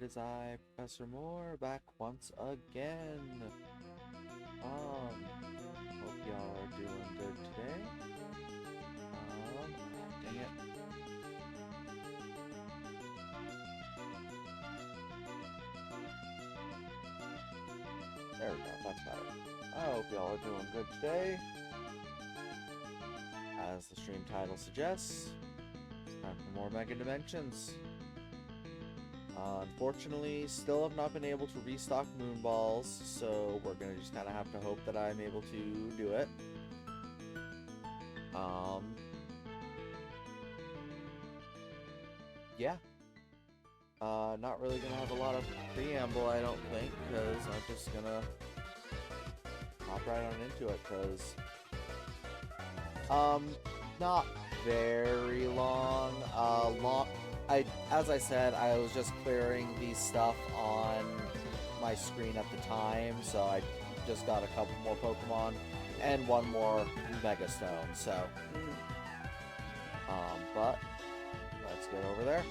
it is I, Professor Moore, back once again. Hope y'all are doing good today. Dang it. There we go, that's better. I hope y'all are doing good today. As the stream title suggests, it's time for more Mega Dimensions. Unfortunately, still have not been able to restock Moonballs, so we're gonna just kind of have to hope that I'm able to do it. Yeah. Not really gonna have a lot of preamble, I don't think, because I'm just gonna hop right on into it, because not very long. As I said, I was just clearing the stuff on my screen at the time, so I just got a couple more Pokemon and one more Mega Stone. So, but let's get over there.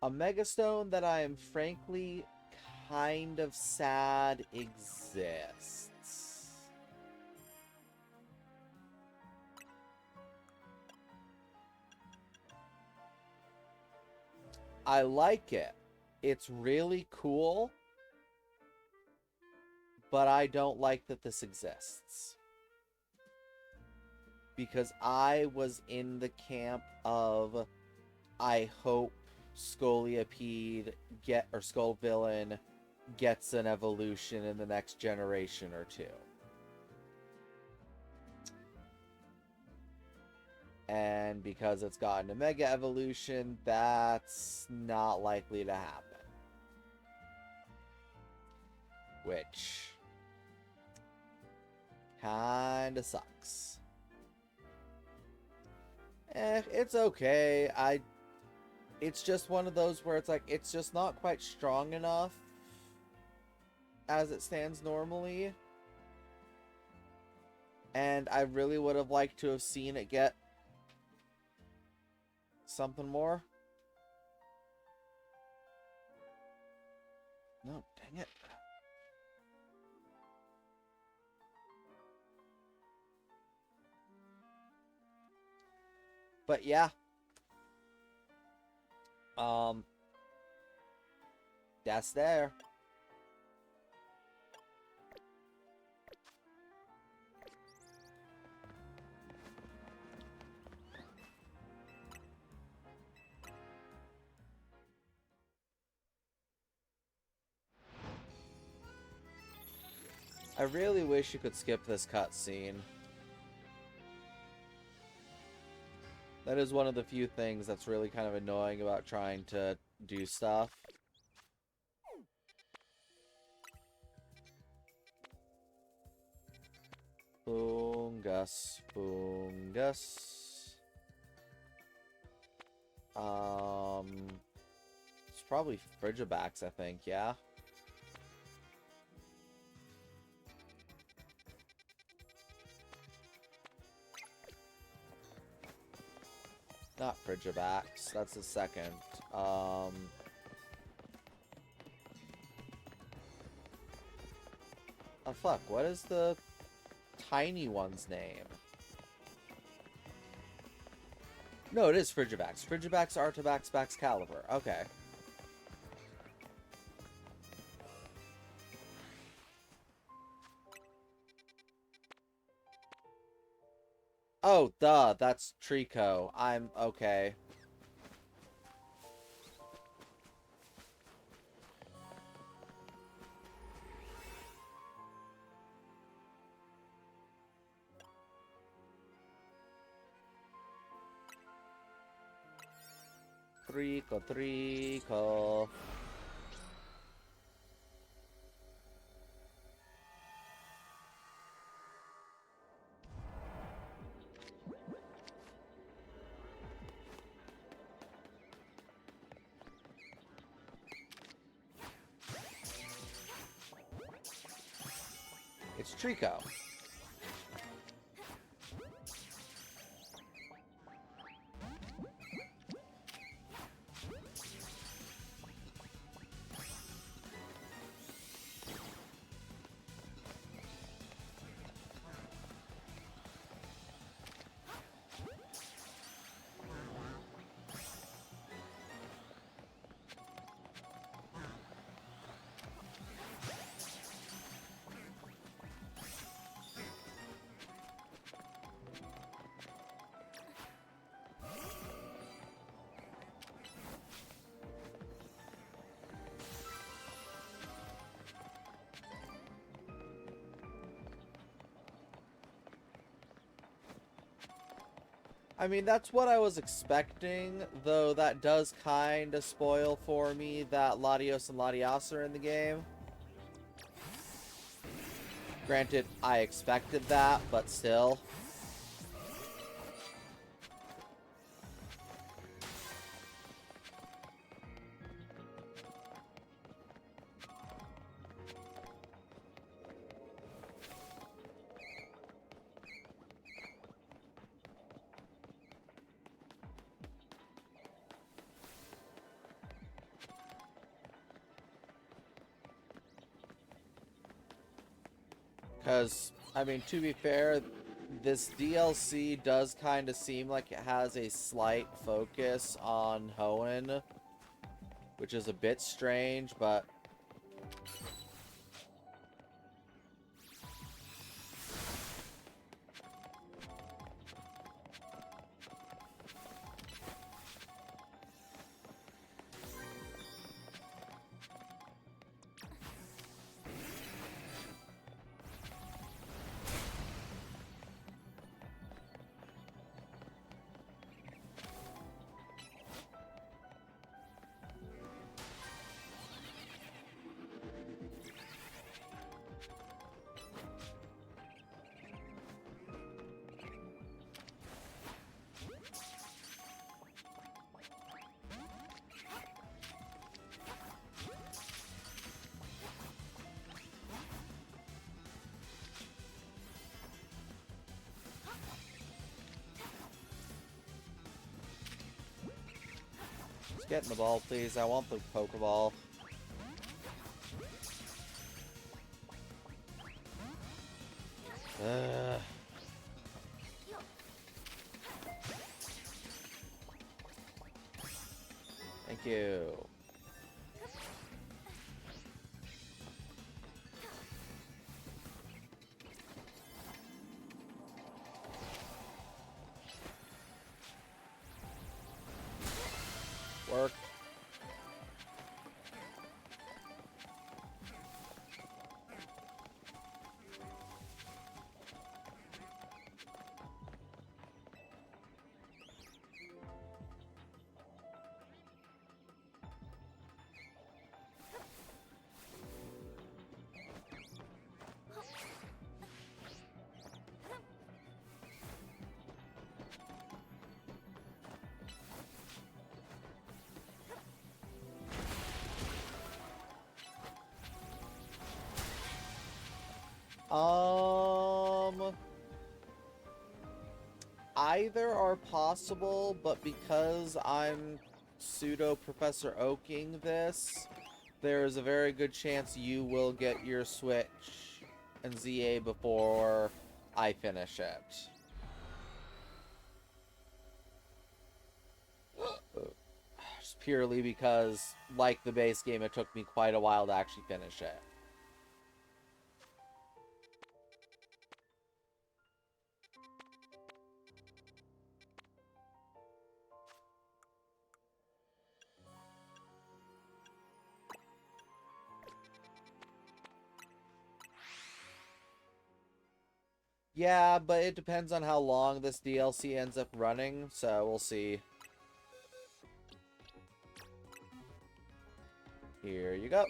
A Mega Stone that I am frankly kind of sad exists. I like it. It's really cool, but I don't like that this exists. Because I was in the camp of, I hope Scolipede Skullvillain gets an evolution in the next generation or two. And because it's gotten a Mega Evolution, that's not likely to happen. Which kinda sucks. It's okay. It's just one of those where it's like, it's just not quite strong enough as it stands normally. And I really would have liked to have seen it get something more. No, dang it. But yeah. That's there. I really wish you could skip this cutscene. That is one of the few things that's really kind of annoying about trying to do stuff. Boongus. It's probably Frigibax, I think, yeah? Not Frigibax, that's the second. Oh fuck, what is the tiny one's name? No, it is Frigibax. Frigibax, Artibax, Baxcalibur. Okay. Oh, duh, that's Trico. I'm okay. Trico. It's Trico. I mean, that's what I was expecting, though that does kind of spoil for me that Latios and Latias are in the game. Granted, I expected that, but still. Because, I mean, to be fair, this DLC does kind of seem like it has a slight focus on Hoenn, which is a bit strange, but... Just get in the ball, please. I want the Pokeball. Thank you. Work. Either are possible, but because I'm pseudo Professor Oaking this, there's a very good chance you will get your Switch and ZA before I finish it. Just purely because, like the base game, it took me quite a while to actually finish it. Yeah, but it depends on how long this DLC ends up running, so we'll see. Here you go.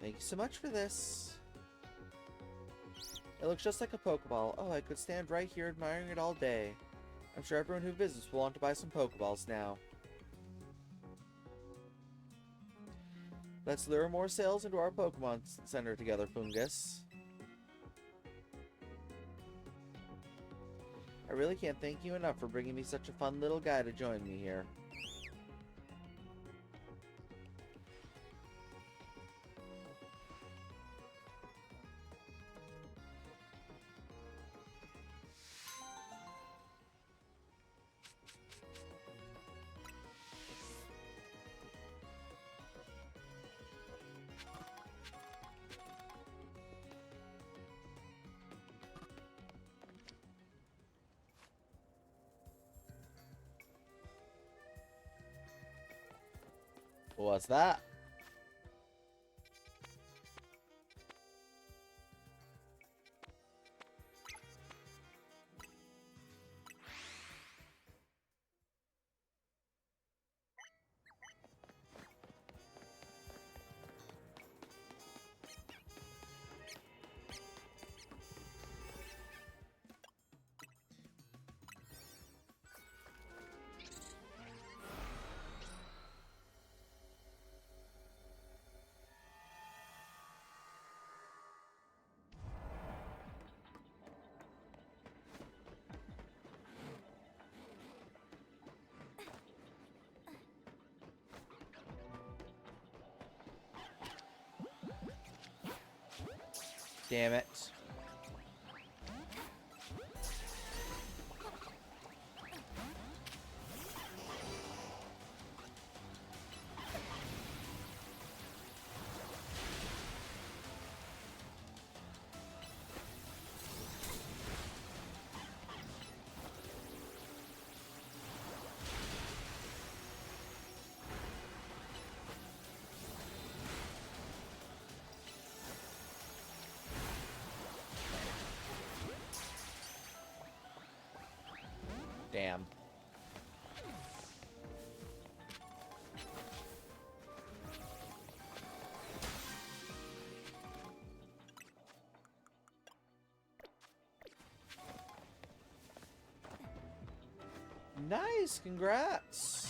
Thank you so much for this. It looks just like a Pokeball. Oh, I could stand right here admiring it all day. I'm sure everyone who visits will want to buy some Pokeballs now. Let's lure more sales into our Pokemon Center together, Fungus. I really can't thank you enough for bringing me such a fun little guy to join me here. What's that? Damn it. Damn. Nice, congrats.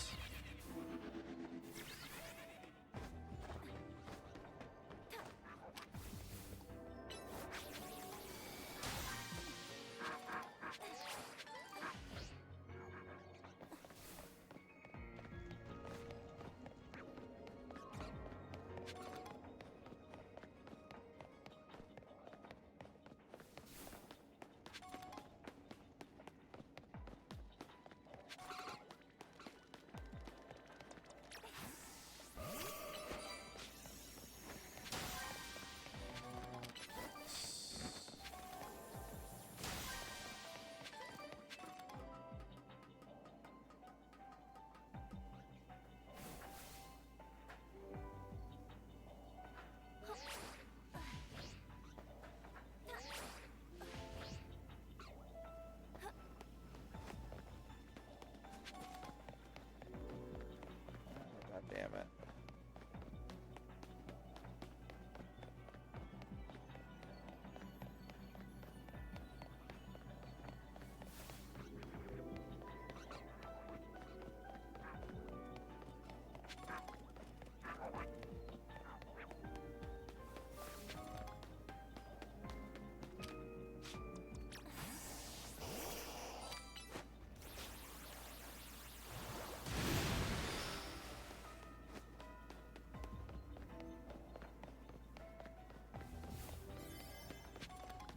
God damn it.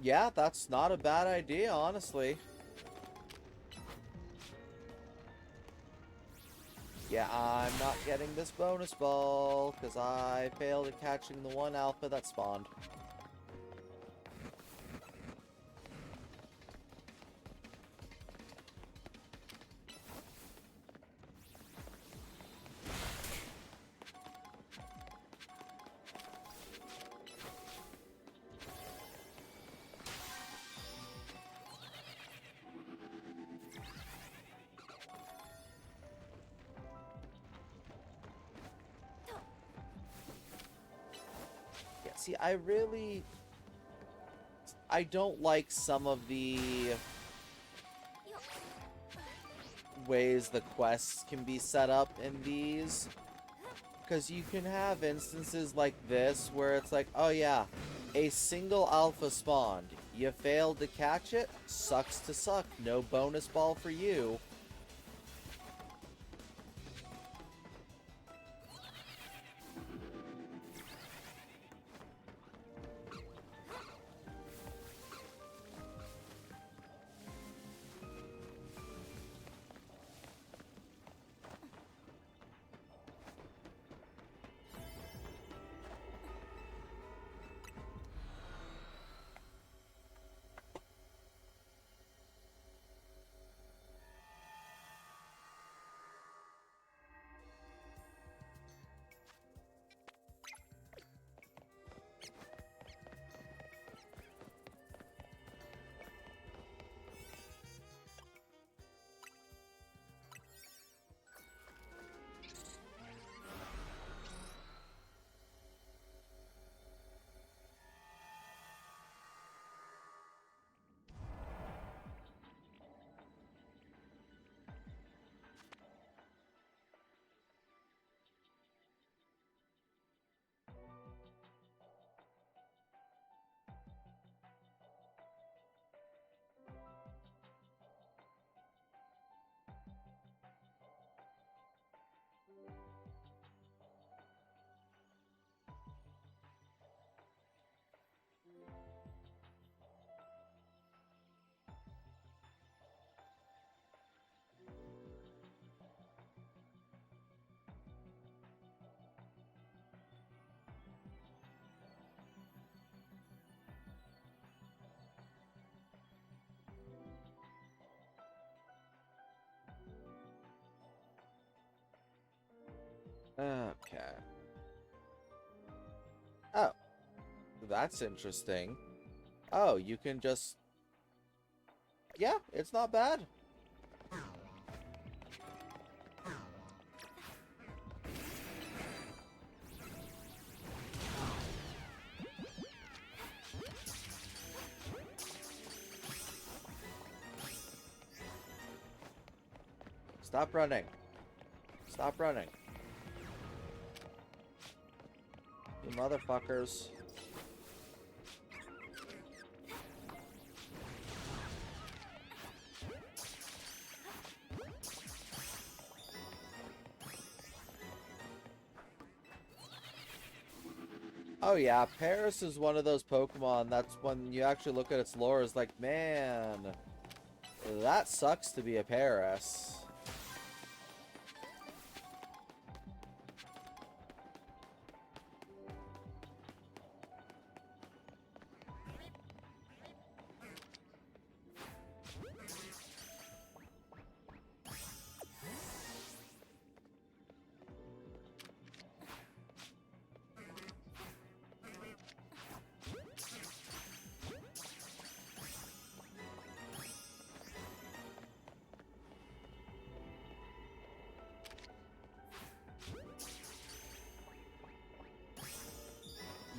Yeah, that's not a bad idea, honestly. Yeah, I'm not getting this bonus ball, because I failed at catching the one alpha that spawned. Yeah, see, I don't like some of the ways the quests can be set up in these. because you can have instances like this where it's like, oh yeah, a single alpha spawned. You failed to catch it? Sucks to suck. No bonus ball for you. Okay. Oh, that's interesting. Oh, you can just... Yeah, it's not bad. Stop running. Stop running. You motherfuckers. Oh yeah, Paris is one of those Pokemon that's when you actually look at its lore is like, man, that sucks to be a Paris.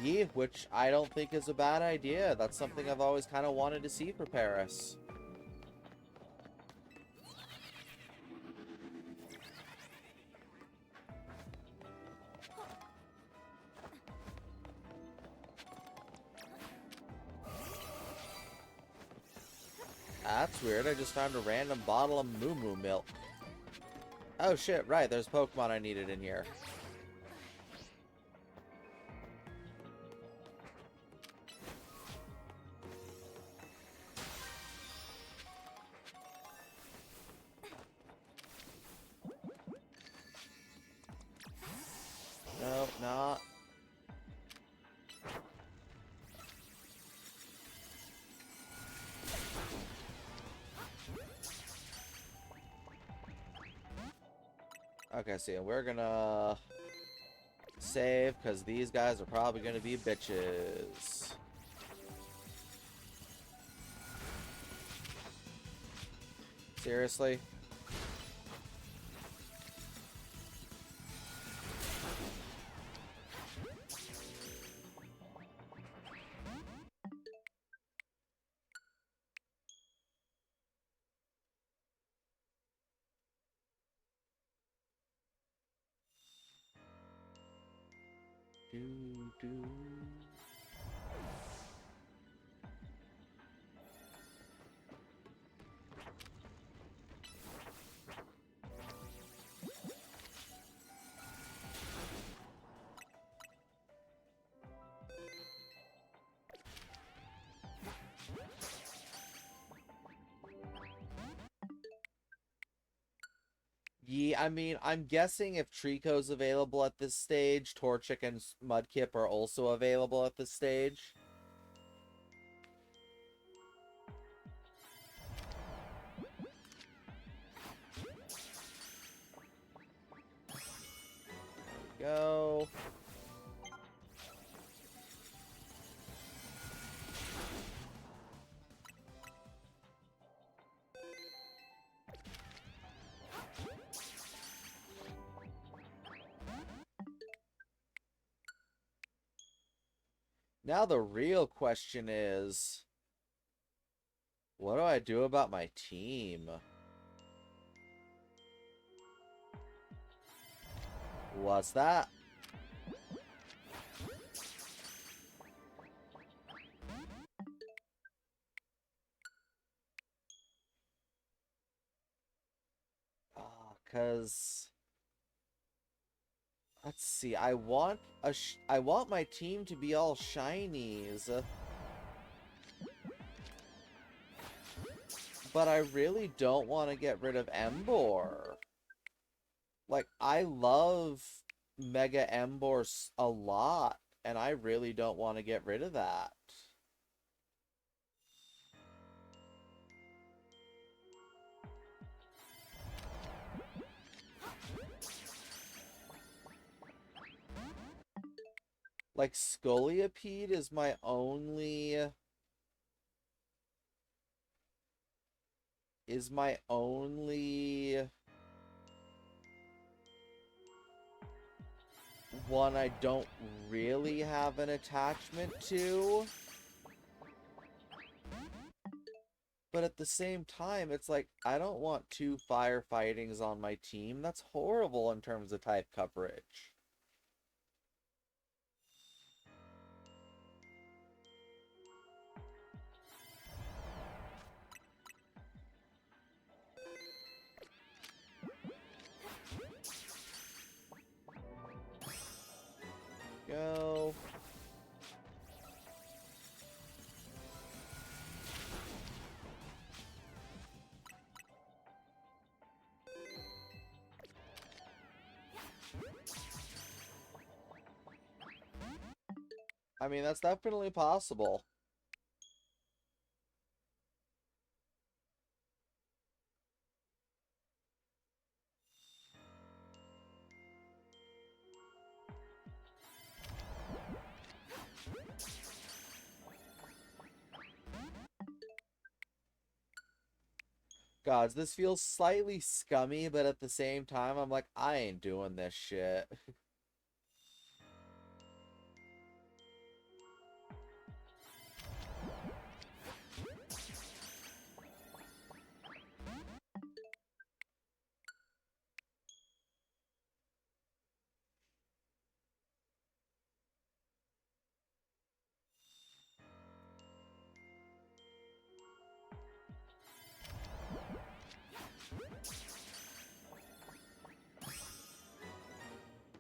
Yeah, which I don't think is a bad idea. That's something I've always kind of wanted to see for Paris. That's weird. I just found a random bottle of Moo Moo milk. Oh shit, right. There's Pokemon I needed in here. Nope, not. Okay, see, we're gonna save, because these guys are probably gonna be bitches. Seriously? do. Yeah, I mean, I'm guessing if Trico's available at this stage, Torchic and Mudkip are also available at this stage. There we go. Now the real question is, what do I do about my team? What's that? Cause let's see. I want my team to be all shinies. But I really don't want to get rid of Embor. Like, I love Mega Embor a lot, and I really don't want to get rid of that. Like, Scolipede is my only... one I don't really have an attachment to. But at the same time, it's like, I don't want two firefightings on my team. That's horrible in terms of type coverage. Go. I mean, that's definitely possible. Gods, this feels slightly scummy, but at the same time, I'm like, I ain't doing this shit.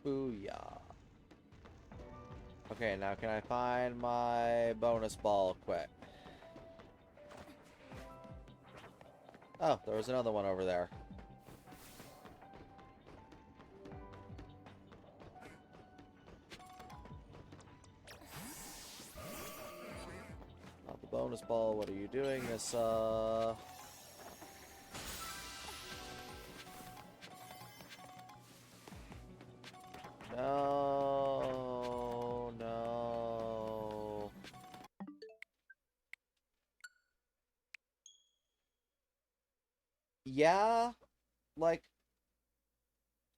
Booyah. Okay, now can I find my bonus ball quick? Oh, there was another one over there. Not the bonus ball, what are you doing, Miss, No, no. Yeah, like,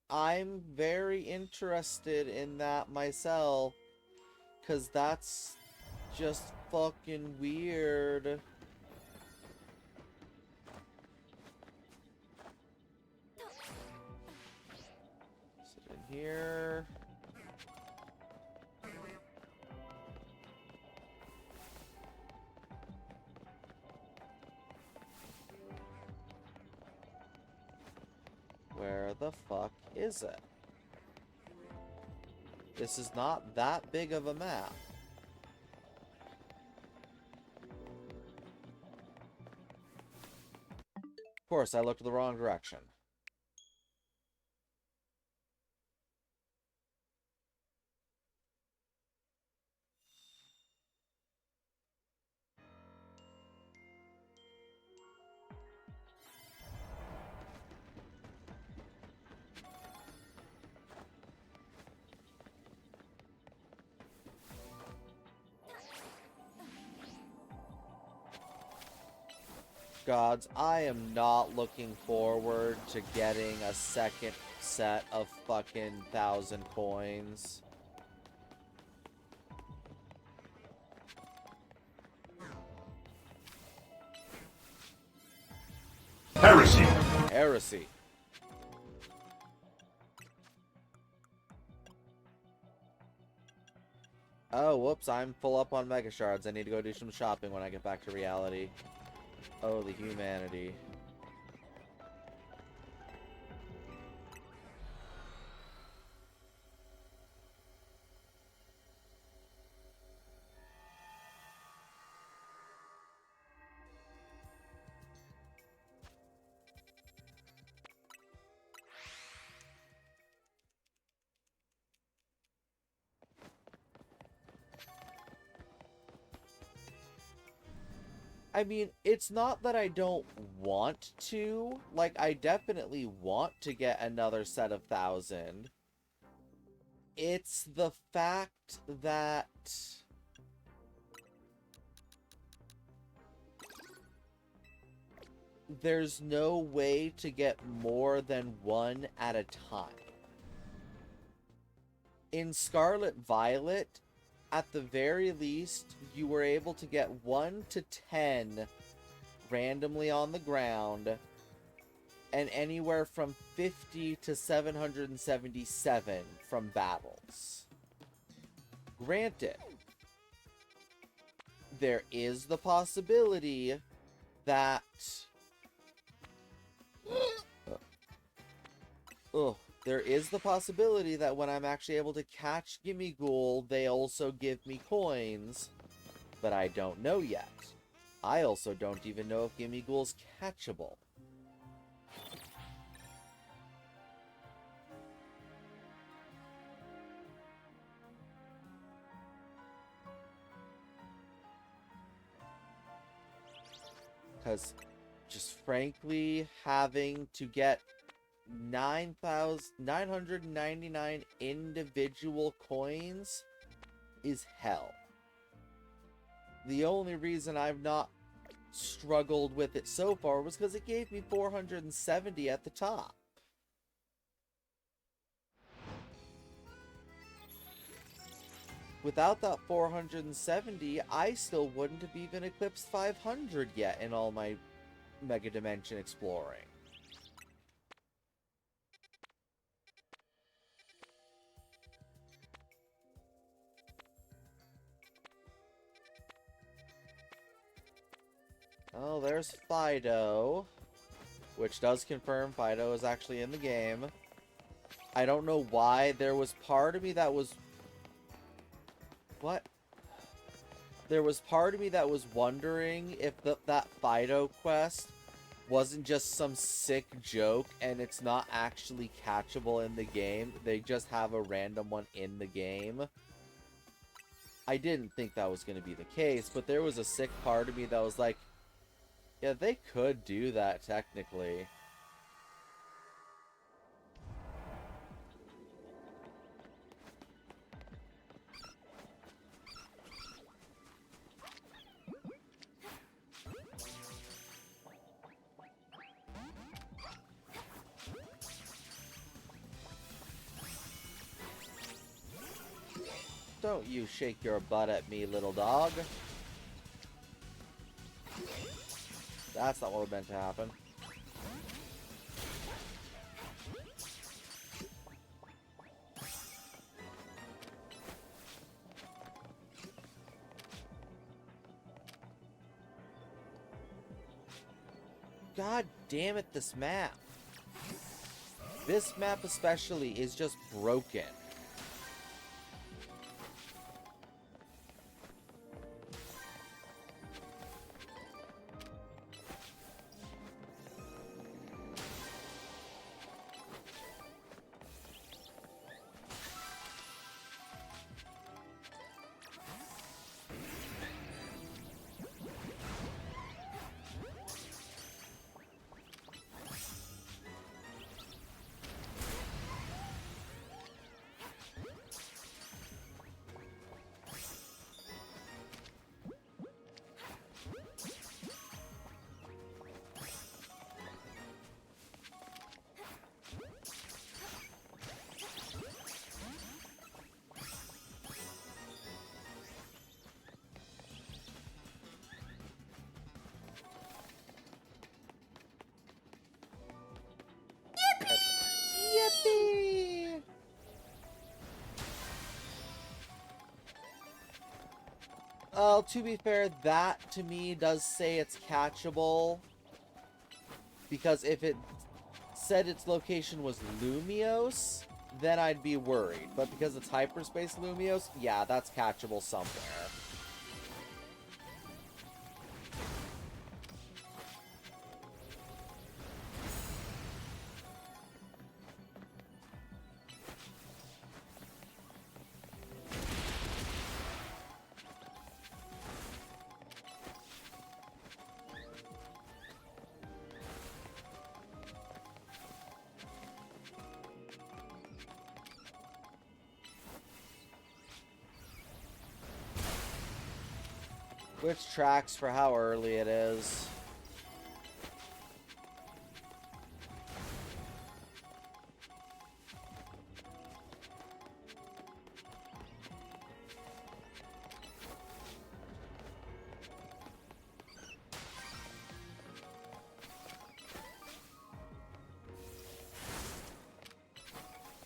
I'm very interested in that myself, because that's just fucking weird. Sit in here. the fuck is it? This is not that big of a map. Of course, I looked the wrong direction. Gods, I am not looking forward to getting a second set of fucking 1,000 coins. Heresy. Heresy. Oh, whoops, I'm full up on Mega Shards. I need to go do some shopping when I get back to reality. Oh, the humanity. I mean, it's not that I don't want to. Like, I definitely want to get another set of 1,000. It's the fact that there's no way to get more than one at a time. In Scarlet Violet, at the very least, you were able to get 1 to 10 randomly on the ground, and anywhere from 50 to 777 from battles. Granted, there is the possibility that there is the possibility that when I'm actually able to catch Gimme Ghoul, they also give me coins, but I don't know yet. I also don't even know if Gimme Ghoul's catchable. Because, just frankly, having to get 9,999 individual coins is hell. The only reason I've not struggled with it so far was because it gave me 470 at the top. Without that 470, I still wouldn't have even eclipsed 500 yet in all my Mega Dimension exploring. Oh, there's Fido, which does confirm Fido is actually in the game. I don't know why. There was part of me that was... What? There was part of me that was wondering if that Fido quest wasn't just some sick joke and it's not actually catchable in the game. They just have a random one in the game. I didn't think that was going to be the case, but there was a sick part of me that was like, yeah, they could do that technically. Don't you shake your butt at me, little dog. That's not what was meant to happen. God damn it, this map. This map especially is just broken. Yippee! To be fair, that to me does say it's catchable. Because if it said its location was Lumios, then I'd be worried. But because it's hyperspace Lumios, yeah, that's catchable somewhere. Which tracks for how early it is.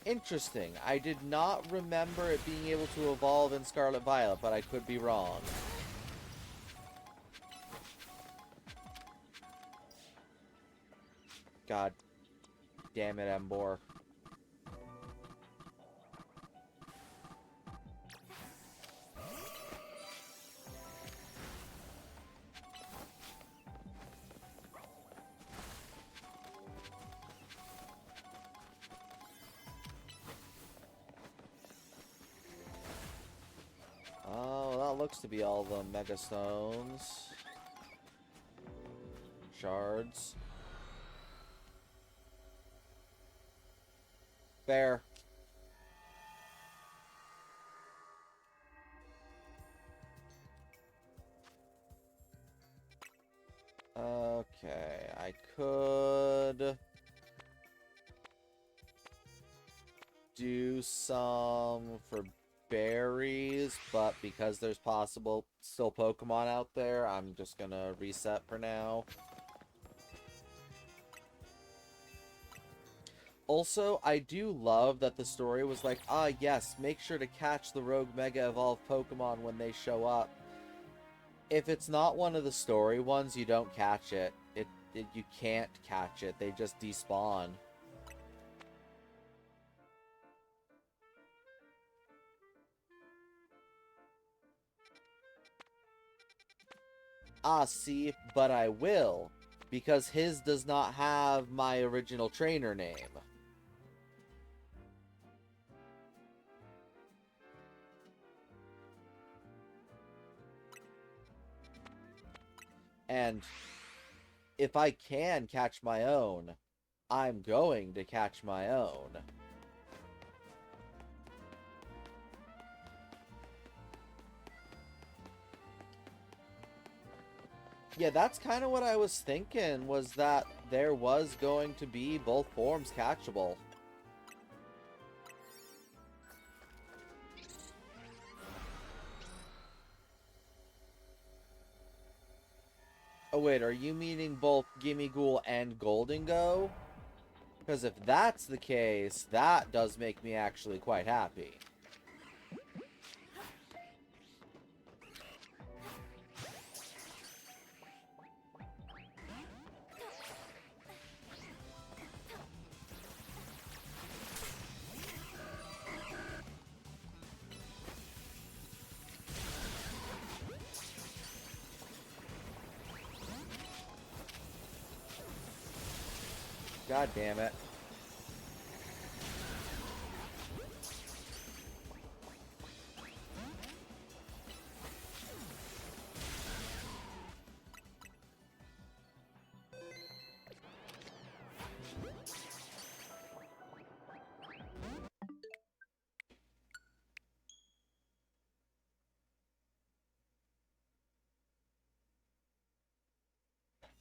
Interesting. I did not remember it being able to evolve in Scarlet Violet, but I could be wrong. God damn it, Embor. Oh, that looks to be all the Mega Stones. Shards. Fair. Okay, I could do some for berries, but because there's possible still Pokemon out there, I'm just gonna reset for now. Also, I do love that the story was like, ah, yes, make sure to catch the Rogue Mega Evolved Pokemon when they show up. If it's not one of the story ones, you don't catch it. You can't catch it. They just despawn. Ah, see, but I will, because his does not have my original trainer name. And if I can catch my own, I'm going to catch my own. Yeah, that's kind of what I was thinking, was that there was going to be both forms catchable. Oh wait, are you meaning both Gimmighoul and Goldengo? Because if that's the case, that does make me actually quite happy. God damn it.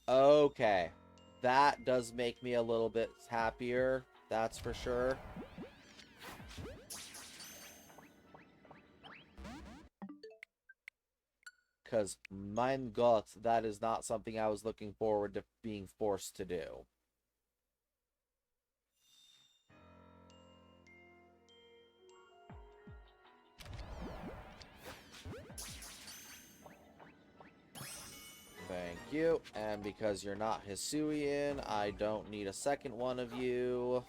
Okay. That does make me a little bit happier. That's for sure. Because, mein Gott, that is not something I was looking forward to being forced to do. Thank you. And because you're not Hisuian, I don't need a second one of you.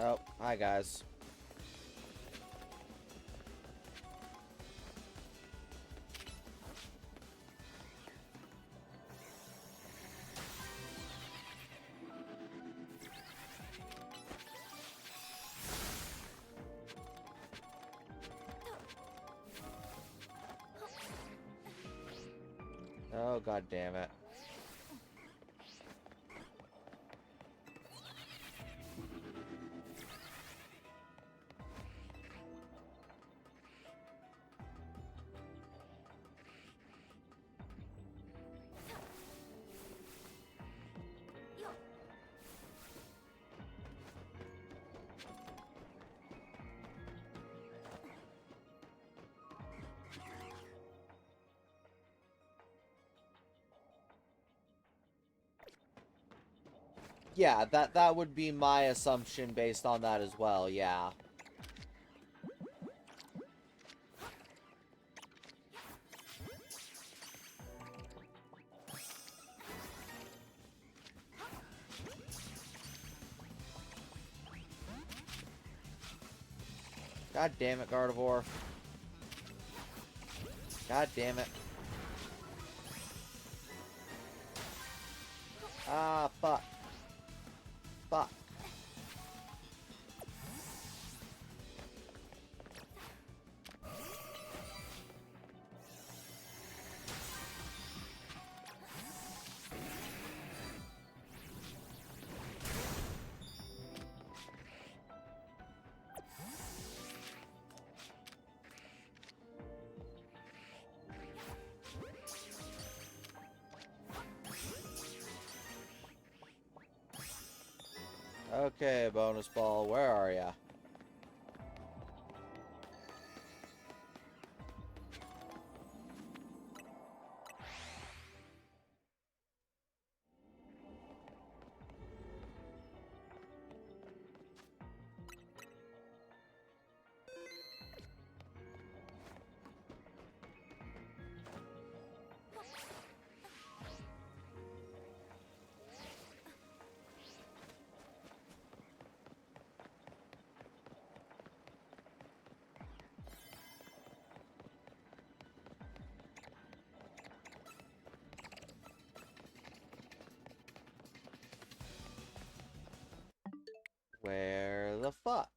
Oh, hi guys. Oh, god damn it. Yeah, that would be my assumption based on that as well, yeah. God damn it, Gardevoir. God damn it. Ah, fuck. Fuck. Okay, bonus ball, where are ya? Where the fuck?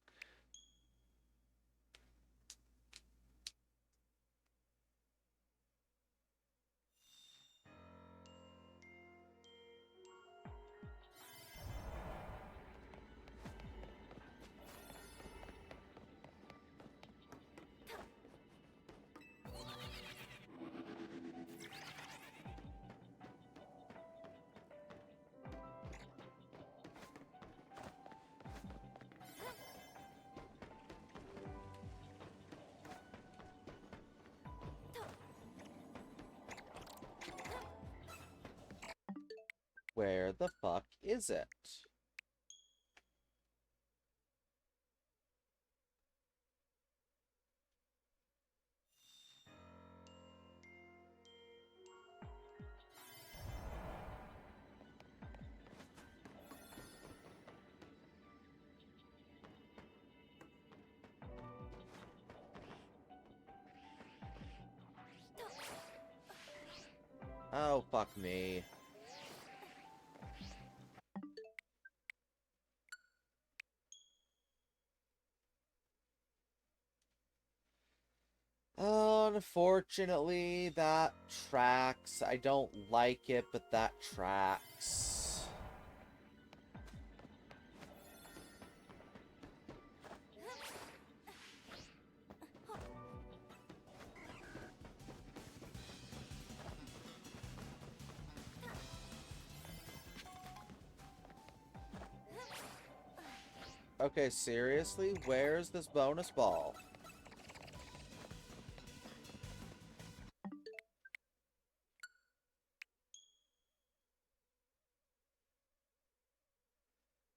Where the fuck is it? Oh, fuck me. Unfortunately, that tracks. I don't like it, but that tracks. Okay, seriously? Where's this bonus ball?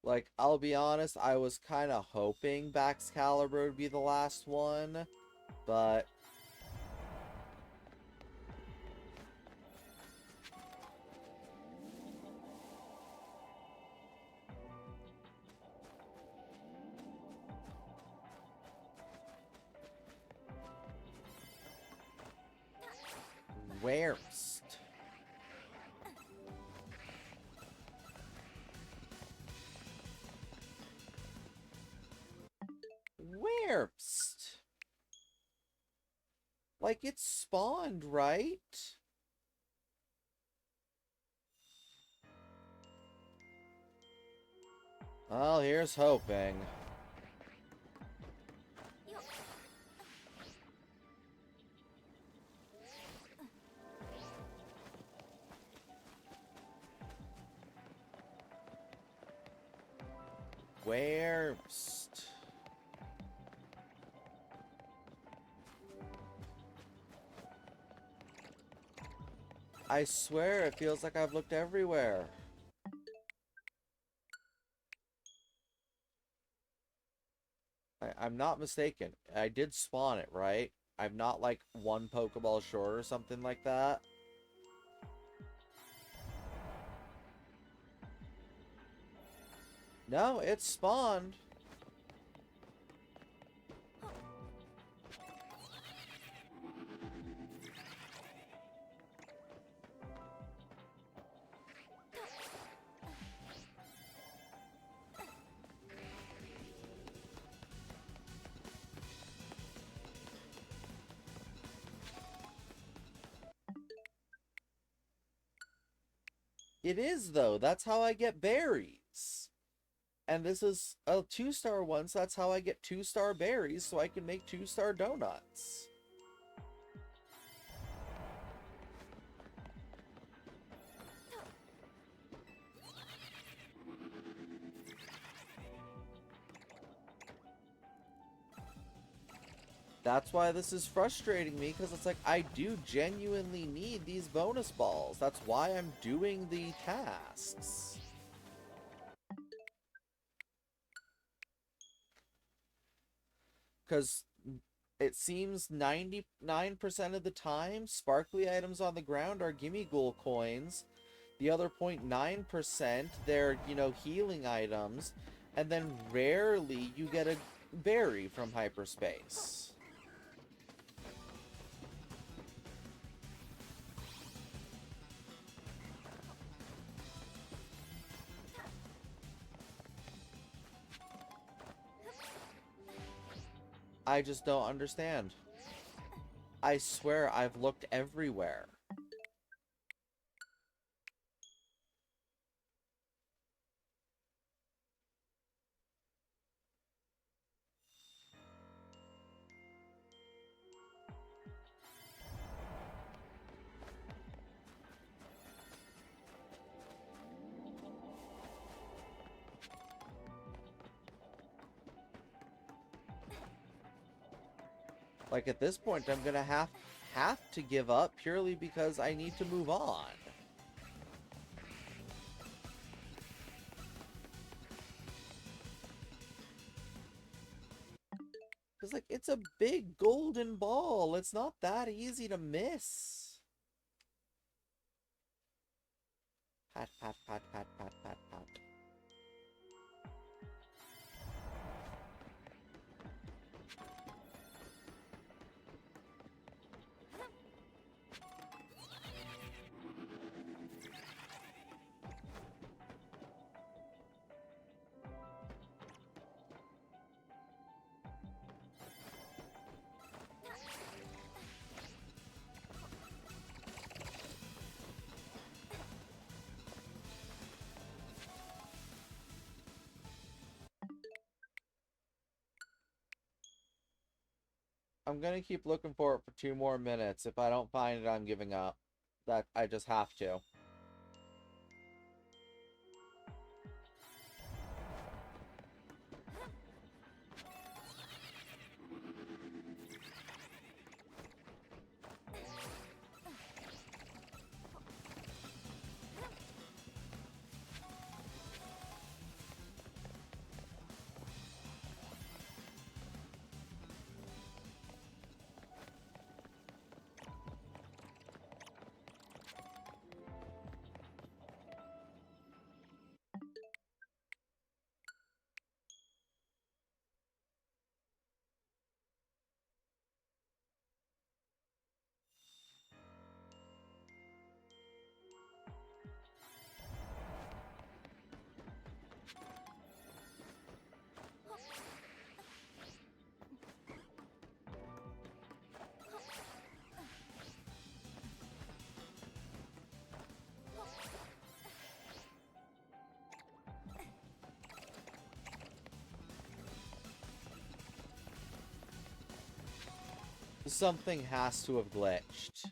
Like, I'll be honest, I was kind of hoping Baxcalibur would be the last one, but... Worst. Worst. Like, it spawned, right? Well, here's hoping. Worst. I swear, it feels like I've looked everywhere. I'm not mistaken. I did spawn it, right? I'm not like one Pokeball short or something like that. No, it spawned. It is, though. That's how I get berries. And this is a 2-star one, so that's how I get 2-star berries, so I can make 2-star donuts. That's why this is frustrating me, because it's like, I do genuinely need these bonus balls. That's why I'm doing the tasks. Because it seems 99% of the time, sparkly items on the ground are Gimme Ghoul coins. The other 0.9%, they're, healing items. And then rarely you get a berry from hyperspace. I just don't understand. I swear I've looked everywhere. Like, at this point, I'm gonna have to give up purely because I need to move on. Because, like, it's a big golden ball. It's not that easy to miss. Pat, pat, pat, pat, pat, pat, pat. I'm gonna keep looking for it for 2 more minutes. If I don't find it, I'm giving up. That I just have to. Something has to have glitched.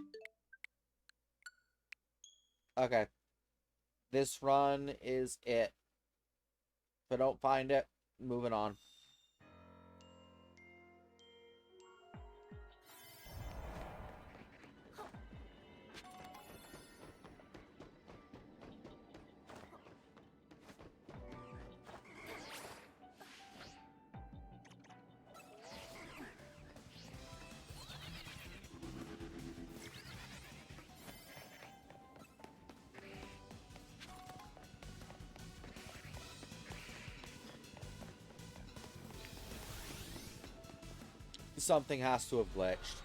Okay. This run is it. If I don't find it, moving on. Something has to have glitched.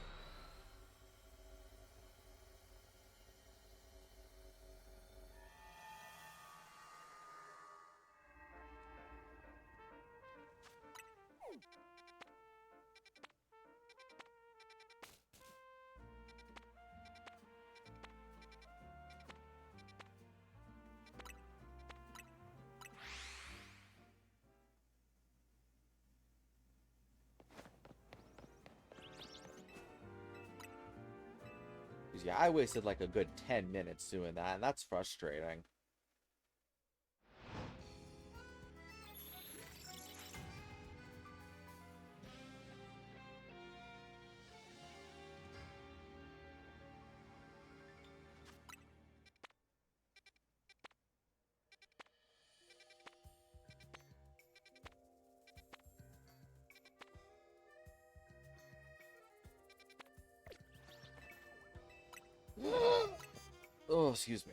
Yeah, I wasted like a good 10 minutes doing that, and that's frustrating. Oh, excuse me.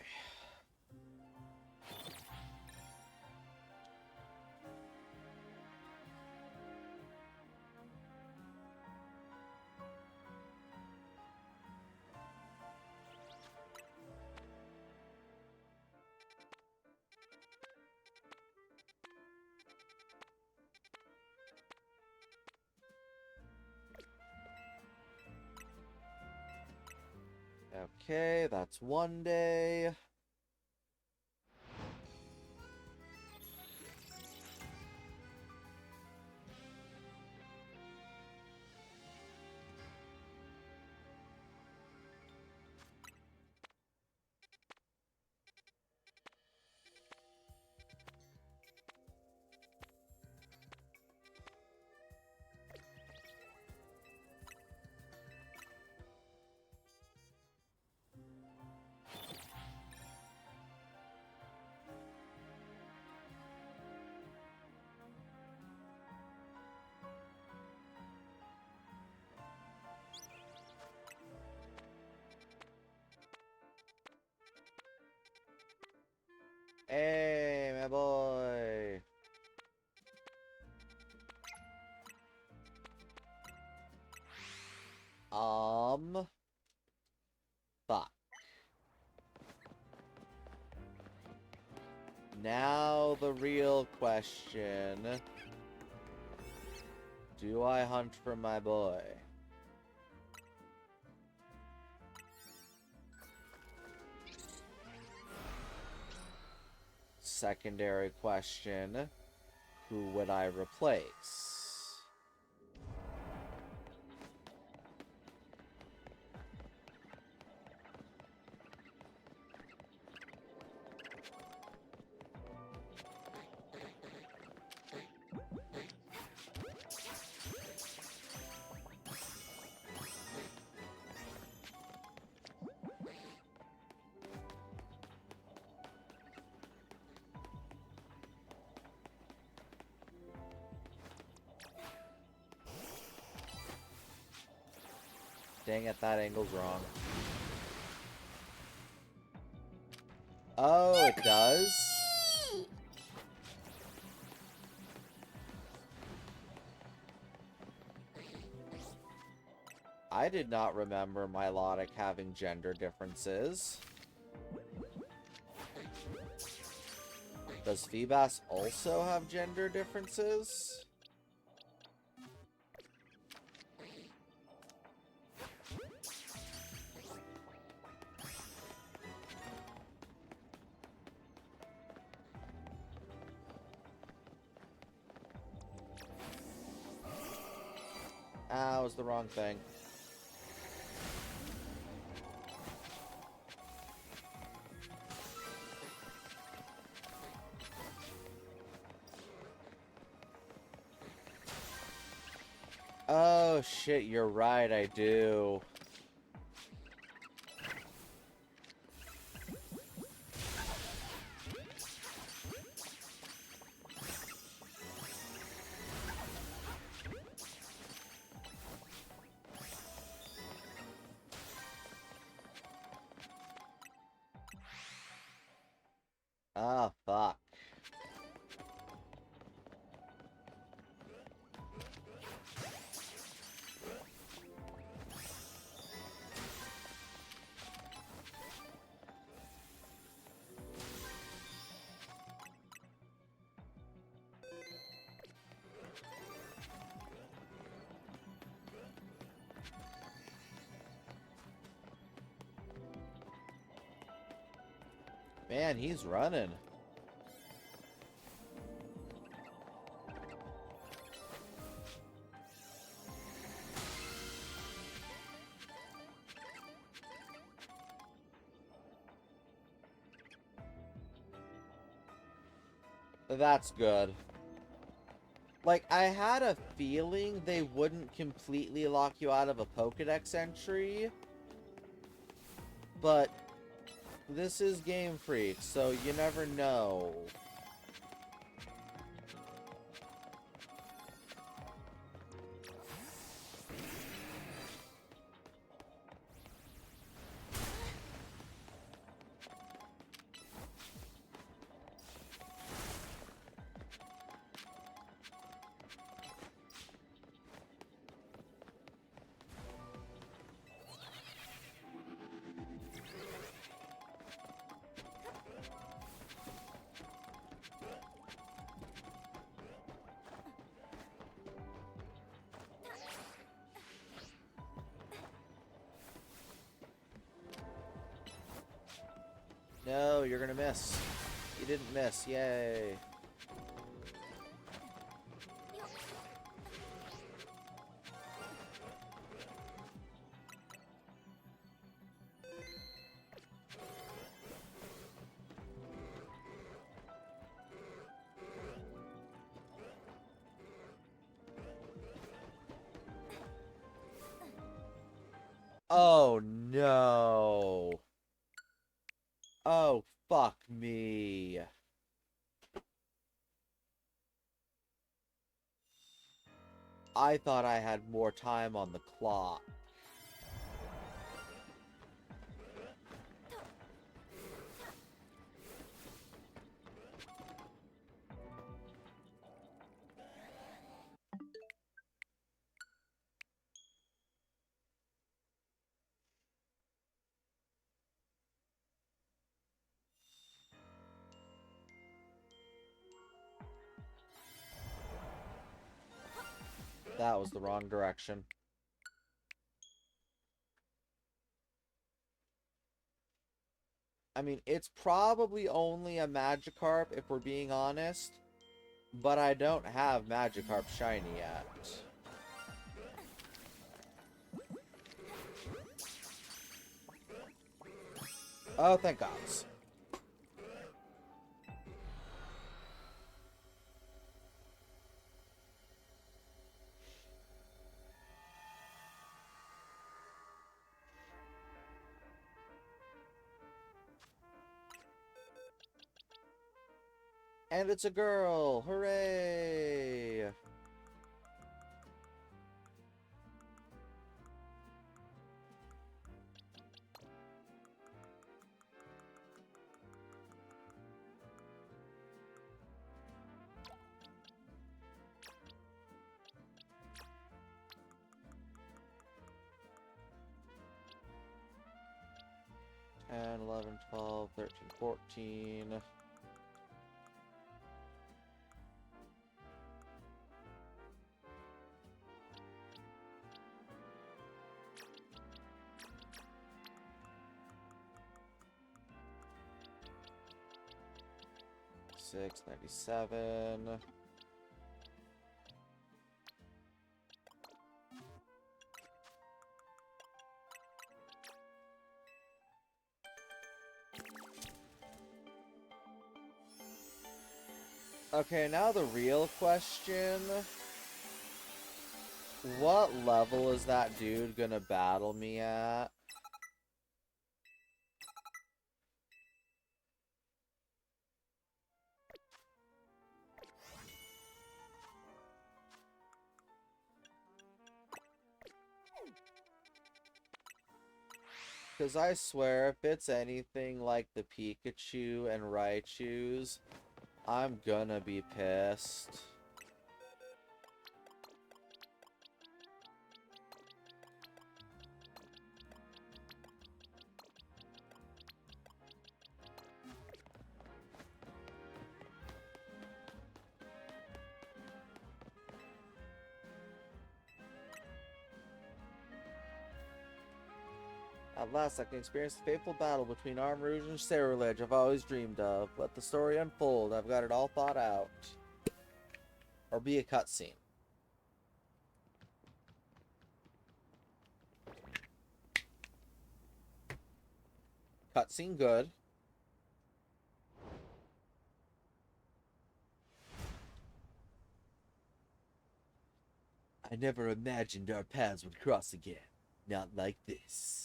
Okay, that's one day. Hey, my boy. Fuck. Now the real question. Do I hunt for my boy? Secondary question. Who would I replace? Dang it, that angle's wrong. Oh, it does? I did not remember Milotic having gender differences. Does Feebas also have gender differences? Ah, it was the wrong thing. Oh, shit, you're right, I do. Ah, fuck. Man, he's running. That's good. Like, I had a feeling they wouldn't completely lock you out of a Pokedex entry, but this is Game Freak, so you never know. No, you're gonna miss. You didn't miss. Yay. Oh, no. Oh, fuck me. I thought I had more time on the clock. That was the wrong direction. I mean, it's probably only a Magikarp if we're being honest, but I don't have Magikarp shiny yet. Oh, thank gods. And it's a girl! Hooray! 10, 11, 12, 13, 14. $6.97. Okay, now the real question. What level is that dude gonna battle me at? Because I swear, if it's anything like the Pikachu and Raichus, I'm gonna be pissed. At last, I can experience the fateful battle between Armrouge and Cerulege I've always dreamed of. Let the story unfold. I've got it all thought out. Or be a cutscene. Cutscene good. I never imagined our paths would cross again. Not like this.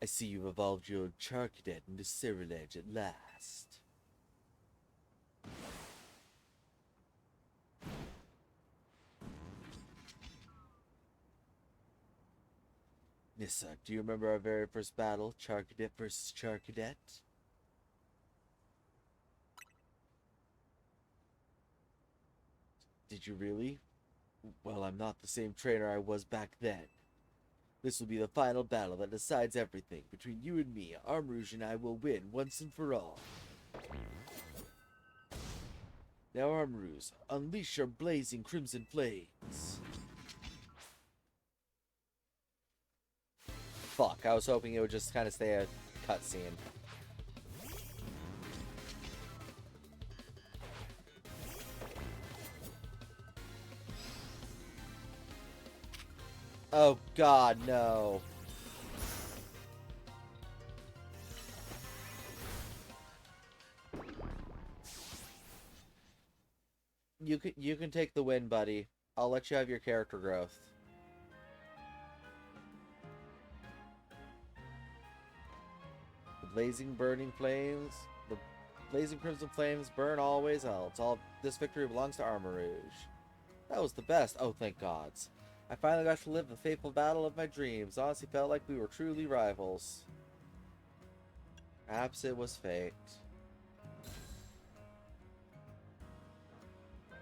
I see you've evolved your Charcadet into Cerulege at last. Nissa, do you remember our very first battle, Charcadet versus Charcadet? Did you really? Well, I'm not the same trainer I was back then. This will be the final battle that decides everything. Between you and me, Armrouge and I will win once and for all. Now, Armrouge, unleash your blazing crimson flames. Fuck, I was hoping it would just kind of stay a cutscene. Oh god, no. You can take the win, buddy. I'll let you have your character growth. The blazing burning flames, the blazing crimson flames burn always else. All this victory belongs to Armrouge. That was the best. Oh, thank gods. I finally got to live the fateful battle of my dreams. Honestly felt like we were truly rivals. Perhaps it was fate.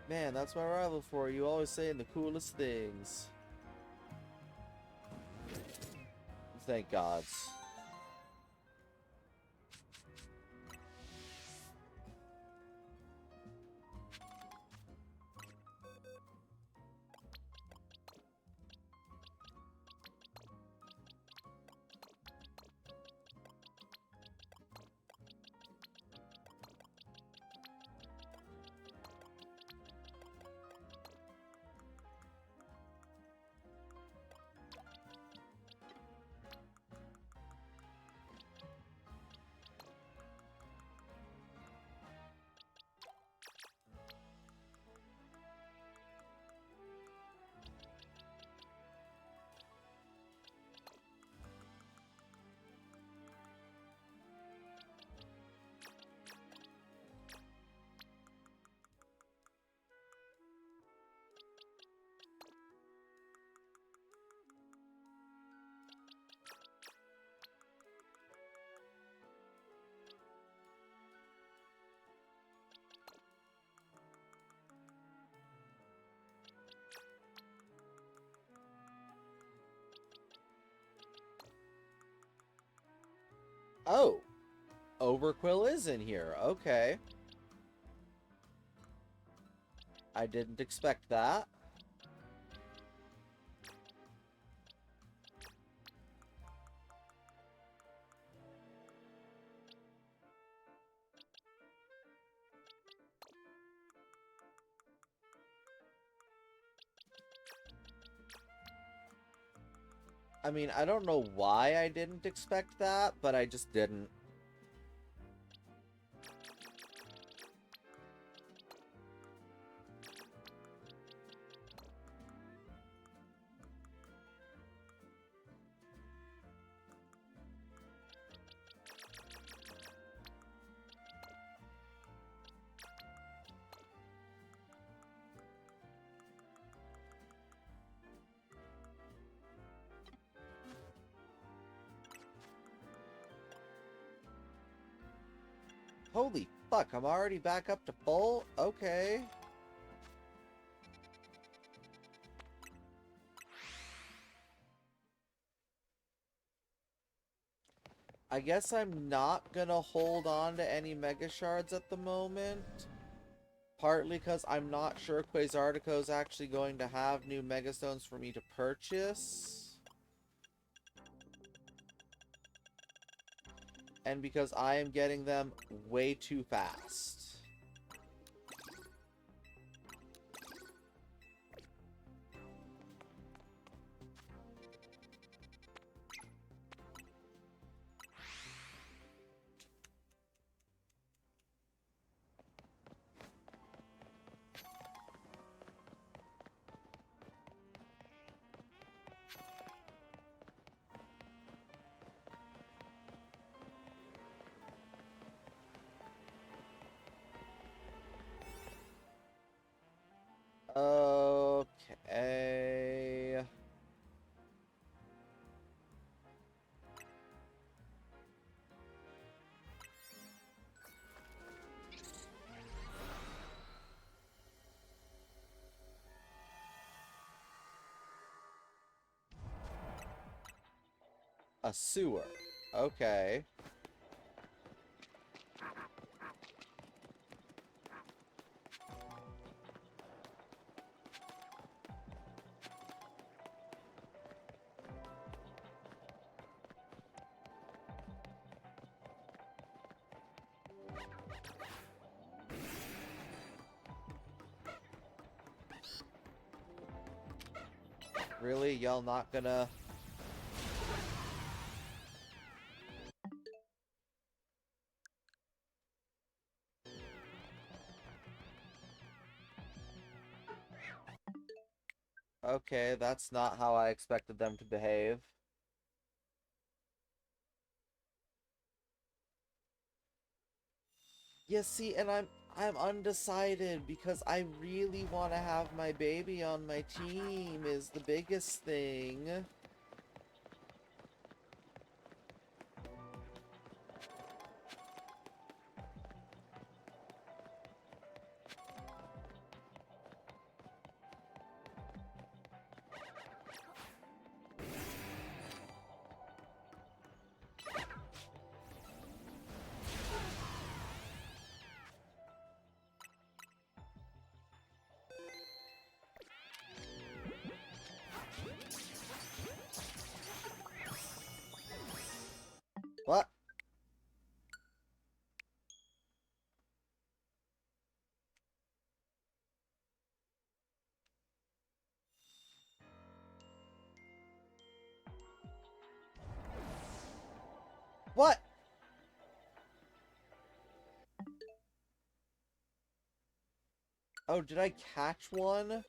Man, that's my rival for you. Always saying the coolest things. Thank gods. Oh, Overquill is in here. Okay. I didn't expect that. I mean, I don't know why I didn't expect that, but I just didn't. Holy fuck, I'm already back up to full? Okay. I guess I'm not gonna hold on to any Mega Shards at the moment. Partly because I'm not sure Quasartico is actually going to have new Mega Stones for me to purchase. And because I am getting them way too fast. Okay. A sewer. Okay. Really? Y'all not gonna... Okay, that's not how I expected them to behave. Yeah, see, and I'm undecided because I really want to have my baby on my team is the biggest thing. What? What? Oh, did I catch one?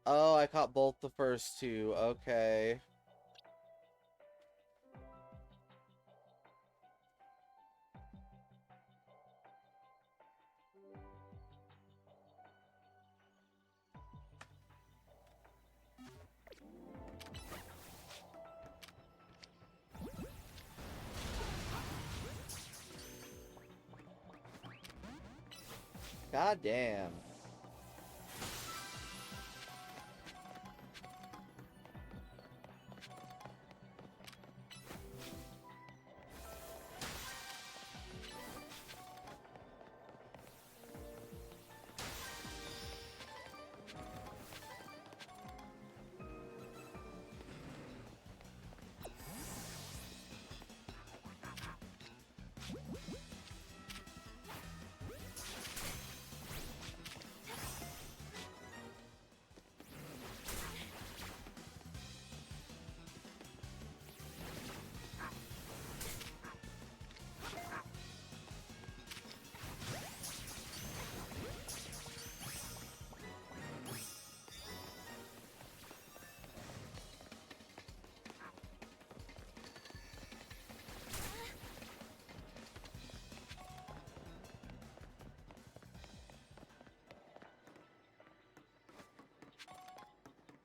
Oh, I caught both the first two. Okay. God damn.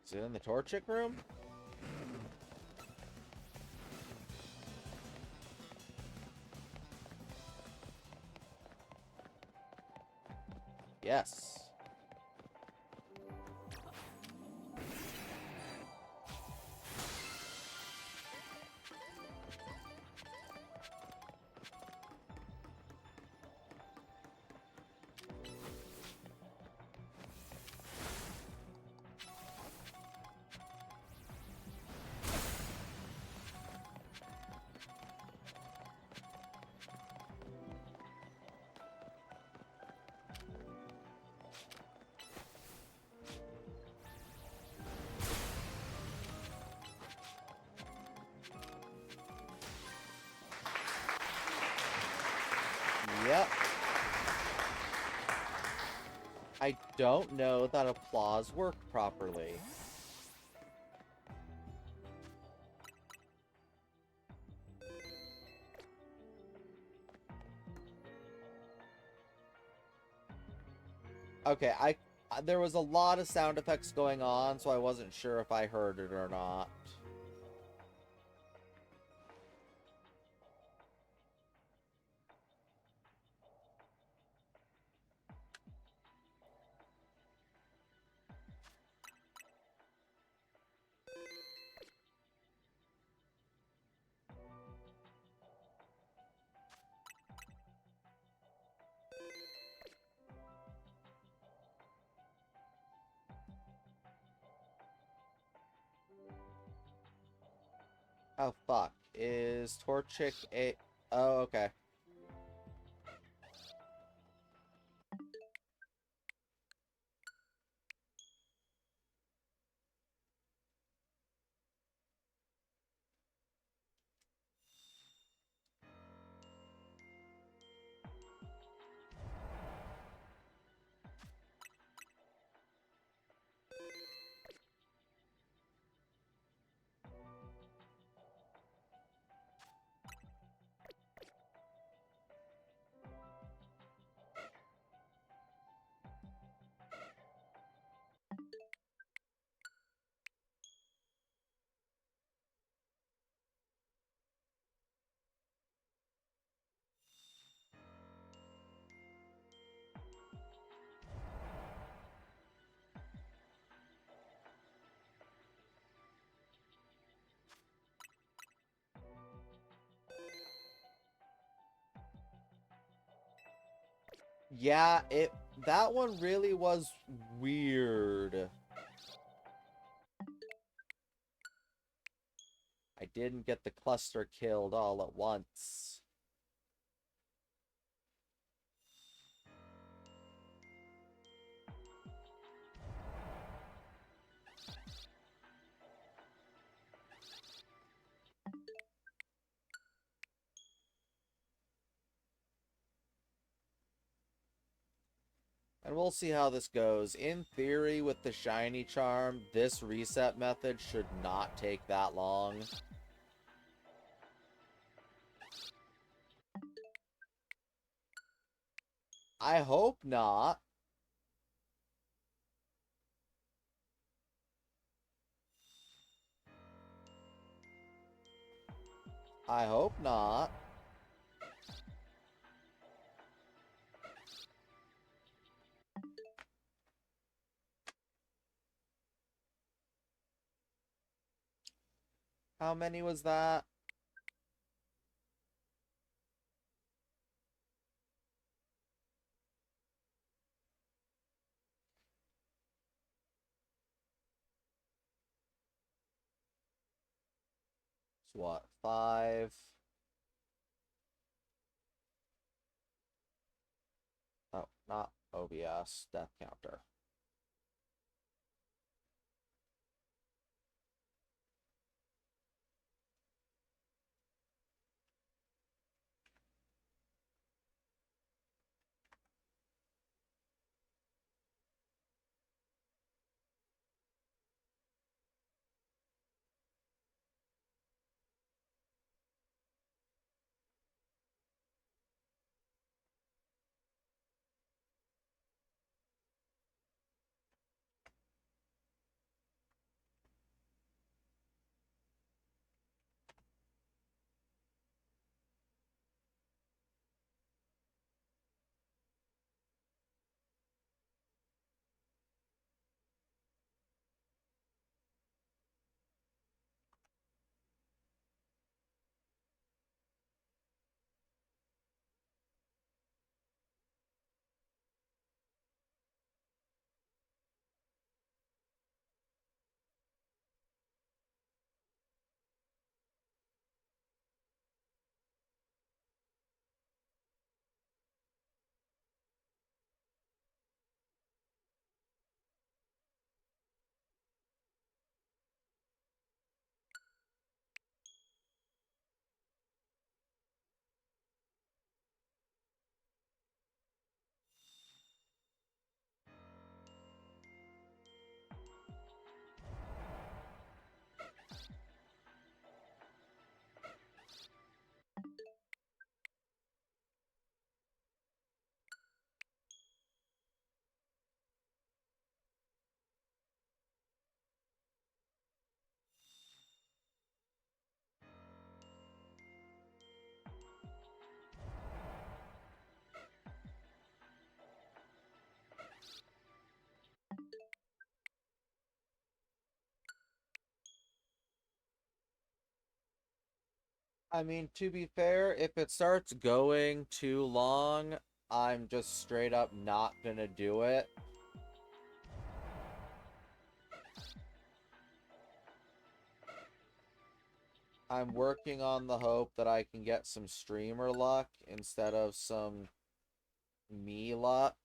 Is it in the Torchic room? Yes. Yep. I don't know that applause worked properly. Okay, there was a lot of sound effects going on, so I wasn't sure if I heard it or not. Oh, fuck. Is Torchic a... Oh, okay. Yeah, that one really was weird. I didn't get the cluster killed all at once. And we'll see how this goes. In theory, with the shiny charm, this reset method should not take that long. I hope not. I hope not. How many was that? It's what, 5? Oh, not OBS, death counter. I mean, to be fair, if it starts going too long, I'm just straight up not gonna do it. I'm working on the hope that I can get some streamer luck instead of some me luck.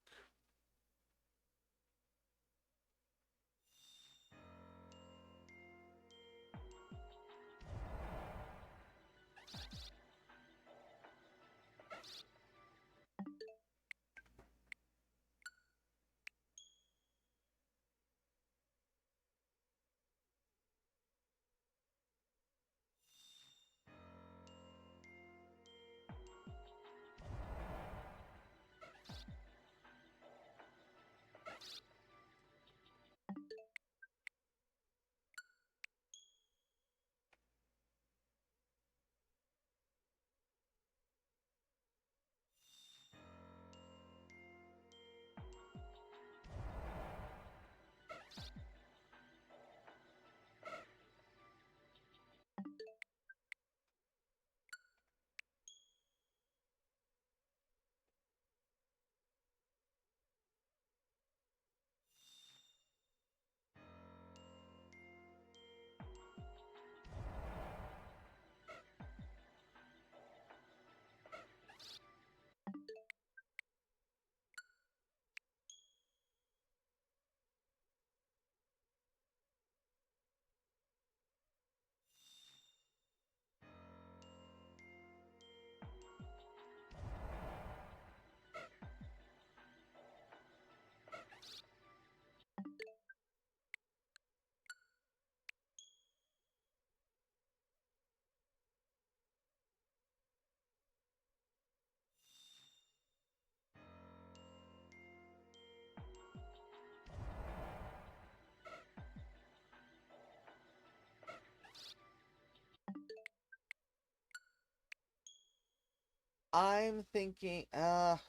I'm thinking, I'll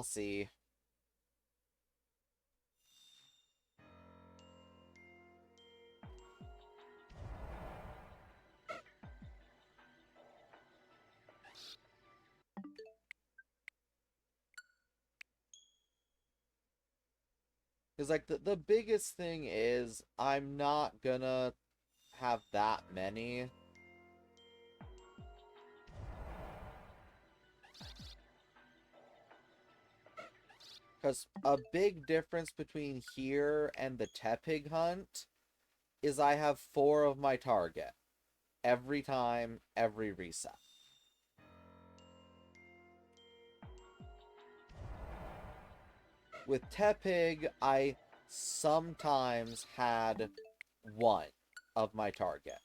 see. Because, like, the biggest thing is I'm not gonna have that many. Because a big difference between here and the Tepig hunt is I have 4 of my target. Every time, every reset. With Tepig, I sometimes had 1 of my target.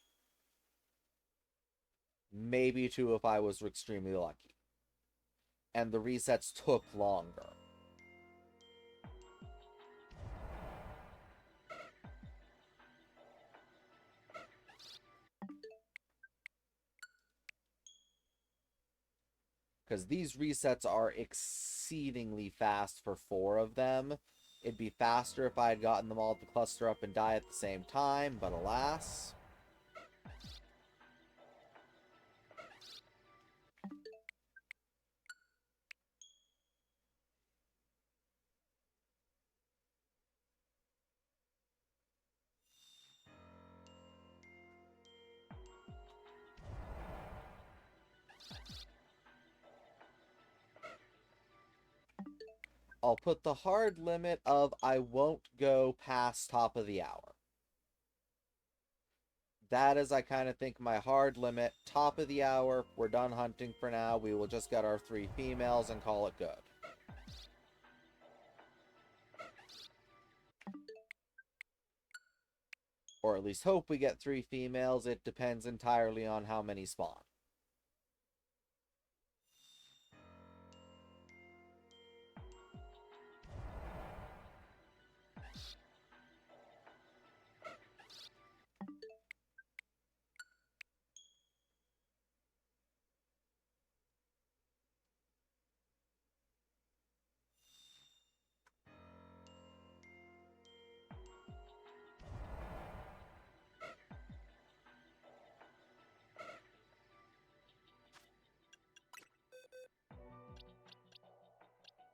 Maybe 2 if I was extremely lucky. And the resets took longer. Because these resets are exceedingly fast for 4 of them. It'd be faster if I had gotten them all to cluster up and die at the same time, but alas. I'll put the hard limit of I won't go past top of the hour. That is, I kind of think, my hard limit. Top of the hour, we're done hunting for now. We will just get our 3 females and call it good. Or at least hope we get 3 females. It depends entirely on how many spawn.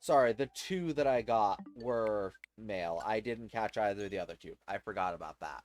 Sorry, the two that I got were male. I didn't catch either of the other two. I forgot about that.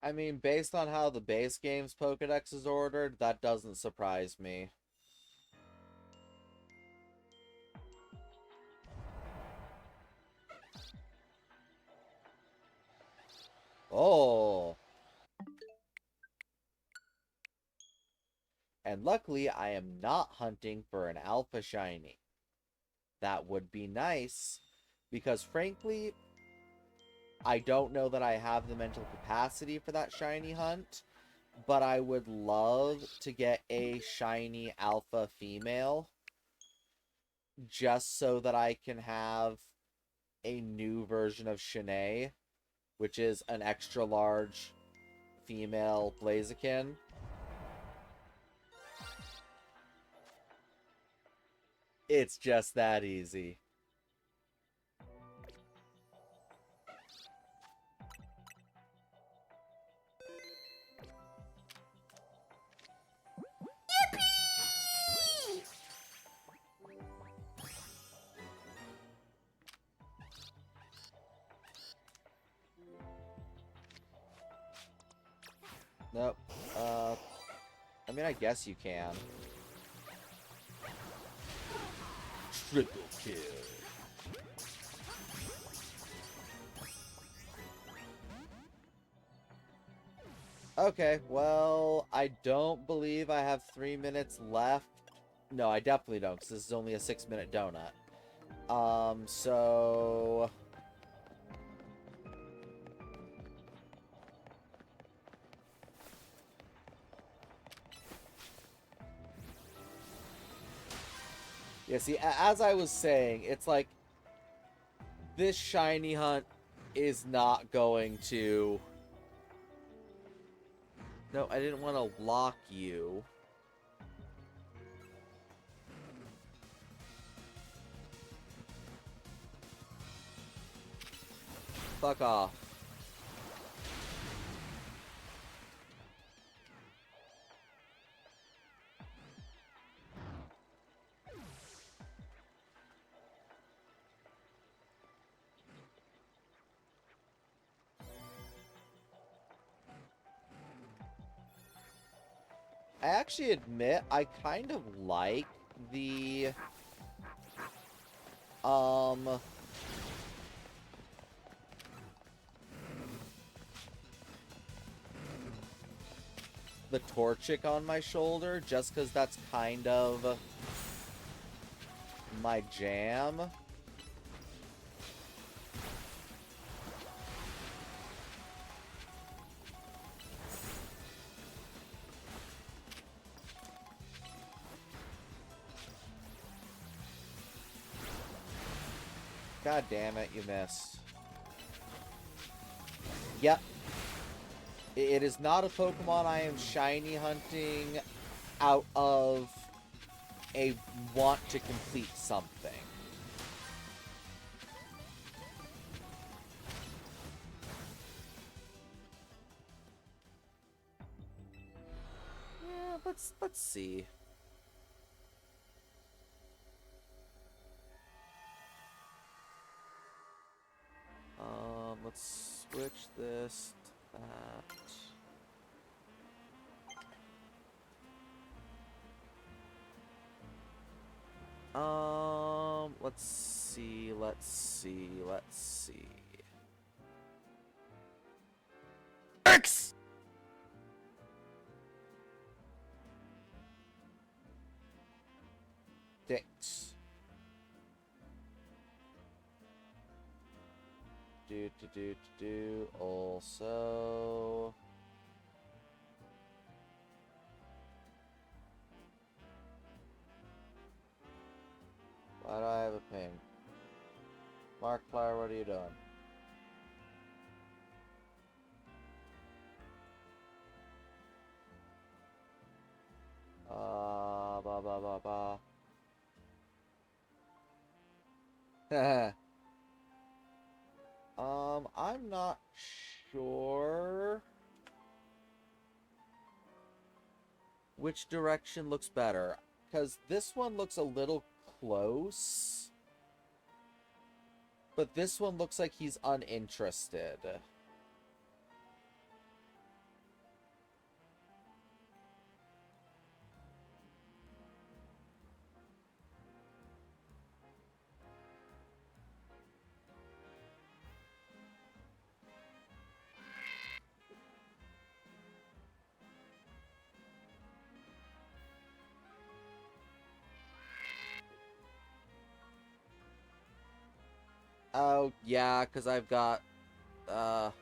I mean, based on how the base game's Pokedex is ordered, that doesn't surprise me. Oh! And luckily, I am not hunting for an Alpha Shiny. That would be nice, because frankly, I don't know that I have the mental capacity for that shiny hunt, but I would love to get a shiny alpha female just so that I can have a new version of Shanae, which is an extra large female Blaziken. It's just that easy. Nope. I mean, I guess you can. Triple kill. Okay, well, I don't believe I have 3 minutes left. No, I definitely don't, because this is only a 6-minute donut. So... Yeah, see, as I was saying, it's like, this shiny hunt is not going to... No, I didn't want to lock you. Fuck off. I actually admit I kind of like the the Torchic on my shoulder, just because that's kind of my jam. God damn it, you missed. Yep. It is not a Pokemon I am shiny hunting out of a want to complete something. Yeah, let's see. let's switch this to that. Let's see. X! Dicks. Also... Why do I have a ping? Markiplier, what are you doing? I'm not sure which direction looks better, because this one looks a little close, but this one looks like he's uninterested. Oh, yeah, because I've got, there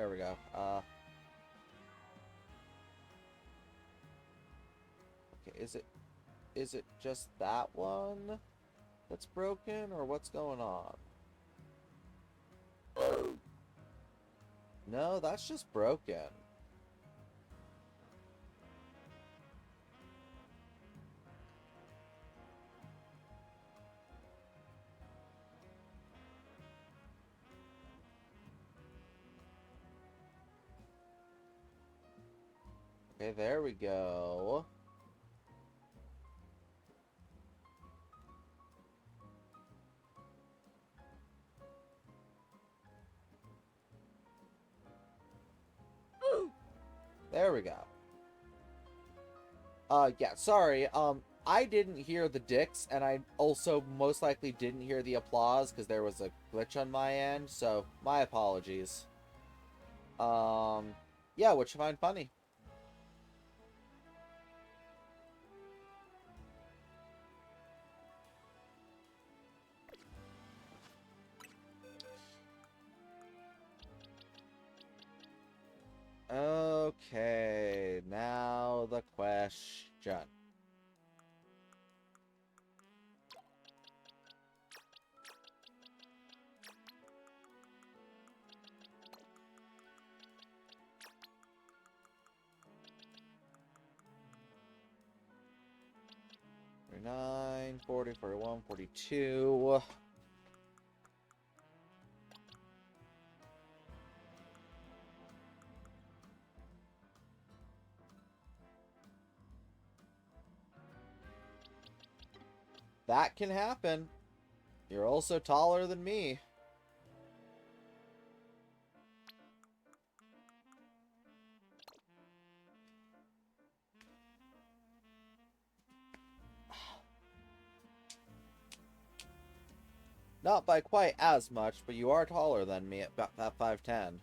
we go. Okay, is it just that one that's broken, or what's going on? No, that's just broken. Okay, there we go. There we go. Yeah, sorry. I didn't hear the dicks, and I also most likely didn't hear the applause because there was a glitch on my end, so my apologies. Yeah, which you find funny? Okay, now the question. Nine, 40, 41, 42. That can happen. You're also taller than me. Not by quite as much, but you are taller than me at about 5'10".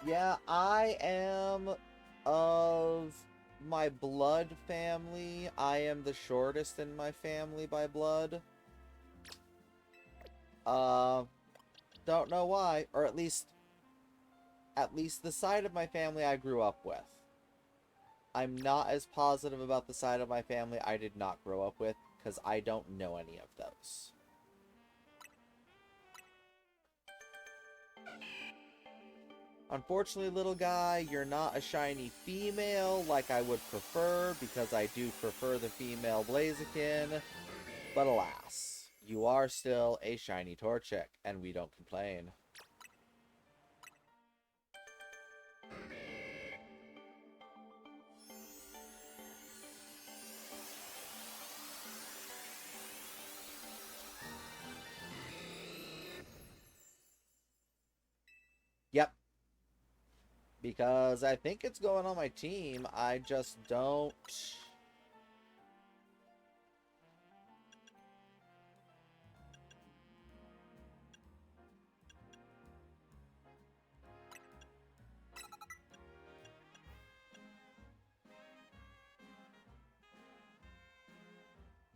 Yeah, I am of my blood family. I am the shortest in my family by blood. Don't know why, or at least the side of my family I grew up with. I'm not as positive about the side of my family I did not grow up with, because I don't know any of those. Unfortunately, little guy, you're not a shiny female like I would prefer, because I do prefer the female Blaziken. But alas, you are still a shiny Torchic, and we don't complain. Yep. Because I think it's going on my team, I just don't...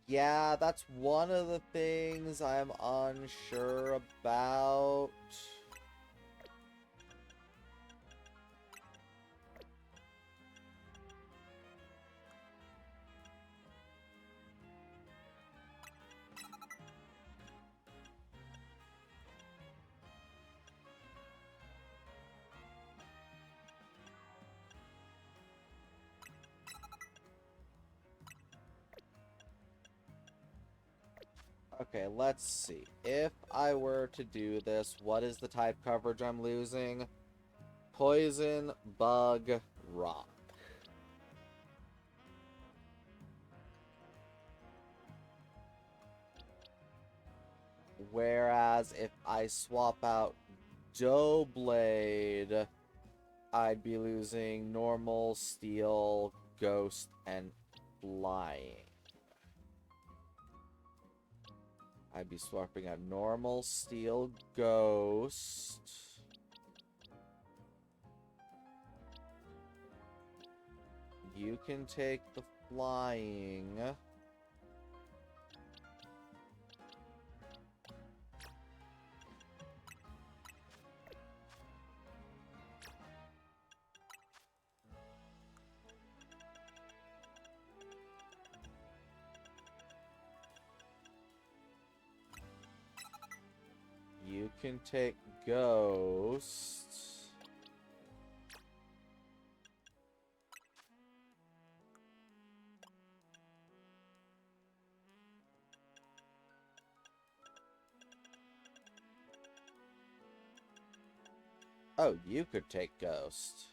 Yeah, that's one of the things I'm unsure about. Okay, let's see. If I were to do this, what is the type coverage I'm losing? Poison, bug, rock. Whereas if I swap out Doughblade, I'd be losing normal, steel, ghost, and flying. I'd be swapping out normal, steel, ghost. You can take the flying. You can take ghost. Oh, you could take ghost.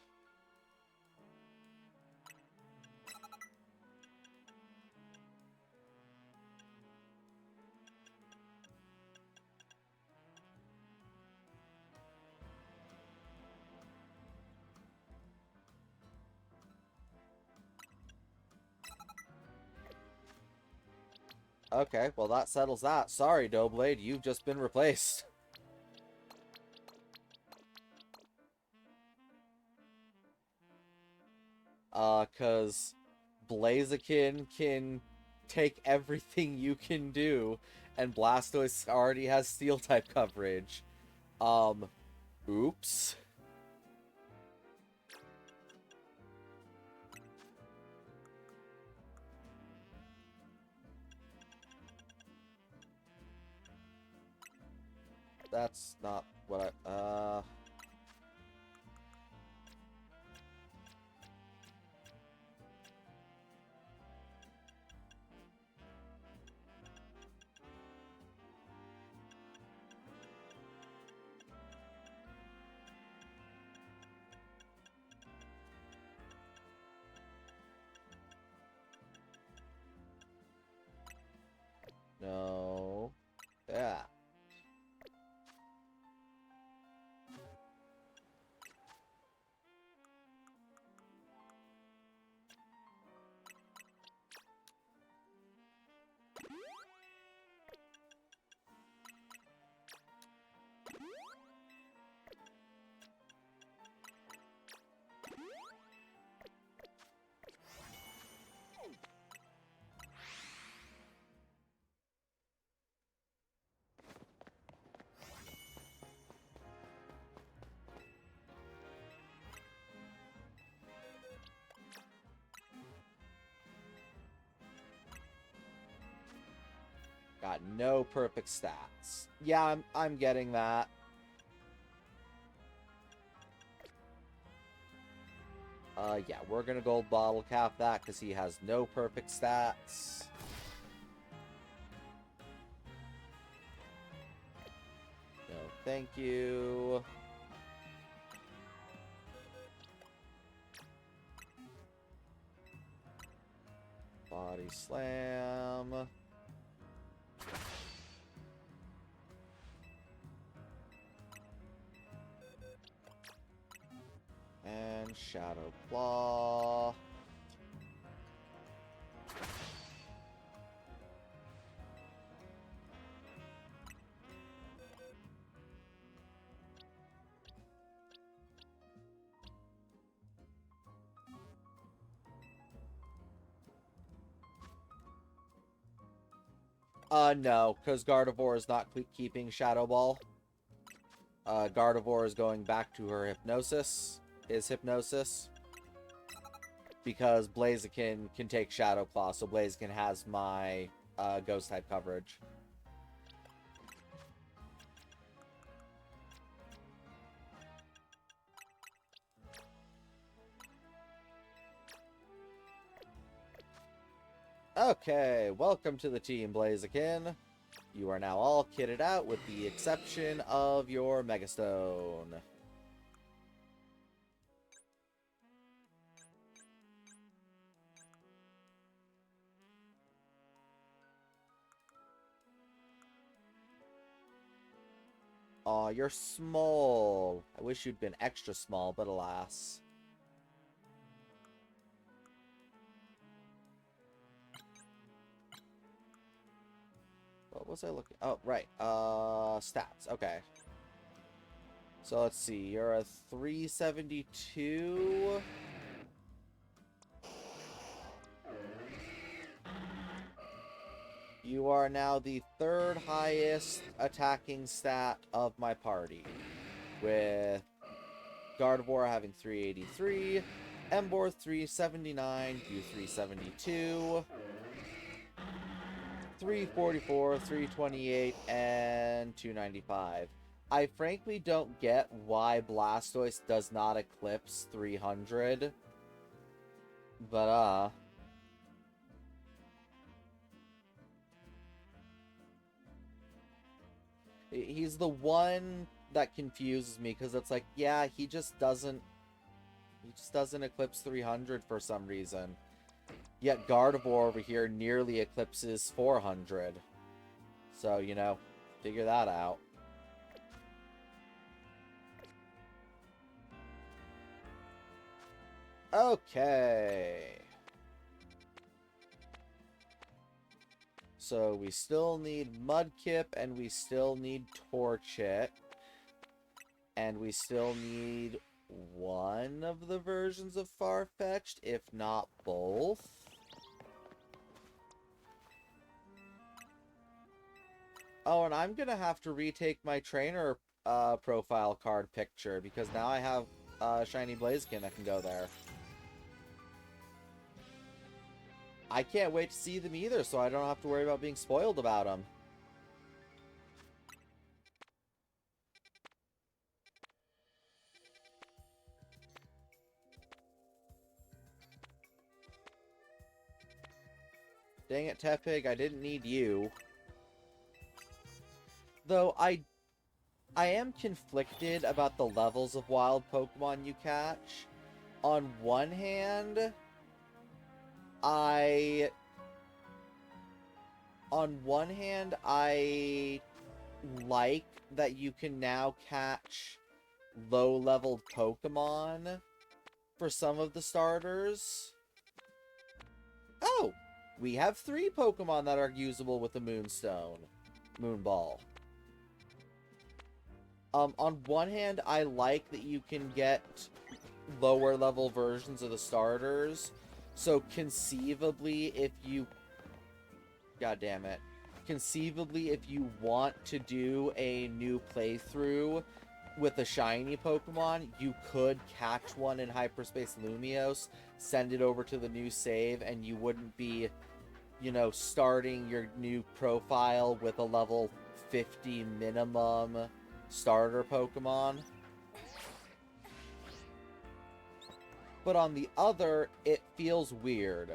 Okay, well that settles that. Sorry, Doughblade, you've just been replaced. Cause Blaziken can take everything you can do, and Blastoise already has Steel-type coverage. Oops. That's not what I, no. Yeah. Got no perfect stats. Yeah, I'm getting that. Yeah, we're gonna gold bottle cap that because he has no perfect stats. No, thank you. Body slam. And Shadow Claw. No, because Gardevoir is not keeping Shadow Ball. Gardevoir is going back to her Hypnosis. His Hypnosis. Because Blaziken can take Shadow Claw, so Blaziken has my Ghost type coverage. Okay, welcome to the team, Blaziken. You are now all kitted out with the exception of your Megastone. Aw, you're small. I wish you'd been extra small, but alas. What was I looking? Oh, right. Stats. Okay. So let's see. You're a 372. You are now the third highest attacking stat of my party, with Gardevoir having 383, Emboar 379, you 372, 344, 328, and 295. I frankly don't get why Blastoise does not eclipse 300, but he's the one that confuses me, because it's like, yeah, he just doesn't eclipse 300 for some reason. Yet Gardevoir over here nearly eclipses 400. So, you know, figure that out. Okay. So we still need Mudkip, and we still need Torchic. And we still need one of the versions of Farfetch'd, if not both. Oh, and I'm gonna have to retake my trainer profile card picture, because now I have Shiny Blaziken that can go there. I can't wait to see them either, so I don't have to worry about being spoiled about them. Dang it, Tepig, I didn't need you. Though I am conflicted about the levels of wild Pokemon you catch. On one hand, I like that you can now catch low-leveled Pokemon for some of the starters. Oh! We have 3 Pokemon that are usable with the Moonstone. Moonball. On one hand, I like that you can get lower-level versions of the starters. So, conceivably, if you... God damn it. Conceivably, if you want to do a new playthrough with a shiny Pokemon, you could catch one in Hyperspace Lumiose, send it over to the new save, and you wouldn't be you know, starting your new profile with a level 50 minimum starter Pokemon. But on the other, it feels weird.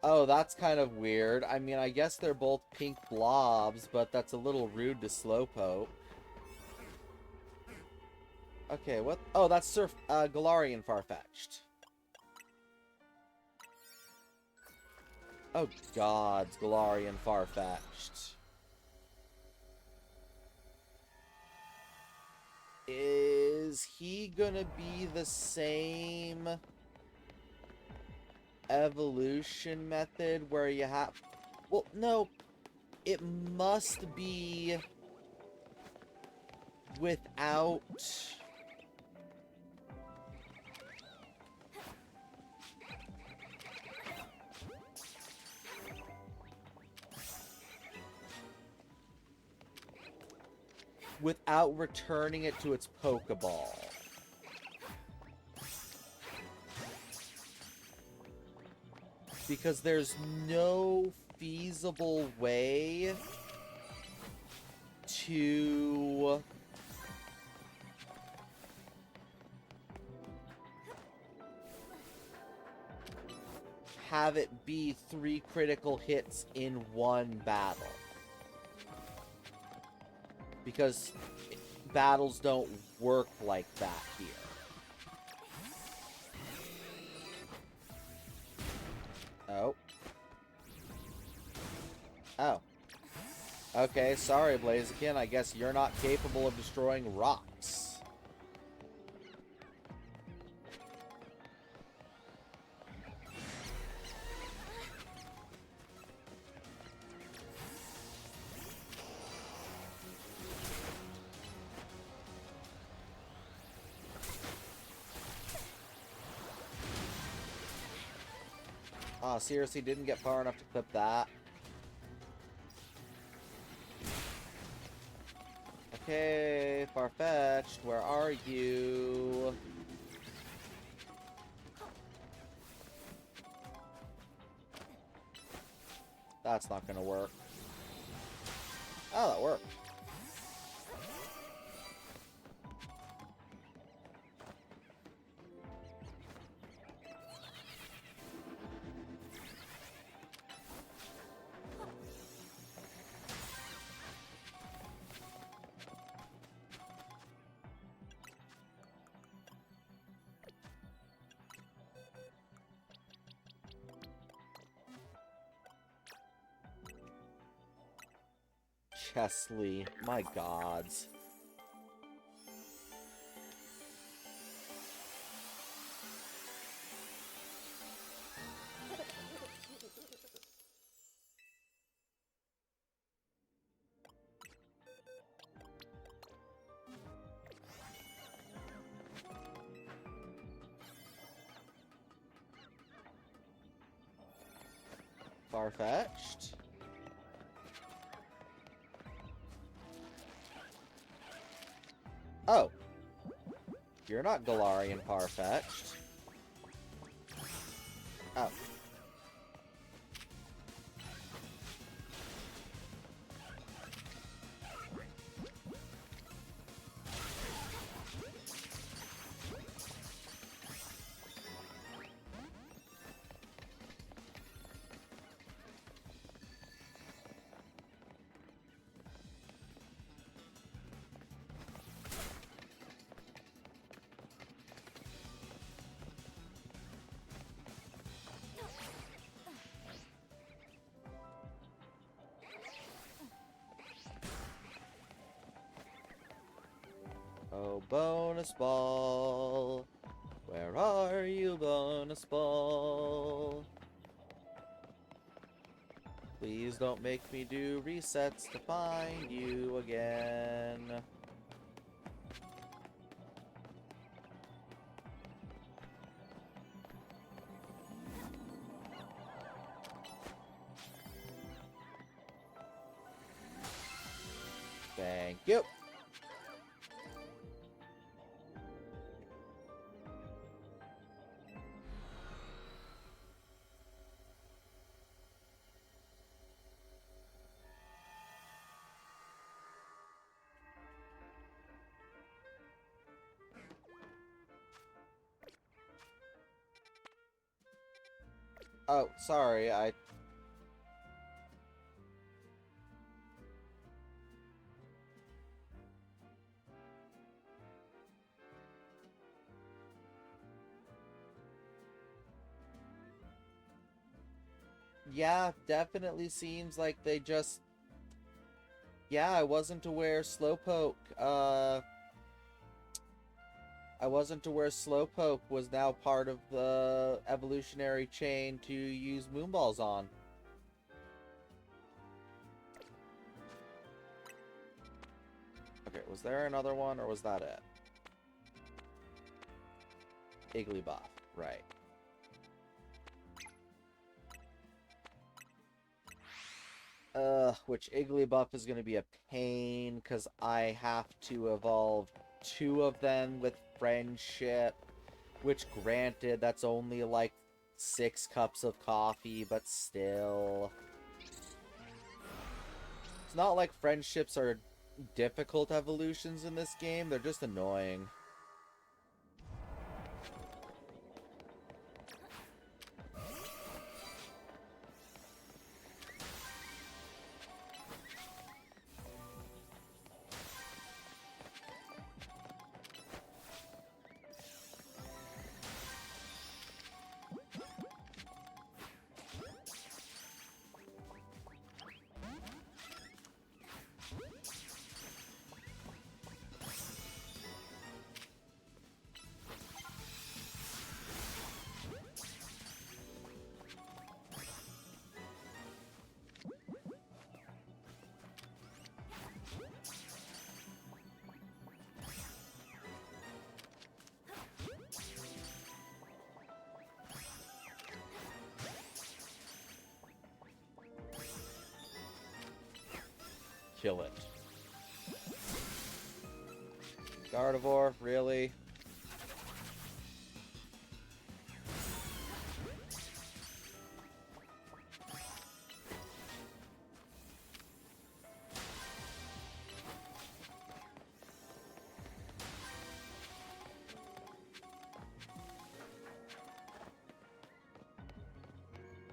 Oh, that's kind of weird. I mean, I guess they're both pink blobs, but that's a little rude to Slowpoke. Okay, what? Oh, that's Galarian Farfetch'd. Oh, gods, Galarian Farfetch'd. Is he gonna be the same evolution method where you have... Well, no. It must be without... without returning it to its Pokeball. Because there's no feasible way to have it be 3 critical hits in one battle. Because battles don't work like that here. Oh. Oh. Okay, sorry, Blaziken. I guess you're not capable of destroying rocks. Oh, seriously, didn't get far enough to clip that. Okay, Farfetch'd, where are you? That's not gonna work. Oh, that worked. Chesley, my gods. Farfetch'd. Oh. You're not Galarian Farfetch'd. Oh. Oh, bonus ball. Where are you, bonus ball? Please don't make me do resets to find you again. Thank you. Oh, sorry, I... Yeah, definitely seems like they just... Yeah, I wasn't aware Slowpoke was now part of the evolutionary chain to use Moonballs on. Okay, was there another one, or was that it? Igglybuff, right. Which Igglybuff is going to be a pain, because I have to evolve 2 of them with Friendship, which granted, that's only like 6 cups of coffee, but still. It's not like Friendships are difficult evolutions in this game, they're just annoying. Kill it. Gardevoir, really?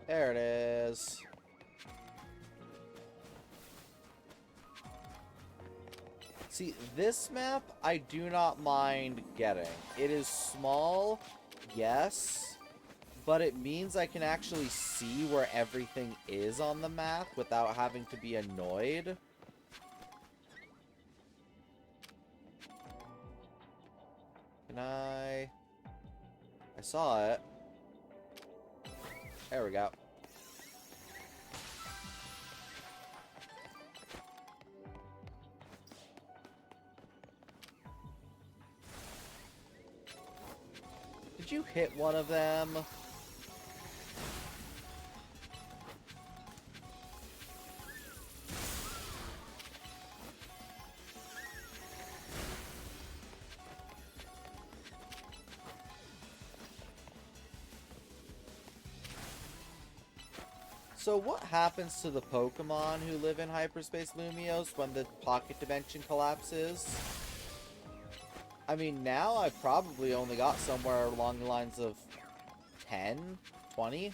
There it is. See, this map, I do not mind getting. It is small, yes, but it means I can actually see where everything is on the map without having to be annoyed. Can I saw it. There we go. Did you hit one of them? So what happens to the Pokemon who live in Hyperspace Lumios when the pocket dimension collapses? I mean, now I've probably only got somewhere along the lines of 10, 20.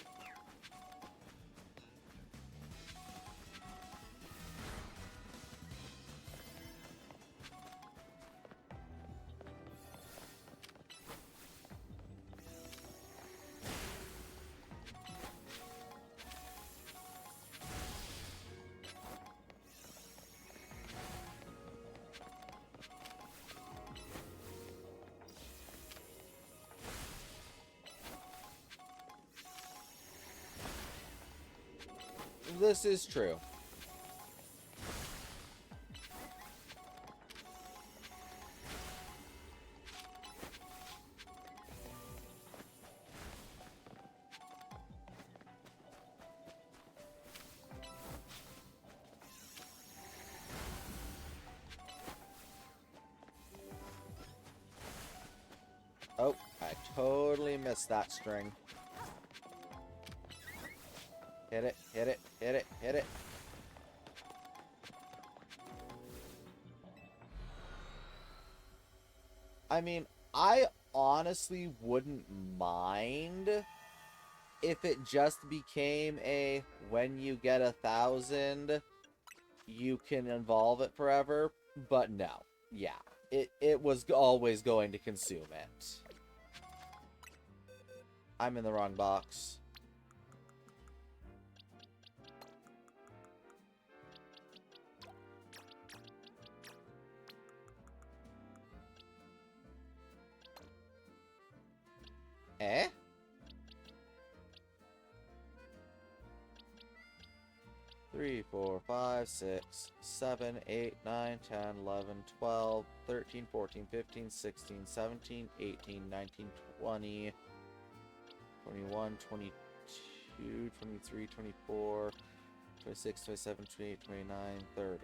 This is true. Oh, I totally missed that string. Hit it, hit it, hit it, hit it. I mean, I honestly wouldn't mind if it just became a when you get 1,000, you can evolve it forever, but no. Yeah, it was always going to consume it. I'm in the wrong box. Eh? 3, 4, 5, 6, 7, 8, 9, 10, 11, 12, 13, 14, 15, 16, 17, 18, 19, 20, 21, 22, 23, 24, 26, 27, 28, 29, 30.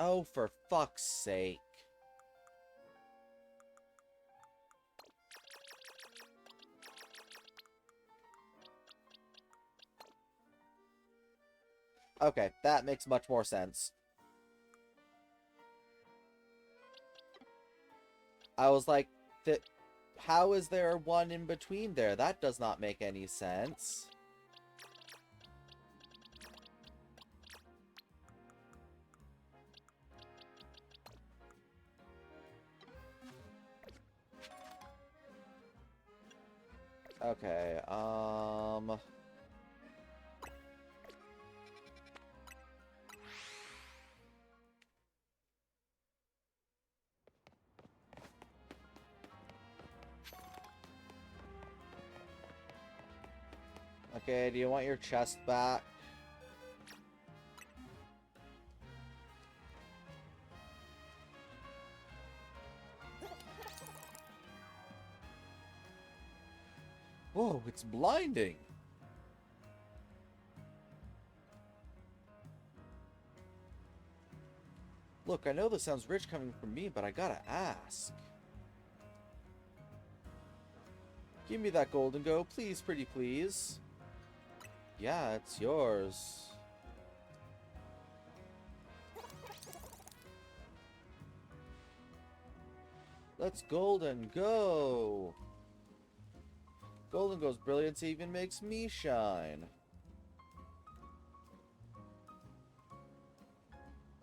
Oh, for fuck's sake. Okay, that makes much more sense. I was like, how is there one in between there? That does not make any sense. Okay, okay, do you want your chest back? Whoa, it's blinding! Look, I know this sounds rich coming from me, but I gotta ask. Give me that golden go, please, pretty please. Yeah, it's yours. Let's golden go! Golden Go's brilliance even makes me shine.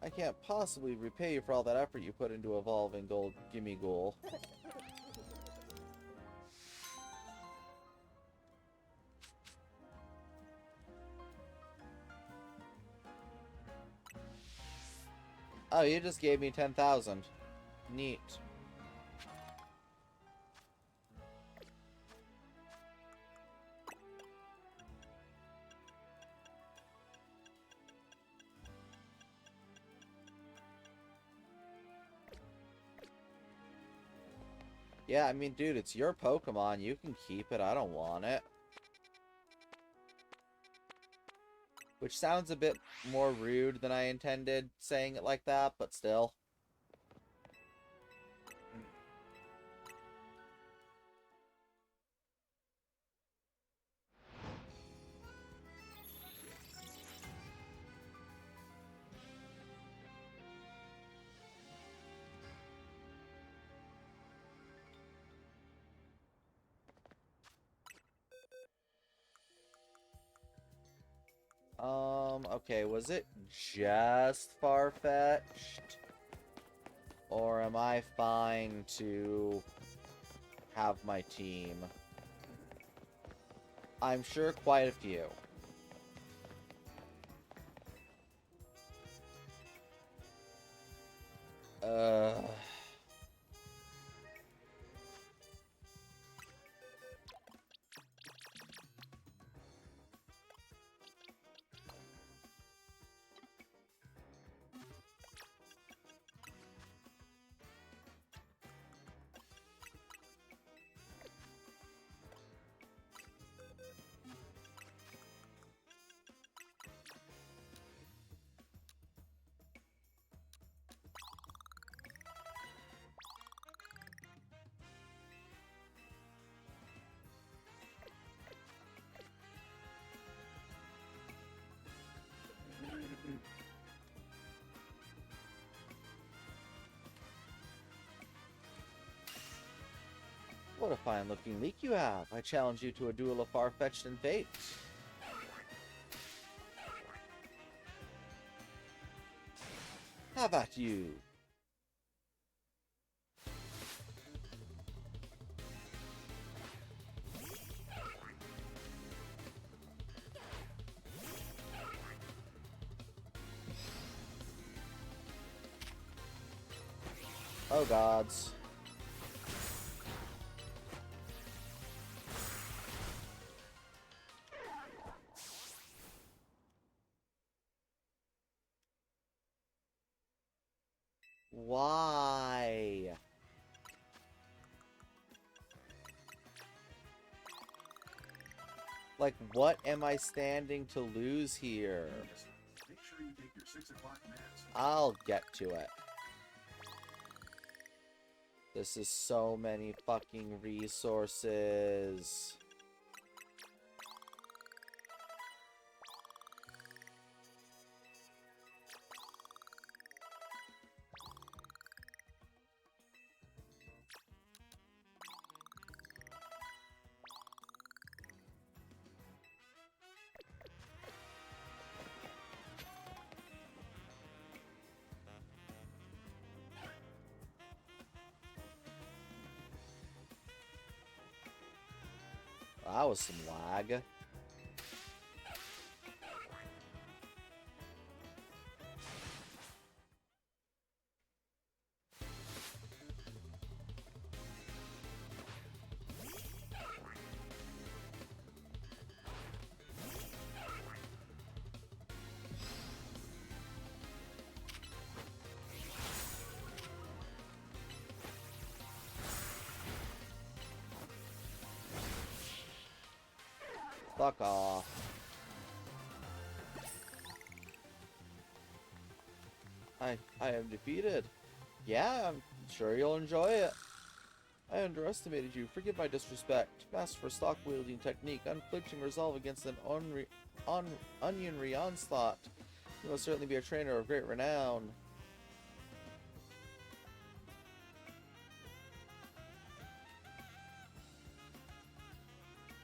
I can't possibly repay you for all that effort you put into evolving Gold Gimme Ghoul. Oh, you just gave me 10,000. Neat. Yeah, I mean, dude, it's your Pokemon. You can keep it. I don't want it. Which sounds a bit more rude than I intended saying it like that, but still. Okay, was it just far-fetched? Or am I fine to have my team? I'm sure quite a few. Uh... What a fine-looking leek you have. I challenge you to a duel of far-fetched and fate. How about you? Oh gods. Why? Like, what am I standing to lose here? Make sure you take your 6 o'clock meds. I'll get to it. This is so many fucking resources. That was some lag. Fuck off. I am defeated. Yeah, I'm sure you'll enjoy it. I underestimated you. Forgive my disrespect. Master for stock wielding technique. Unflinching resolve against an onionry onslaught. You must certainly be a trainer of great renown.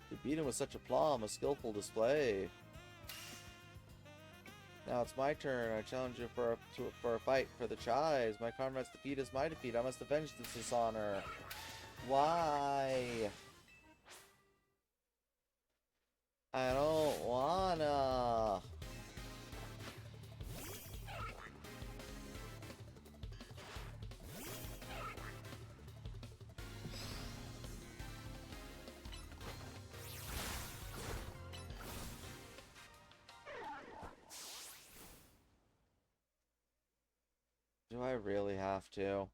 To beat him with such aplomb, a skillful display. Now it's my turn. I challenge you for a fight for the Chives. My comrade's defeat is my defeat. I must avenge this dishonor. Why? I don't wanna. Do I really have to?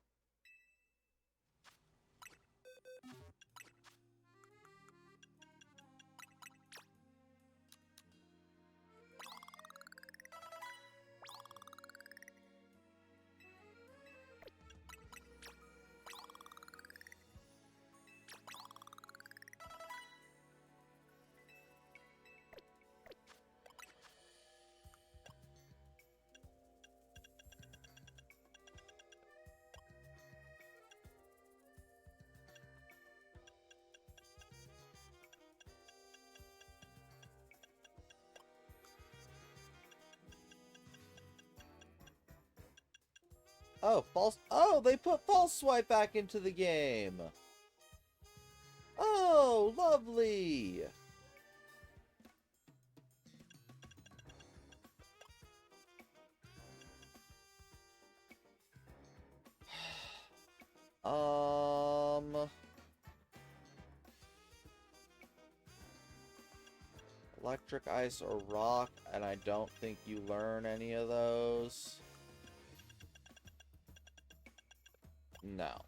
Oh, false. Oh, they put false swipe back into the game. Oh, lovely. Electric, ice, or rock, and I don't think you learn any of those. No.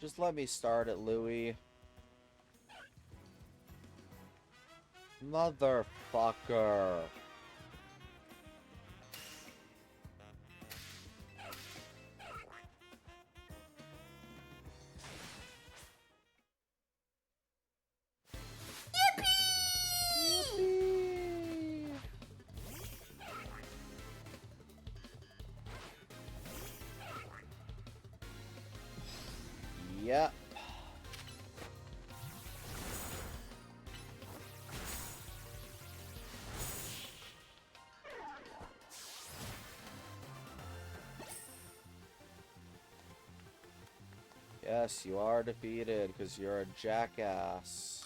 Just let me start it, Louis. Motherfucker. Yippee! Yep. Yes, you are defeated because you're a jackass.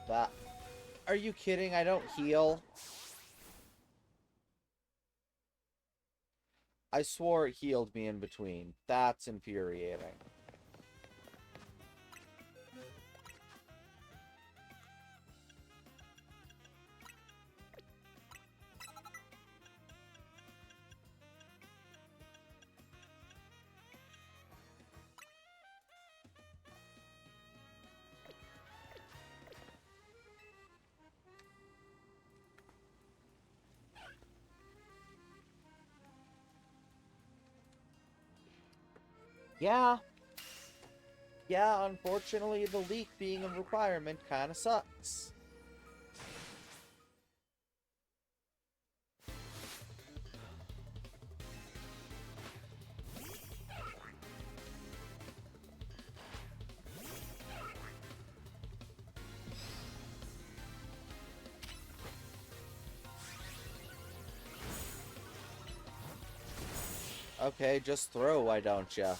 That. Are you kidding? I don't heal. I swore it healed me in between. That's infuriating. Yeah. Yeah, unfortunately, the leak being a requirement kinda sucks. Okay, just throw, why don't ya?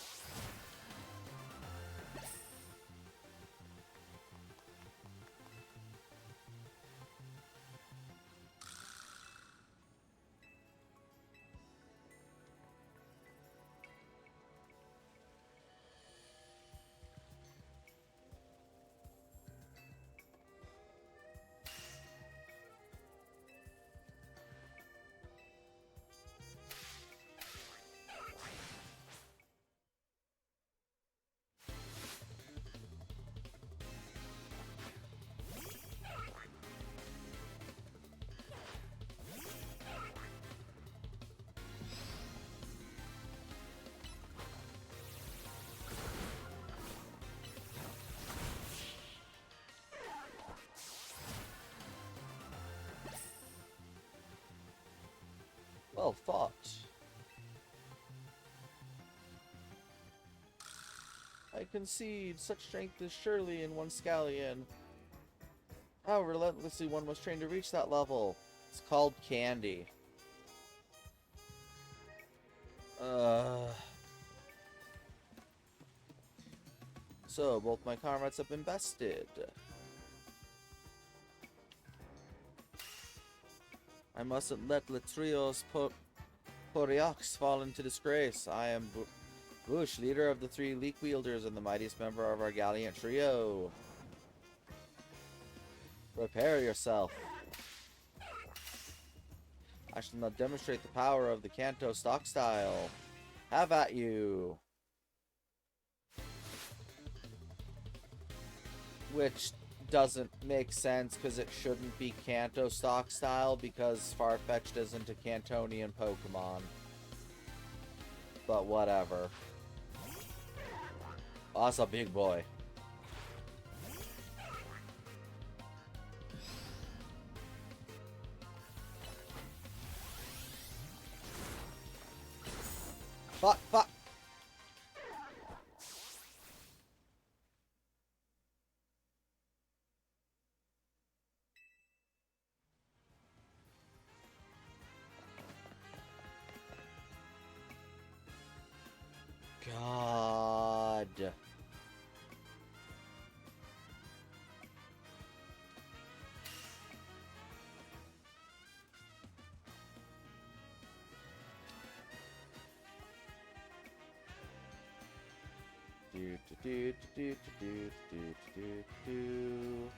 Well fought. I concede, such strength is surely in one scallion. How relentlessly one was trained to reach that level. It's called candy. So, both my comrades have been bested. I mustn't let Latrios Poriox fall into disgrace. I am Bush, leader of the three leak wielders and the mightiest member of our gallant trio. Prepare yourself. I shall now demonstrate the power of the Kanto stock style. Have at you. Which doesn't make sense because it shouldn't be Kanto stock style because Farfetch'd isn't a Cantonian Pokemon. But whatever. Oh, that's a big boy. Fuck, fuck. do do do do do do.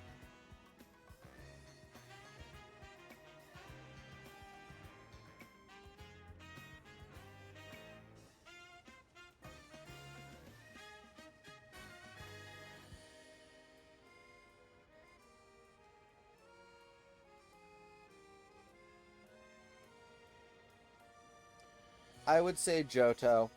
I would say Johto.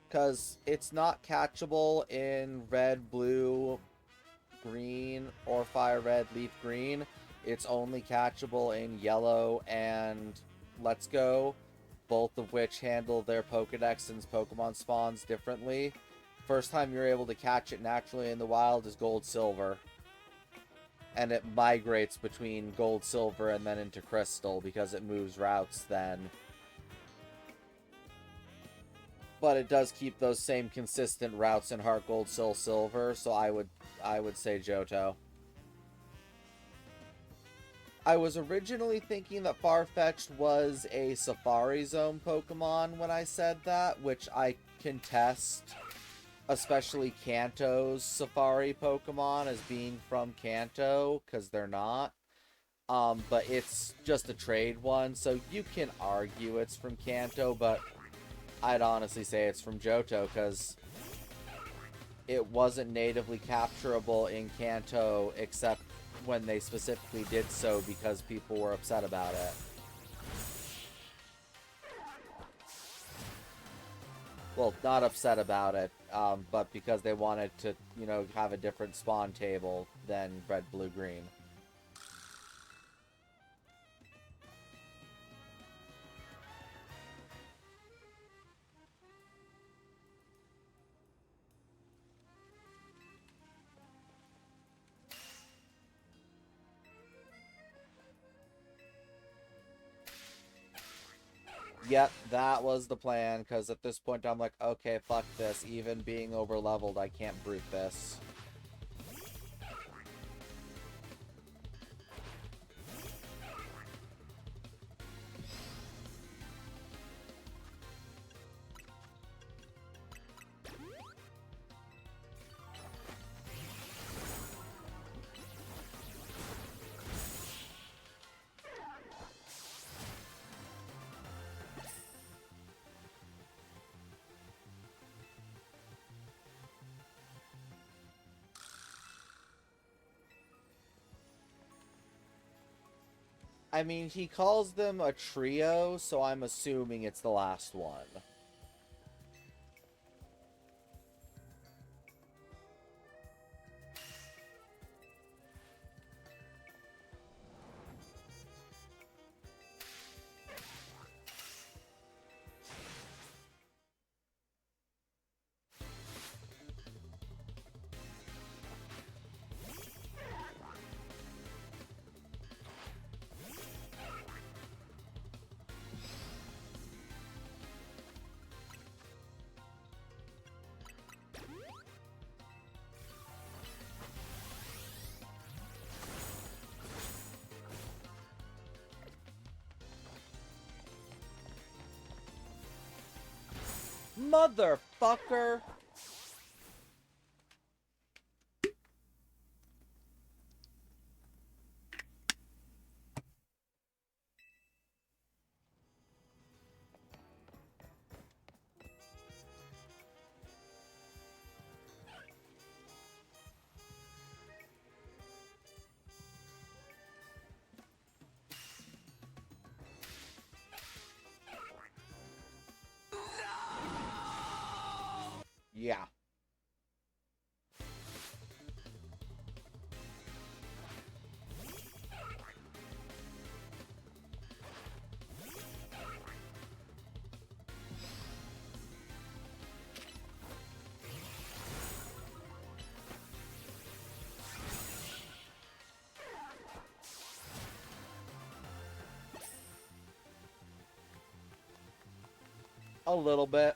Because it's not catchable in red, blue, green, or fire red, leaf green. It's only catchable in yellow and Let's Go, both of which handle their Pokedex and Pokemon spawns differently. First time you're able to catch it naturally in the wild is Gold Silver. And it migrates between Gold Silver and then into Crystal because it moves routes then. But it does keep those same consistent routes in Heart Gold, Soul Silver, so I would say Johto. I was originally thinking that Farfetch'd was a Safari Zone Pokemon when I said that, which I contest, especially Kanto's Safari Pokemon as being from Kanto, because they're not. But it's just a trade one, so you can argue it's from Kanto, but I'd honestly say it's from Johto, because it wasn't natively capturable in Kanto, except when they specifically did so because people were upset about it. Well, not upset about it, but because they wanted to, you know, have a different spawn table than red, blue, green. Yep, that was the plan, because at this point I'm like, okay, fuck this. Even being over-leveled, I can't brute this. I mean, he calls them a trio, so I'm assuming it's the last one. Motherfucker! Yeah. A little bit.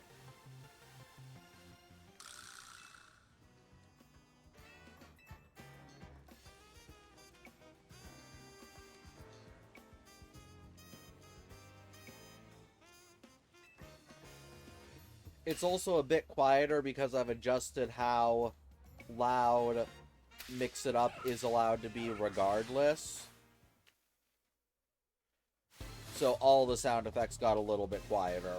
It's also a bit quieter because I've adjusted how loud Mix It Up is allowed to be regardless. So all the sound effects got a little bit quieter.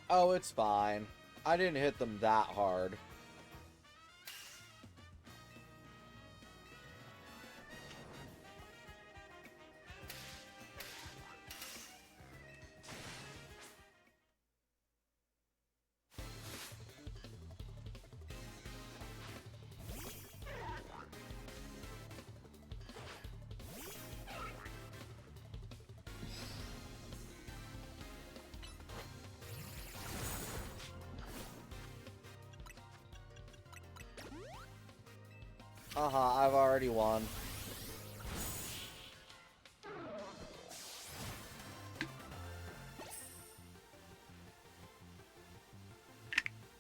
Oh, it's fine. I didn't hit them that hard. I've already won.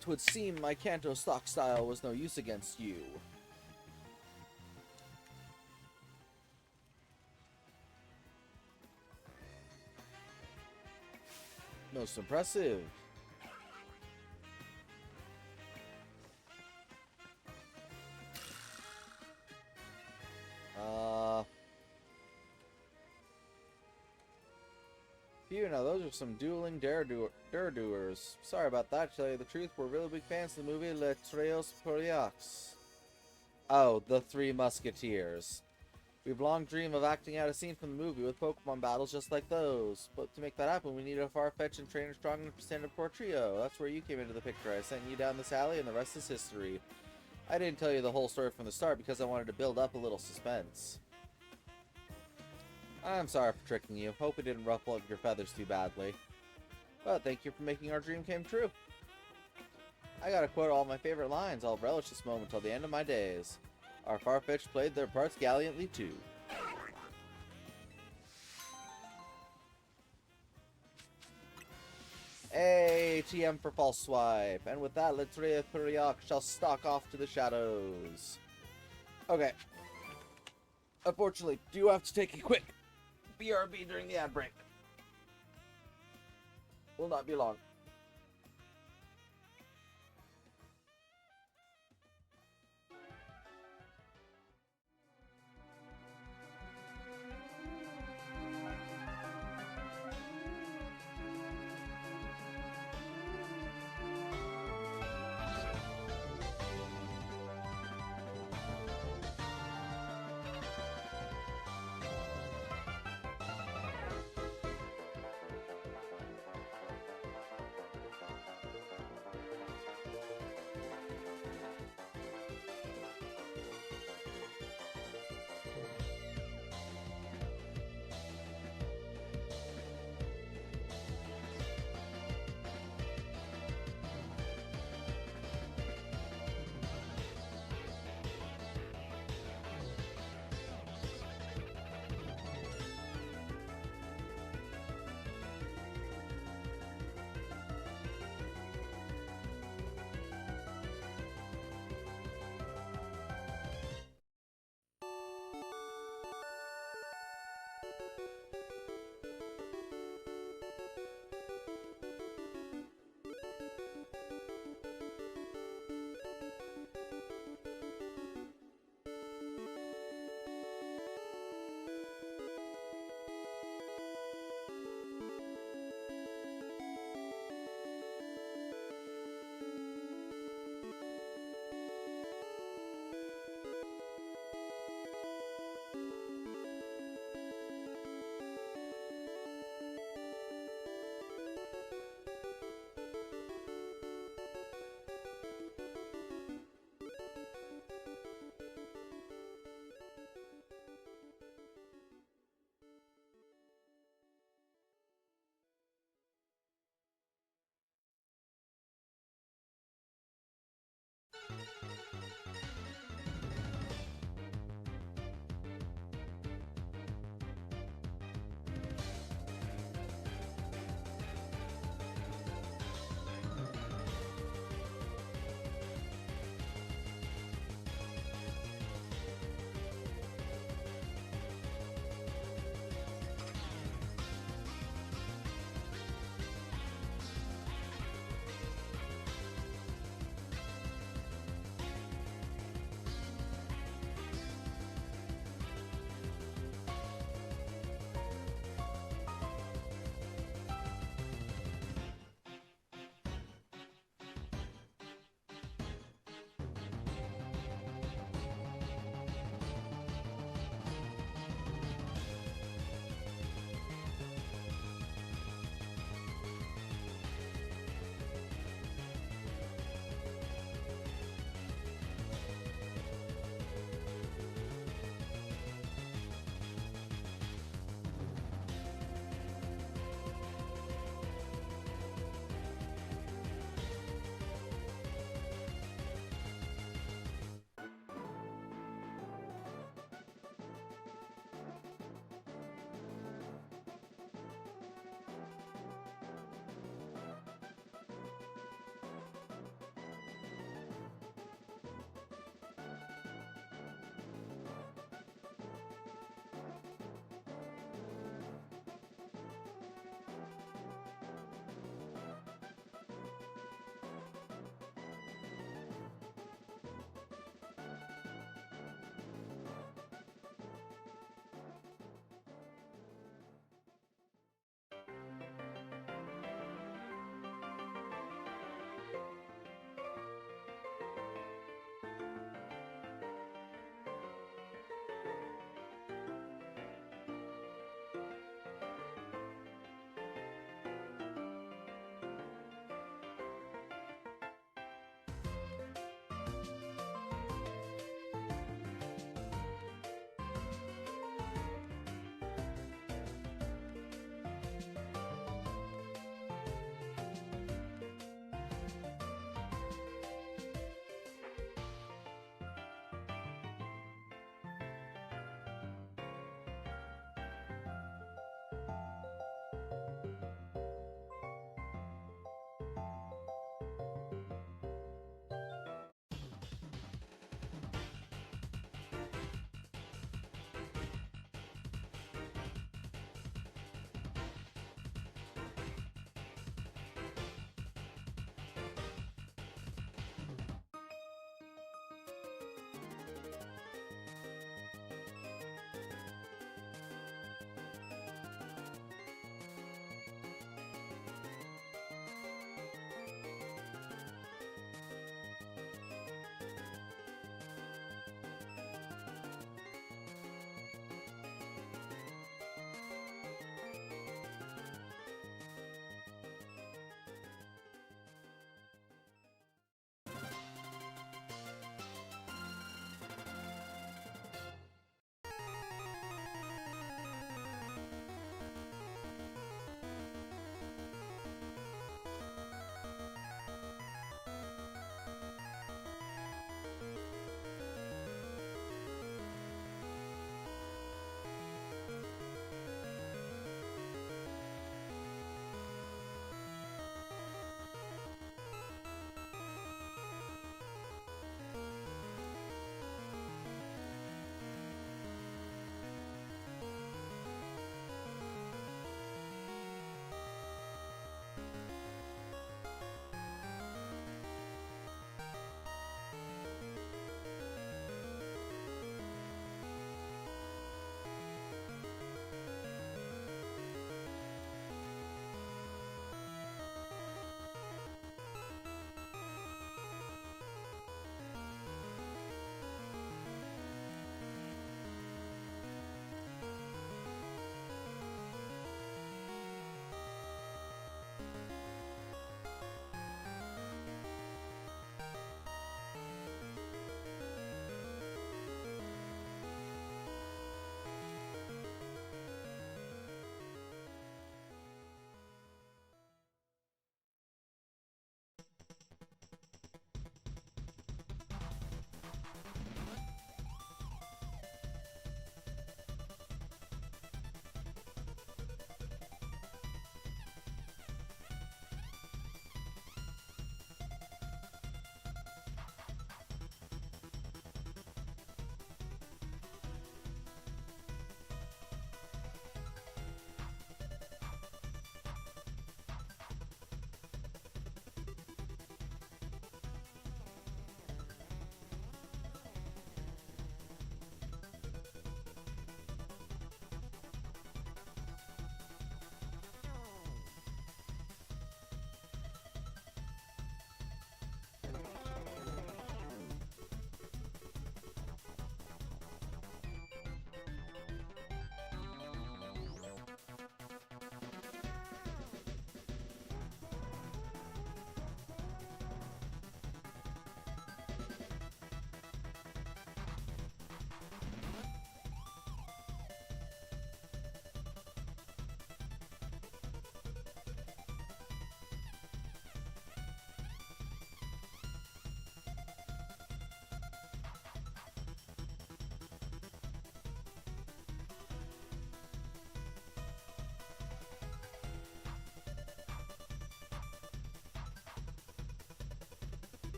Twould seem my Kanto stock style was no use against you. Most impressive. Phew, now those are some dueling dare-doers. Sorry about that, to tell you the truth, we're really big fans of the movie Les Tres Poiriacs. Oh, The Three Musketeers. We've long dreamed of acting out a scene from the movie with Pokemon battles just like those. But to make that happen, we need a far-fetched and trainer strong enough to stand up for a trio. That's where you came into the picture. I sent you down this alley, and the rest is history. I didn't tell you the whole story from the start because I wanted to build up a little suspense. I'm sorry for tricking you. Hope it didn't ruffle up your feathers too badly. But thank you for making our dream come true. I gotta quote all my favorite lines. I'll relish this moment till the end of my days. Our Farfetch'd played their parts gallantly too. Hey, TM for false swipe. And with that, Let's shall stalk off to the shadows. Okay. Unfortunately, do have to take a quick BRB during the ad break. Will not be long.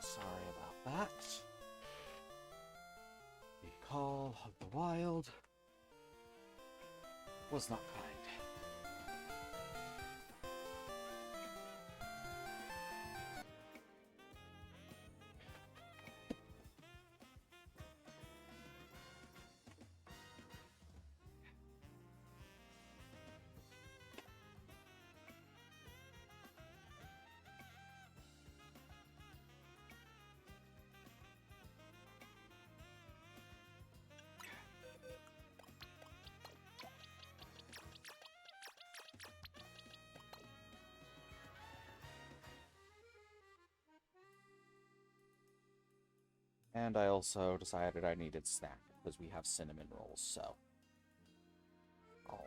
So sorry about that. The call of the wild was not kind. And I also decided I needed snack because we have cinnamon rolls, so. Oh.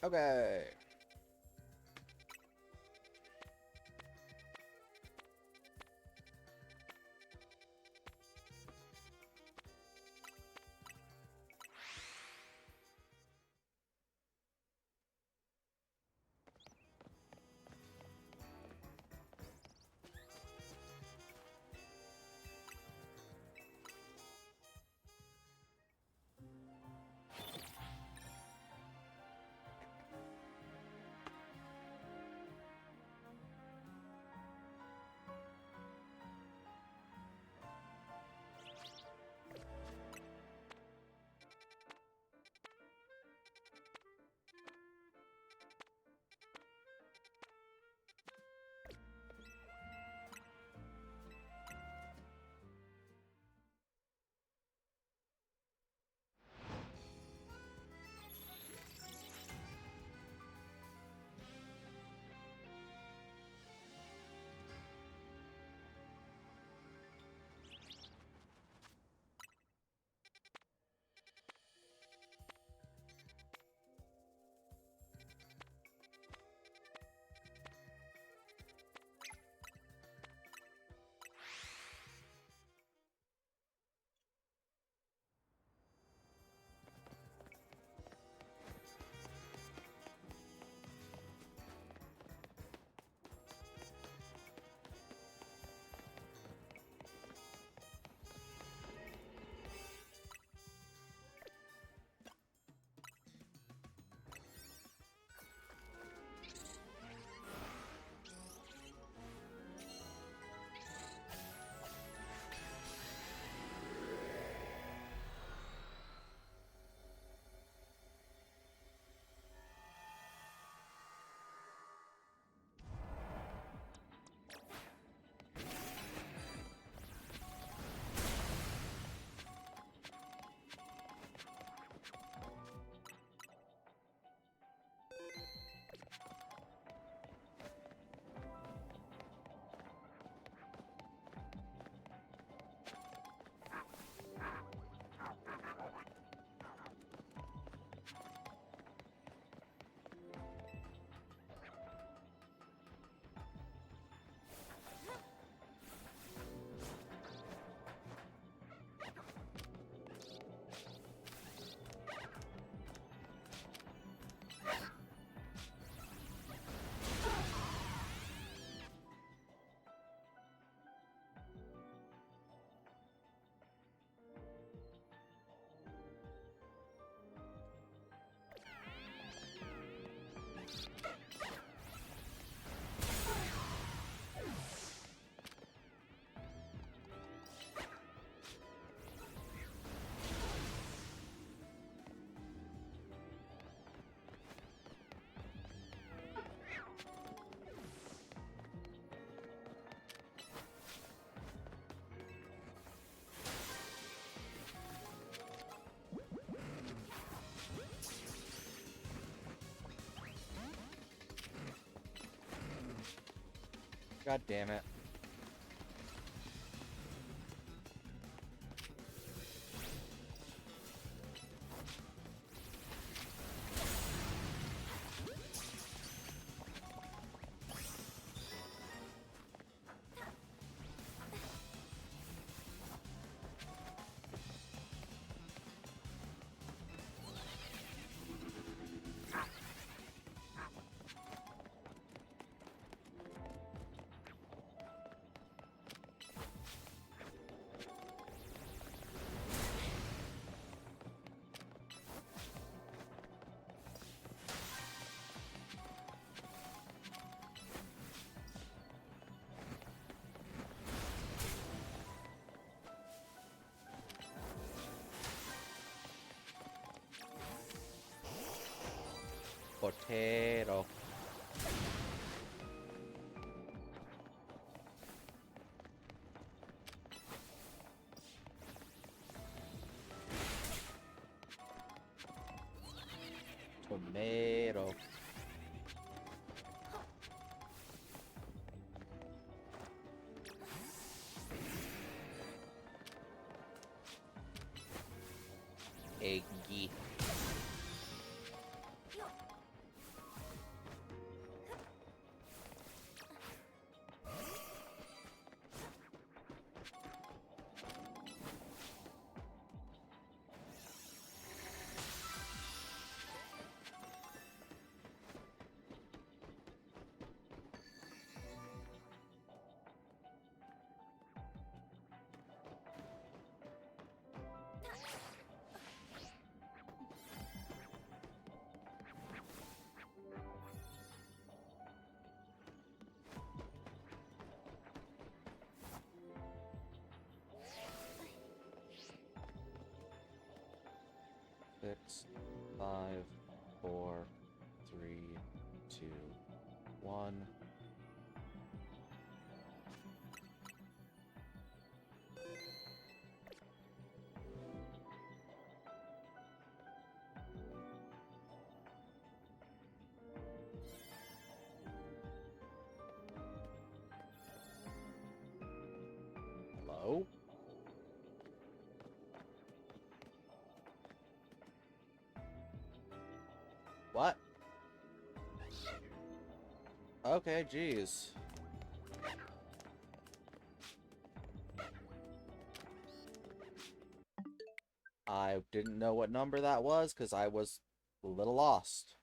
Okay. God damn it. Potato. Tomato. Eggy. Six, 5, 4, 3, 2, 1. Hello? What? Okay, geez. I didn't know what number that was because I was a little lost.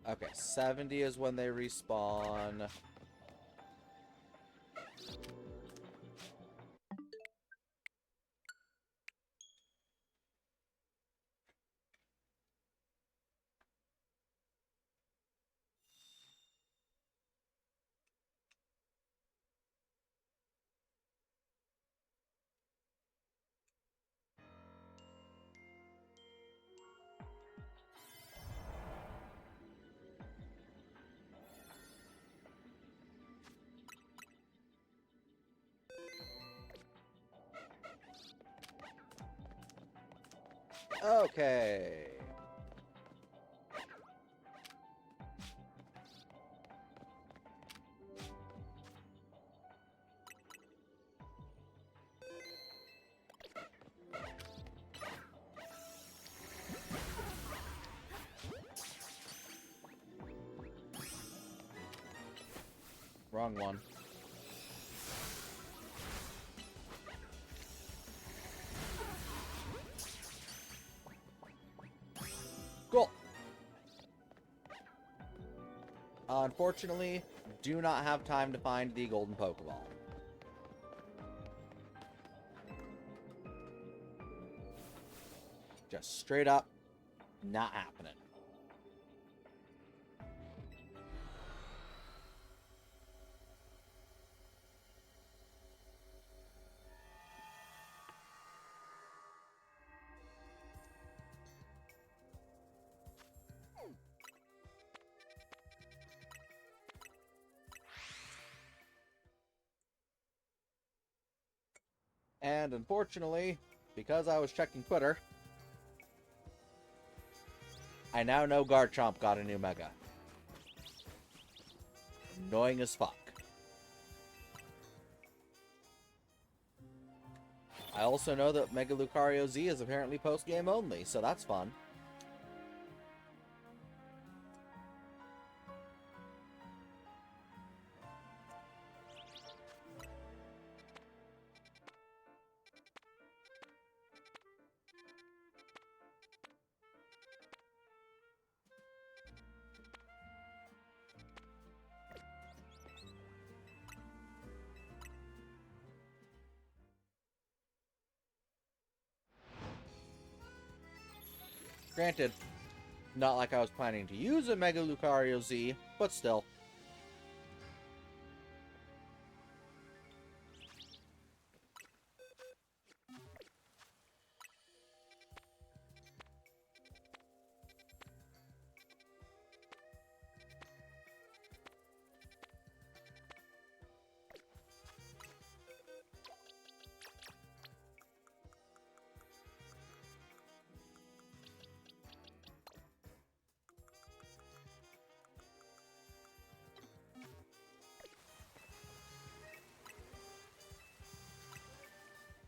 Okay, 70 is when they respawn. Okay. Wrong one. Cool. Unfortunately, do not have time to find the golden Pokeball. Just straight up, not happening. And unfortunately, because I was checking Twitter, I now know Garchomp got a new Mega. Annoying as fuck. I also know that Mega Lucario Z is apparently post-game only, so that's fun. Granted, not like I was planning to use a Mega Lucario Z, but still.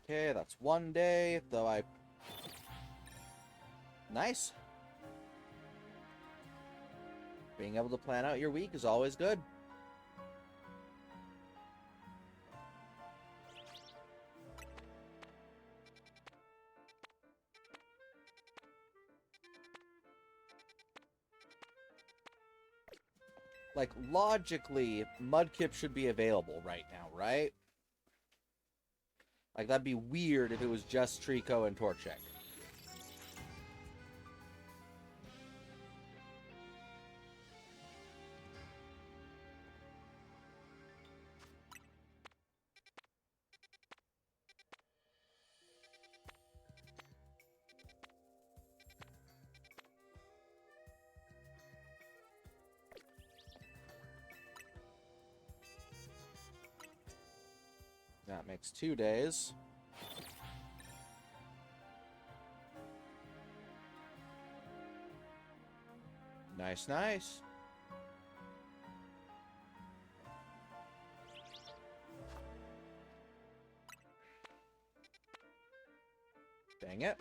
Okay, that's one day, though I... Nice. Being able to plan out your week is always good. Like, logically, Mudkip should be available right now, right? Like, that'd be weird if it was just Trico and Torchic. That makes 2 days. Nice, nice. Dang it.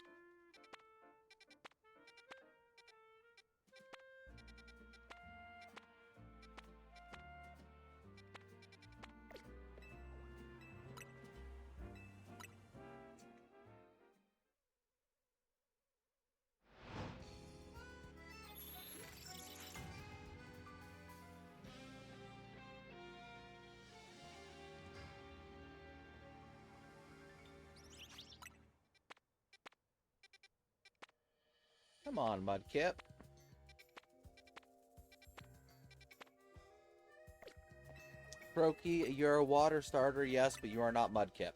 Come on, Mudkip. Brokey, you're a water starter, yes, but you are not Mudkip.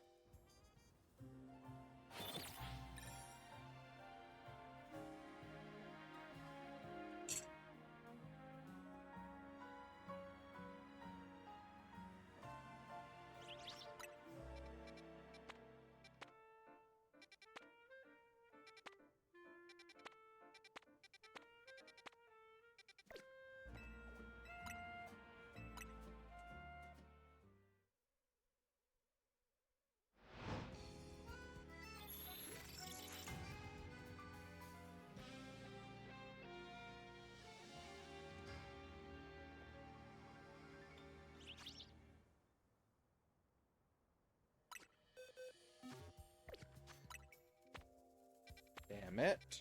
Damn it.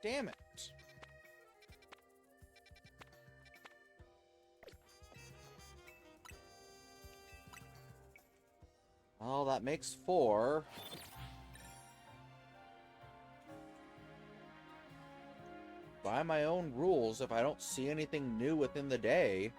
Damn it. Well, that makes 4. By my own rules, if I don't see anything new within the day...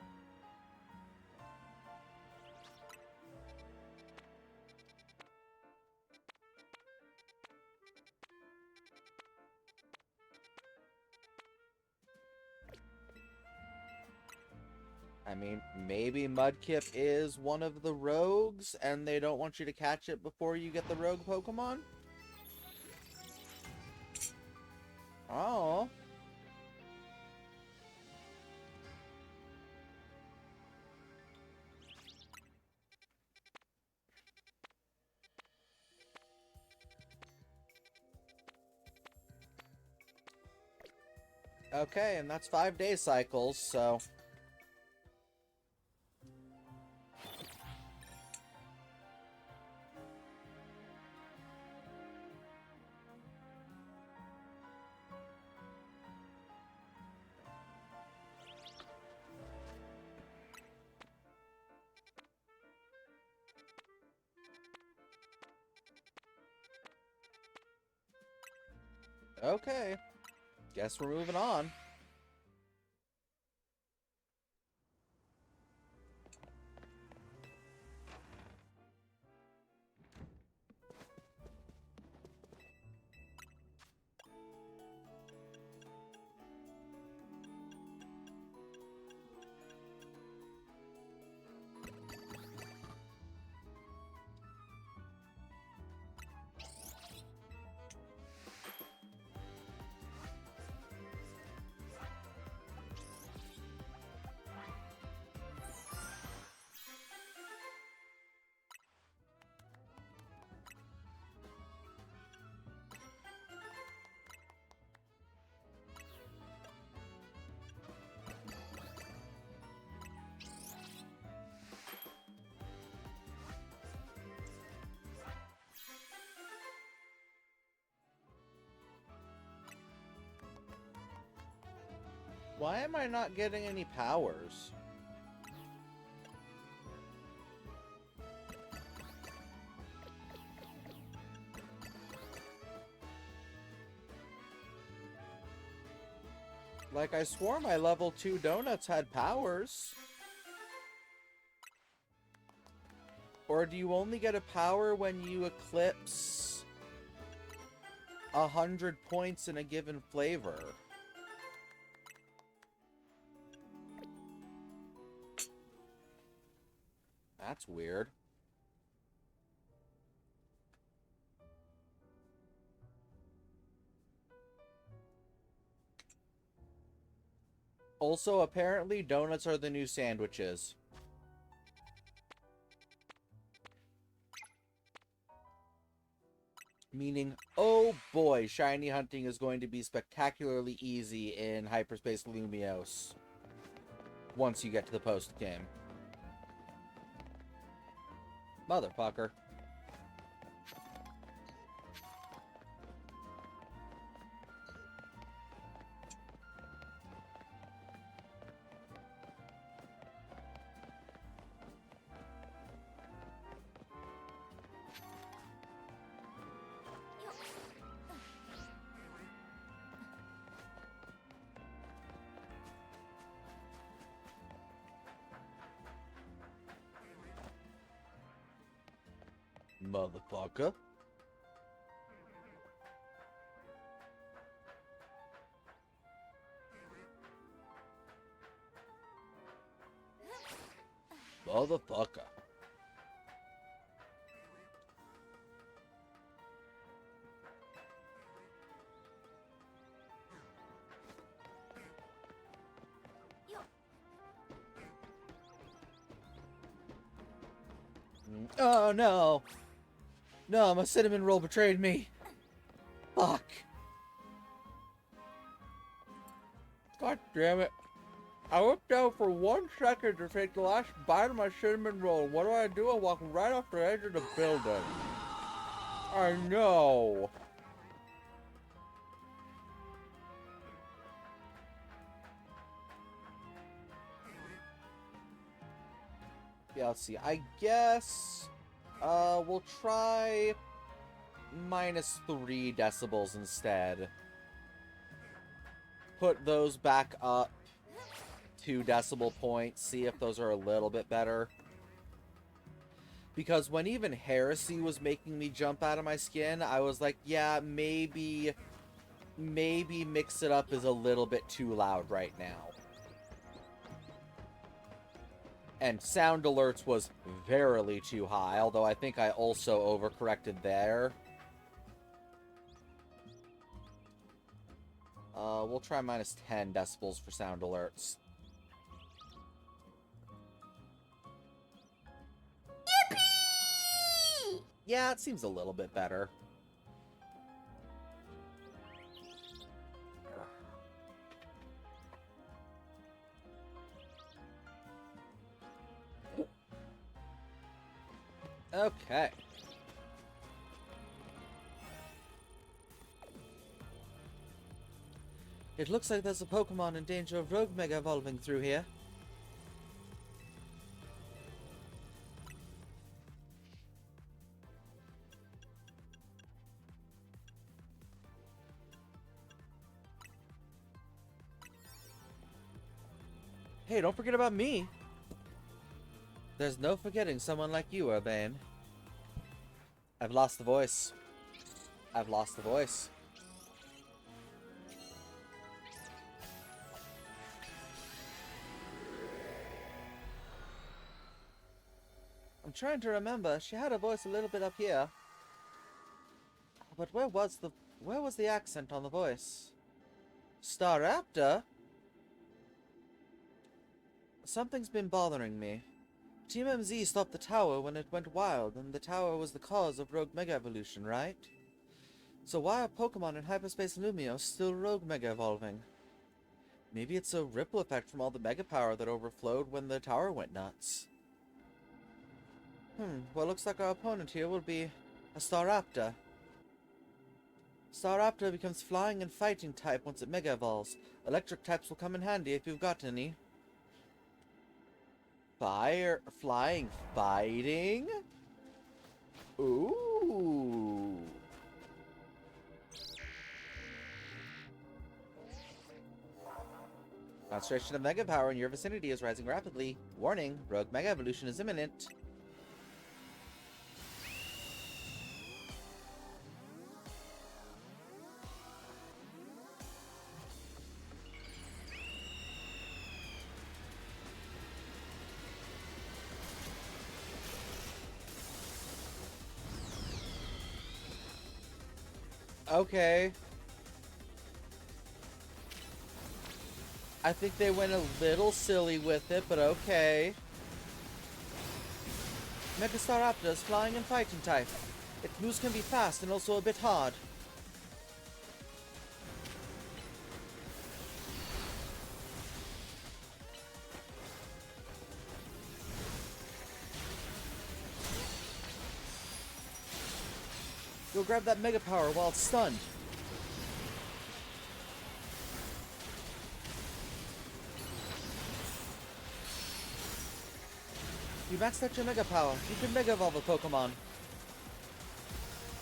I mean, maybe Mudkip is one of the rogues, and they don't want you to catch it before you get the rogue Pokemon? Oh. Okay, and that's 5-day cycles, so... Okay. Guess we're moving on. Why am I not getting any powers? Like, I swore my level 2 donuts had powers. Or do you only get a power when you eclipse 100 points in a given flavor? That's weird. Also, apparently, donuts are the new sandwiches. Meaning, oh boy, shiny hunting is going to be spectacularly easy in Hyperspace Lumiose. Once you get to the post-game. Motherfucker. Motherfucker. Motherfucker. Oh no. No, my cinnamon roll betrayed me. Fuck. God damn it. I looked down for 1 second to take the last bite of my cinnamon roll. What do? I walk right off the edge of the building. I know. Yeah, let's see. I guess we'll try -3 decibels instead. Put those back up 2 decibel points, see if those are a little bit better. Because when even Heresy was making me jump out of my skin, I was like, yeah, maybe Mix It Up is a little bit too loud right now. And Sound Alerts was verily too high, although I think I also overcorrected there. We'll try -10 decibels for Sound Alerts. Yippee! Yeah, it seems a little bit better. Okay. It looks like there's a Pokemon in danger of Rogue Mega evolving through here. Hey, don't forget about me. There's no forgetting someone like you, Urbane. I've lost the voice. I've lost the voice. I'm trying to remember. She had a voice a little bit up here. But where was the accent on the voice? Staraptor? Something's been bothering me. Team MZ stopped the tower when it went wild, and the tower was the cause of Rogue Mega Evolution, right? So why are Pokemon in Hyperspace Lumio still Rogue Mega Evolving? Maybe it's a ripple effect from all the Mega Power that overflowed when the tower went nuts. Well, looks like our opponent here will be a Staraptor. Staraptor becomes flying and fighting type once it Mega Evolves. Electric types will come in handy if you've got any. Fire, flying, fighting? Ooh. Concentration of Mega Power in your vicinity is rising rapidly. Warning, Rogue Mega Evolution is imminent. Okay. I think they went a little silly with it, but okay. Mega Staraptor is flying and fighting type. Its moves can be fast and also a bit hard. Go grab that Mega Power while it's stunned. You maxed out your Mega Power. You can Mega Evolve a Pokemon.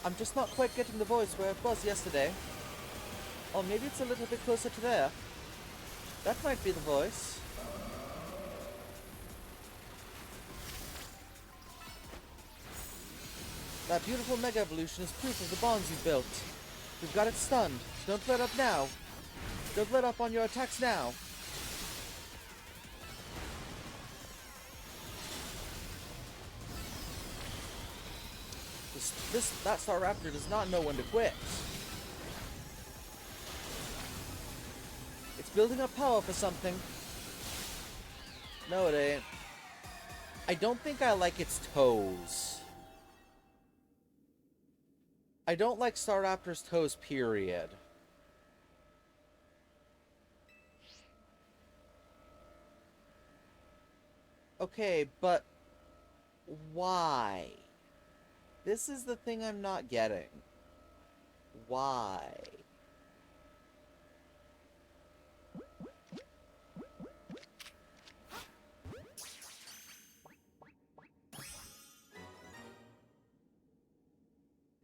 I'm just not quite getting the voice where it was yesterday. Or maybe it's a little bit closer to there. That might be the voice. That beautiful Mega Evolution is proof of the bonds you've built. You've got it stunned. Don't let up now. Don't let up on your attacks now. That Staraptor does not know when to quit. It's building up power for something. No, it ain't. I don't think I like its toes. I don't like Staraptor's toes, period. Okay, but why? This is the thing I'm not getting. Why?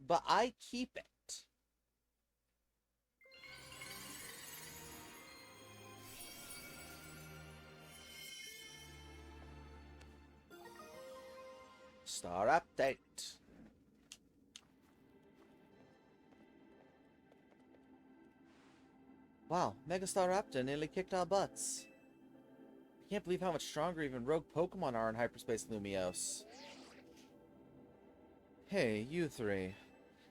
But I keep it. Star update. Wow, Megastar Raptor nearly kicked our butts. I can't believe how much stronger even rogue Pokemon are in Hyperspace Lumiose. Hey, you three.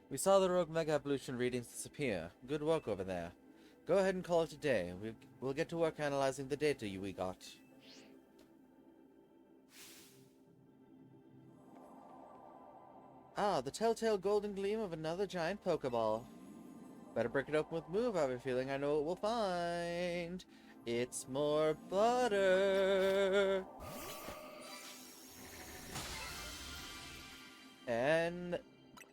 We saw the rogue Mega Evolution readings disappear. Good work over there. Go ahead and call it a day. We'll get to work analyzing the data we got. Ah, the telltale golden gleam of another giant Pokeball. Better break it open with move. I have a feeling I know what we'll find. It's more butter. And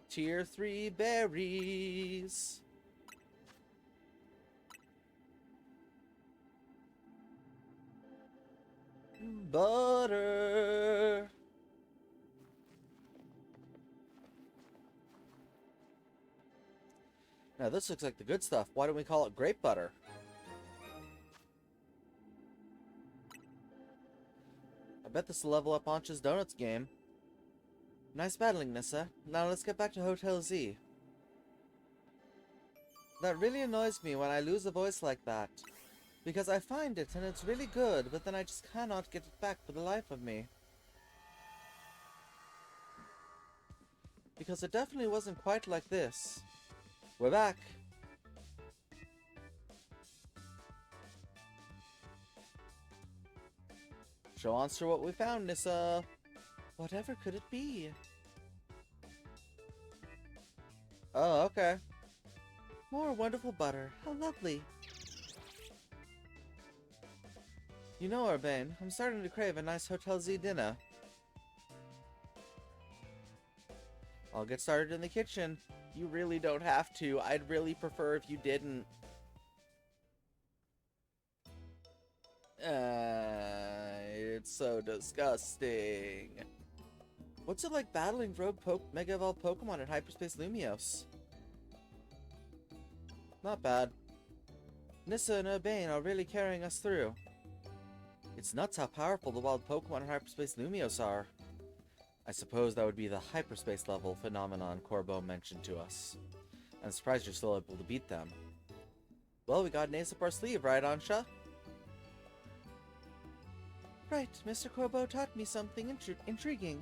tier 3 berries. Butter. Now this looks like the good stuff. Why don't we call it grape butter? bet this will level up Ancha's Donuts game. Nice battling, Nissa. Now let's get back to Hotel Z. That really annoys me when I lose a voice like that. Because I find it and it's really good, but then I just cannot get it back for the life of me. Because it definitely wasn't quite like this. We're back. Show Monster what we found, Nissa. Whatever could it be? Oh, okay. More wonderful butter. How lovely. You know, Urbane, I'm starting to crave a nice Hotel Z dinner. I'll get started in the kitchen. You really don't have to. I'd really prefer if you didn't. It's so disgusting. What's it like battling rogue Mega Evolved Pokemon at Hyperspace Lumiose? Not bad. Nissa and Urbane are really carrying us through. It's nuts how powerful the wild Pokemon in Hyperspace Lumiose are. I suppose that would be the hyperspace level phenomenon Corbo mentioned to us. I'm surprised you're still able to beat them. Well, we got an ace up our sleeve, right, Ansha? Right, Mr. Corbo taught me something intriguing.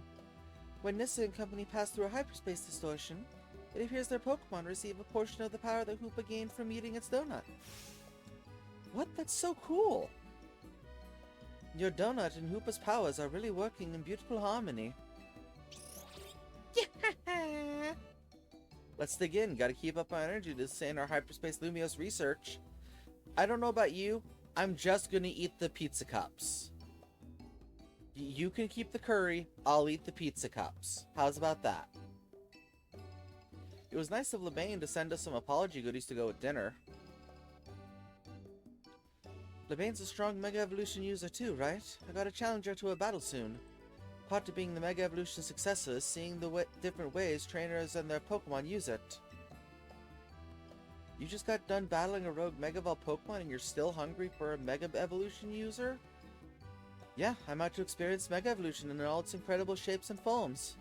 When Nissa and company pass through a hyperspace distortion, it appears their Pokemon receive a portion of the power that Hoopa gained from eating its donut. What? That's so cool! Your donut and Hoopa's powers are really working in beautiful harmony. Let's dig in. Gotta keep up our energy to sustain our Hyperspace Lumiose research. I don't know about you, I'm just gonna eat the pizza cups. You can keep the curry, I'll eat the pizza cups. How's about that? It was nice of Lebane to send us some apology goodies to go with dinner. Lebane's a strong Mega Evolution user too, right? I gotta challenge her to a battle soon. Part of being the Mega Evolution successor is seeing the different ways trainers and their Pokemon use it. You just got done battling a rogue Mega Evolved Pokemon and you're still hungry for a Mega Evolution user? Yeah, I'm out to experience Mega Evolution in all its incredible shapes and forms.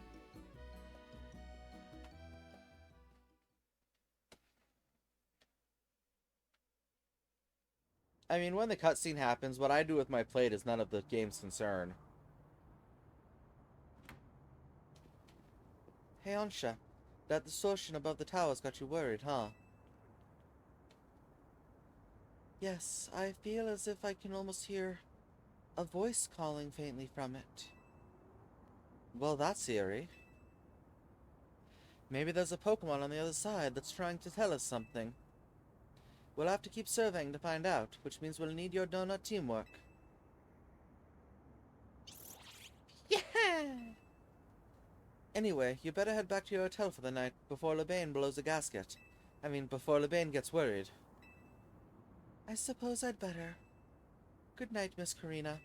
I mean, when the cutscene happens, what I do with my plate is none of the game's concern. Hey Ansha, that distortion above the towers got you worried, huh? Yes, I feel as if I can almost hear a voice calling faintly from it. Well, that's eerie. Maybe there's a Pokemon on the other side that's trying to tell us something. We'll have to keep surveying to find out, which means we'll need your donut teamwork. Yeah! Anyway, you better head back to your hotel for the night before Lebane blows a gasket. I mean, before Lebane gets worried. I suppose I'd better. Good night, Miss Karina.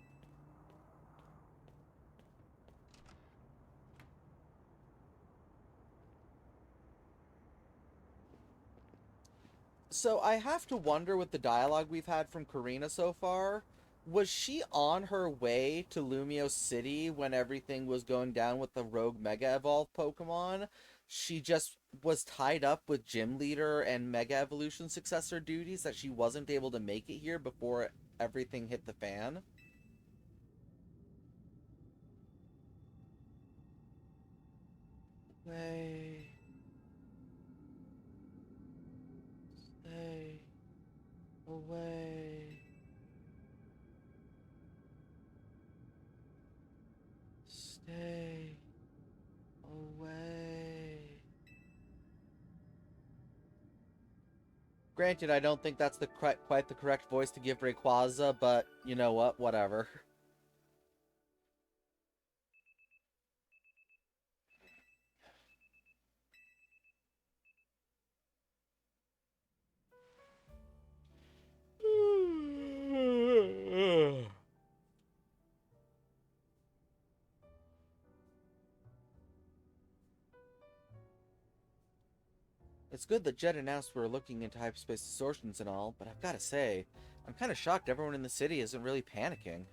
So I have to wonder with the dialogue we've had from Karina so far, was she on her way to Lumiose City when everything was going down with the rogue Mega Evolved Pokemon? She just was tied up with Gym Leader and Mega Evolution successor duties that she wasn't able to make it here before everything hit the fan? Stay. Stay away. Stay away. Granted, I don't think that's quite the correct voice to give Rayquaza, but you know what? Whatever. It's good that Jet announced we're looking into hyperspace distortions and all, but I've gotta say, I'm kinda shocked everyone in the city isn't really panicking.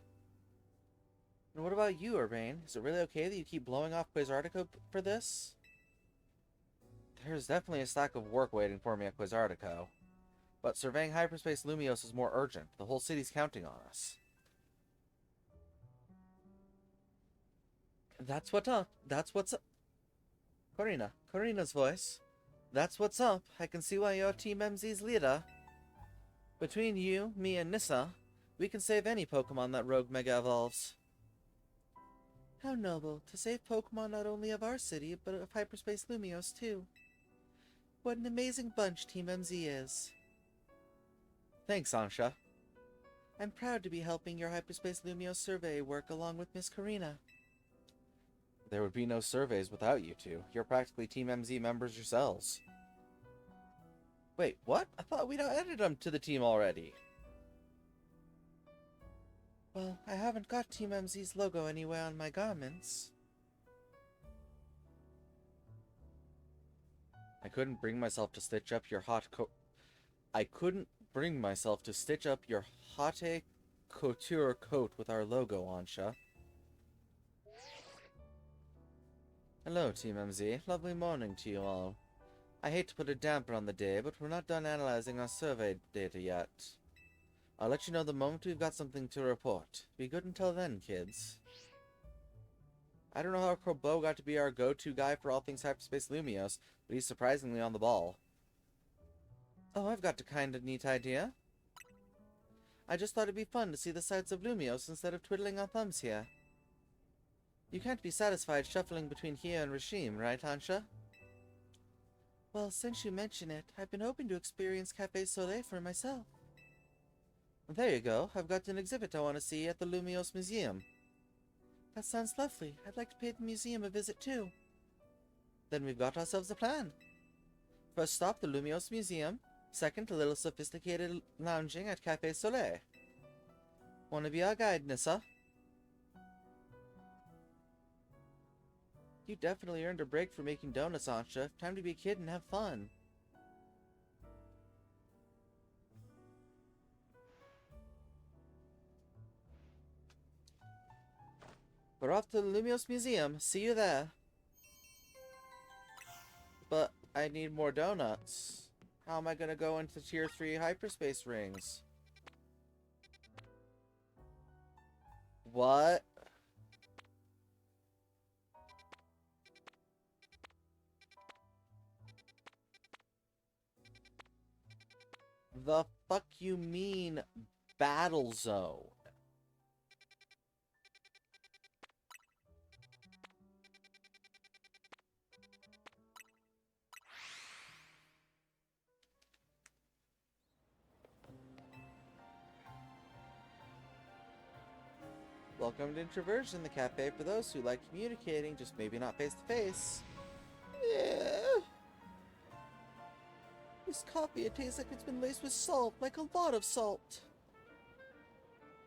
And what about you, Urbane? Is it really okay that you keep blowing off Quasartico for this? There's definitely a stack of work waiting for me at Quasartico. But surveying hyperspace Lumios is more urgent. The whole city's counting on us. That's what's up. That's what's up. Corina's voice. That's what's up. I can see why you're Team MZ's leader. Between you, me, and Nissa, we can save any Pokemon that Rogue Mega evolves. How noble, to save Pokemon not only of our city, but of Hyperspace Lumios too. What an amazing bunch Team MZ is. Thanks, Ansha. I'm proud to be helping your Hyperspace Lumios survey work along with Miss Karina. There would be no surveys without you two. You're practically Team MZ members yourselves. Wait, what? I thought we'd added them to the team already. Well, I haven't got Team MZ's logo anywhere on my garments. I couldn't bring myself to stitch up your I couldn't bring myself to stitch up your haute couture coat with our logo, Ansha. Hello, Team MZ. Lovely morning to you all. I hate to put a damper on the day, but we're not done analyzing our survey data yet. I'll let you know the moment we've got something to report. Be good until then, kids. I don't know how Crobo got to be our go-to guy for all things Hyperspace Lumios, but he's surprisingly on the ball. Oh, I've got a kinda neat idea. I just thought it'd be fun to see the sights of Lumios instead of twiddling our thumbs here. You can't be satisfied shuffling between here and Regime, right, Ansha? Well, since you mention it, I've been hoping to experience Café Soleil for myself. There you go. I've got an exhibit I want to see at the Lumios Museum. That sounds lovely. I'd like to pay the museum a visit too. Then we've got ourselves a plan. First stop, the Lumios Museum. Second, a little sophisticated lounging at Café Soleil. Wanna be our guide, Nissa? You definitely earned a break for making donuts, Ansha. Time to be a kid and have fun. We're off to the Lumios Museum. See you there. But I need more donuts. How am I gonna go into Tier 3 hyperspace rings? What? The fuck you mean, Battle Zone? Welcome to Introversion, the cafe for those who like communicating, just maybe not face to face. Yeah. This coffee, it tastes like it's been laced with salt, like a lot of salt.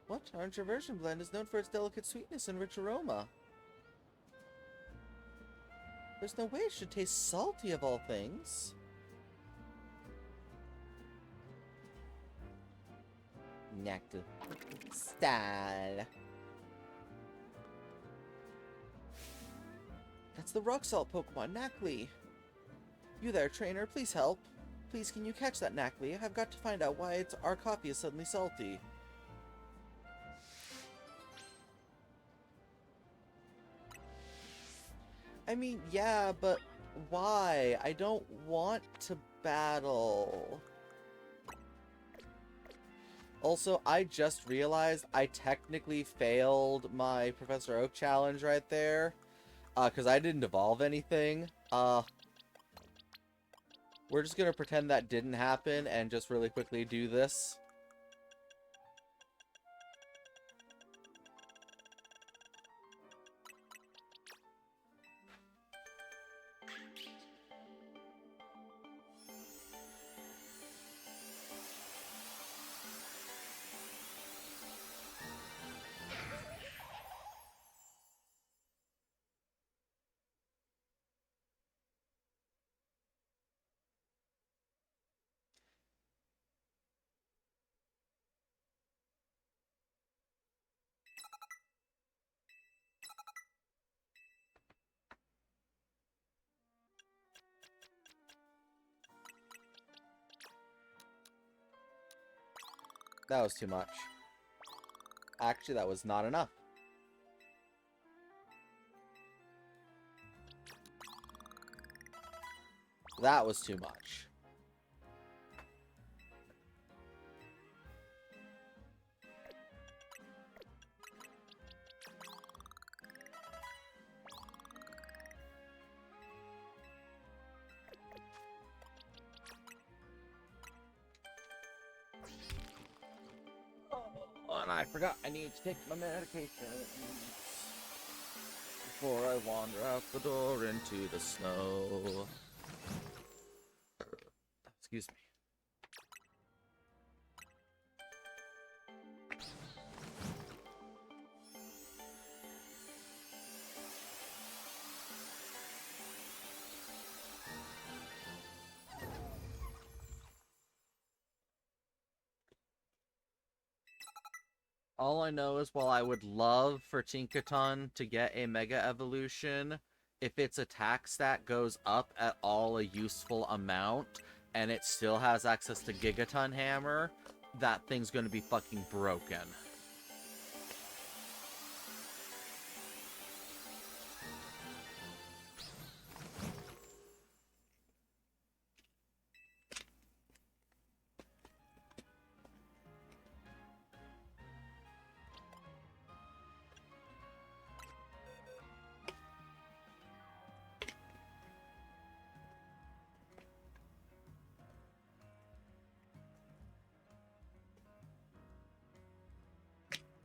What? Our Introversion blend is known for its delicate sweetness and rich aroma. There's no way it should taste salty of all things. Nectar. Style. That's the rock salt Pokemon, Knackley. You there, trainer, please help. Please, can you catch that Knackley? I've got to find out why our coffee is suddenly salty. I mean, yeah, but why? I don't want to battle. Also, I just realized I technically failed my Professor Oak challenge right there. Because I didn't evolve anything. We're just gonna pretend that didn't happen and just really quickly do this. That was too much. Actually, that was not enough. That was too much. Oh, and I forgot I need to take my medication before I wander out the door into the snow. Excuse me. All I know is while I would love for Tinkaton to get a Mega Evolution, if its attack stat goes up at all a useful amount, and it still has access to Gigaton Hammer, that thing's gonna be fucking broken.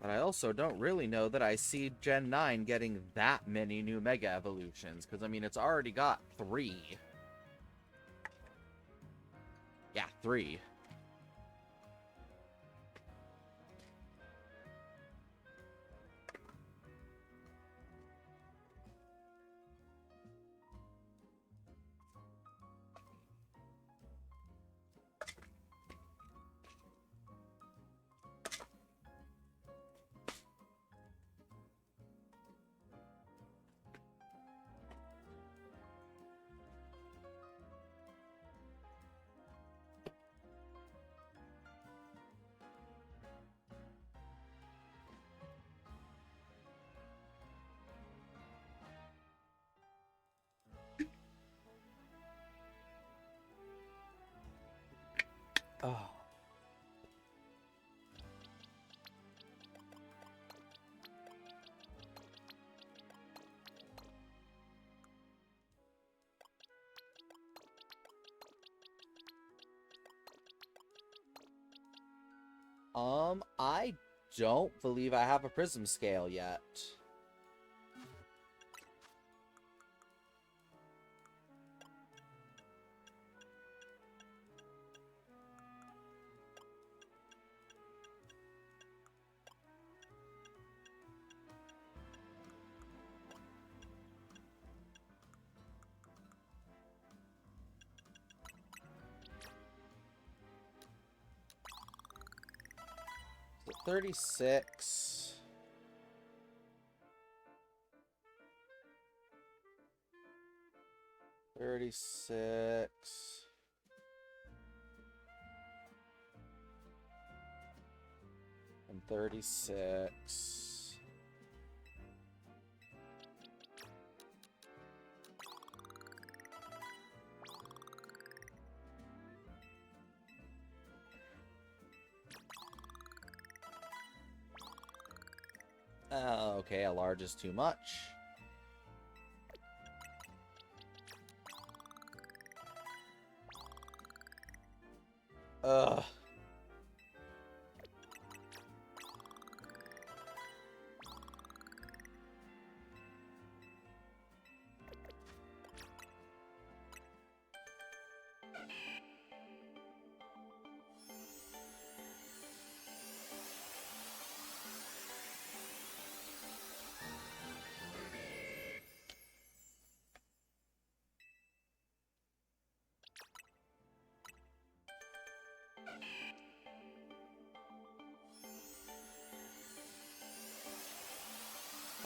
But I also don't really know that I see Gen 9 getting that many new Mega Evolutions, because, I mean, it's already got 3. Yeah, 3. Oh. I don't believe I have a prism scale yet. So 36. And 36. Okay, a large is too much. Ugh.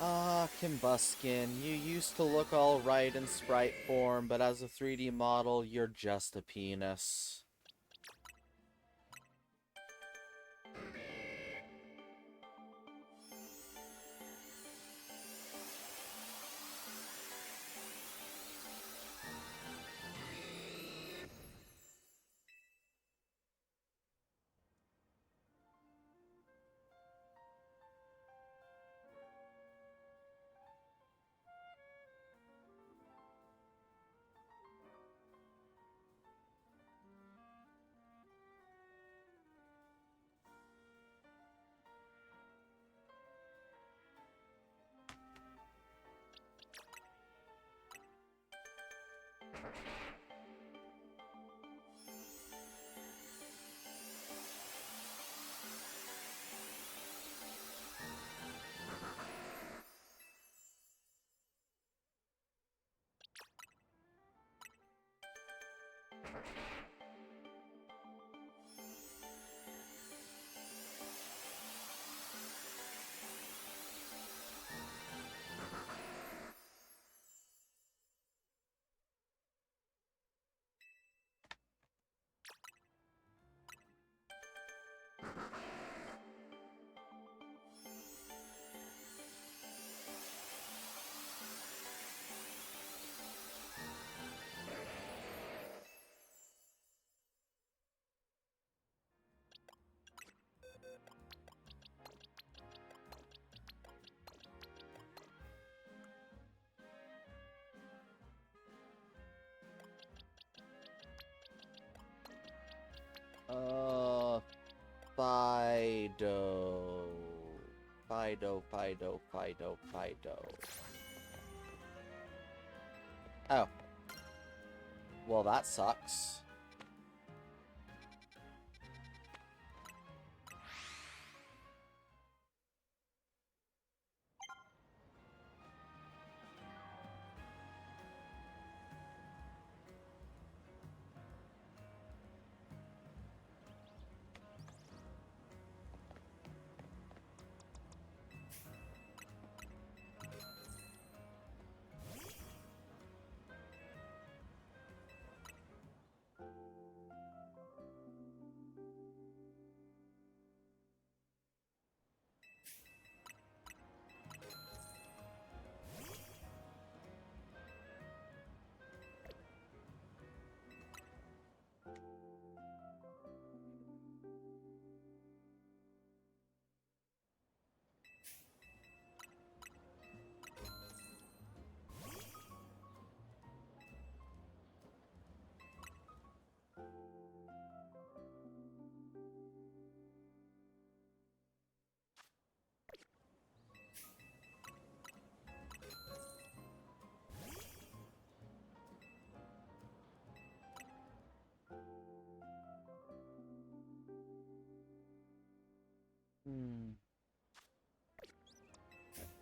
Ah, Combuskin, you used to look alright in sprite form, but as a 3D model, you're just a penis. Fido. Fido, Fido, Fido, Fido. Oh. Well, that sucks.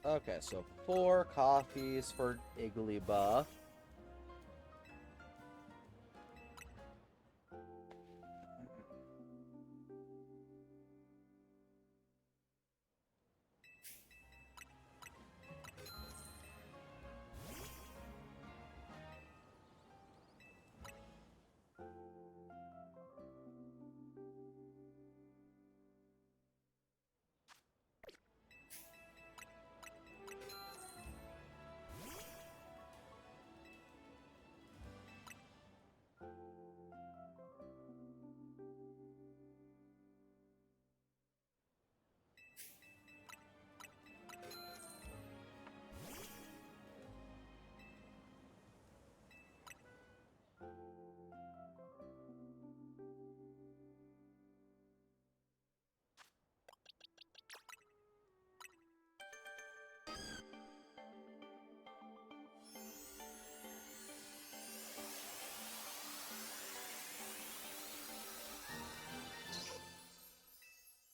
Okay, so 4 coffees for Igglybuff.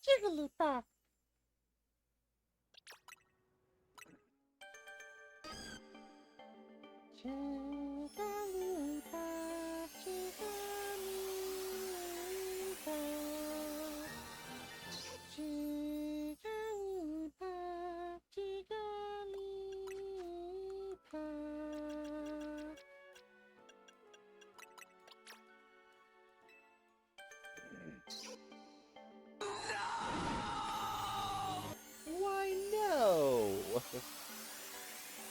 Jigglypuff. Jigglypuff, Jigglypuff. Jigglypuff, Jigglypuff. Why no?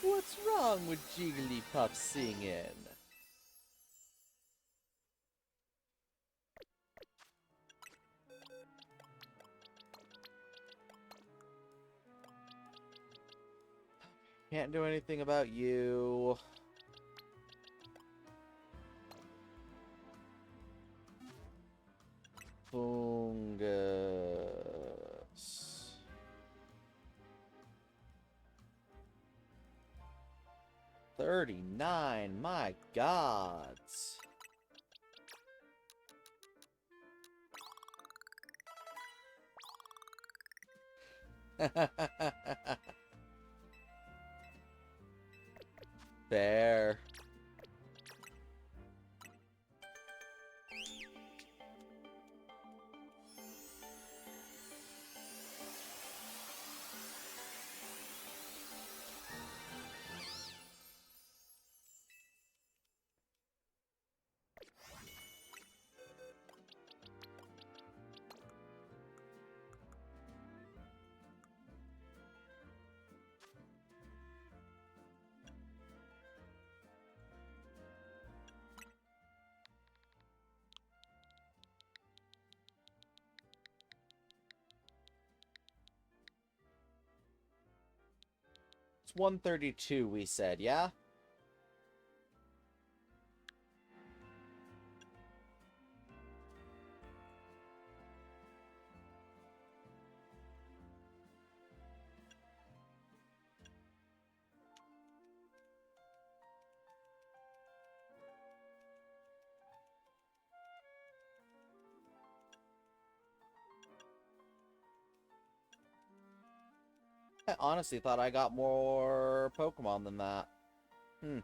What's wrong with Jigglypuff singing? Can't do anything about you. Fungus. 39, my gods. Fair. It's 132, we said, yeah? I honestly thought I got more Pokemon than that. Hmm.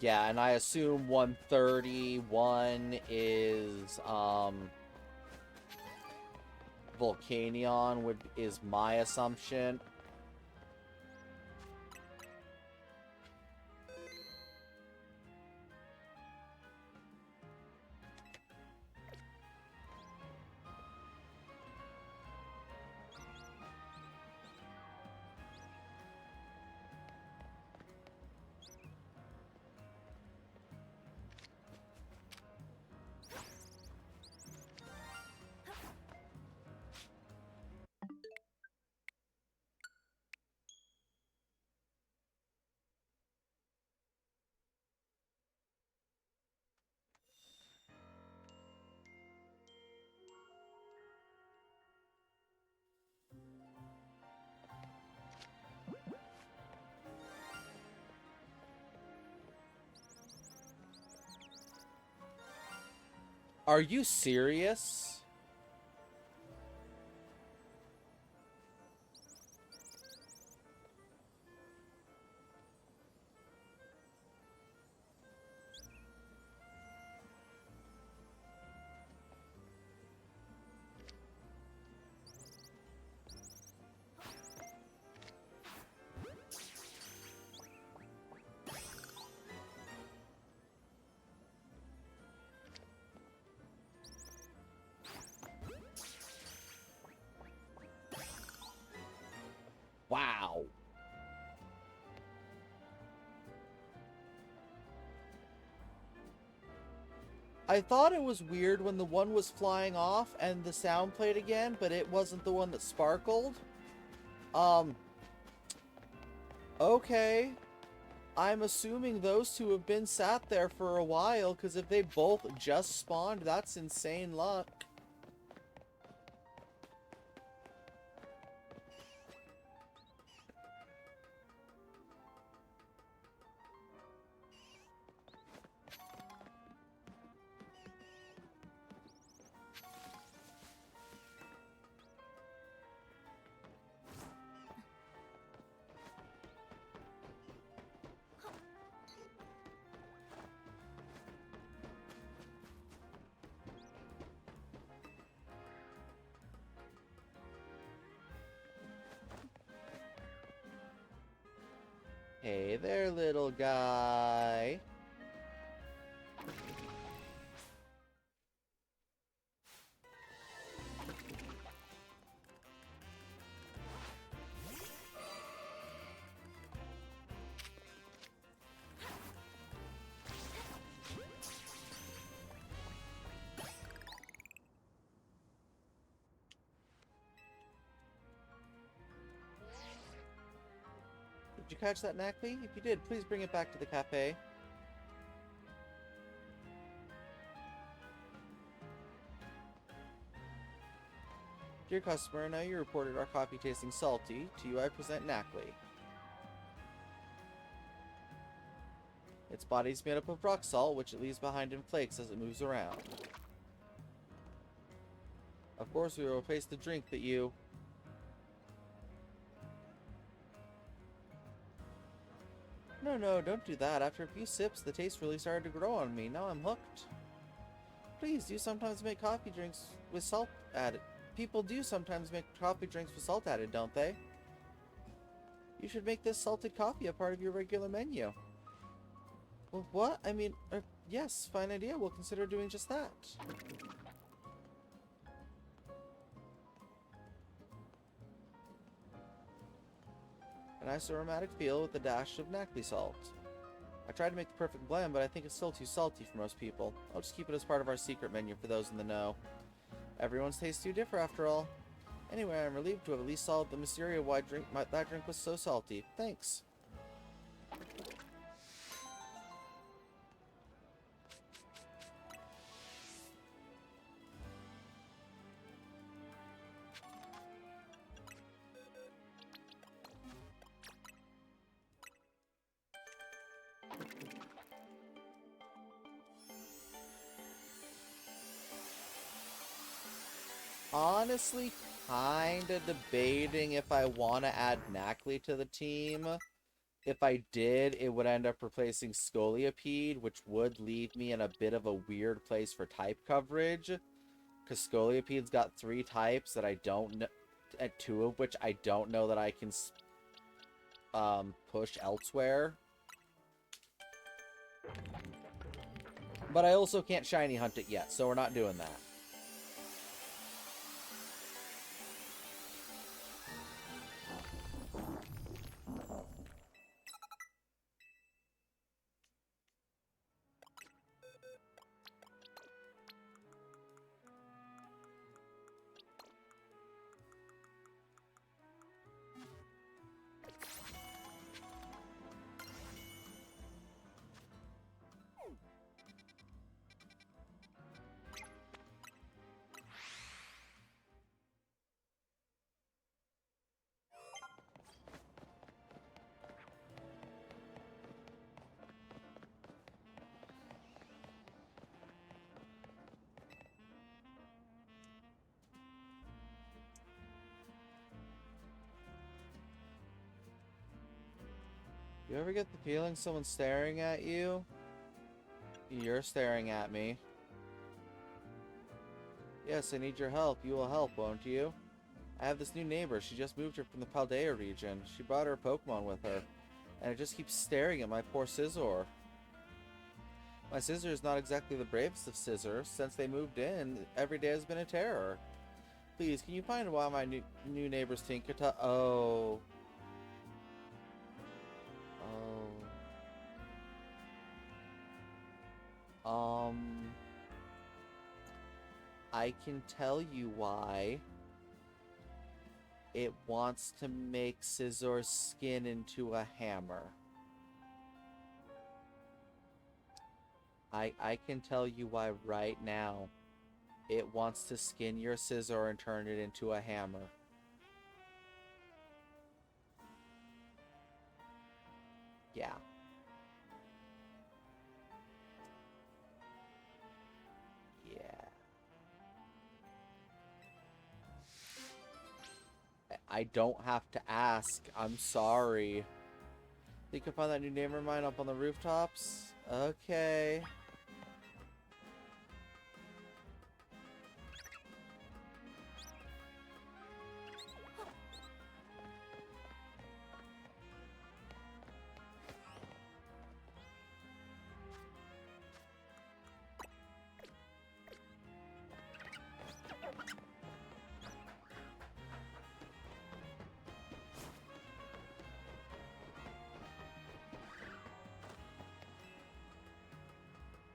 Yeah, and I assume 131 is, Volcanion is my assumption. Are you serious? Wow. I thought it was weird when the one was flying off and the sound played again, but it wasn't the one that sparkled. Okay. I'm assuming those two have been sat there for a while, because if they both just spawned, that's insane luck. Hey there, little guy. Did you catch that, Knackley? If you did, please bring it back to the cafe. Dear customer, now you reported our coffee tasting salty. To you I present Knackley. Its body is made up of rock salt, which it leaves behind in flakes as it moves around. Of course, we will replace the drink that you... No, don't do that. After a few sips, the taste really started to grow on me. Now I'm hooked. Please, do sometimes make coffee drinks with salt added. People do sometimes make coffee drinks with salt added, don't they? You should make this salted coffee a part of your regular menu. Well, what? I mean, yes, fine idea. We'll consider doing just that. a nice aromatic feel with a dash of Nacli salt. I tried to make the perfect blend, but I think it's still too salty for most people. I'll just keep it as part of our secret menu for those in the know. Everyone's tastes do differ, after all. Anyway, I'm relieved to have at least solved the mystery of why that drink was so salty. Thanks. Honestly, kinda debating if I want to add Nacli to the team. If I did, it would end up replacing Scolipede, which would leave me in a bit of a weird place for type coverage. Because Scoliopede's got 3 types that I don't know, and 2 of which I don't know that I can push elsewhere. But I also can't shiny hunt it yet, so we're not doing that. You ever get the feeling someone's staring at you? You're staring at me. Yes, I need your help. You will help, won't you? I have this new neighbor. She just moved here from the Paldea region. She brought her Pokemon with her. And it just keeps staring at my poor Scizor. My Scizor is not exactly the bravest of Scizors. Since they moved in, every day has been a terror. Please, can you find why my new neighbor's Tinkata? Oh. I can tell you why. It wants to make Scizor's skin into a hammer. I can tell you why right now. It wants to skin your Scizor and turn it into a hammer. Yeah. I don't have to ask. I'm sorry. You can find that new neighbor of mine up on the rooftops? Okay.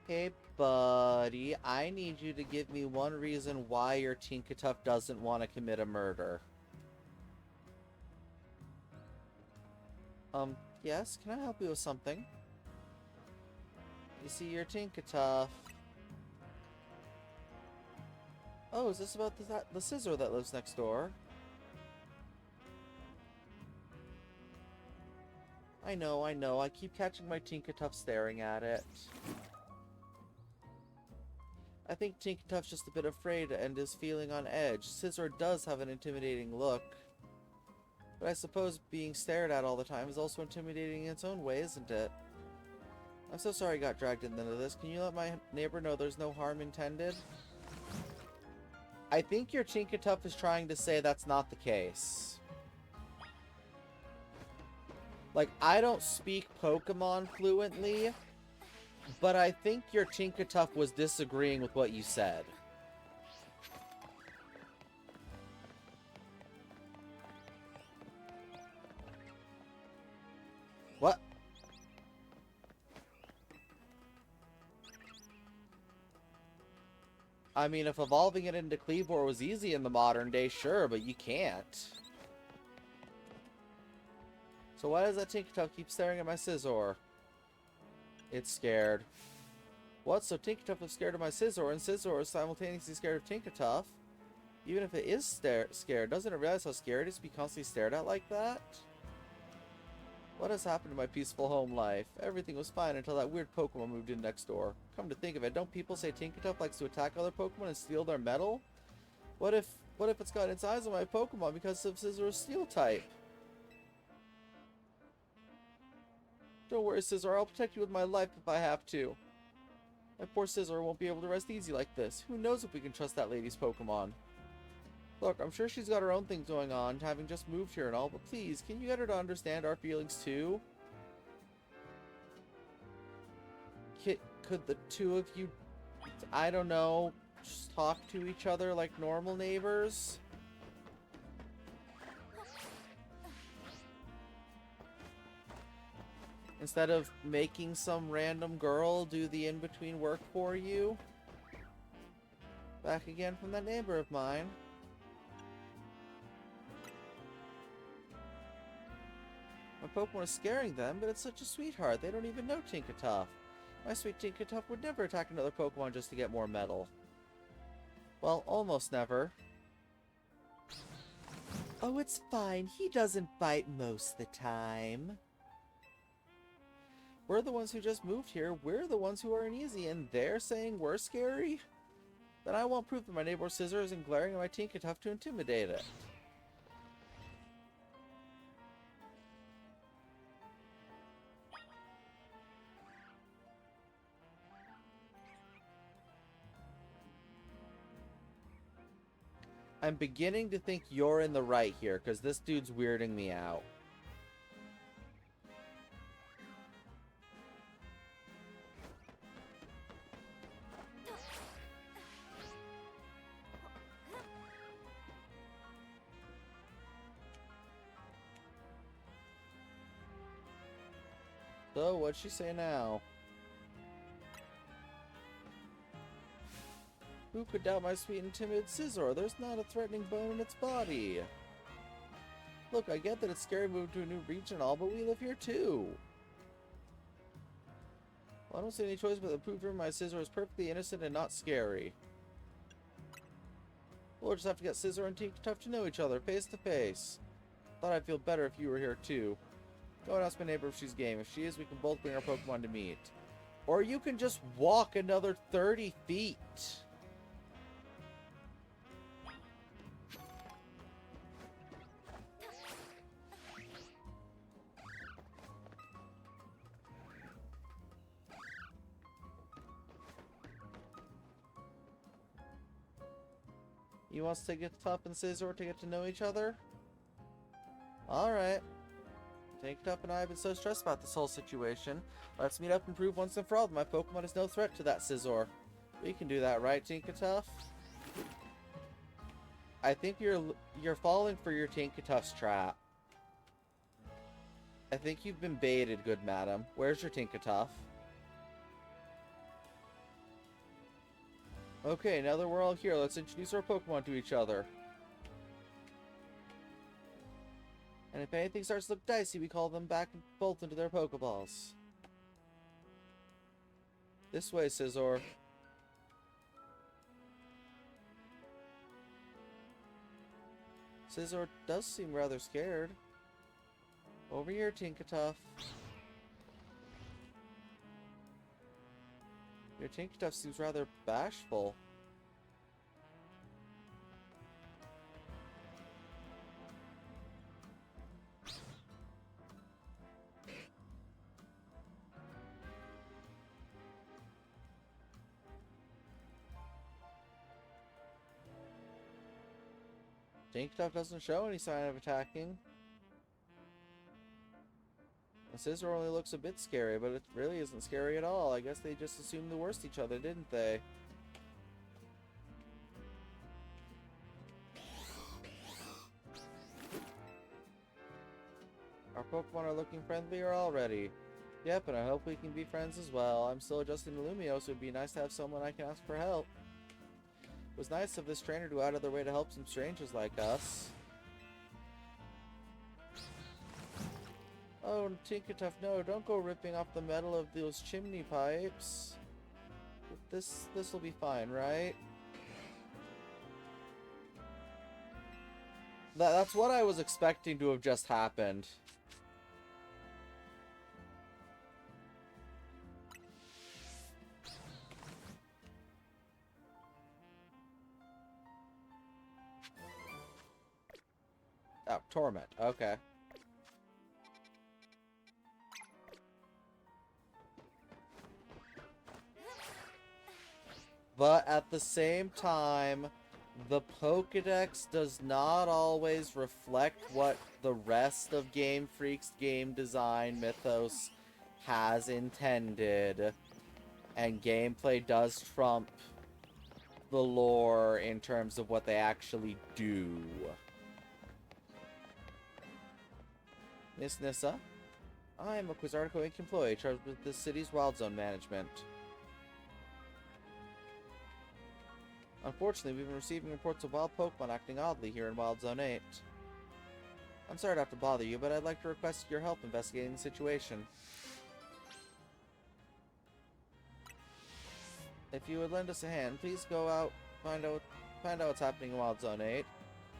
Hey, buddy, I need you to give me one reason why your Tinkatuff doesn't want to commit a murder. Yes? Can I help you with something? You see, your Tinkatuff... Oh, is this about the Scizor that lives next door? I know, I keep catching my Tinkatuff staring at it. I think Tinkatuff's just a bit afraid and is feeling on edge. Scizor does have an intimidating look. But I suppose being stared at all the time is also intimidating in its own way, isn't it? I'm so sorry I got dragged into this. Can you let my neighbor know there's no harm intended? I think your Tinkatuff is trying to say that's not the case. Like, I don't speak Pokemon fluently, but I think your Tinkatuff was disagreeing with what you said. I mean, if evolving it into Cleavor was easy in the modern day, sure, but you can't. So why does that Tinkertuff keep staring at my Scizor? It's scared. What? So Tinkertuff is scared of my Scizor, and Scizor is simultaneously scared of Tinkertuff? Even if it is scared, doesn't it realize how scary it is to be constantly stared at like that? What has happened to my peaceful home life? Everything was fine until that weird Pokemon moved in next door. Come to think of it, don't people say Tinkertuff likes to attack other Pokemon and steal their metal? What if it's got its eyes on my Pokemon because of Scizor's steel type? Don't worry, Scizor, I'll protect you with my life if I have to. My poor Scizor won't be able to rest easy like this. Who knows if we can trust that lady's Pokemon? Look, I'm sure she's got her own things going on, having just moved here and all, but please, can you get her to understand our feelings too? Could the two of you, I don't know, just talk to each other like normal neighbors? Instead of making some random girl do the in-between work for you? Back again from that neighbor of mine. My Pokemon is scaring them, but it's such a sweetheart. They don't even know Tinkertuff. My sweet Tinkertuff would never attack another Pokemon just to get more metal. Well, almost never. Oh, it's fine. He doesn't bite most of the time. We're the ones who just moved here. We're the ones who are uneasy, and they're saying we're scary? Then I want proof that my neighbor Scizor isn't glaring at my Tinkertuff to intimidate it. I'm beginning to think you're in the right here, because this dude's weirding me out. So, what'd she say now? Who could doubt my sweet and timid Scizor? There's not a threatening bone in its body. Look, I get that it's scary to move to a new region and all, but we live here too. Well, I don't see any choice but to prove my Scizor is perfectly innocent and not scary. We'll just have to get Scizor and Tinkertuff to know each other, face to face. Thought I'd feel better if you were here too. Go and ask my neighbor if she's game. If she is, we can both bring our Pokemon to meet. Or you can just walk another 30 feet. He wants to get Tinkertuff and Scizor to get to know each other? Alright. Tinkertuff and I have been so stressed about this whole situation. Let's meet up and prove once and for all that my Pokemon is no threat to that Scizor. We can do that, right, Tinkertuff? I think you're falling for your Tinkertuff's trap. I think you've been baited, good madam. Where's your Tinkertuff? Okay, now that we're all here, let's introduce our Pokemon to each other. And if anything starts to look dicey, we call them back both into their Pokeballs. This way, Scizor. Scizor does seem rather scared. Over here, Tinkertuff. Your Tinkertuff seems rather bashful. Tinkertuff doesn't show any sign of attacking. And Scizor only looks a bit scary, but it really isn't scary at all. I guess they just assumed the worst each other, didn't they? Our Pokemon are looking friendlier already. Yep, and I hope we can be friends as well. I'm still adjusting to Lumio, so it'd be nice to have someone I can ask for help. It was nice of this trainer to go out of their way to help some strangers like us. Oh, Tinkertuff, no, don't go ripping off the metal of those chimney pipes. This'll be fine, right? That's what I was expecting to have just happened. Oh, Torment. Okay. But at the same time, the Pokédex does not always reflect what the rest of Game Freak's game design mythos has intended. And gameplay does trump the lore in terms of what they actually do. Miss Nissa, I am a Quizartico Inc. employee charged with the city's Wild Zone management. Unfortunately, we've been receiving reports of wild Pokemon acting oddly here in Wild Zone 8. I'm sorry to have to bother you, but I'd like to request your help investigating the situation. If you would lend us a hand, please go out, find out what's happening in Wild Zone 8.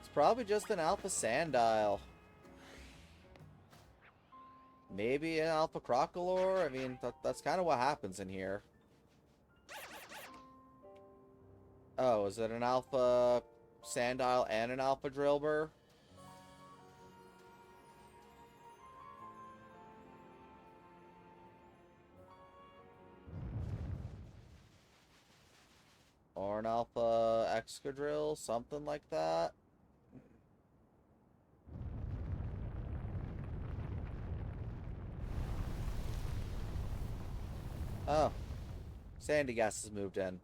It's probably just an Alpha Sandile. Maybe an Alpha Crocolore? I mean, that's kind of what happens in here. Oh, is it an Alpha Sandile and an Alpha Drillbur? Or an Alpha Excadrill? Something like that? Oh. Sandygast has moved in.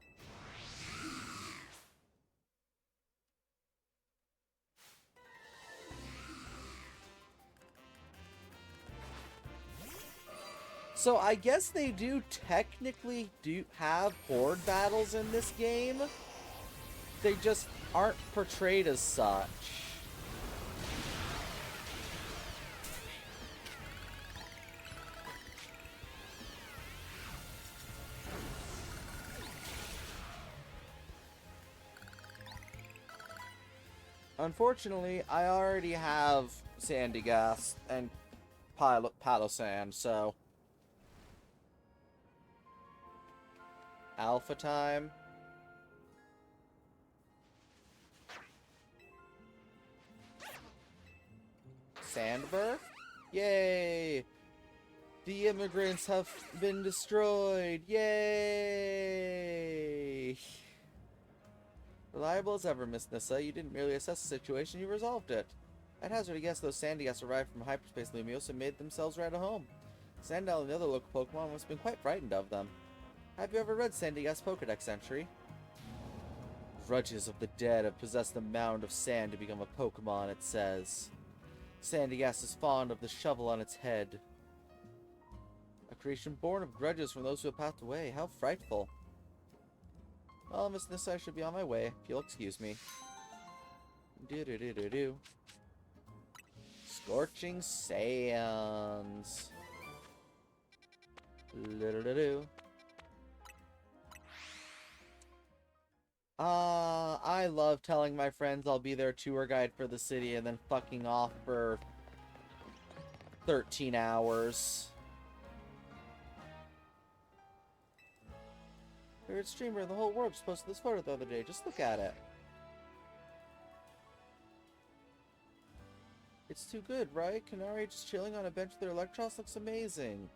So I guess they do technically have horde battles in this game. They just aren't portrayed as such. Unfortunately, I already have Sandygast and Palossand, so... Alpha time. Sandburr? Yay! The immigrants have been destroyed! Yay! Reliable as ever, Miss Nissa. You didn't merely assess the situation, you resolved it. I'd hazard a guess those Sandygasts arrived from hyperspace Lumiose and made themselves right at home. Sandile and the other local Pokemon must have been quite frightened of them. Have you ever read Sandygast's Pokedex entry? Grudges of the dead have possessed a mound of sand to become a Pokemon, it says. Sandygast is fond of the shovel on its head. A creation born of grudges from those who have passed away. How frightful. Well, Miss Nissa, I should be on my way, if you'll excuse me. Do-do-do-do-do. Scorching Sands. Do-do-do-do. I love telling my friends I'll be their tour guide for the city and then fucking off for 13 hours. Favorite streamer in the whole world just posted this photo the other day. Just look at it. It's too good, right? Canary just chilling on a bench with their Electros looks amazing.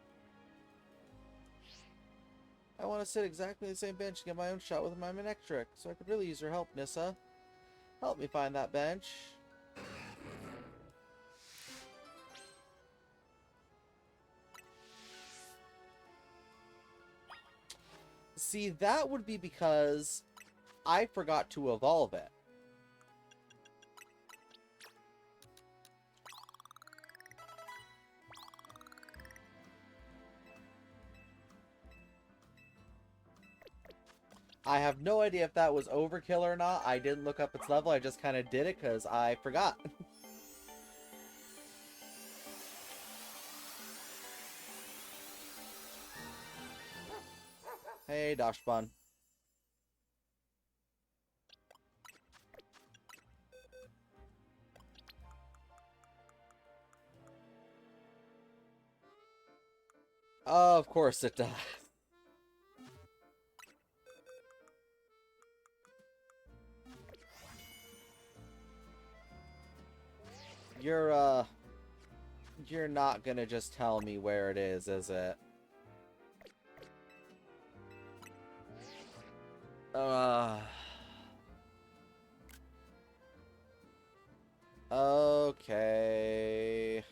I want to sit exactly the same bench and get my own shot with my Manectric, so I could really use your help, Nissa. Help me find that bench. See, that would be because I forgot to evolve it. I have no idea if that was overkill or not. I didn't look up its level. I just kind of did it because I forgot. Hey, Dashbun. Of course it does. You're, you're not gonna just tell me where it is it? Uh... Okay...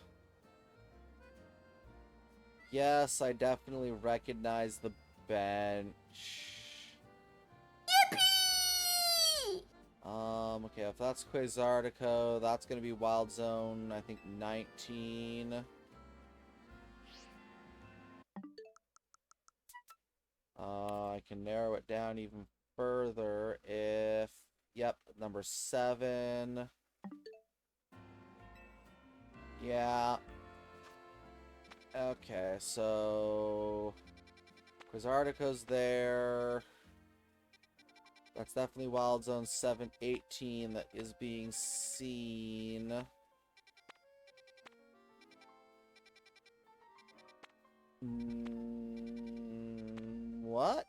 Yes, I definitely recognize the bench. Okay, if that's Quasartico, that's gonna be Wild Zone, I think 19. I can narrow it down even further if... Yep, number 7. Yeah. Okay, so... Quasartico's there. That's definitely Wild Zone 718 that is being seen. What?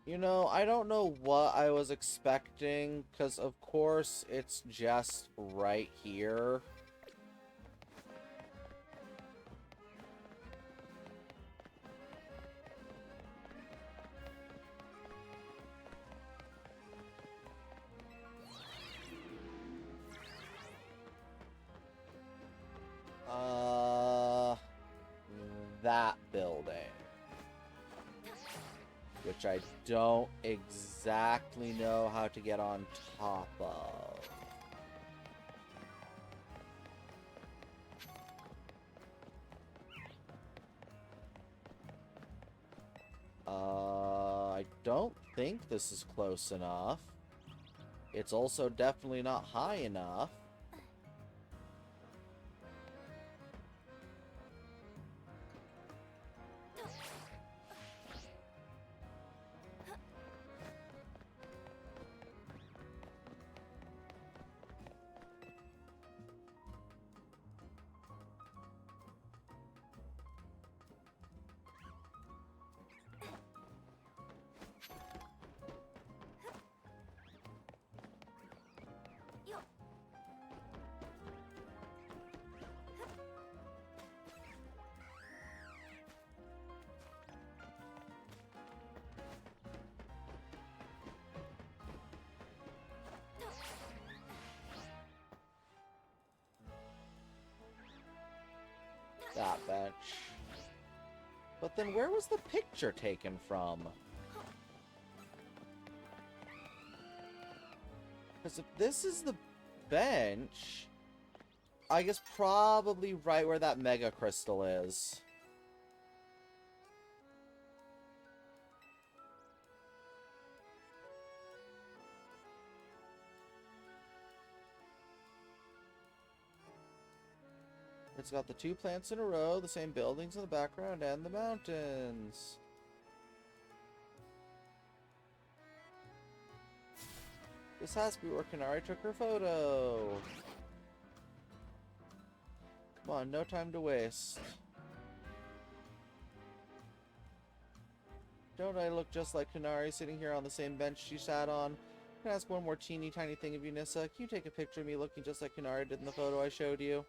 You know, I don't know what I was expecting, because of course it's just right here. That building. Which I don't exactly know how to get on top of. I don't think this is close enough. It's also definitely not high enough. That bench. But then where was the picture taken from? Because if this is the bench, I guess probably right where that Mega Crystal is. It's got the 2 plants in a row, the same buildings in the background, and the mountains. This has to be where Kanari took her photo. Come on, no time to waste. Don't I look just like Kanari sitting here on the same bench she sat on? Can I ask one more teeny tiny thing of you, Nissa? Can you take a picture of me looking just like Kanari did in the photo I showed you?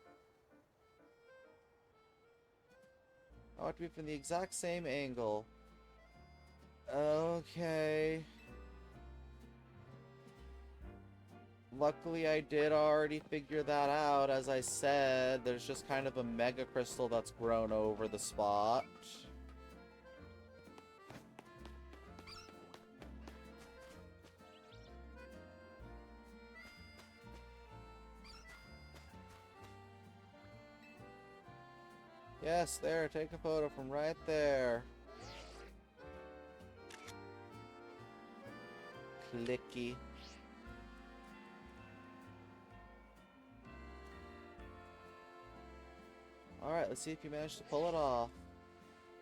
I want to be from the exact same angle. Okay. luckily I did already figure that out. As I said, there's just kind of a mega crystal that's grown over the spot. Yes, there, take a photo from right there. Clicky. Alright, let's see if you managed to pull it off.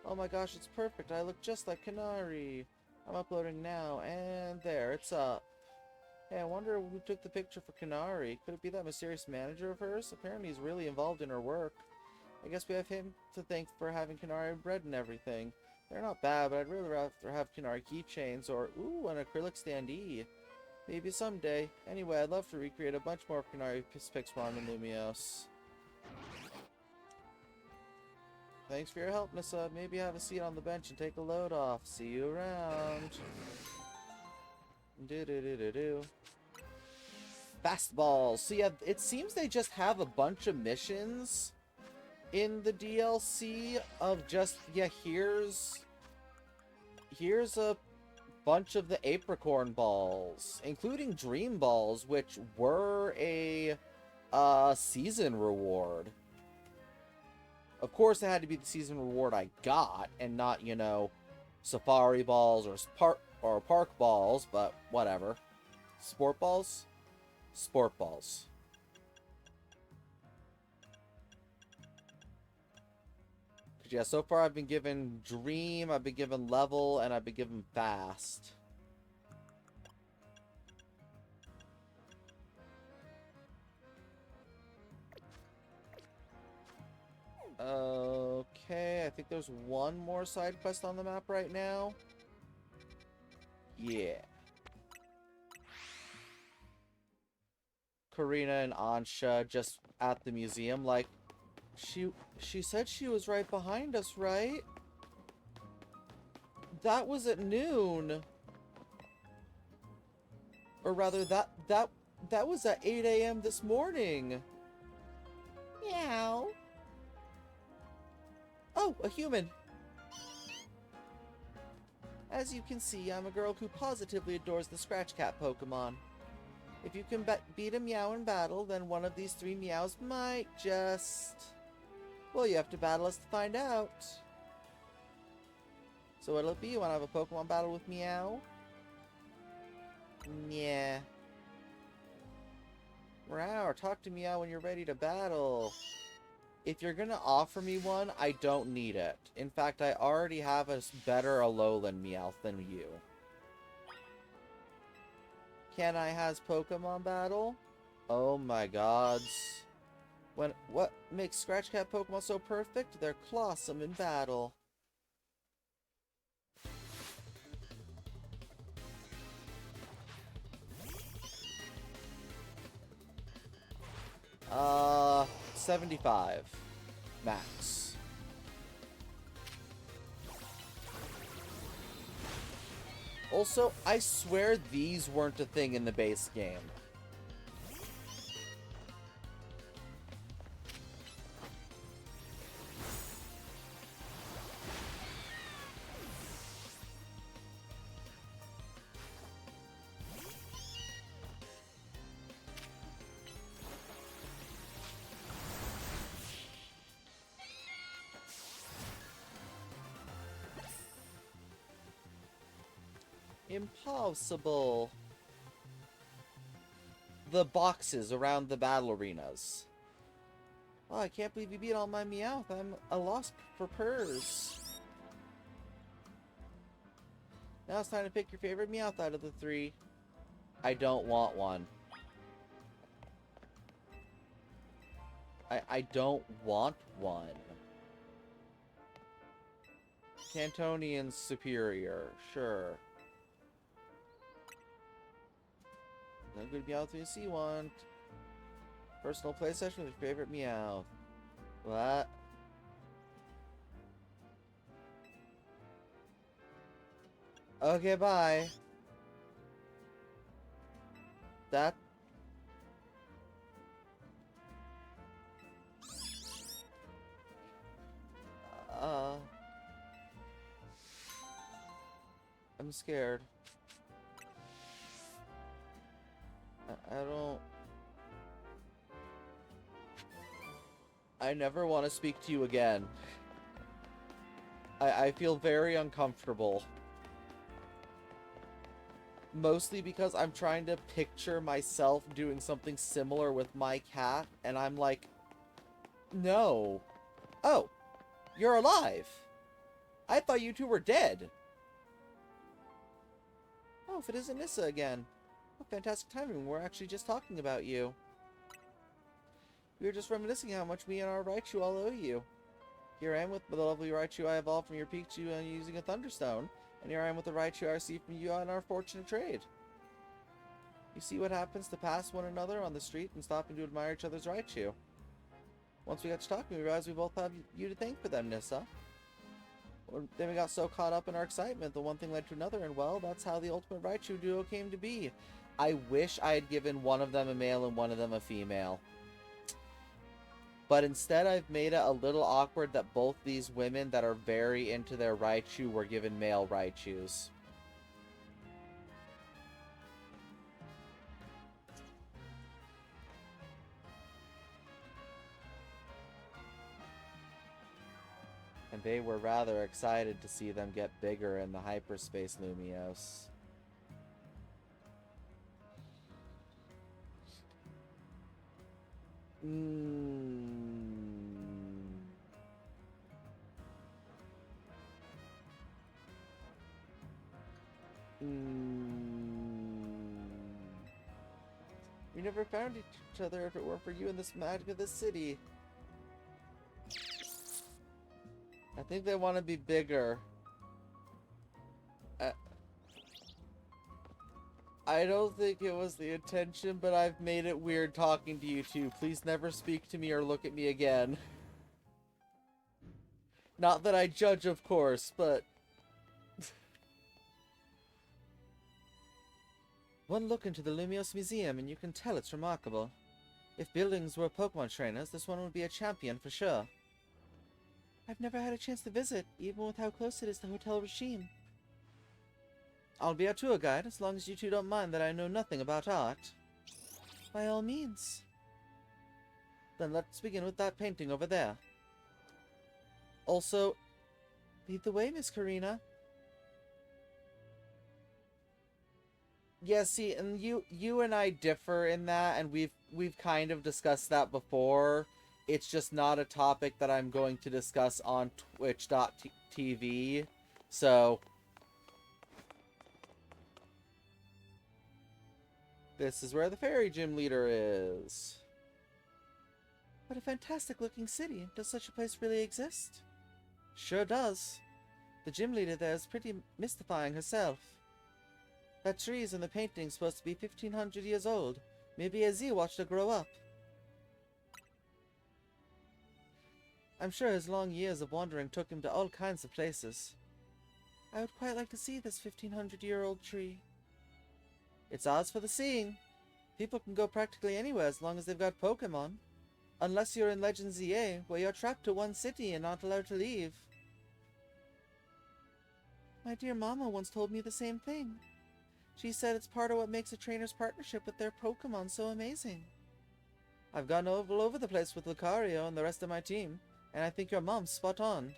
Oh my gosh, it's perfect. I look just like Canary. I'm uploading now, and there, it's up. Hey, I wonder who took the picture for Canary. Could it be that mysterious manager of hers? Apparently he's really involved in her work. I guess we have him to thank for having Canary bread and everything. They're not bad, but I'd really rather have Canary keychains or, ooh, an acrylic standee. Maybe someday. Anyway, I'd love to recreate a bunch more of Canary pics from Lumios. Thanks for your help, Nissa. Maybe have a seat on the bench and take a load off. See you around. Do-do-do-do-do. Fastballs. So yeah, it seems they just have a bunch of missions in the DLC of just, yeah, here's a bunch of the apricorn balls, including dream balls, which were a season reward. Of course, it had to be the season reward I got, and not, you know, safari balls or park balls, but whatever. Sport balls? Sport balls. Yeah, so far I've been given Dream, I've been given Level, and I've been given Fast. Okay, I think there's one more side quest on the map right now. Yeah. Karina and Ansha just at the museum, like, she said she was right behind us, right? That was at noon. Or rather, that was at 8 a.m. this morning. Meow. Oh, a human. As you can see, I'm a girl who positively adores the Scratch Cat Pokemon. If you can beat a Meow in battle, then one of these 3 Meows might just... Well, you have to battle us to find out. So what'll it be? You want to have a Pokemon battle with Meow? Yeah. Meow, talk to Meow when you're ready to battle. If you're gonna offer me one, I don't need it. In fact, I already have a better Alolan Meowth than you. Can I has Pokemon battle? Oh my gods. What makes Scratch Cat Pokemon so perfect? They're clawsome in battle. 75. Max. Also, I swear these weren't a thing in the base game. Impossible. The boxes around the battle arenas. Oh, I can't believe you beat all my Meowth. I'm a loss for purrs. Now it's time to pick your favorite Meowth out of the 3. I don't want one. I don't want one. Cantonian's superior. Sure. No good Meowth you see one. Personal play session with your favorite Meowth. What? Okay, bye. I'm scared. I don't... I never want to speak to you again. I feel very uncomfortable. Mostly because I'm trying to picture myself doing something similar with my cat, and I'm like, no. Oh, you're alive. I thought you two were dead. Oh, if it isn't Nissa again. What fantastic timing. We're actually just talking about you. We were just reminiscing how much me and our Raichu all owe you. Here I am with the lovely Raichu I evolved from your Pikachu using a Thunderstone. And here I am with the Raichu I received from you on our fortunate trade. You see what happens to pass one another on the street and stopping to admire each other's Raichu. Once we got to talking, we realized we both have you to thank for them, Nissa. Then we got so caught up in our excitement, the one thing led to another, and well, that's how the ultimate Raichu duo came to be. I wish I had given one of them a male and one of them a female. But instead, I've made it a little awkward that both these women that are very into their Raichu were given male Raichus. And they were rather excited to see them get bigger in the hyperspace Lumiose. We never found each other if it weren't for you and this magic of this city. I think they want to be bigger. I don't think it was the intention, but I've made it weird talking to you two. Please never speak to me or look at me again. Not that I judge, of course, but... One look into the Lumiose Museum and you can tell it's remarkable. If buildings were Pokemon trainers, this one would be a champion for sure. I've never had a chance to visit, even with how close it is to Hotel Regime. I'll be our tour guide, as long as you two don't mind that I know nothing about art. By all means. Then let's begin with that painting over there. Also, lead the way, Miss Karina. Yeah, see, and you and I differ in that, and we've kind of discussed that before. It's just not a topic that I'm going to discuss on Twitch.tv. So this is where the fairy gym leader is. What a fantastic looking city. Does such a place really exist? Sure does. The gym leader there is pretty mystifying herself. That trees in the painting supposed to be 1500 years old. Maybe Azzy watched her grow up. I'm sure his long years of wandering took him to all kinds of places. I would quite like to see this 1500-year-old tree. It's ours for the seeing. People can go practically anywhere as long as they've got Pokemon. Unless you're in Legend ZA, where you're trapped to one city and not allowed to leave. My dear Mama once told me the same thing. She said it's part of what makes a trainer's partnership with their Pokemon so amazing. I've gone all over the place with Lucario and the rest of my team, and I think your mom's spot on.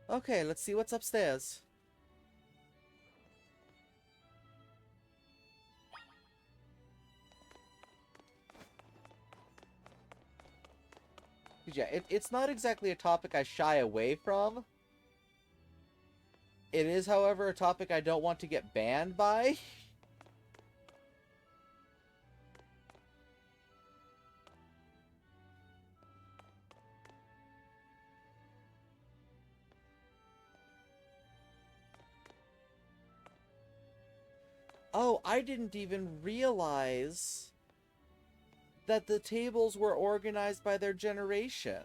Okay, let's see what's upstairs. Yeah, it's not exactly a topic I shy away from. It is, however, a topic I don't want to get banned by. Oh, I didn't even realize that the tables were organized by their generation.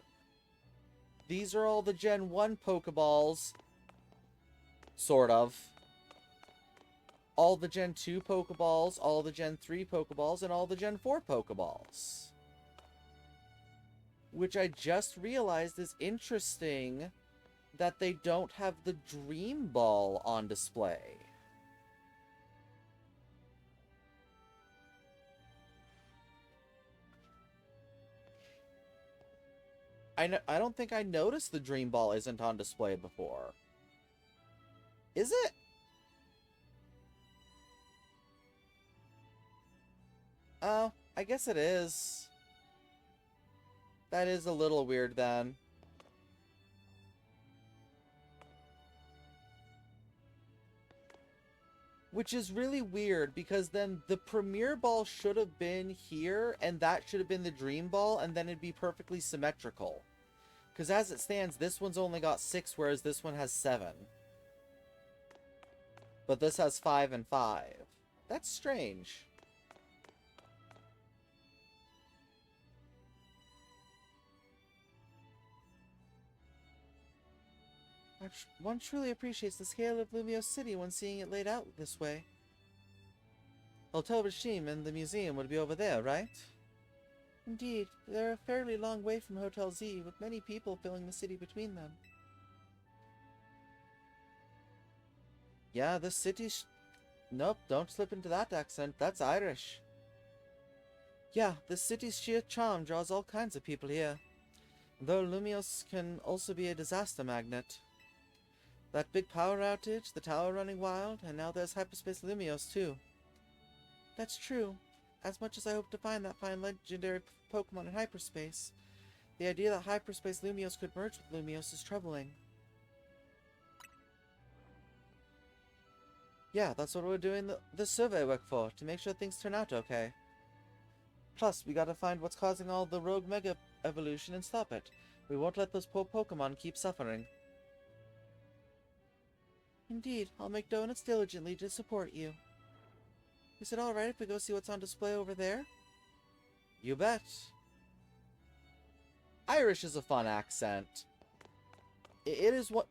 These are all the Gen 1 Pokeballs. Sort of. All the Gen 2 Pokeballs, all the Gen 3 Pokeballs, and all the Gen 4 Pokeballs. Which I just realized is interesting that they don't have the Dream Ball on display. I don't think I noticed the Dream Ball isn't on display before. Is it? Oh, I guess it is. That is a little weird then. Which is really weird, because then the Premier Ball should have been here, and that should have been the Dream Ball, and then it'd be perfectly symmetrical. Because as it stands, this one's only got 6, whereas this one has 7. But this has 5 and 5. That's strange. One truly appreciates the scale of Lumiose City when seeing it laid out this way. Hotel Rashim and the museum would be over there, right? Indeed, they're a fairly long way from Hotel Z, with many people filling the city between them. Yeah, this city's... Nope, don't slip into that accent. That's Irish. Yeah, this city's sheer charm draws all kinds of people here. Though Lumiose can also be a disaster magnet. That big power outage, the tower running wild, and now there's Hyperspace Lumiose too. That's true. As much as I hope to find that fine legendary Pokemon in hyperspace, the idea that Hyperspace Lumiose could merge with Lumiose is troubling. Yeah, that's what we're doing the survey work for, to make sure things turn out okay. Plus, we gotta find what's causing all the rogue Mega Evolution and stop it. We won't let those poor Pokemon keep suffering. Indeed, I'll make donuts diligently to support you. Is it alright if we go see what's on display over there? You bet. Irish is a fun accent. It is what...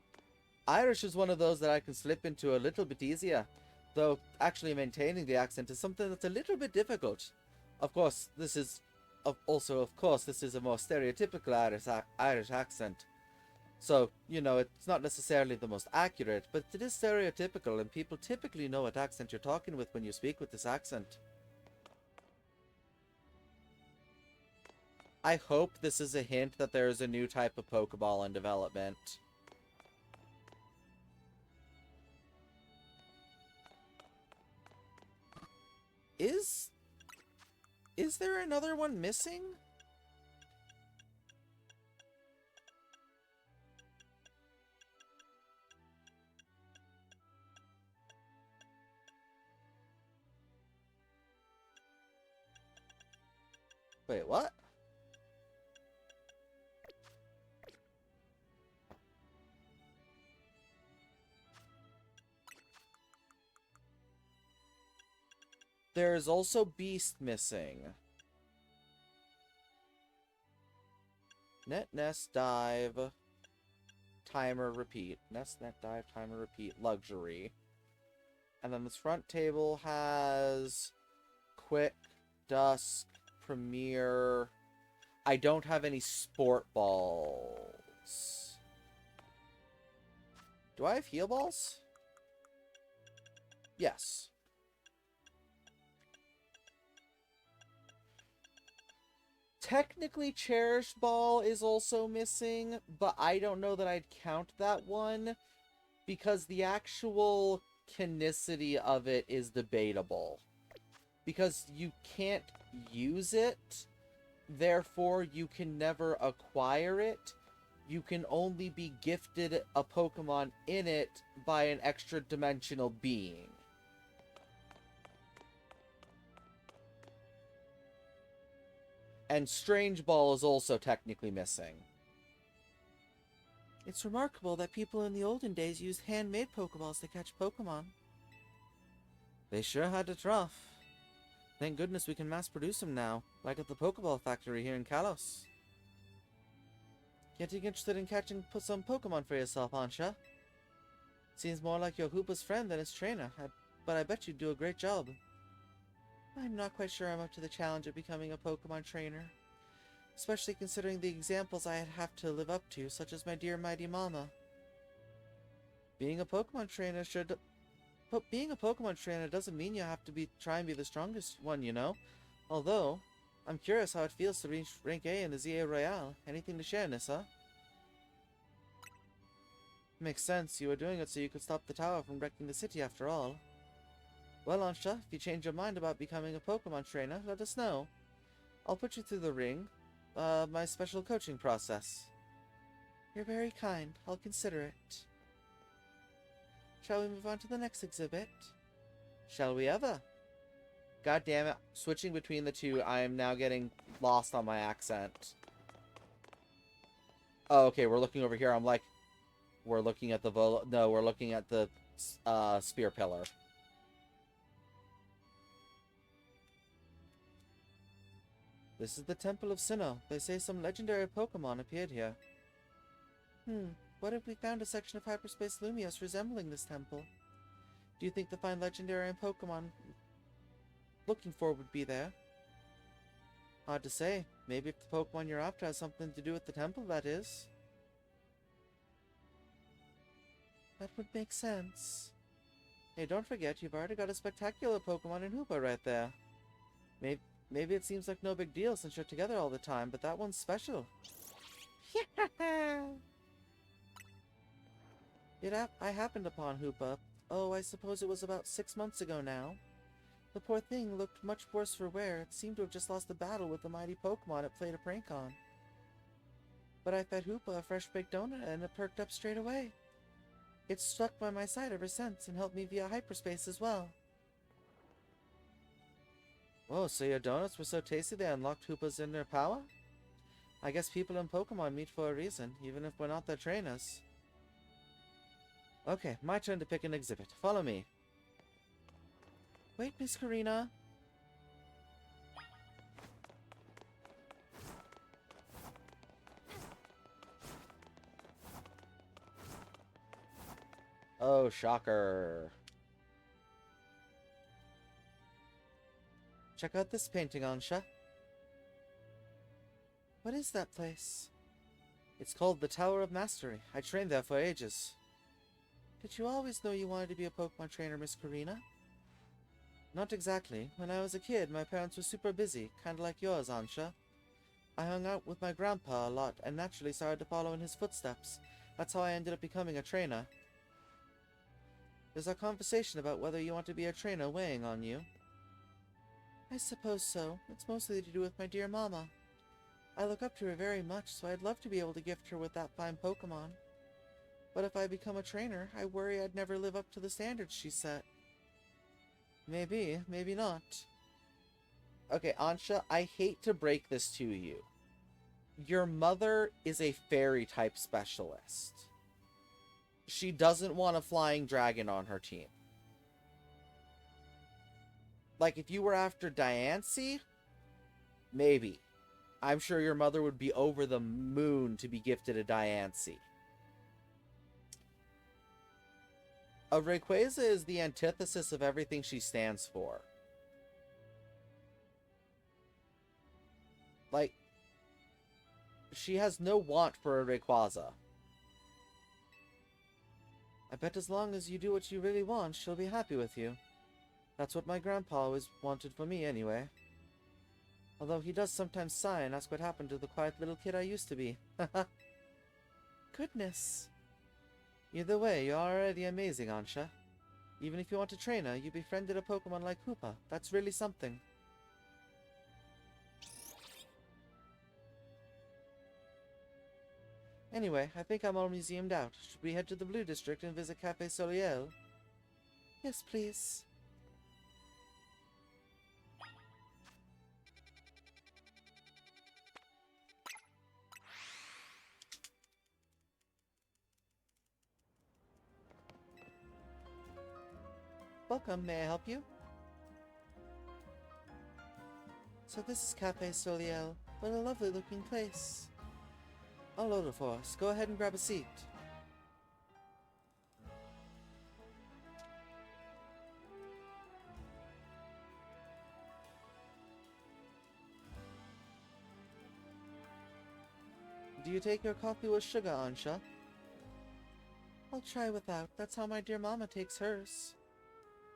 Irish is one of those that I can slip into a little bit easier, though actually maintaining the accent is something that's a little bit difficult. Of course, this is a more stereotypical Irish accent. So, you know, it's not necessarily the most accurate, but it is stereotypical, and people typically know what accent you're talking with when you speak with this accent. I hope this is a hint that there is a new type of Pokeball in development. Is there another one missing? Wait, what? There's also Beast missing. Net, nest, dive, timer, repeat. Nest, net, dive, timer, repeat, luxury. And then this front table has quick, dusk, premier. I don't have any sport balls. Do I have heal balls? Yes. Technically, Cherished Ball is also missing, but I don't know that I'd count that one, because the actual canicity of it is debatable. Because you can't use it, therefore you can never acquire it. You can only be gifted a Pokemon in it by an extra dimensional being. And Strange Ball is also technically missing. It's remarkable that people in the olden days used handmade Pokeballs to catch Pokemon. They sure had it rough. Thank goodness we can mass produce them now, like at the Pokeball factory here in Kalos. Getting interested in catching some Pokemon for yourself, aren't ya? Seems more like your Hoopa's friend than his trainer, but I bet you'd do a great job. I'm not quite sure I'm up to the challenge of becoming a Pokemon trainer. Especially considering the examples I'd have to live up to, such as my dear mighty mama. Being a Pokemon trainer should... But being a Pokemon trainer doesn't mean you have to try and be the strongest one, you know? Although, I'm curious how it feels to reach rank A in the ZA Royale. Anything to share, Nissa? Makes sense. You were doing it so you could stop the tower from wrecking the city after all. Well, Ansha, if you change your mind about becoming a Pokemon trainer, let us know. I'll put you through the ring. My special coaching process. You're very kind. I'll consider it. Shall we move on to the next exhibit? Shall we ever? God damn it. Switching between the two, I am now getting lost on my accent. Oh, okay, we're looking over here. I'm like, we're looking at the no, we're looking at the spear pillar. This is the Temple of Sinnoh. They say some legendary Pokemon appeared here. What if we found a section of Hyperspace Lumios resembling this temple? Do you think the fine legendary Pokemon looking for would be there? Hard to say. Maybe if the Pokemon you're after has something to do with the temple, that is. That would make sense. Hey, don't forget, you've already got a spectacular Pokemon in Hoopa right there. Maybe it seems like no big deal since you're together all the time, but that one's special. I happened upon Hoopa. Oh, I suppose it was about 6 months ago now. The poor thing looked much worse for wear. It seemed to have just lost a battle with the mighty Pokemon it played a prank on. But I fed Hoopa a fresh baked donut and it perked up straight away. It's stuck by my side ever since and helped me via hyperspace as well. Whoa, so your donuts were so tasty they unlocked Hoopa's inner power? I guess people in Pokemon meet for a reason, even if we're not their trainers. Okay, my turn to pick an exhibit. Follow me. Wait, Miss Karina. Oh, shocker. Check out this painting, Ansha. What is that place? It's called the Tower of Mastery. I trained there for ages. Did you always know you wanted to be a Pokemon trainer, Miss Karina? Not exactly. When I was a kid, my parents were super busy, kinda like yours, Ansha. I hung out with my grandpa a lot and naturally started to follow in his footsteps. That's how I ended up becoming a trainer. There's our conversation about whether you want to be a trainer weighing on you. I suppose so. It's mostly to do with my dear Mama. I look up to her very much, so I'd love to be able to gift her with that fine Pokemon. But if I become a trainer, I worry I'd never live up to the standards she set. Maybe, maybe not. Okay, Ansha, I hate to break this to you. Your mother is a fairy type specialist. She doesn't want a flying dragon on her team. Like, if you were after Diancie, maybe. I'm sure your mother would be over the moon to be gifted a Diancie. A Rayquaza is the antithesis of everything she stands for. Like, she has no want for a Rayquaza. I bet as long as you do what you really want, she'll be happy with you. That's what my grandpa always wanted for me, anyway. Although he does sometimes sigh and ask what happened to the quiet little kid I used to be. Goodness. Either way, you're already amazing, Ansha. Even if you want a trainer, you befriended a Pokemon like Hoopa. That's really something. Anyway, I think I'm all museumed out. Should we head to the Blue District and visit Cafe Soleil? Yes, please. Welcome, may I help you? So this is Cafe Soleil. What a lovely looking place. I'll order for us. Go ahead and grab a seat. Do you take your coffee with sugar, Ansha? I'll try without. That's how my dear mama takes hers.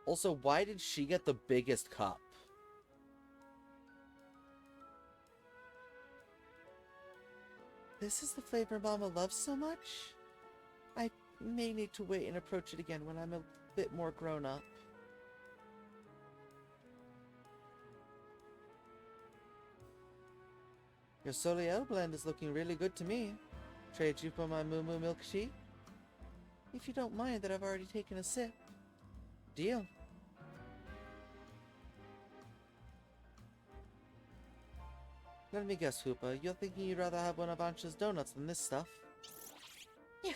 Also, why did she get the biggest cup? This is the flavor Mama loves so much? I may need to wait and approach it again when I'm a bit more grown up. Your Soleil blend is looking really good to me. Trade you for my Moo Moo milk tea? If you don't mind that I've already taken a sip. Deal. Let me guess, Hoopa. You're thinking you'd rather have one of Ansha's donuts than this stuff? You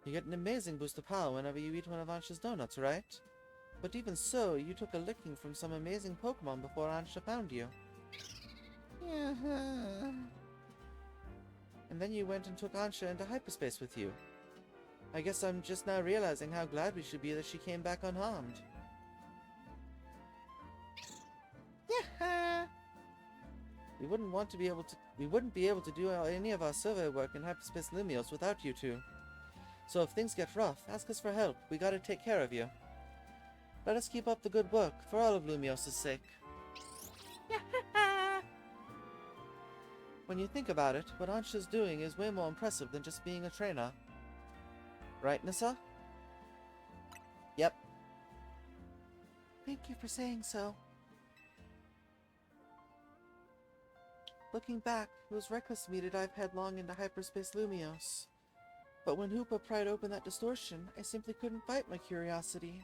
get an amazing boost of power whenever you eat one of Ansha's donuts, right? But even so, you took a licking from some amazing Pokemon before Ansha found you. And then you went and took Ansha into hyperspace with you. I guess I'm just now realizing how glad we should be that she came back unharmed. We wouldn't be able to do any of our survey work in hyperspace Lumios without you two. So if things get rough, ask us for help. We gotta take care of you. Let us keep up the good work for all of Lumios' sake. When you think about it, what Ansha's doing is way more impressive than just being a trainer. Right, Nissa? Yep. Thank you for saying so. Looking back, it was reckless of me to dive headlong into hyperspace Lumios. But when Hoopa pried open that distortion, I simply couldn't fight my curiosity.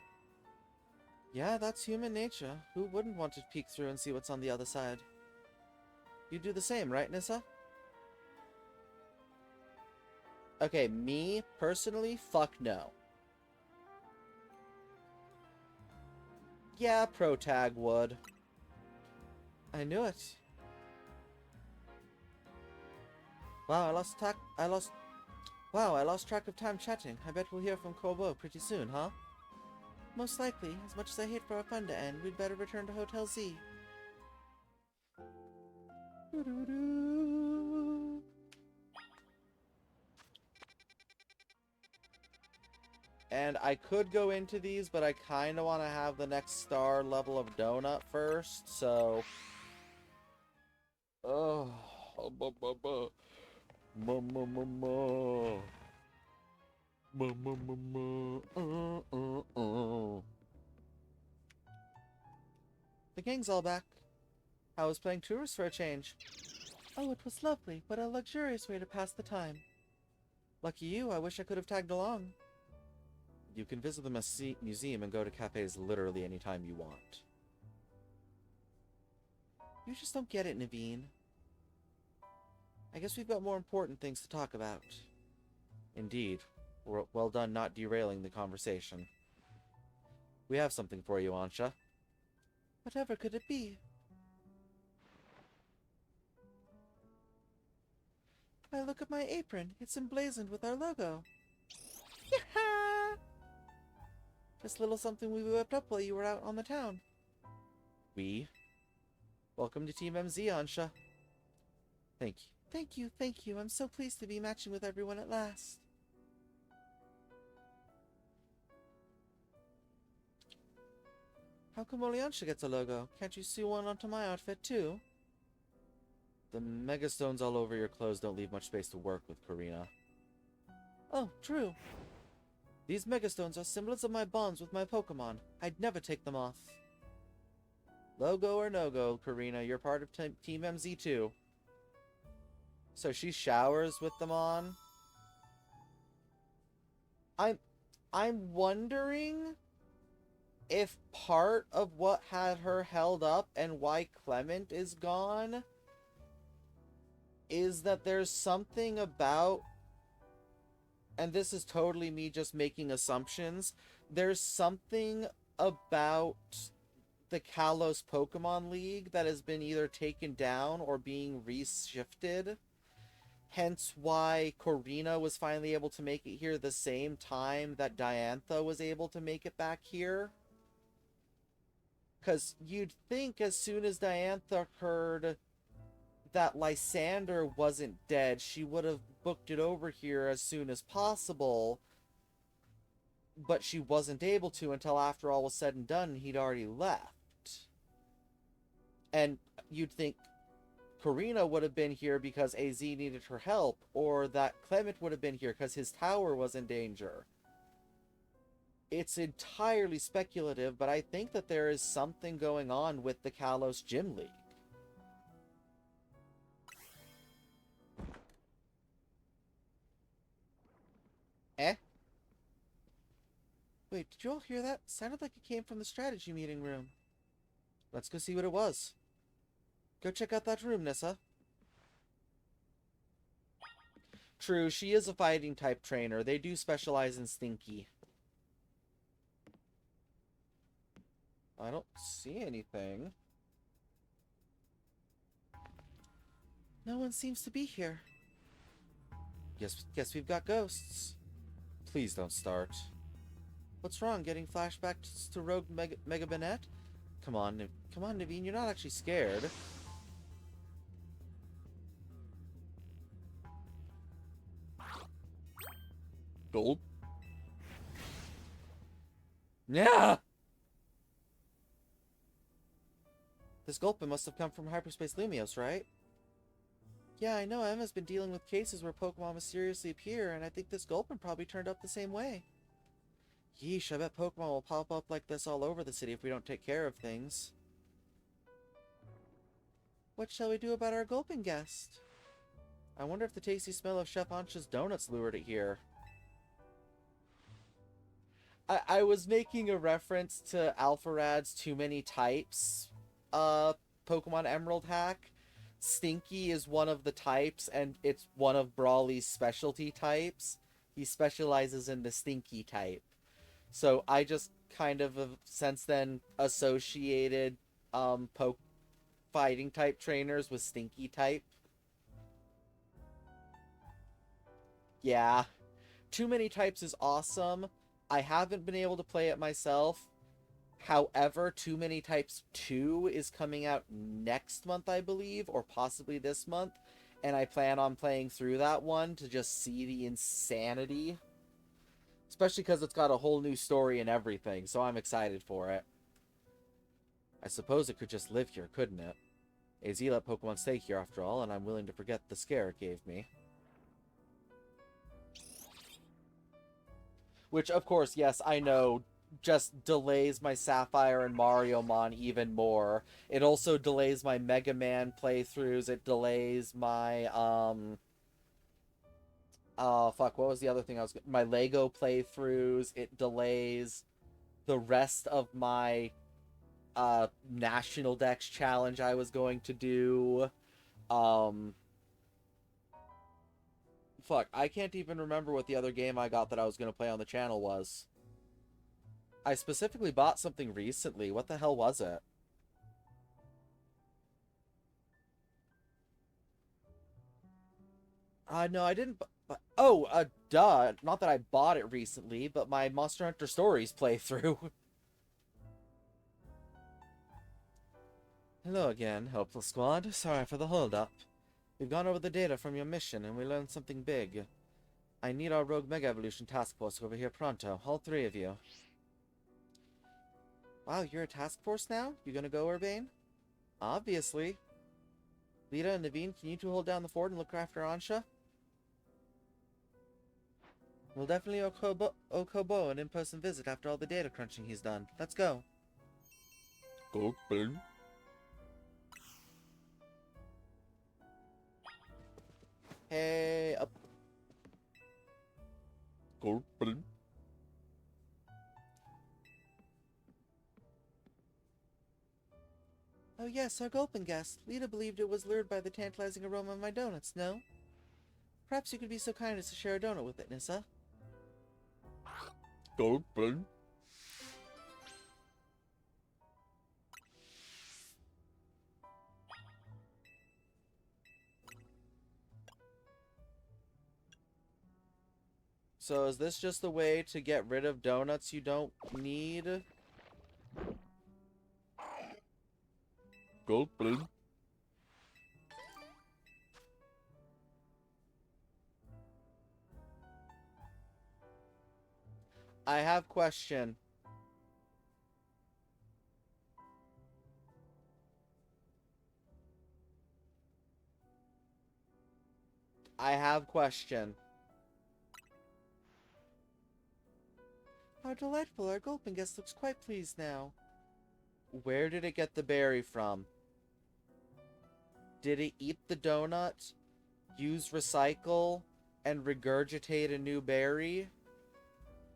Yeah, that's human nature. Who wouldn't want to peek through and see what's on the other side? You do the same, right, Nissa? Okay, me, personally, fuck no. Yeah, Protag would. I knew it. Wow, I lost track of time chatting. I bet we'll hear from Corbeau pretty soon, huh? Most likely. As much as I hate for our fun to end, we'd better return to Hotel Z. And I could go into these, but I kind of want to have the next star level of donut first, so... Oh... The gang's all back. I was playing tourists for a change. Oh, it was lovely. What a luxurious way to pass the time. Lucky you, I wish I could have tagged along. You can visit the museum and go to cafes literally anytime you want. You just don't get it, Naveen. I guess we've got more important things to talk about. Indeed. Well done not derailing the conversation. We have something for you, Ansha. Whatever could it be? Why, look at my apron. It's emblazoned with our logo. Yah-ha! Just a little something we whipped up while you were out on the town. We? Welcome to Team MZ, Ansha. Thank you. Thank you, thank you. I'm so pleased to be matching with everyone at last. How come only Ansha gets a logo? Can't you sew one onto my outfit too? The megastones all over your clothes don't leave much space to work with, Karina. Oh, true. These megastones are symbols of my bonds with my Pokemon. I'd never take them off. Logo or no-go, Karina, you're part of Team MZ too. So she showers with them on? I'm wondering if part of what had her held up and why Clement is gone is that there's something about, and this is totally me just making assumptions, there's something about the Kalos Pokemon League that has been either taken down or being reshifted. Hence why Corina was finally able to make it here the same time that Diantha was able to make it back here. Because you'd think as soon as Diantha heard that Lysander wasn't dead, she would have booked it over here as soon as possible, but she wasn't able to until after all was said and done and he'd already left. And you'd think Karina would have been here because AZ needed her help, or that Clement would have been here because his tower was in danger. It's entirely speculative, but I think that there is something going on with the Kalos Gym League. Eh? Wait, did you all hear that? Sounded like it came from the strategy meeting room. Let's go see what it was. Go check out that room, Nissa. True, she is a fighting type trainer. They do specialize in Stinky. I don't see anything. No one seems to be here. Guess we've got ghosts. Please don't start. What's wrong? Getting flashbacks to Rogue Mega Bennett? Come on, Naveen. You're not actually scared. Gulp. Yeah. This Gulpin must have come from Hyperspace Lumios, right? Yeah, I know. Emma's been dealing with cases where Pokemon mysteriously appear, and I think this Gulpin probably turned up the same way. Yeesh, I bet Pokemon will pop up like this all over the city if we don't take care of things. What shall we do about our Gulpin guest? I wonder if the tasty smell of Chef Ansha's donuts lured it here. I was making a reference to Alpharad's Too Many Types Pokemon Emerald hack. Stinky is one of the types, and it's one of Brawly's specialty types. He specializes in the Stinky type. So I just kind of have since then associated fighting type trainers with Stinky type. Yeah. Too Many Types is awesome. I haven't been able to play it myself. However, Too Many Types 2 is coming out next month, I believe, or possibly this month. And I plan on playing through that one to just see the insanity. Especially because it's got a whole new story and everything, so I'm excited for it. I suppose it could just live here, couldn't it? AZ let Pokemon stay here after all, and I'm willing to forget the scare it gave me. Which, of course, yes, I know, just delays my Sapphire and Mariomon even more. It also delays my Mega Man playthroughs. It delays my, fuck, what was the other thing I was... My Lego playthroughs. It delays the rest of my, National Dex challenge I was going to do. Fuck, I can't even remember what the other game I got that I was going to play on the channel was. I specifically bought something recently. What the hell was it? No, I didn't... Oh, duh. Not that I bought it recently, but my Monster Hunter Stories playthrough. Hello again, Helpless Squad. Sorry for the hold-up. We've gone over the data from your mission, and we learned something big. I need our Rogue Mega Evolution task force over here pronto. All three of you. Wow, you're a task force now? You gonna go, Urbane? Obviously. Lita and Naveen, can you two hold down the fort and look after Ansha? We'll definitely owe Kobo an in-person visit after all the data crunching he's done. Let's go. Go, Ben. Hey, up. Go, Ben. Oh yes, our Gulpin guest. Lita believed it was lured by the tantalizing aroma of my donuts, no? Perhaps you could be so kind as to share a donut with it, Nissa. Gulpin. So is this just a way to get rid of donuts you don't need? Gulpin. I have question. I have question. How delightful. Our gulping guest looks quite pleased now. Where did it get the berry from? Did it eat the donut, use recycle, and regurgitate a new berry?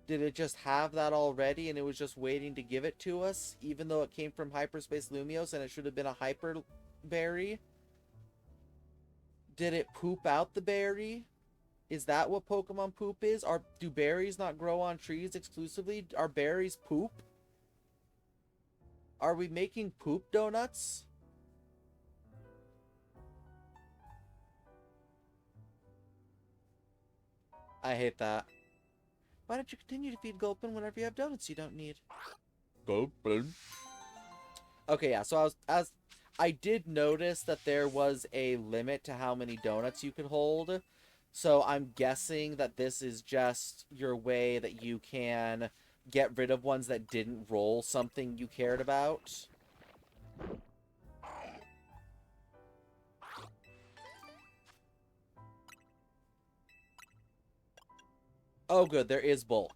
Did it just have that already and it was just waiting to give it to us, even though it came from Hyperspace Lumios and it should have been a hyper berry? Did it poop out the berry? Is that what Pokemon poop is? Do berries not grow on trees exclusively? Are berries poop? Are we making poop donuts? I hate that. Why don't you continue to feed Gulpin whenever you have donuts you don't need? Gulpin. Okay, yeah, so I did notice that there was a limit to how many donuts you could hold. So I'm guessing that this is just your way that you can get rid of ones that didn't roll something you cared about. Oh, good. There is bulk.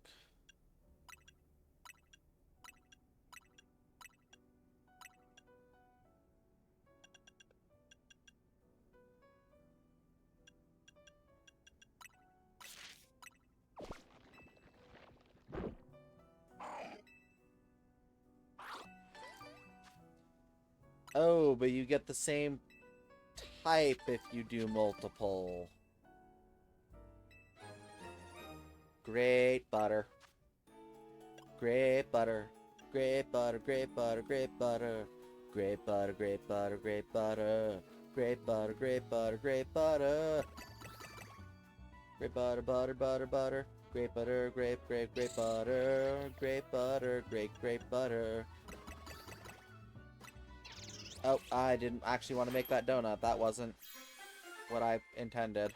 Oh, but you get the same type if you do multiple. Great butter. Great butter. Great butter, great butter, great butter. Great butter, great butter, great butter. Great butter, great butter, great butter. Great butter, butter, butter, butter. Great butter, great, great, great butter. Great butter, great, great butter. Oh, I didn't actually want to make that donut. That wasn't what I intended.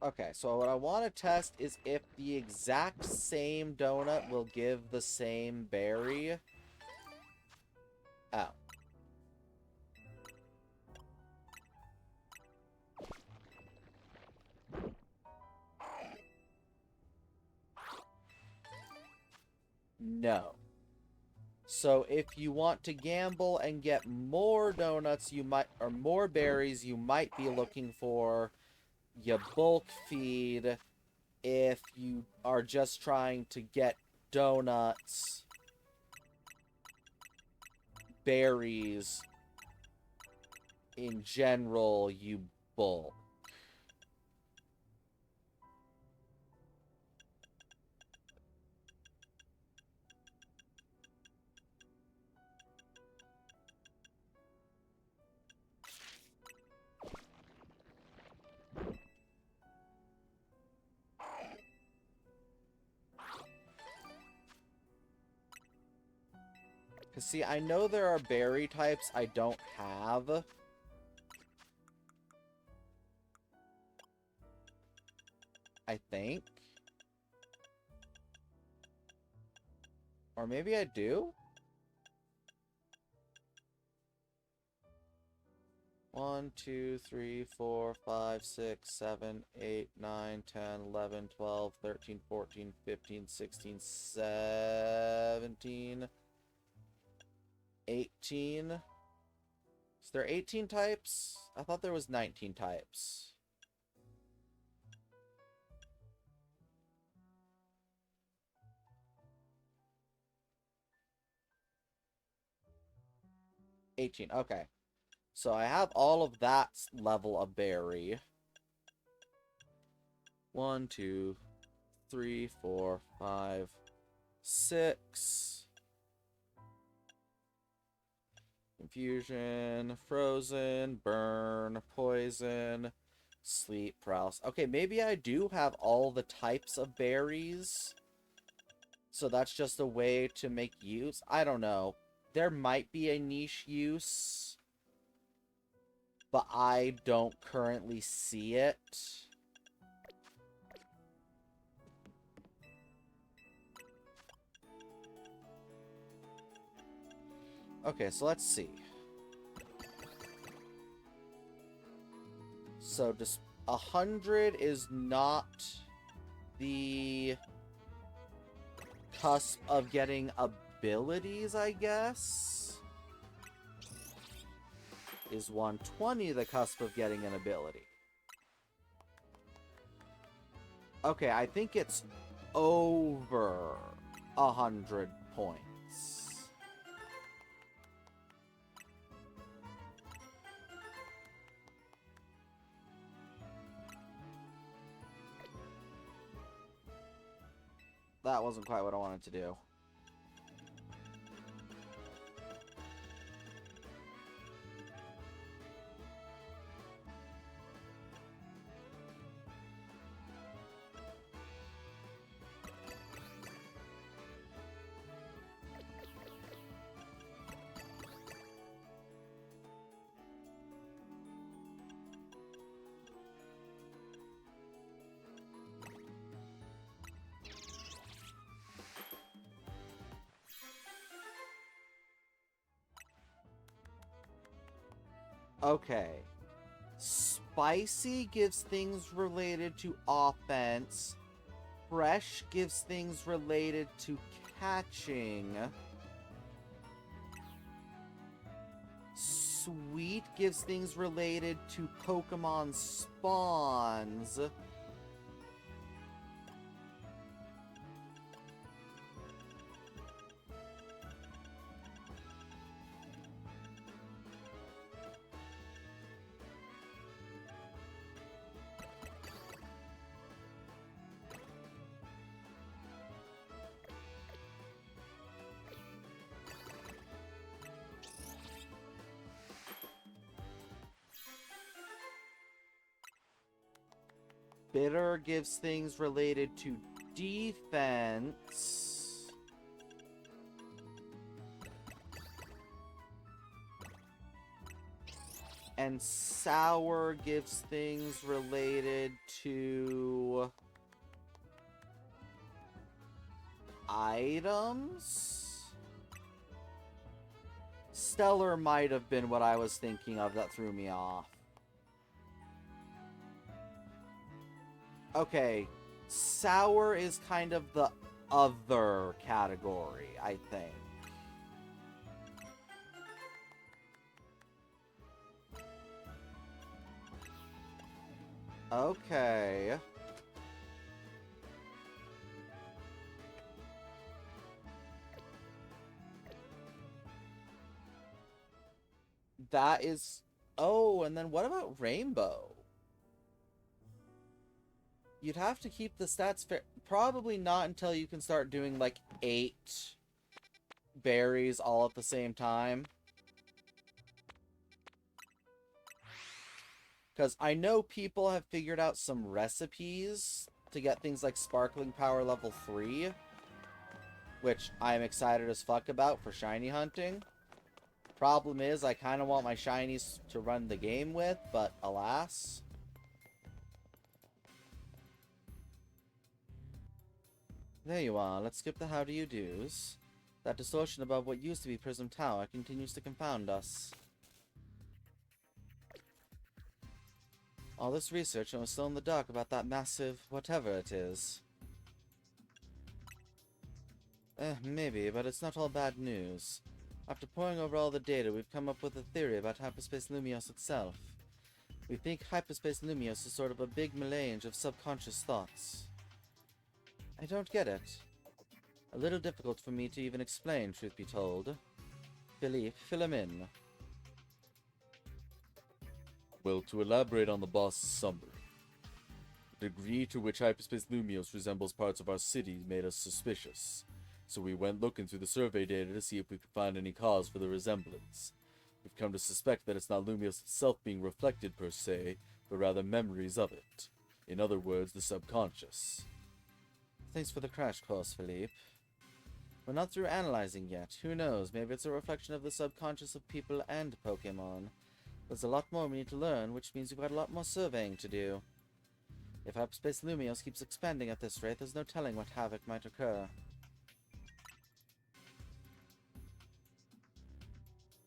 Okay, so what I want to test is if the exact same donut will give the same berry. Oh. No. So if you want to gamble and get more donuts, or more berries, you might be looking for your bulk feed. If you are just trying to get donuts, berries, in general, you bulk. Because, see, I know there are berry types I don't have. I think. Or maybe I do? 1, 2, 3, 4, 5, 6, 7, 8, 9, 10, 11, 12, 13, 14, 15, 16, 17, 18. Is there 18 types? I thought there was 19 types. Okay. So I have all of that level of berry. 1, 2, 3, 4, 5, 6. Confusion, frozen, burn, poison, sleep, paralysis. Okay, maybe I do have all the types of berries. So that's just a way to make use. I don't know. There might be a niche use, but I don't currently see it. Okay, so let's see. So just 100 is not the cusp of getting abilities, I guess. Is 120 the cusp of getting an ability? Okay, I think it's over 100 points. That wasn't quite what I wanted to do. Okay. Spicy gives things related to offense. Fresh gives things related to catching. Sweet gives things related to Pokemon spawns. Bitter gives things related to defense. And sour gives things related to items? Stellar might have been what I was thinking of that threw me off. Okay, sour is kind of the other category, I think. Okay. That is... Oh, and then what about Rainbow? You'd have to keep the stats fair. Probably not until you can start doing, like, 8 berries all at the same time. Because I know people have figured out some recipes to get things like Sparkling Power level 3. Which I'm excited as fuck about for shiny hunting. Problem is, I kind of want my shinies to run the game with, but alas... There you are. Let's skip the how do you do's. That distortion above what used to be Prism Tower continues to confound us. All this research and we're still in the dark about that massive whatever it is. Maybe, but it's not all bad news. After poring over all the data, we've come up with a theory about Hyperspace Lumios itself. We think Hyperspace Lumios is sort of a big melange of subconscious thoughts. I don't get it. A little difficult for me to even explain, truth be told. Philippe, fill him in. Well, to elaborate on the boss's summary. The degree to which Hyperspace Lumios resembles parts of our city made us suspicious. So we went looking through the survey data to see if we could find any cause for the resemblance. We've come to suspect that it's not Lumios itself being reflected per se, but rather memories of it. In other words, the subconscious. Thanks for the crash course, Philippe. We're not through analyzing yet. Who knows, maybe it's a reflection of the subconscious of people and Pokemon. There's a lot more we need to learn, which means we've got a lot more surveying to do. If Hyperspace Lumios keeps expanding at this rate, there's no telling what havoc might occur.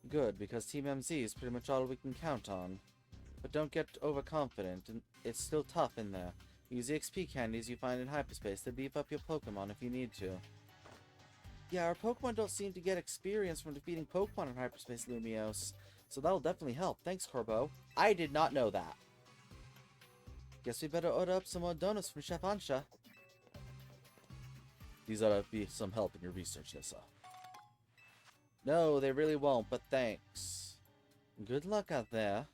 Good, because Team MZ is pretty much all we can count on. But don't get overconfident, and it's still tough in there. Use the XP candies you find in hyperspace to beef up your Pokemon if you need to. Yeah, our Pokemon don't seem to get experience from defeating Pokemon in Hyperspace Lumios, so that'll definitely help. Thanks, Corbo. I did not know that. Guess we better order up some more donuts from Chef Ansha. These ought to be some help in your research, Nissa. No, they really won't, but thanks. Good luck out there.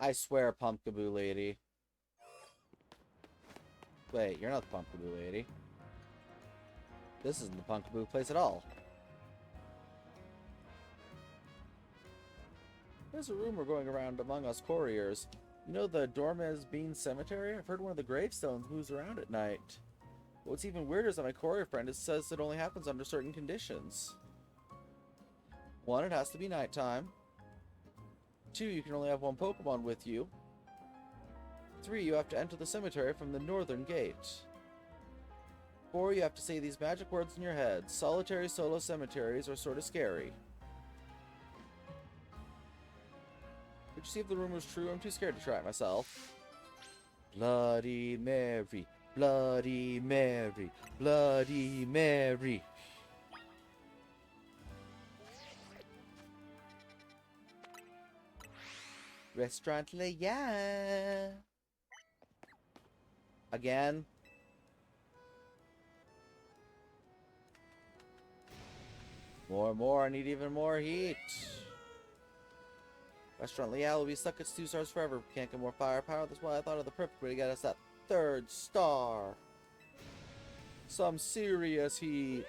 I swear, Pumpkaboo Lady. Wait, you're not the Pumpkaboo Lady. This isn't the Pumpkaboo place at all. There's a rumor going around among us couriers. You know the Dormez Bean Cemetery? I've heard one of the gravestones moves around at night. What's even weirder is that my courier friend says it only happens under certain conditions. 1, it has to be nighttime. 2, you can only have one Pokemon with you. 3, you have to enter the cemetery from the northern gate. 4, you have to say these magic words in your head. Solitary solo cemeteries are sort of scary. Did you see if the rumor's true? I'm too scared to try it myself. Bloody Mary, Bloody Mary, Bloody Mary. Restaurant Leia. Again. More, I need even more heat. Restaurant Leal will be stuck at 2 stars forever. Can't get more firepower. That's why I thought of the perfect way to get us that 3rd star. Some serious heat.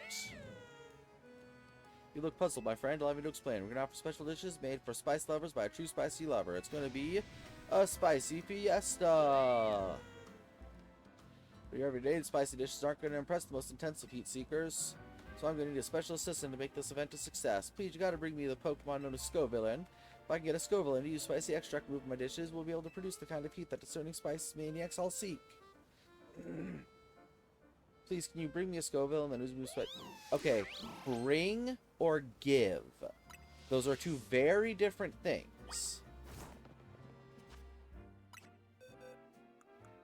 You look puzzled, my friend. Allow me to explain. We're going to offer special dishes made for spice lovers by a true spicy lover. It's going to be a spicy fiesta. For your everyday spicy dishes aren't going to impress the most intensive heat seekers. So I'm going to need a special assistant to make this event a success. Please, you got to bring me the Pokemon known as Scoville in. If I can get a Scoville in to use spicy extract to move my dishes, we'll be able to produce the kind of heat that discerning spice maniacs all seek. Please, can you bring me a Scoville and then move spice? Okay, bring or give. Those are 2 very different things.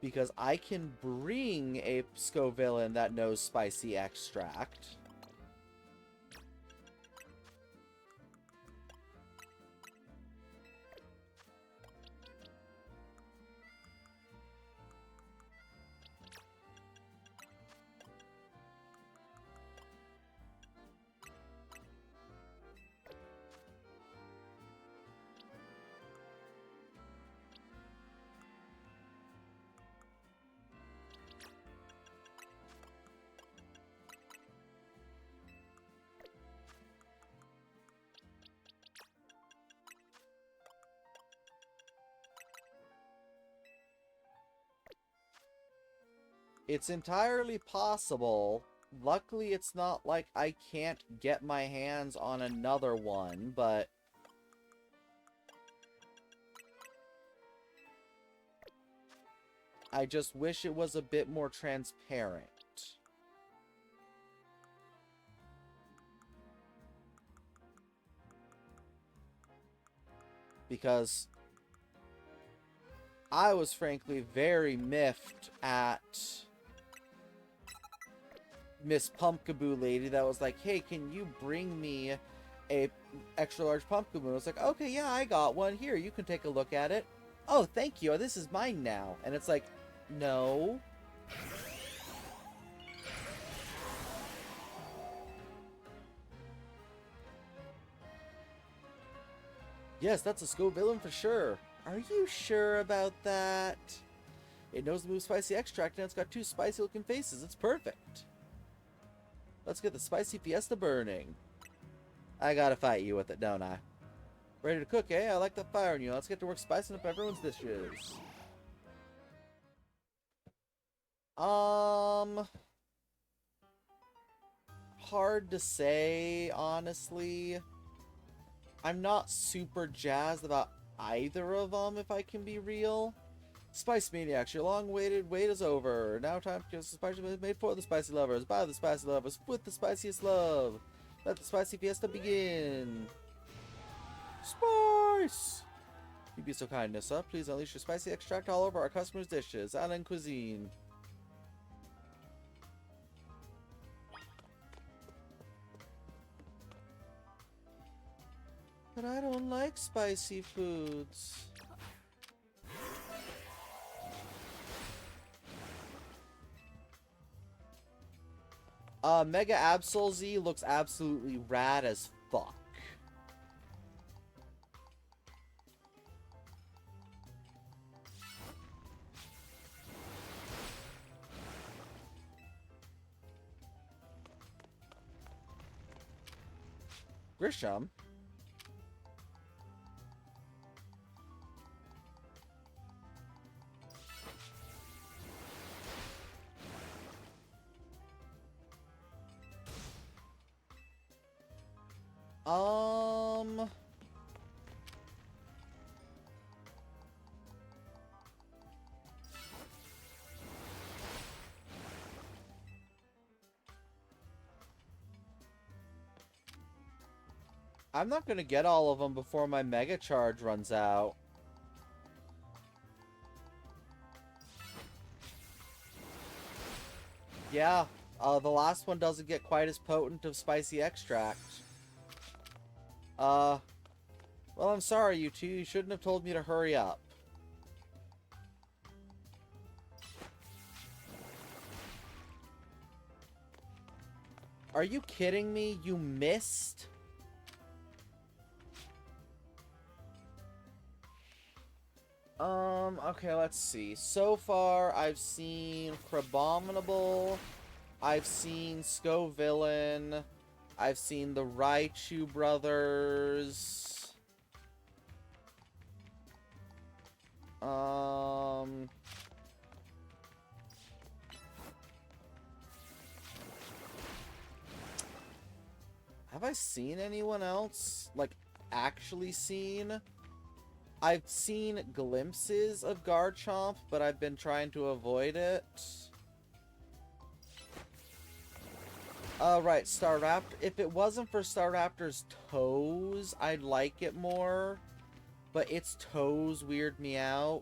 Because I can bring a Scoville in that knows spicy extract. It's entirely possible luckily it's not like I can't get my hands on another one, but I just wish it was a bit more transparent. Because I was frankly very miffed at Miss Pumpkaboo lady that was like, hey, can you bring me a extra large Pumpkaboo? I was like, okay, yeah, I got one. Here, you can take a look at it. Oh, thank you. This is mine now. And it's like, no. Yes, that's a Skull villain for sure. Are you sure about that? It knows the move Spicy Extract and it's got 2 spicy looking faces. It's perfect. Let's get the Spicy Fiesta burning. I gotta fight you with it, don't I? Ready to cook, eh? I like the fire in you. Let's get to work spicing up everyone's dishes. Hard to say, honestly. I'm not super jazzed about either of them, if I can be real. Spice Maniacs, your long-awaited wait is over. Now time to get the spicy made for the spicy lovers, by the spicy lovers, with the spiciest love. Let the spicy fiesta begin. Spice! You'd be so kind, Nissa. Please unleash your spicy extract all over our customers' dishes. Island cuisine. But I don't like spicy foods. Mega Absol Z looks absolutely rad as fuck. Grisham. I'm not gonna get all of them before my Mega Charge runs out. Yeah, the last one doesn't get quite as potent of spicy extract. Well, I'm sorry, you two. You shouldn't have told me to hurry up. Are you kidding me? You missed? Okay, let's see. So far, I've seen Crabominable, I've seen Scovillain, I've seen the Raichu brothers. Have I seen anyone else? Like, actually seen? I've seen glimpses of Garchomp, but I've been trying to avoid it. Right, Staraptor. If it wasn't for Staraptor's toes, I'd like it more. But its toes weird me out.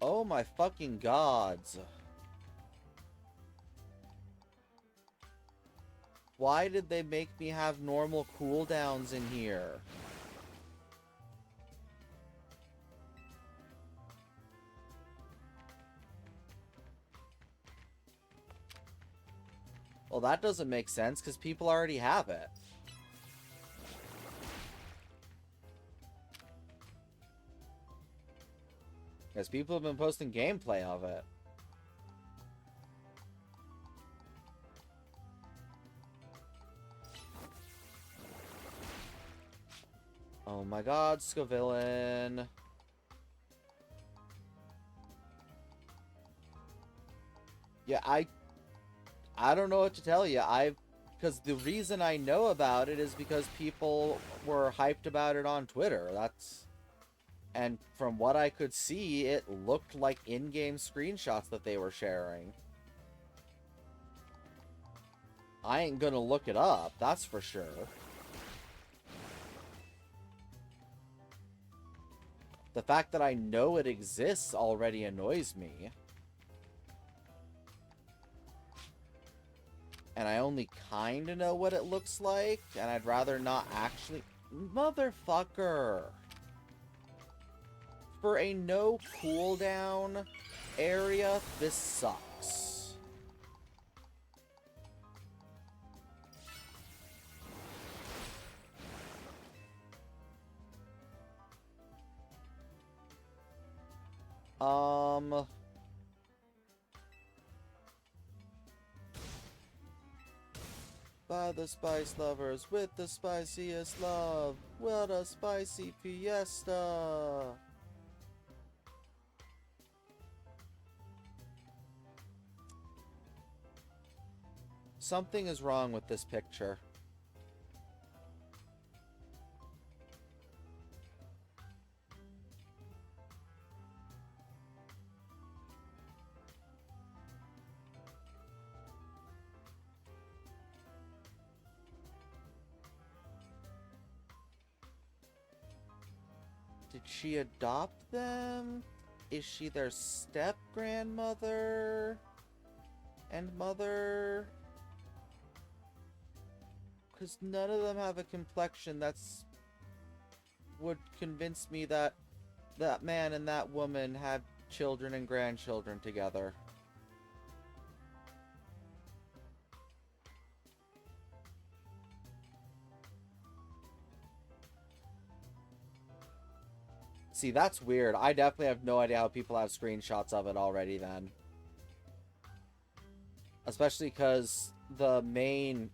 Oh my fucking gods. Why did they make me have normal cooldowns in here? Well, that doesn't make sense, because people already have it. Because people have been posting gameplay of it. Oh my god, Scovillain. Yeah, I don't know what to tell you. Because the reason I know about it is because people were hyped about it on Twitter. And from what I could see, it looked like in-game screenshots that they were sharing. I ain't gonna look it up, that's for sure. The fact that I know it exists already annoys me. And I only kinda know what it looks like, and I'd rather not actually... Motherfucker! For a no cooldown area, this sucks. By the spice lovers with the spiciest love. What a spicy fiesta. Something is wrong with this picture. Did she adopt them? Is she their step-grandmother? And mother? Because none of them have a complexion that's... would convince me that that man and that woman had children and grandchildren together. See, that's weird. I definitely have no idea how people have screenshots of it already then. Especially because the main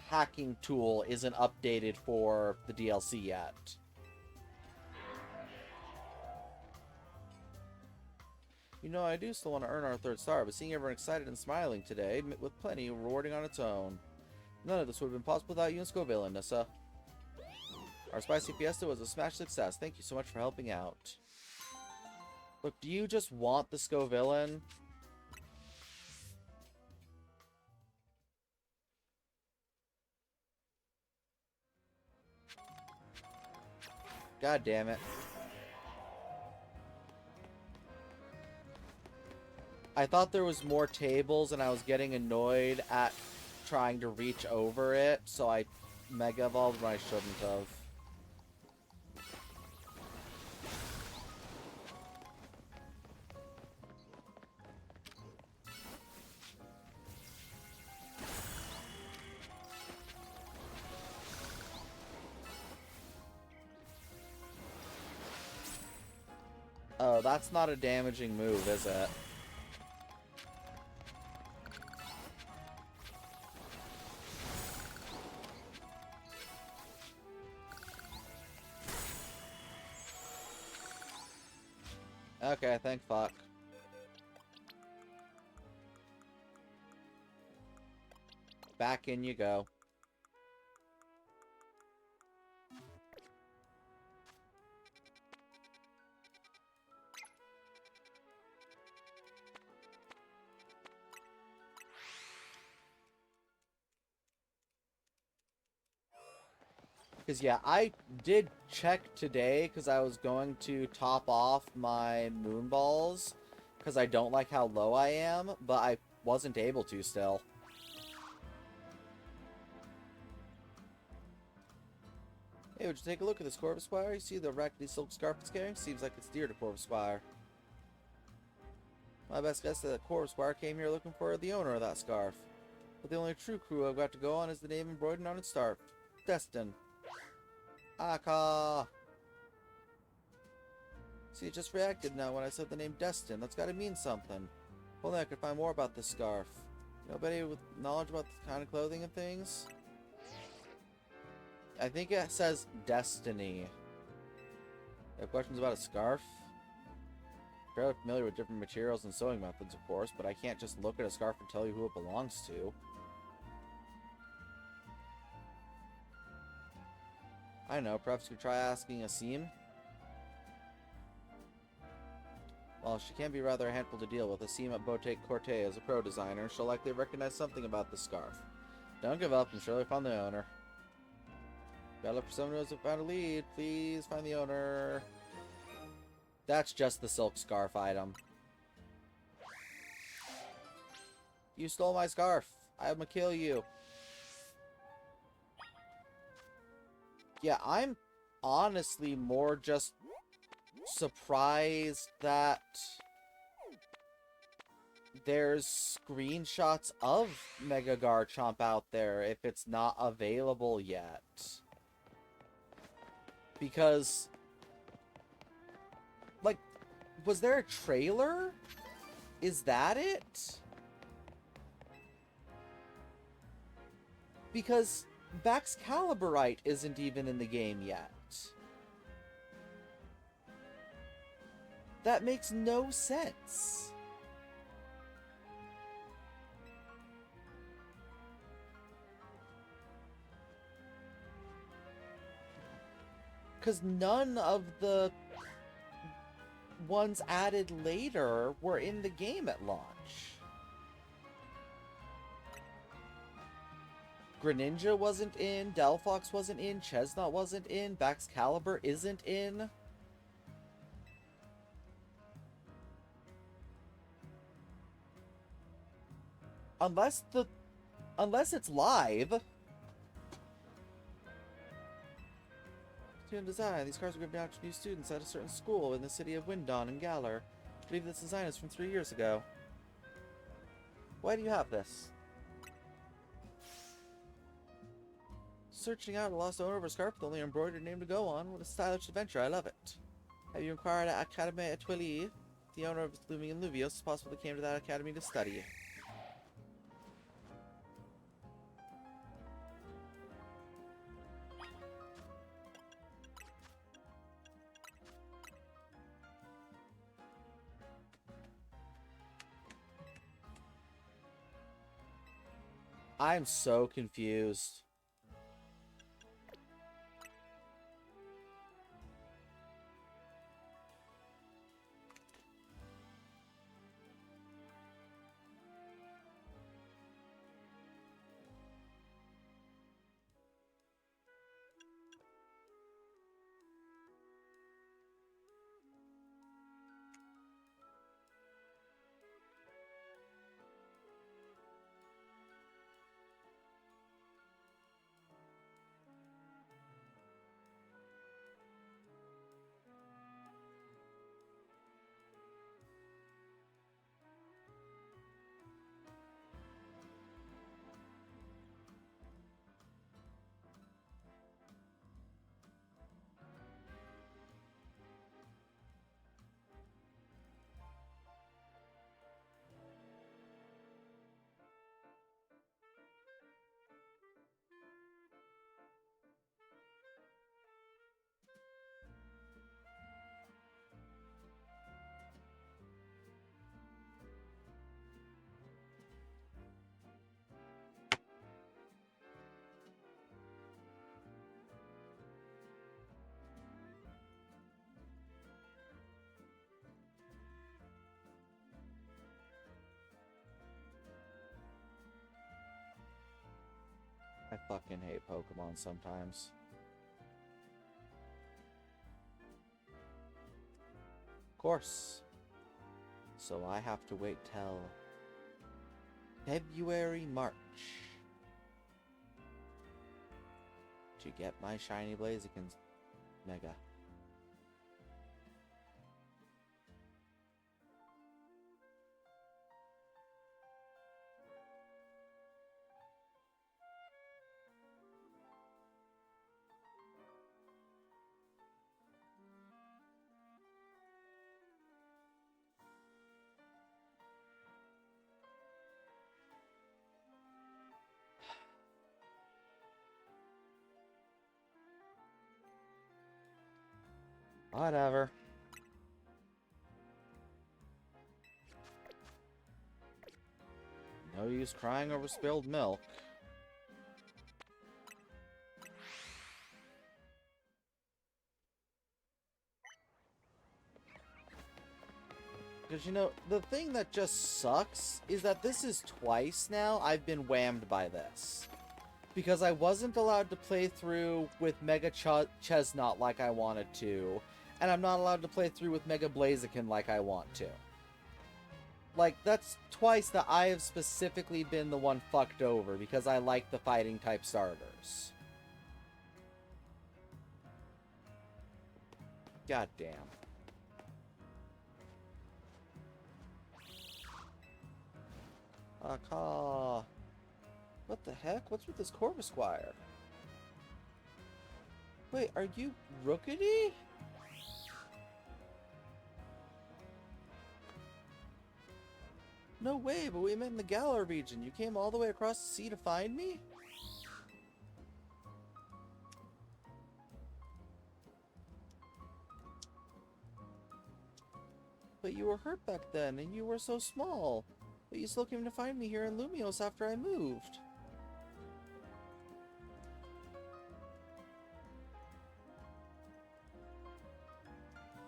hacking tool isn't updated for the DLC yet. You know, I do still want to earn our 3rd star, but seeing everyone excited and smiling today, with plenty rewarding on its own. None of this would have been possible without you and Scoville, Nissa. Our spicy fiesta was a smash success. Thank you so much for helping out. Look, do you just want the Scovillain? God damn it. I thought there was more tables and I was getting annoyed at trying to reach over it, so I mega evolved when I shouldn't have. Oh, that's not a damaging move, is it? Okay, thank fuck. Back in you go. Because, yeah, I did check today because I was going to top off my moon balls because I don't like how low I am, but I wasn't able to still. Hey, would you take a look at this Corvus Spire? You see the raggedy silk scarf it's carrying? Seems like it's dear to Corvus Spire. My best guess is that Corvus Spire came here looking for the owner of that scarf. But the only true clue I've got to go on is the name embroidered on its scarf. Destin. Aka. See, it just reacted now when I said the name Destin. That's gotta mean something. If only I could find more about this scarf. Nobody with knowledge about this kind of clothing and things? I think it says Destiny. You have questions about a scarf? Fairly familiar with different materials and sewing methods, of course, but I can't just look at a scarf and tell you who it belongs to. I don't know, perhaps you could try asking a seam? Well, she can be rather a handful to deal with. A seam at Botte Corte is a pro designer. She'll likely recognize something about the scarf. Don't give up, I'm sure you'll find the owner. Gotta look for someone who hasn't found a lead. Please find the owner. That's just the silk scarf item. You stole my scarf. I'm gonna kill you. Yeah, I'm honestly more just surprised that there's screenshots of Mega Garchomp out there if it's not available yet. Because, like, was there a trailer? Is that it? Because Baxcaliburite isn't even in the game yet. That makes no sense. Because none of the ones added later were in the game at launch. Greninja wasn't in, Delphox wasn't in, Chestnut wasn't in, Baxcalibur isn't in. Unless it's live. Student design. These cars are given out to new students at a certain school in the city of Windon and Galar. I believe this design is from 3 years ago. Why do you have this? Searching out a lost owner of a scarf with only an embroidered name to go on. What a stylish adventure. I love it. Have you inquired at Academy Etoile? The owner of Lumi and Luvios. It's possible they came to that academy to study. I'm so confused. I fucking hate Pokemon sometimes. Of course. So I have to wait till February, March to get my shiny Blaziken Mega. Whatever. No use crying over spilled milk. Because, you know, the thing that just sucks is that this is twice now I've been whammed by this. Because I wasn't allowed to play through with Mega Chestnut like I wanted to, and I'm not allowed to play through with Mega Blaziken like I want to. Like, that's twice that I have specifically been the one fucked over because I like the fighting type starters. God damn. Caw. What the heck? What's with this Corvusquire? Wait, are you Rookity? No way, but we met in the Galar region. You came all the way across the sea to find me? But you were hurt back then, and you were so small. But you still came to find me here in Lumios after I moved.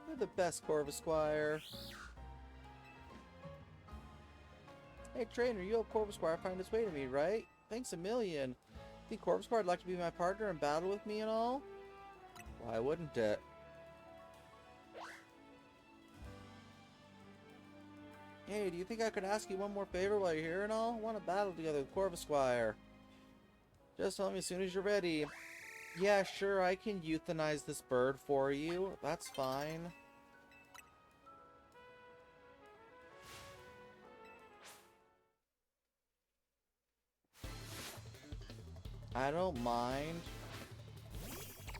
You're the best, Corvusquire. Hey, trainer, you helped Corvusquire find his way to me, right? Thanks a million. Think Corvusquire would like to be my partner and battle with me and all? Why wouldn't it? Hey, do you think I could ask you one more favor while you're here and all? I want to battle together with Corvusquire. Just tell me as soon as you're ready. Yeah, sure, I can euthanize this bird for you. That's fine. I don't mind.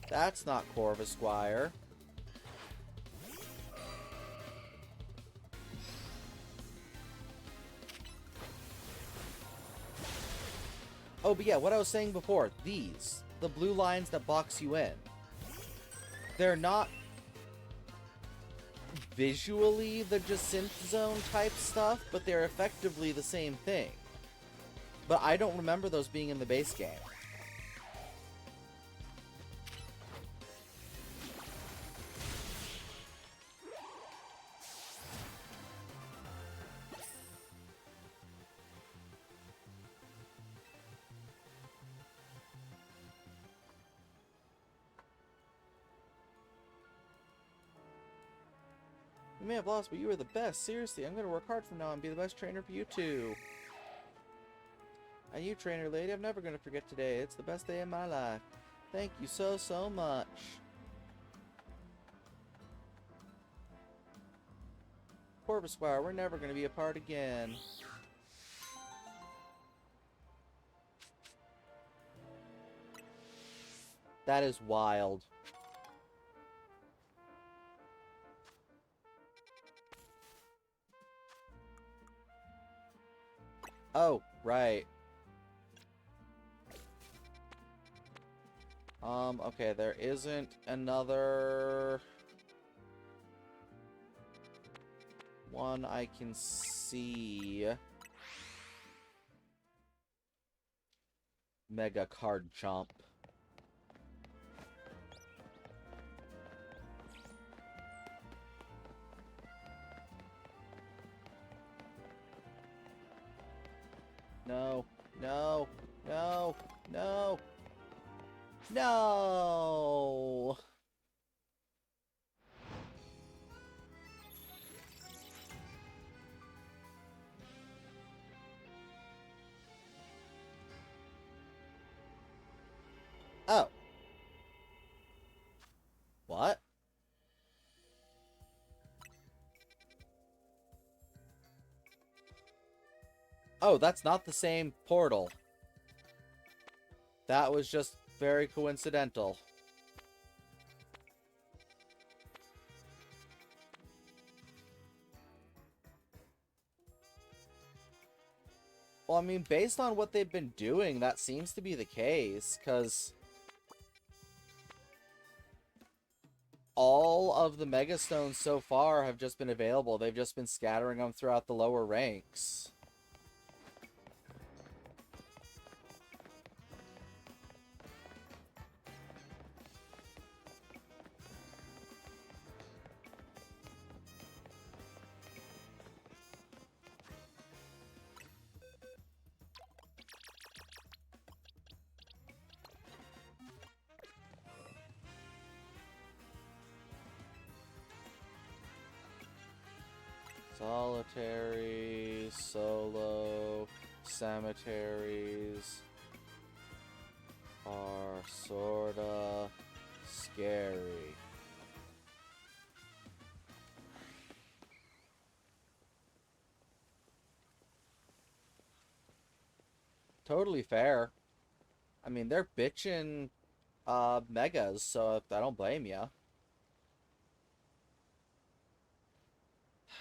That's not Corvusquire. Oh, but yeah, what I was saying before, these, the blue lines that box you in, they're not visually the Jacinth Zone type stuff, but they're effectively the same thing. But I don't remember those being in the base game. You may have lost, but you were the best. Seriously, I'm going to work hard from now on and be the best trainer for you too. And you, trainer lady, I'm never going to forget today. It's the best day of my life. Thank you so, so much. Corvusquire, we're never going to be apart again. That is wild. Oh, right. Okay, there isn't another one I can see. Mega Card Chomp. No, no, no, no, no! Oh. What? Oh, that's not the same portal. That was just very coincidental. Well, I mean, based on what they've been doing, that seems to be the case, because all all of the Mega Stones so far have just been available. They've just been scattering them throughout the lower ranks. Solitaries, solo, cemeteries are sorta scary. Totally fair. I mean, they're bitching megas, so I don't blame ya.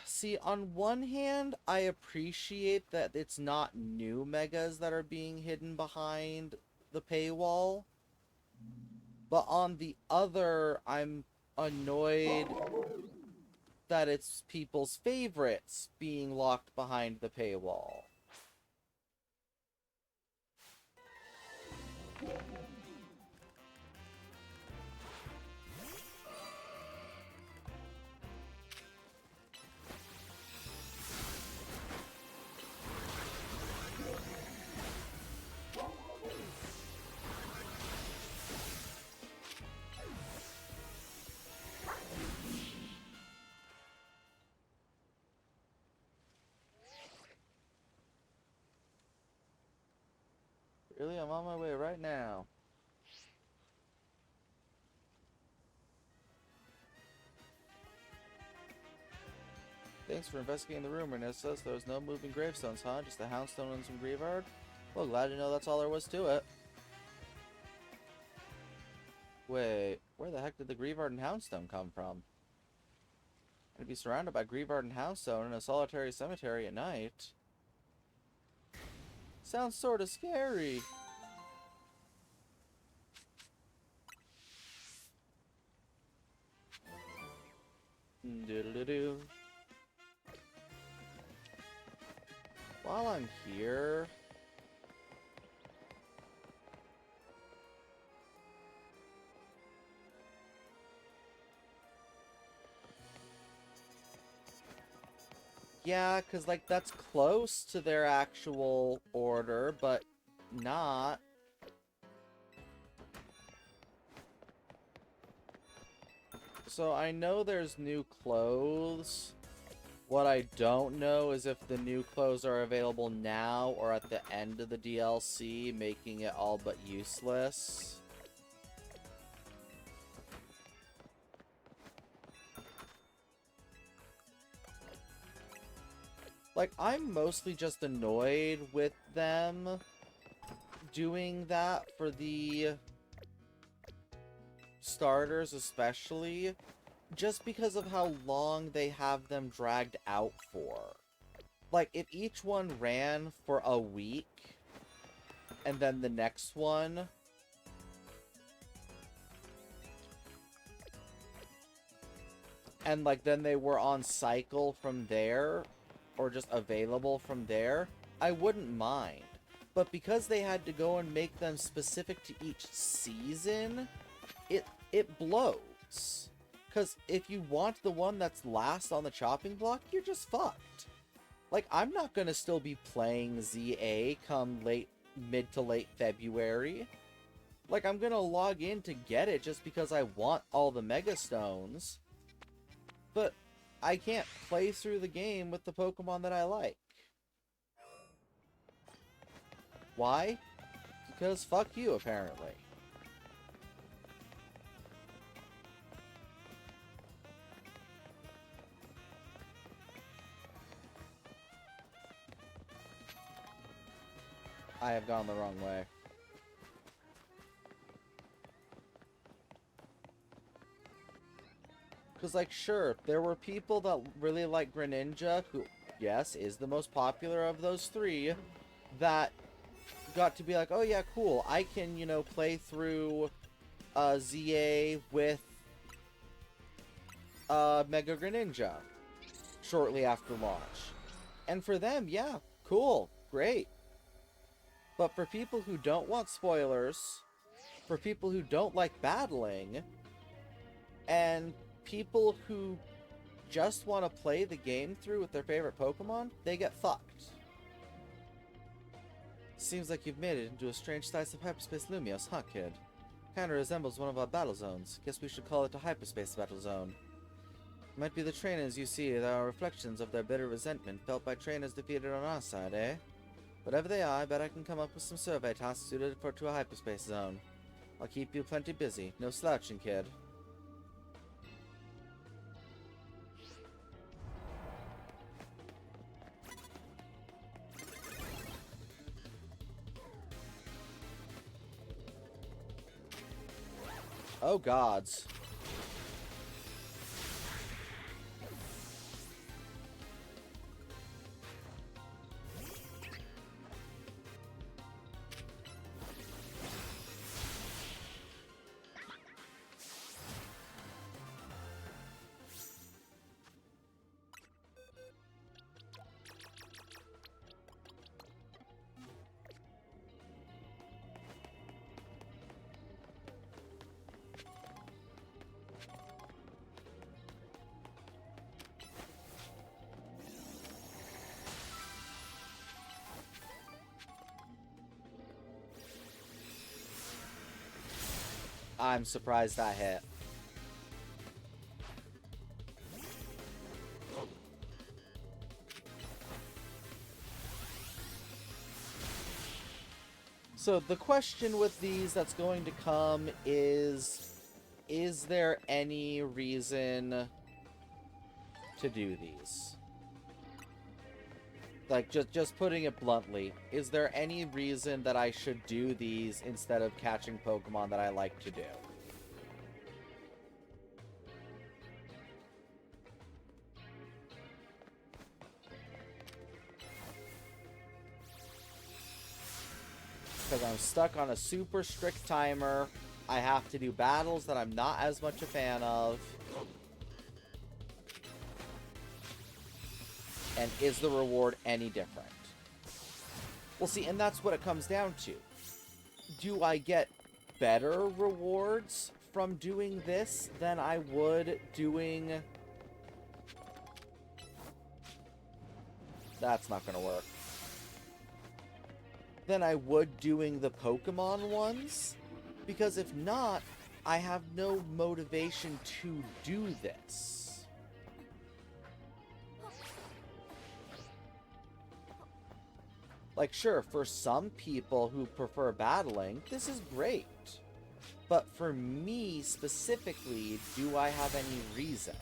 See, on one hand, I appreciate that it's not new megas that are being hidden behind the paywall. But on the other, I'm annoyed that it's people's favorites being locked behind the paywall. Really, I'm on my way right now. Thanks for investigating the rumor, Nissa. There was no moving gravestones, huh? Just a houndstone and some graveyard? Well, glad to know that's all there was to it. Wait, where the heck did the graveyard and houndstone come from? To be surrounded by graveyard and houndstone in a solitary cemetery at night? Sounds sorta scary. Doodle-doo. While I'm here... Yeah, because, like, that's close to their actual order, but not. So I know there's new clothes. What I don't know is if the new clothes are available now or at the end of the DLC, making it all but useless. Like, I'm mostly just annoyed with them doing that for the starters especially, just because of how long they have them dragged out for. Like, if each one ran for a week, and then the next one... and, like, then they were on cycle from there, or just available from there, I wouldn't mind. But because they had to go and make them specific to each season, it blows. Because if you want the one that's last on the chopping block, you're just fucked. Like, I'm not gonna still be playing ZA come mid to late February. Like, I'm gonna log in to get it just because I want all the Mega Stones. But I can't play through the game with the Pokemon that I like. Why? Because fuck you, apparently. I have gone the wrong way. Because, like, sure, there were people that really like Greninja, who, yes, is the most popular of those three, that got to be like, oh yeah, cool, I can, you know, play through ZA with Mega Greninja shortly after launch. And for them, yeah, cool, great. But for people who don't want spoilers, for people who don't like battling, and people who just want to play the game through with their favorite Pokemon, they get fucked. Seems like you've made it into a strange slice of hyperspace Lumios, huh, kid? Kinda resembles one of our battle zones. Guess we should call it a hyperspace battle zone. Might be the trainers you see that are reflections of their bitter resentment felt by trainers defeated on our side, eh? Whatever they are, I bet I can come up with some survey tasks suited to a hyperspace zone. I'll keep you plenty busy. No slouching, kid. Oh, gods. I'm surprised that hit. So the question with these that's going to come is there any reason to do these? Like, just putting it bluntly, is there any reason that I should do these instead of catching Pokemon that I like to do? Because I'm stuck on a super strict timer. I have to do battles that I'm not as much a fan of. And is the reward any different? Well, see, and that's what it comes down to. Do I get better rewards from doing this than I would doing... That's not going to work. Than I would doing the Pokemon ones? Because if not, I have no motivation to do this. Like, sure, for some people who prefer battling, this is great. But for me, specifically, do I have any reason?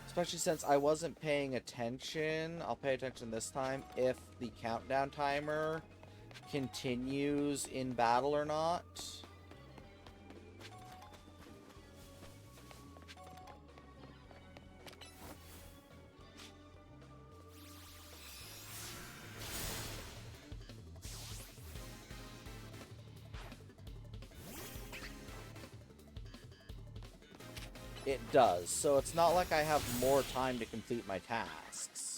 Especially since I wasn't paying attention. I'll pay attention this time if the countdown timer continues in battle or not. It does, so it's not like I have more time to complete my tasks.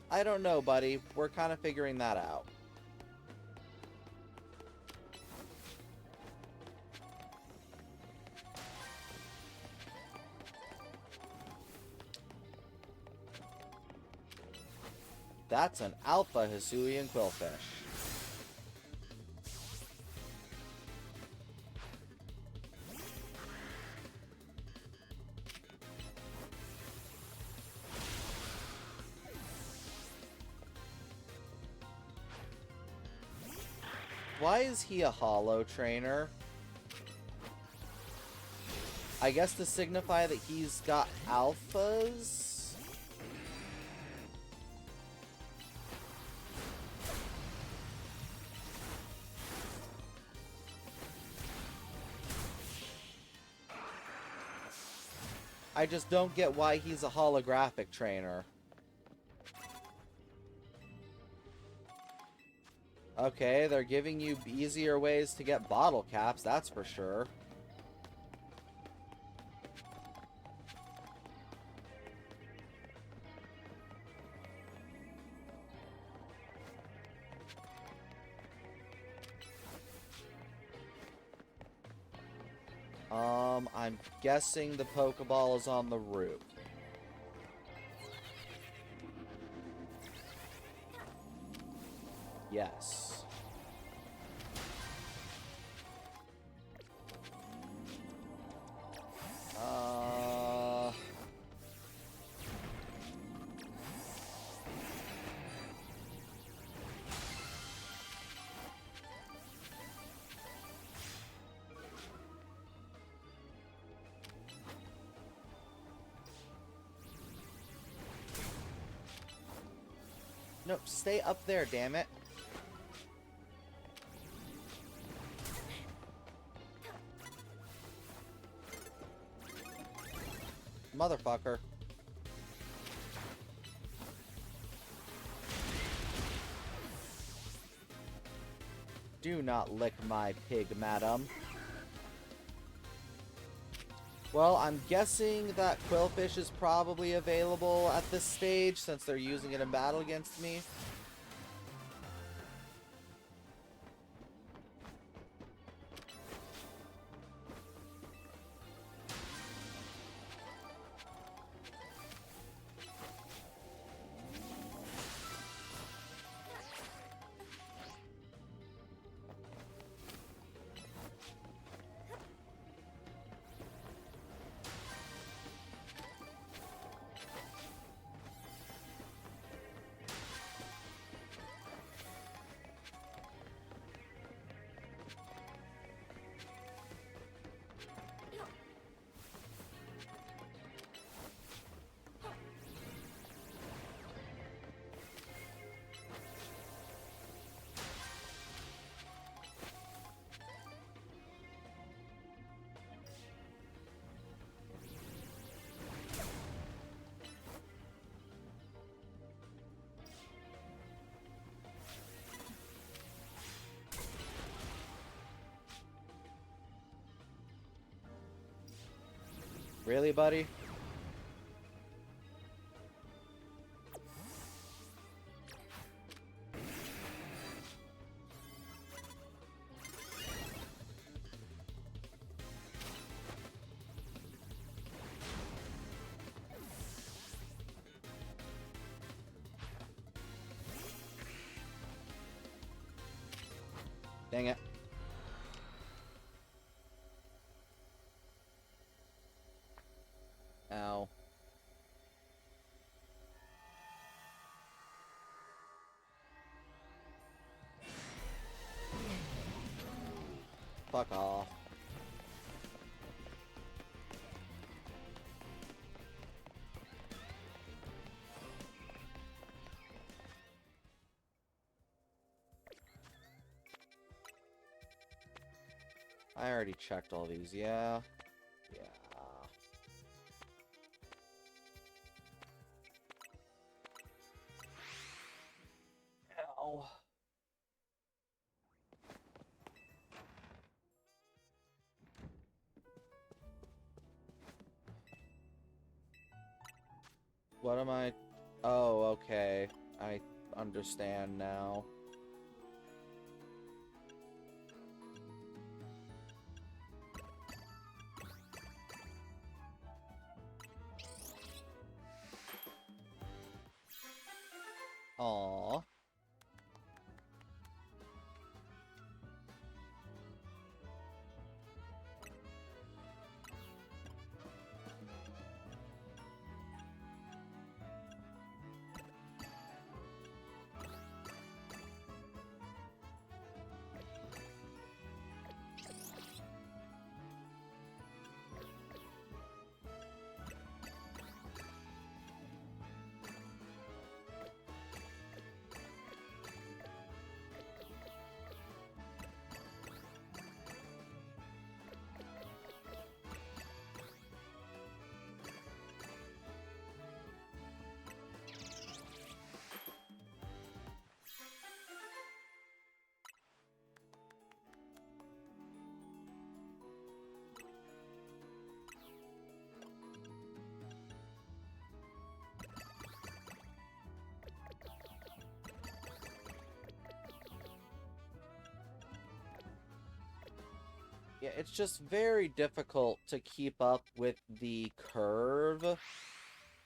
I don't know, buddy. We're kind of figuring that out. That's an alpha Hisuian Quillfish. Why is he a holo trainer? I guess to signify that he's got alphas? I just don't get why he's a holographic trainer. Okay, they're giving you easier ways to get bottle caps, that's for sure. I'm guessing the Pokeball is on the roof. Yes. Nope, stay up there, damn it. Motherfucker. Do not lick my pig, madam. Well, I'm guessing that Quillfish is probably available at this stage since they're using it in battle against me. Really, buddy? Dang it. Ow. Fuck off. I already checked all these, yeah. Yeah. Ow. What am I... Oh, okay. I understand now. Aww. Yeah, it's just very difficult to keep up with the curve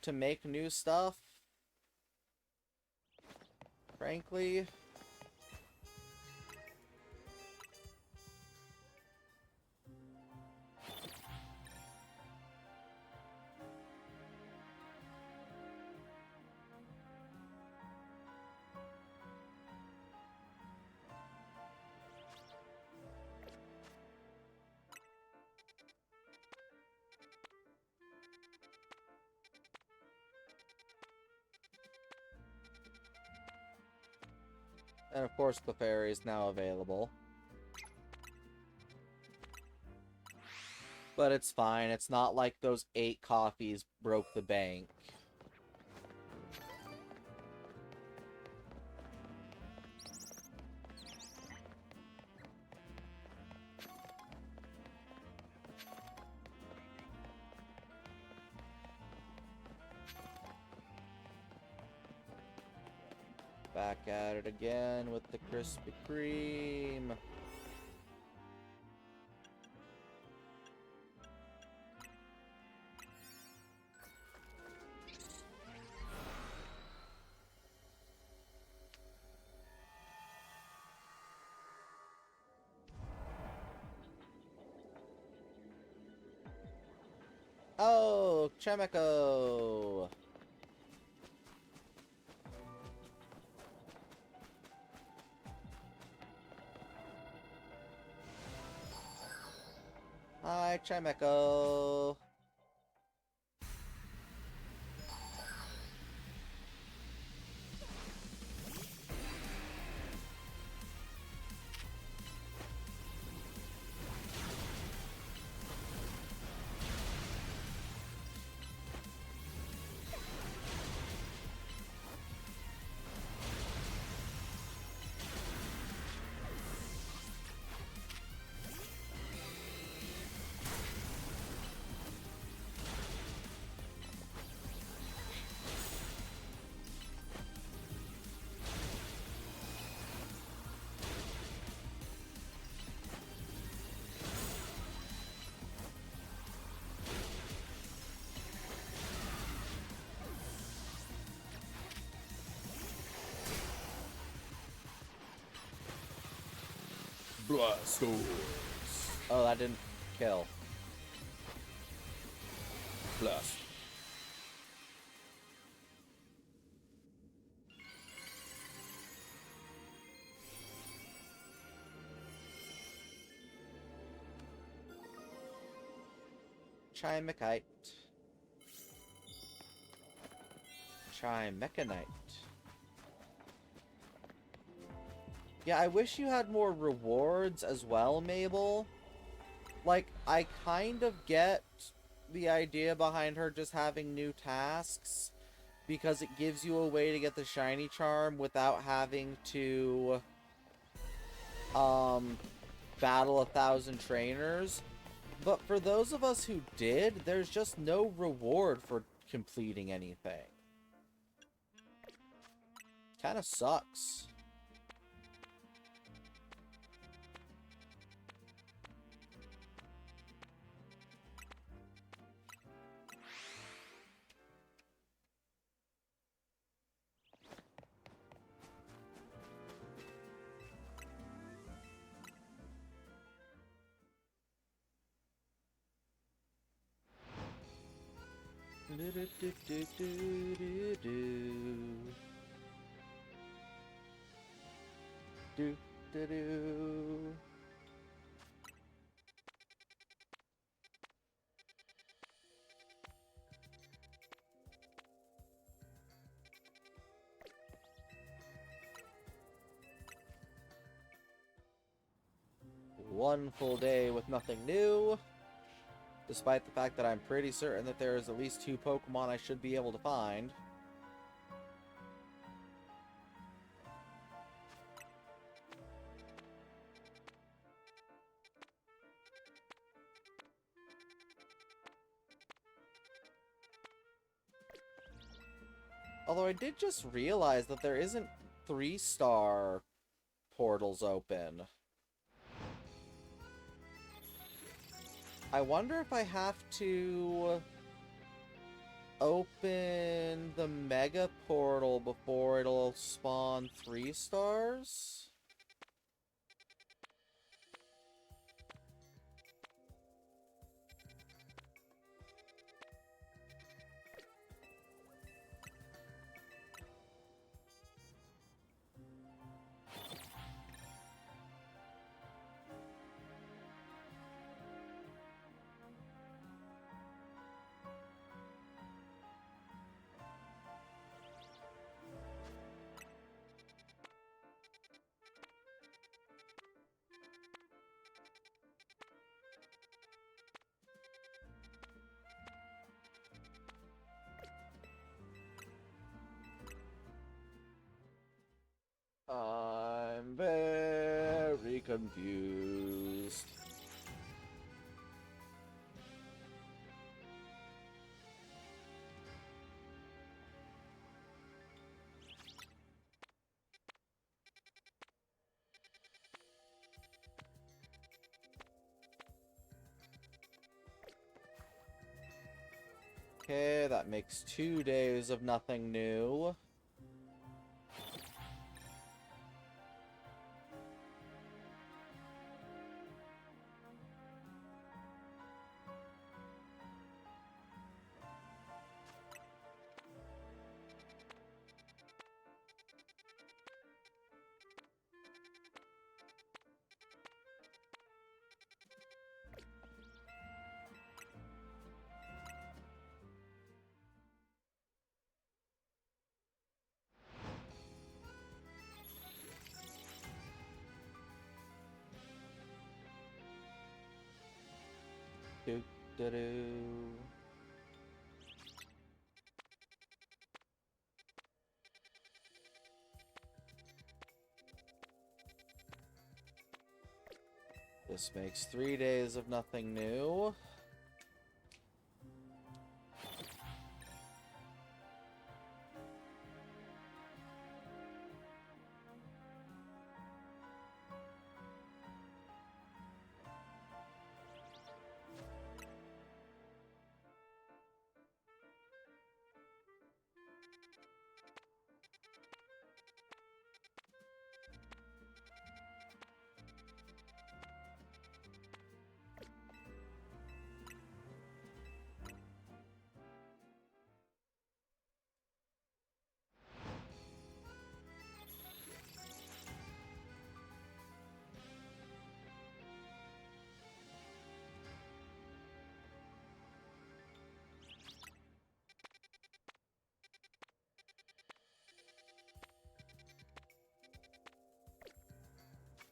to make new stuff, frankly. And of course, the ferry is now available. But it's fine. It's not like those 8 coffees broke the bank. Back at it again with the Krispy Kreme. Oh, Chemico! Hi, Chemico! Blastors. Oh, that didn't kill. Blast. Chimecite. Chimecanite. Yeah, I wish you had more rewards as well, Mabel. Like, I kind of get the idea behind her just having new tasks, because it gives you a way to get the shiny charm without having to, battle 1,000 trainers. But for those of us who did, there's just no reward for completing anything. Kinda sucks. Do, do, do. One full day with nothing new. Despite the fact that I'm pretty certain that there is at least 2 Pokemon I should be able to find. Although I did just realize that there isn't 3-star portals open. I wonder if I have to open the mega portal before it'll spawn 3 stars? I'm very confused. Okay, that makes 2 days of nothing new. Do do do. This makes 3 days of nothing new.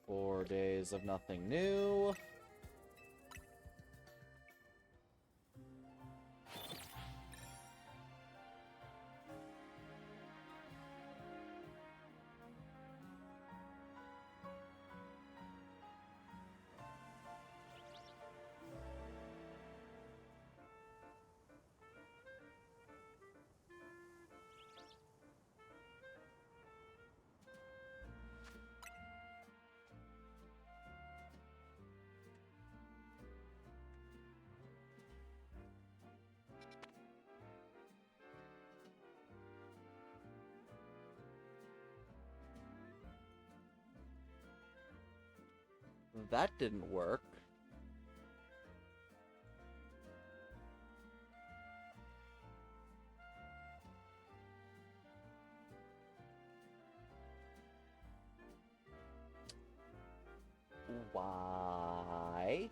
Four days of nothing new. That didn't work. Why?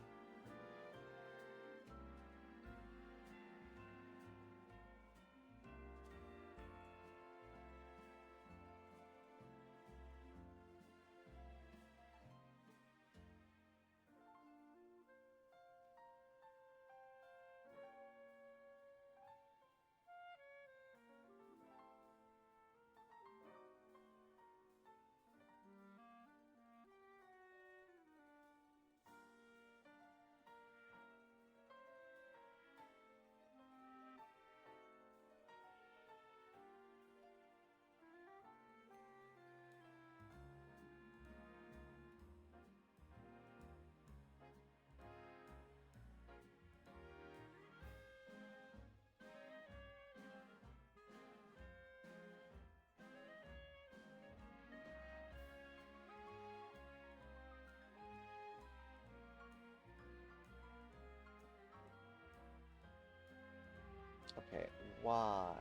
Okay, why?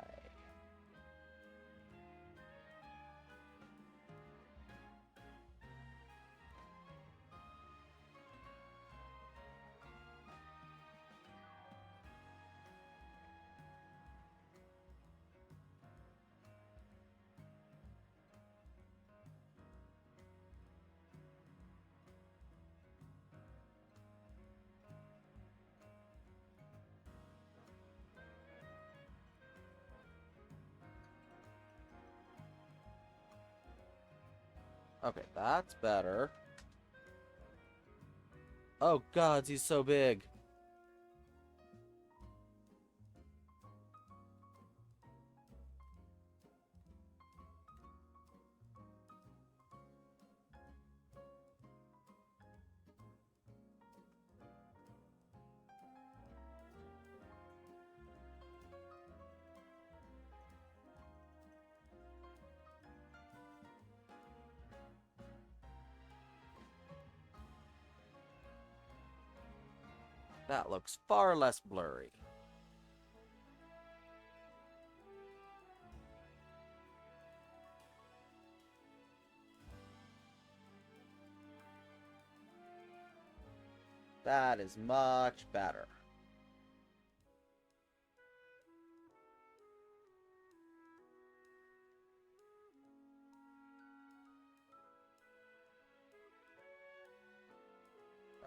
Okay, that's better. Oh god, he's so big. That looks far less blurry. That is much better.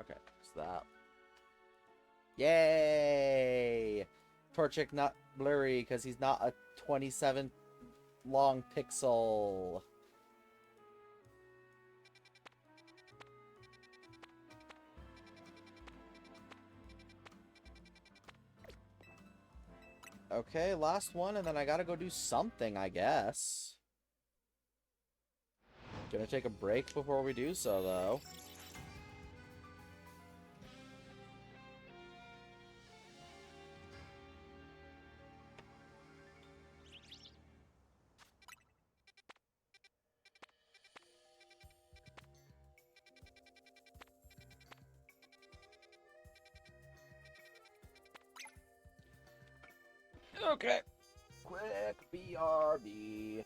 Okay, so that. Yay! Torchic not blurry because he's not a 27 long pixel. Okay, last one, and then I gotta go do something, I guess. Gonna take a break before we do so, though. Okay. Quick BRB.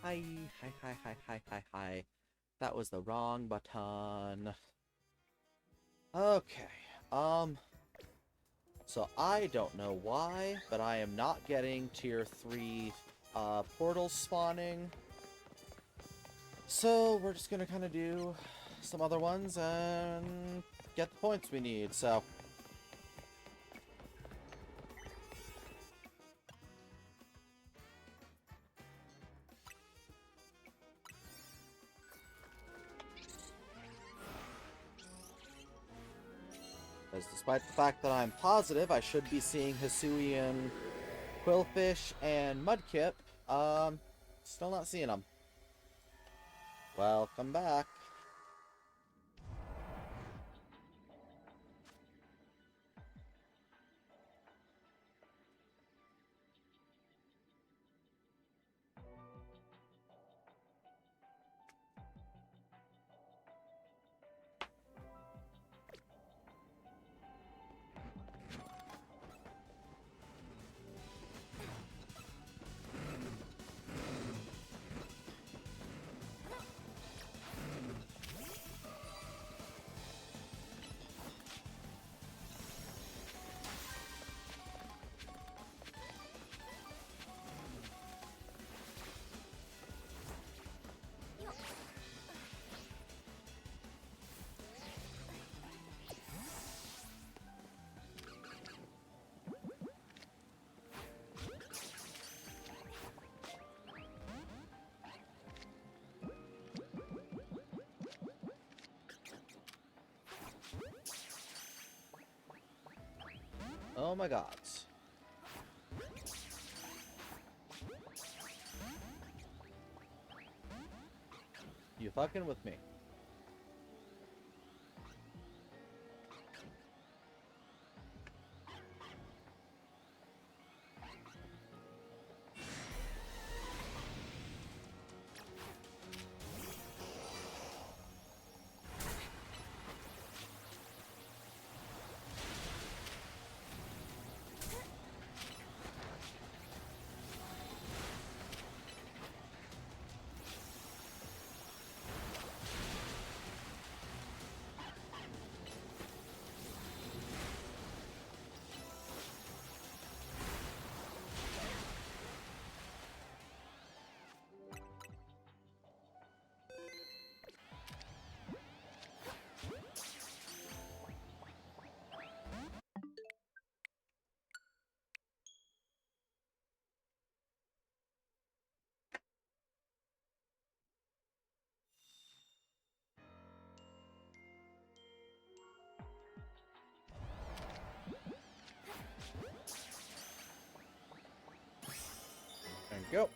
Hi, hi. That was the wrong button. Okay, so I don't know why, but I am not getting tier 3 portals spawning. So we're just gonna kind of do some other ones and get the points we need, so... Because despite the fact that I'm positive I should be seeing Hisuian Quillfish and Mudkip, still not seeing them. Welcome back. Oh my god. You fucking with me? There you go.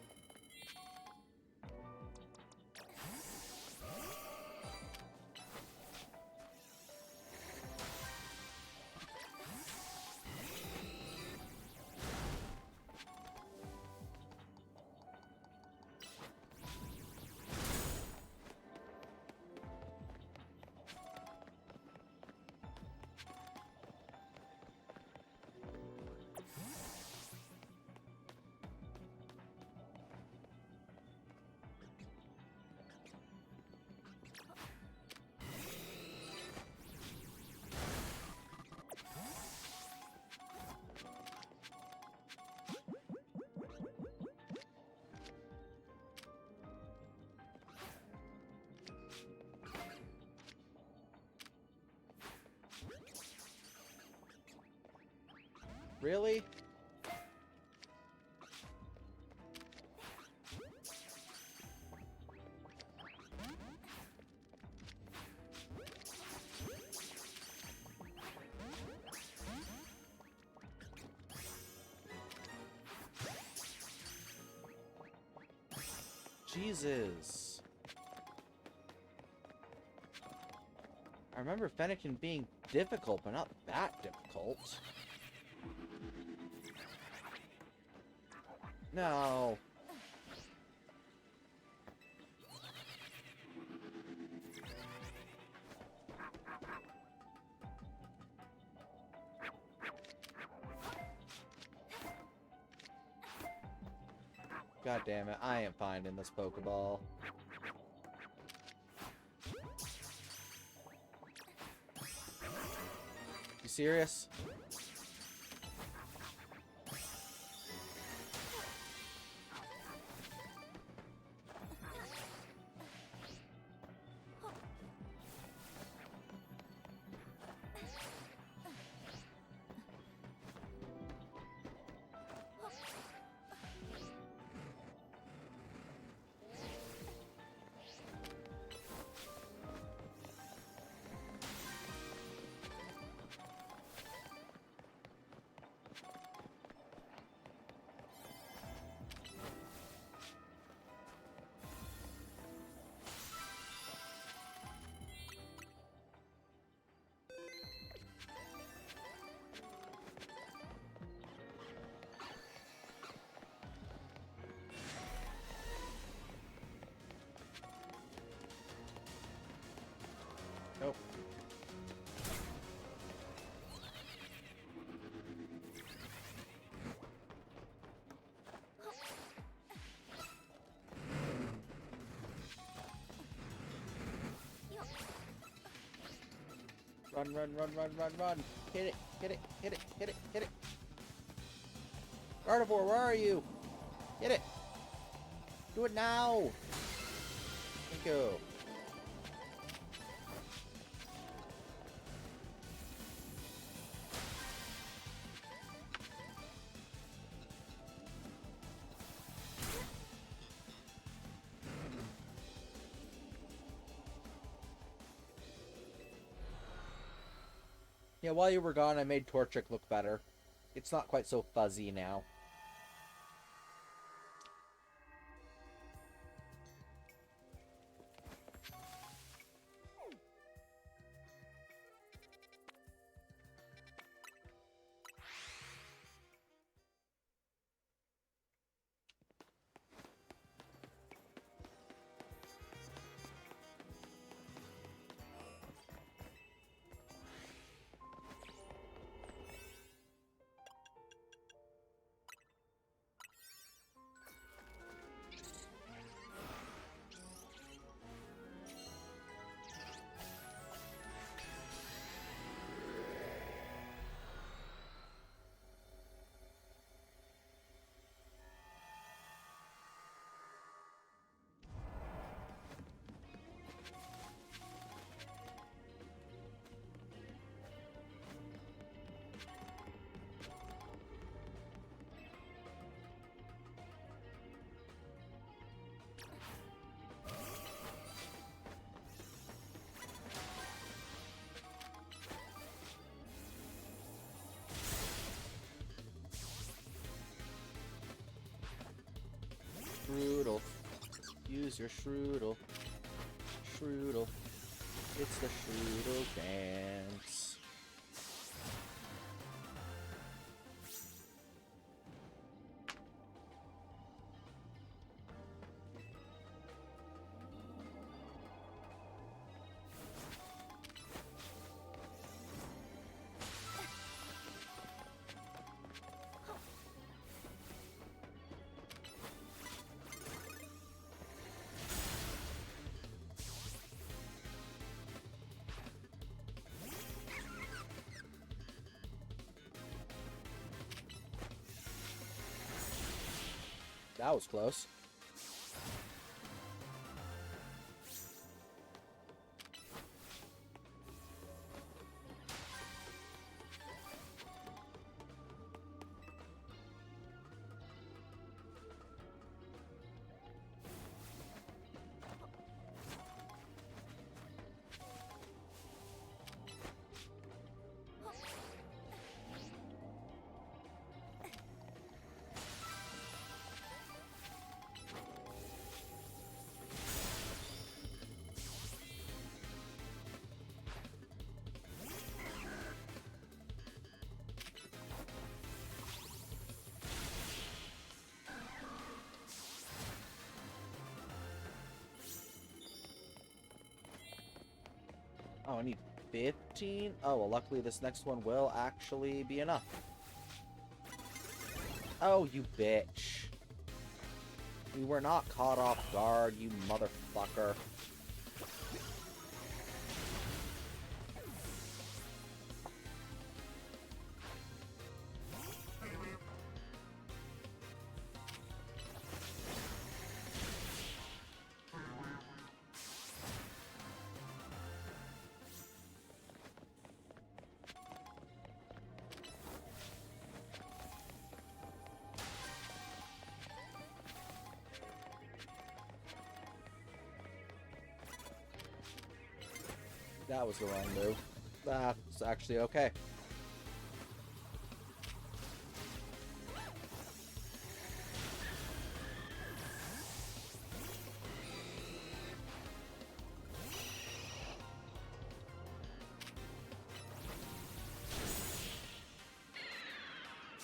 Really? Jesus. I remember Fennekin being difficult, but not that difficult. No. God damn it, I ain't finding this Pokeball. You serious? Nope. Run, run, run, run, run, run. Hit it, hit it, hit it, hit it, hit it. Gardevoir, where are you? Hit it. Do it now. Thank you. Yeah, while you were gone, I made Torchic look better. It's not quite so fuzzy now. Shroodle. Use your Shroodle. Shroodle. It's the Shroodle dance. That was close. 15? Oh, well, luckily this next one will actually be enough. Oh, you bitch. We were not caught off guard, you motherfucker. That was the wrong move. That's actually okay.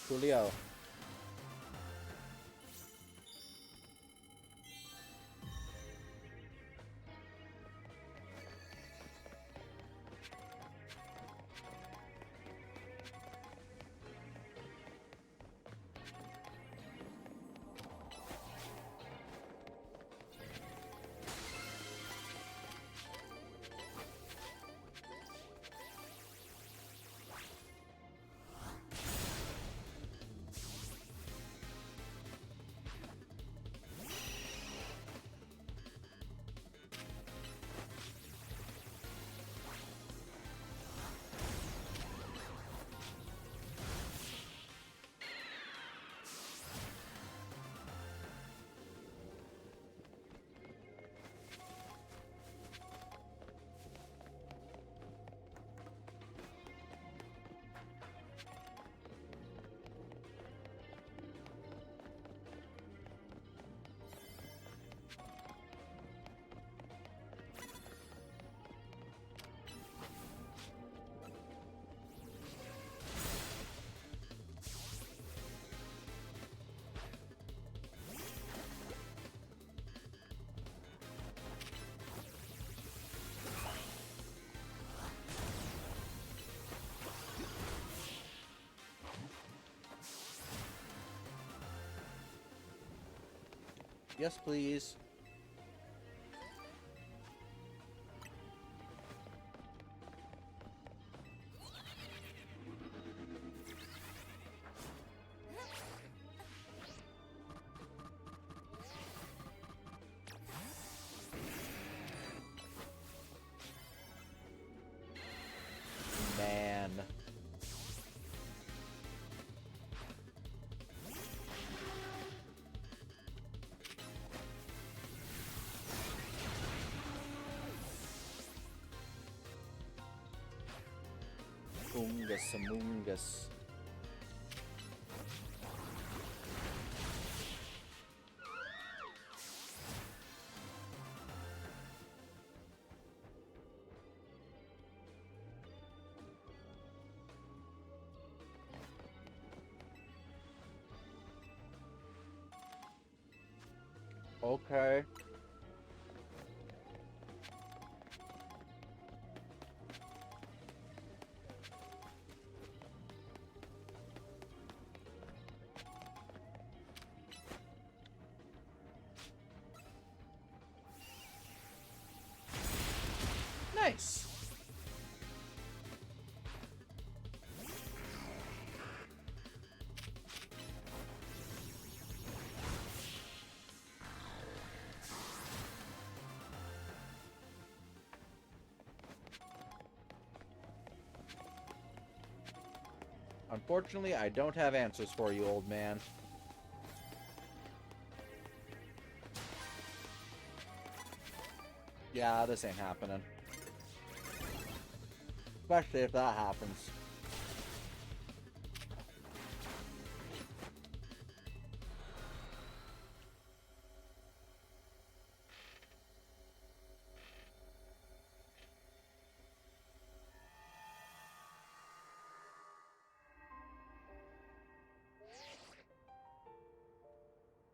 Coolio. Yes, please. Man. Ungus amungus. Okay. Nice. Unfortunately, I don't have answers for you, old man. Yeah, this ain't happening. Especially if that happens.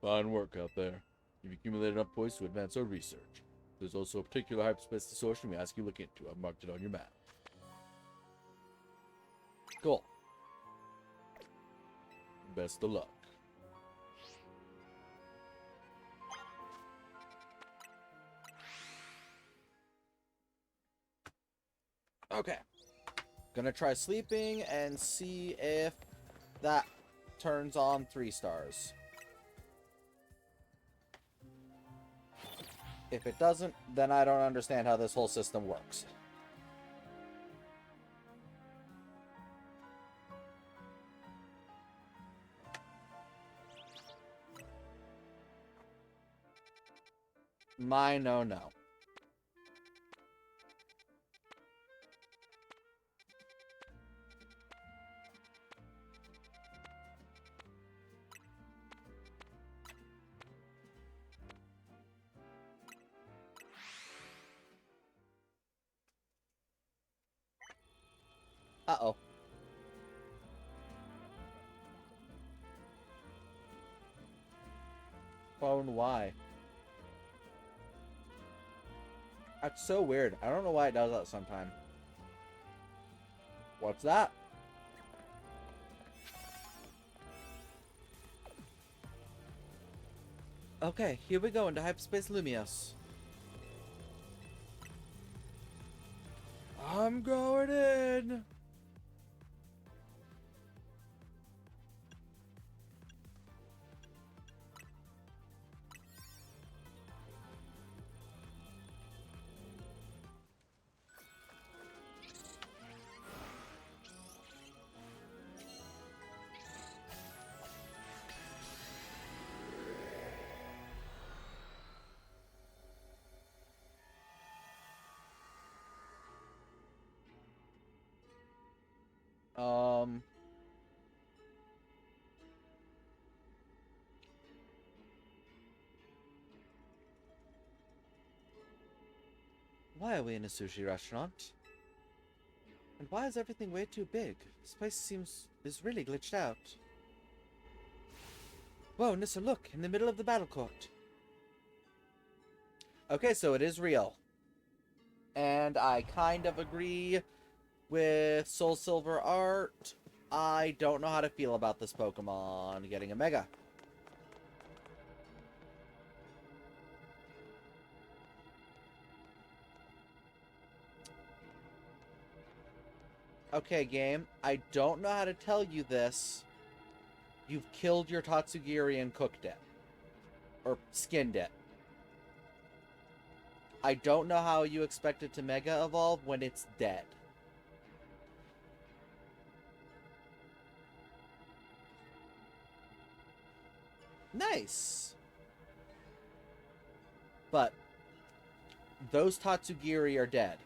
Fine work out there. You've accumulated enough points to advance our research. There's also a particular hyperspace distortion we ask you look into. I've marked it on your map. Cool. Best of luck. Okay. Gonna try sleeping and see if that turns on 3 stars. If it doesn't, then I don't understand how this whole system works. No. Uh-oh. Phone, why? That's so weird. I don't know why it does that sometimes. What's that? Okay, here we go into hyperspace Lumios. I'm going in! Why are we in a sushi restaurant? And why is everything way too big? This place is really glitched out. Whoa, Nissa, look, in the middle of the battle court. Okay, so it is real. And I kind of agree with Soul Silver Art. I don't know how to feel about this Pokemon getting a Mega. Okay, game. I don't know how to tell you this. You've killed your Tatsugiri and cooked it. Or skinned it. I don't know how you expect it to Mega Evolve when it's dead. Nice! But those Tatsugiri are dead.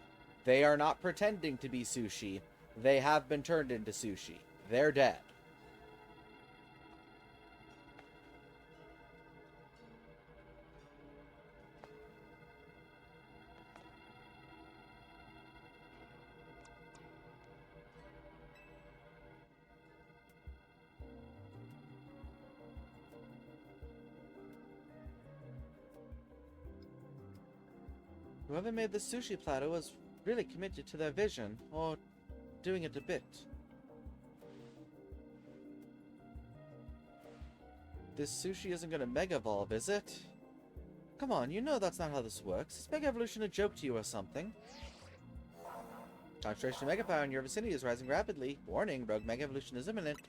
They are not pretending to be sushi. They have been turned into sushi. They're dead. Whoever made the sushi platter was really committed to their vision, or doing it a bit. This sushi isn't gonna Mega Evolve, is it? Come on, you know that's not how this works. Is Mega Evolution a joke to you or something? Concentration of Mega Power in your vicinity is rising rapidly. Warning, rogue Mega Evolution is imminent.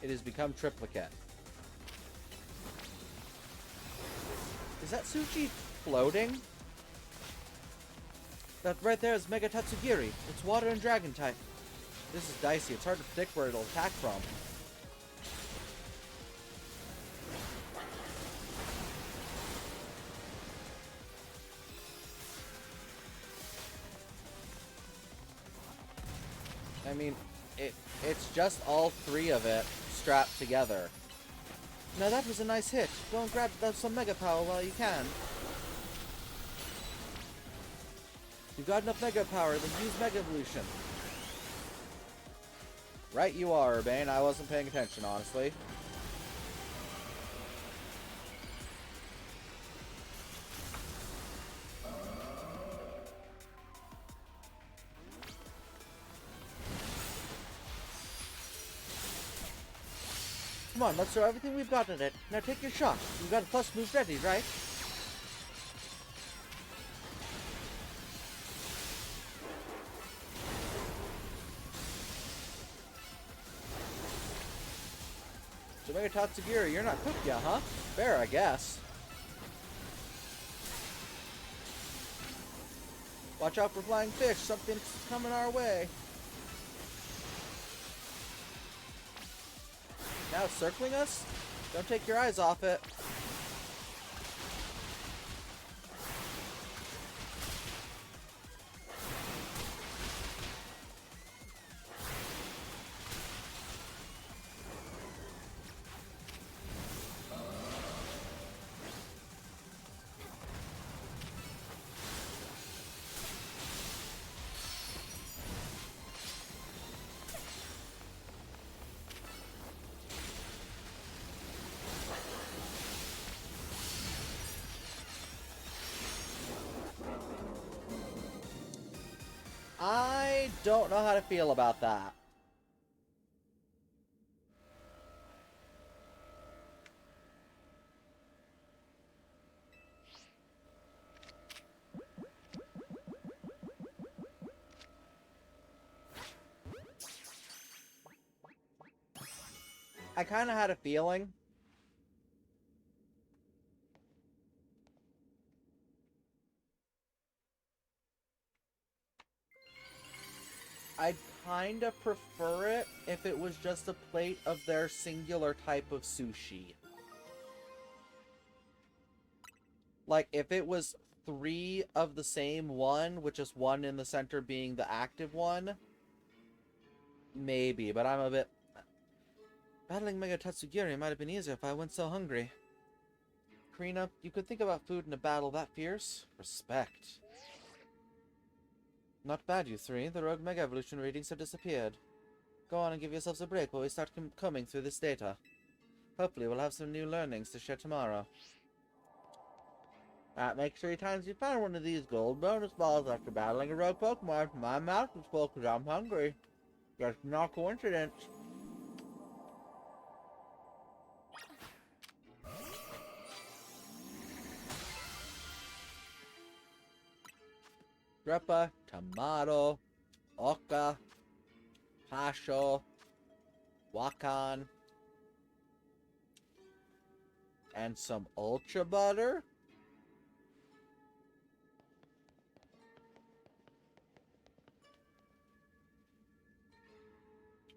It has become triplicate. Is that sushi floating? That right there is Mega Tatsugiri. It's water and dragon type. This is dicey. It's hard to predict where it'll attack from. I mean, It's just all three of it strapped together. Now that was a nice hit. Go and grab some Mega Power while you can. You've got enough Mega Power, then use Mega Evolution. Right you are, Urbane. I wasn't paying attention, honestly. Come on, let's throw everything we've got at it. Now take your shot. You've got a plus move ready, right? So Mega Tatsugiri, you're not cooked yet, huh? Fair, I guess. Watch out for flying fish. Something's coming our way. Now it's circling us? Don't take your eyes off it. I don't know how to feel about that. I kind of had a feeling. I'd kind of prefer it if it was just a plate of their singular type of sushi. Like, if it was 3 of the same one, with just one in the center being the active one, maybe, but I'm a bit... Battling Mega Tatsugiri might have been easier if I wasn't so hungry. Karina, you could think about food in a battle that fierce? Respect. Not bad, you three. The rogue Mega Evolution readings have disappeared. Go on and give yourselves a break while we start combing through this data. Hopefully we'll have some new learnings to share tomorrow. Make 3 times you found one of these gold bonus balls after battling a rogue Pokemon. My mouth is full because I'm hungry. Just not coincidence. Grappa, Tomato, Oka, Pasho, Wakan, and some Ultra Butter.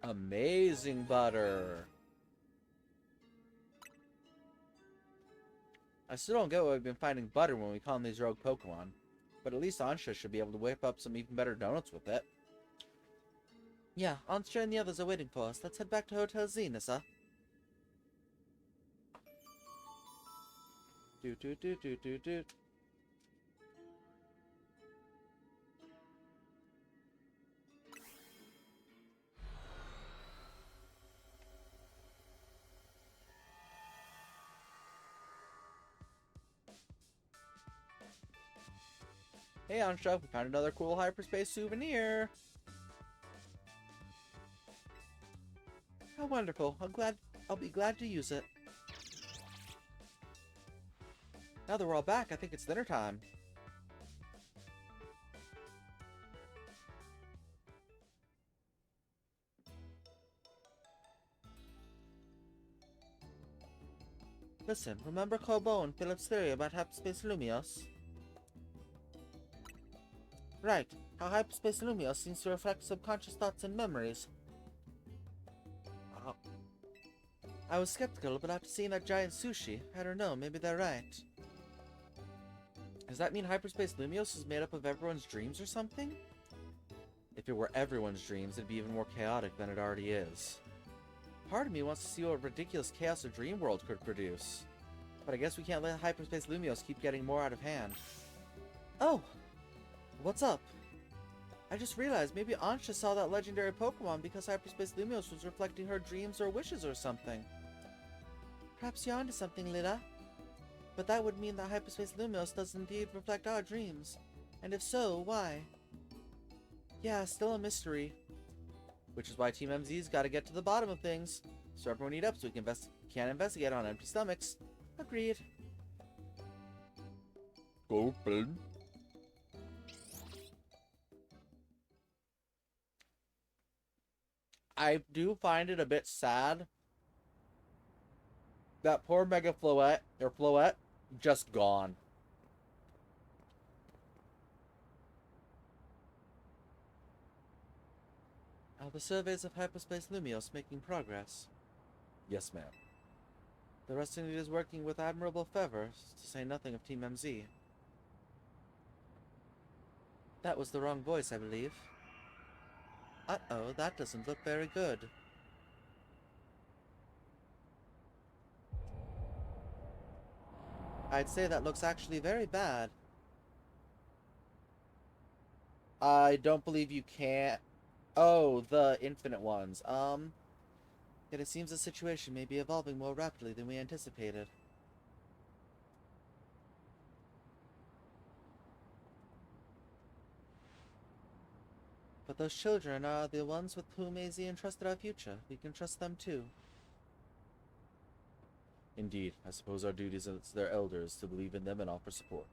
Amazing butter. I still don't get why we've been finding butter when we call them these rogue Pokemon. But at least Ansha should be able to whip up some even better donuts with it. Yeah, Ansha and the others are waiting for us. Let's head back to Hotel Z, Nissa. Do. Hey, Ansha, we found another cool hyperspace souvenir. How wonderful. I'll be glad to use it. Now that we're all back, I think it's dinner time. Listen, remember Kobo and Philip's theory about hyperspace Lumios? Right, how hyperspace Lumios seems to reflect subconscious thoughts and memories. I was skeptical, but after seeing that giant sushi, I don't know, maybe they're right. Does that mean hyperspace Lumios is made up of everyone's dreams or something? If If it were everyone's dreams, it'd be even more chaotic than it already is. Part of me wants to see what ridiculous chaos a dream world could produce. But I guess we can't let Hyperspace Lumios keep getting more out of hand. Oh! What's up? I just realized maybe Ansha saw that legendary Pokemon because Hyperspace Lumios was reflecting her dreams or wishes or something. Perhaps you're onto something, Lida. But that would mean that Hyperspace Lumios does indeed reflect our dreams. And if so, why? Yeah, still a mystery. Which is why Team MZ's gotta get to the bottom of things. So everyone eat up so we can't investigate on empty stomachs. Agreed. Open. I do find it a bit sad that poor Mega Floette, just gone. Are the surveys of Hyperspace Lumios making progress? Yes, ma'am. The rest of it is working with admirable fervor, to say nothing of Team MZ. That was the wrong voice, I believe. Uh-oh, that doesn't look very good. I'd say that looks actually very bad. I don't believe you can. Oh, the infinite ones. Yet it seems the situation may be evolving more rapidly than we anticipated. But those children are the ones with whom AZ entrusted our future. We can trust them too. Indeed, I suppose our duty as their elders to believe in them and offer support.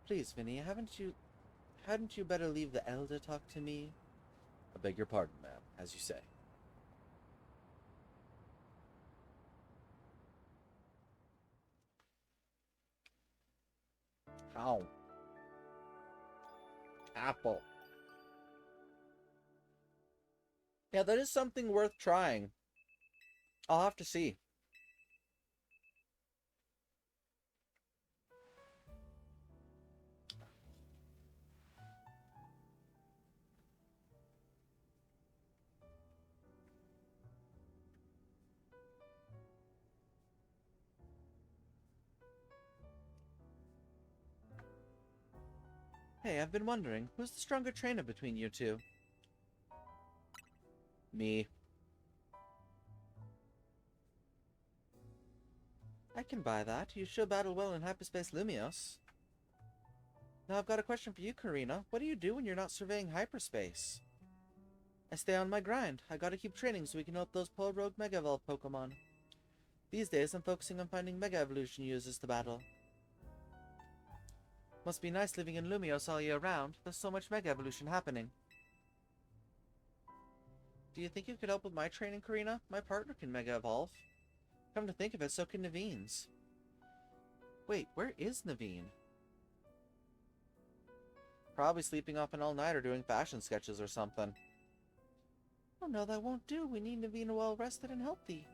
Please, Vinny, hadn't you better leave the elder talk to me? I beg your pardon, ma'am, as you say. Ow. Apple. Yeah, that is something worth trying. I'll have to see. Hey, I've been wondering, who's the stronger trainer between you two? Me. I can buy that. You sure battle well in Hyperspace Lumios. Now I've got a question for you, Karina. What do you do when you're not surveying hyperspace? I stay on my grind. I gotta keep training so we can help those poor rogue Mega Evolve Pokemon. These days, I'm focusing on finding Mega Evolution users to battle. Must be nice living in Lumios all year round. There's so much Mega Evolution happening. Do you think you could help with my training, Karina? My partner can Mega Evolve. Come to think of it, so can Naveen's. Wait, where is Naveen? Probably sleeping off an all-nighter doing fashion sketches or something. Oh no, that won't do. We need Naveen well rested and healthy.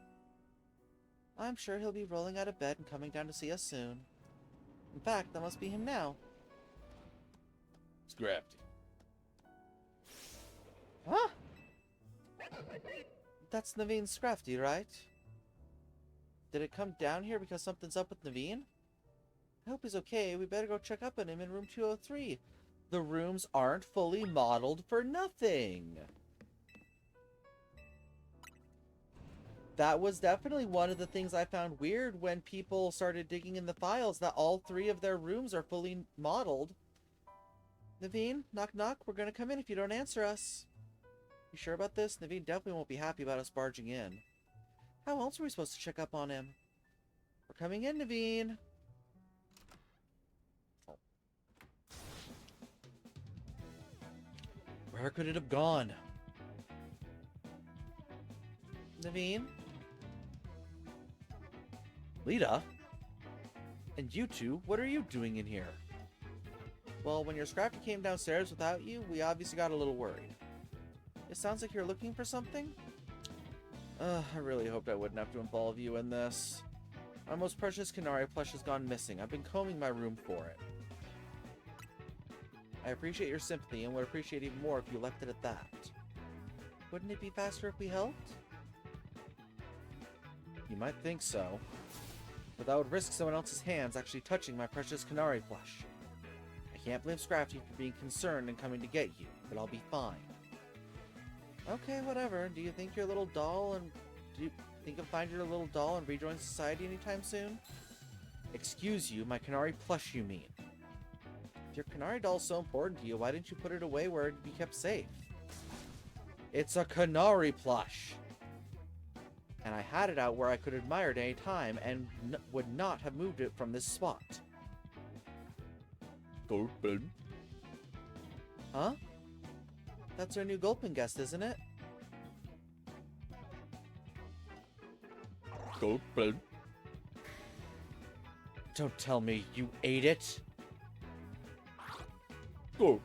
I'm sure he'll be rolling out of bed and coming down to see us soon. In fact, that must be him now. Scrappy. Huh? That's Naveen's Scrafty, right? Did it come down here because something's up with Naveen? I hope he's okay. We better go check up on him in room 203. The rooms aren't fully modeled for nothing. That was definitely one of the things I found weird when people started digging in the files, that all 3 of their rooms are fully modeled. Naveen, knock knock, we're gonna come in if you don't answer us. You sure about this? Naveen definitely won't be happy about us barging in. How else are we supposed to check up on him? We're coming in, Naveen. Where could it have gone? Naveen? Lita? And you two, what are you doing in here? Well, when your Scrafty came downstairs without you, we obviously got a little worried. It sounds like you're looking for something? I really hoped I wouldn't have to involve you in this. My most precious Canary plush has gone missing. I've been combing my room for it. I appreciate your sympathy and would appreciate even more if you left it at that. Wouldn't it be faster if we helped? You might think so, but that would risk someone else's hands actually touching my precious canary plush. I can't blame Scrafty for being concerned and coming to get you, but I'll be fine. Okay, whatever. Do you think your little doll and... Do you think you'll find your little doll and rejoin society anytime soon? Excuse you, my canary plush you mean. If your canary doll's so important to you, why didn't you put it away where it'd be kept safe? It's a canary plush! And I had it out where I could admire it any time and would not have moved it from this spot. Gulpin. Huh? That's our new Gulpin guest, isn't it? Gulpin. Don't tell me you ate it. Go.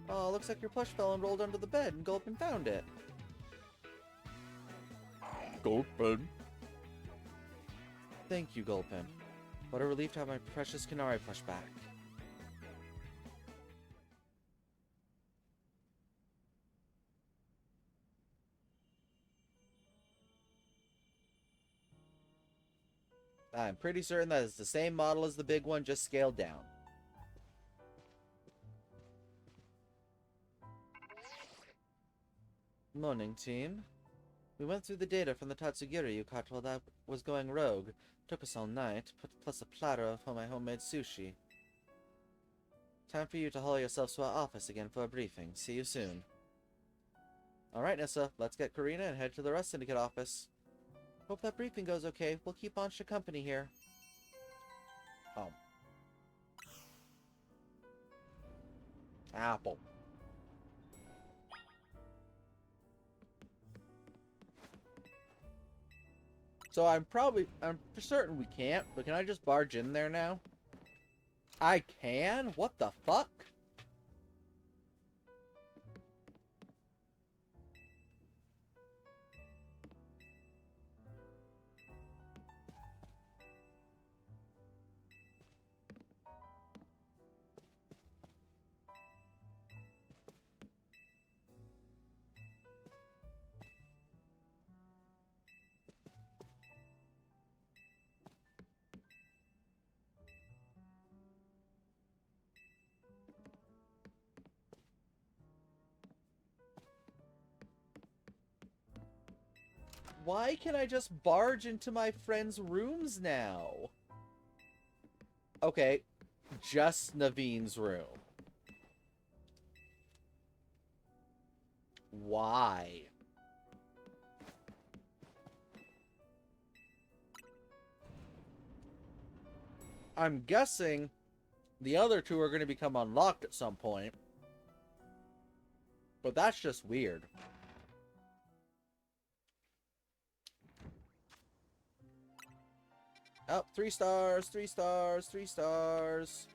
Oh, looks like your plush fell and rolled under the bed and Gulpin found it. Gulpin. Thank you, Gulpin. What a relief to have my precious canary plush back. I'm pretty certain that it's the same model as the big one, just scaled down. Morning, team. We went through the data from the Tatsugiri you caught while that was going rogue. Took us all night, plus a platter of my homemade sushi. Time for you to haul yourselves to our office again for a briefing. See you soon. Alright, Nissa, let's get Karina and head to the Rust Syndicate office. Hope that briefing goes okay. We'll keep Ansha company here. Oh. Apple. So I'm for certain we can't, but can I just barge in there now? I can? What the fuck? Why can I just barge into my friends' rooms now? Okay, just Naveen's room. Why? I'm guessing the other two are going to become unlocked at some point. But that's just weird. Oh, 3 stars, 3 stars, 3 stars.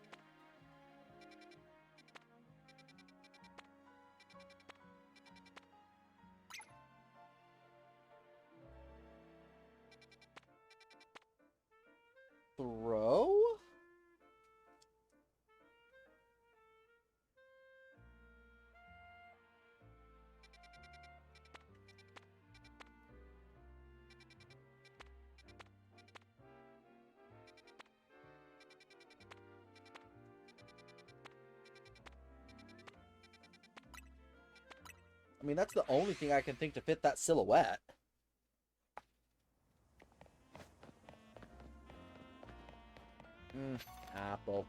Throw? I mean, that's the only thing I can think to fit that silhouette. Apple.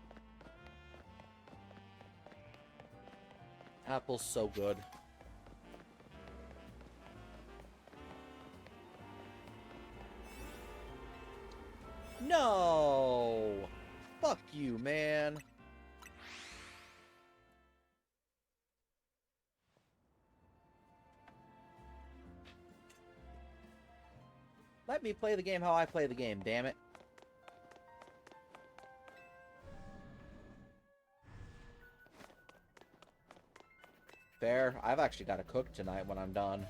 Apple's so good. No! Fuck you, man. Let me play the game how I play the game, damn it. Fair. I've actually got to cook tonight when I'm done.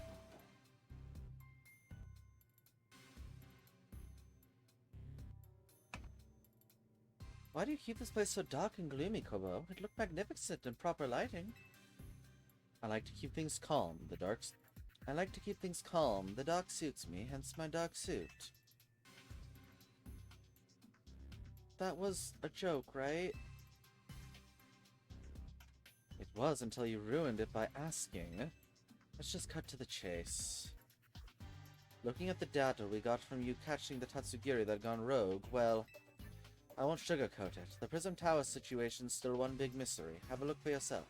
Why do you keep this place so dark and gloomy, Kobo? It looked magnificent in proper lighting. I like to keep things calm. I like to keep things calm. The dark suits me, hence my dark suit. That was a joke, right? It was until you ruined it by asking. Let's just cut to the chase. Looking at the data we got from you catching the Tatsugiri that had gone rogue, well, I won't sugarcoat it. The Prism Tower situation's still one big mystery. Have a look for yourself.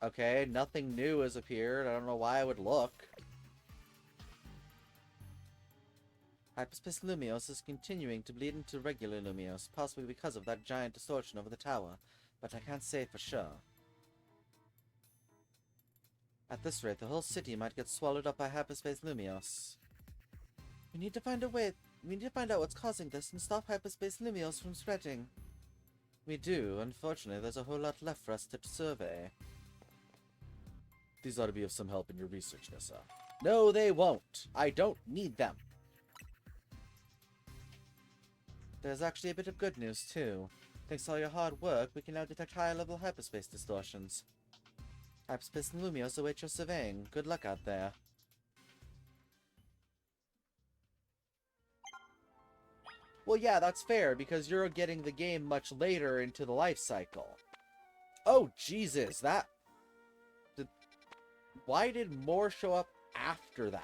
Okay, nothing new has appeared. I don't know why I would look. Hyperspace Lumios is continuing to bleed into regular Lumios, possibly because of that giant distortion over the tower, but I can't say for sure. At this rate, the whole city might get swallowed up by Hyperspace Lumios. We need to find out what's causing this and stop Hyperspace Lumios from spreading. We do. Unfortunately, there's a whole lot left for us to survey. These ought to be of some help in your research, Nissa. No, they won't. I don't need them. There's actually a bit of good news, too. Thanks to all your hard work, we can now detect higher-level hyperspace distortions. Hyperspace and Lumios await your surveying. Good luck out there. Well, yeah, that's fair, because you're getting the game much later into the life cycle. Oh, Jesus, that... Why did more show up after that?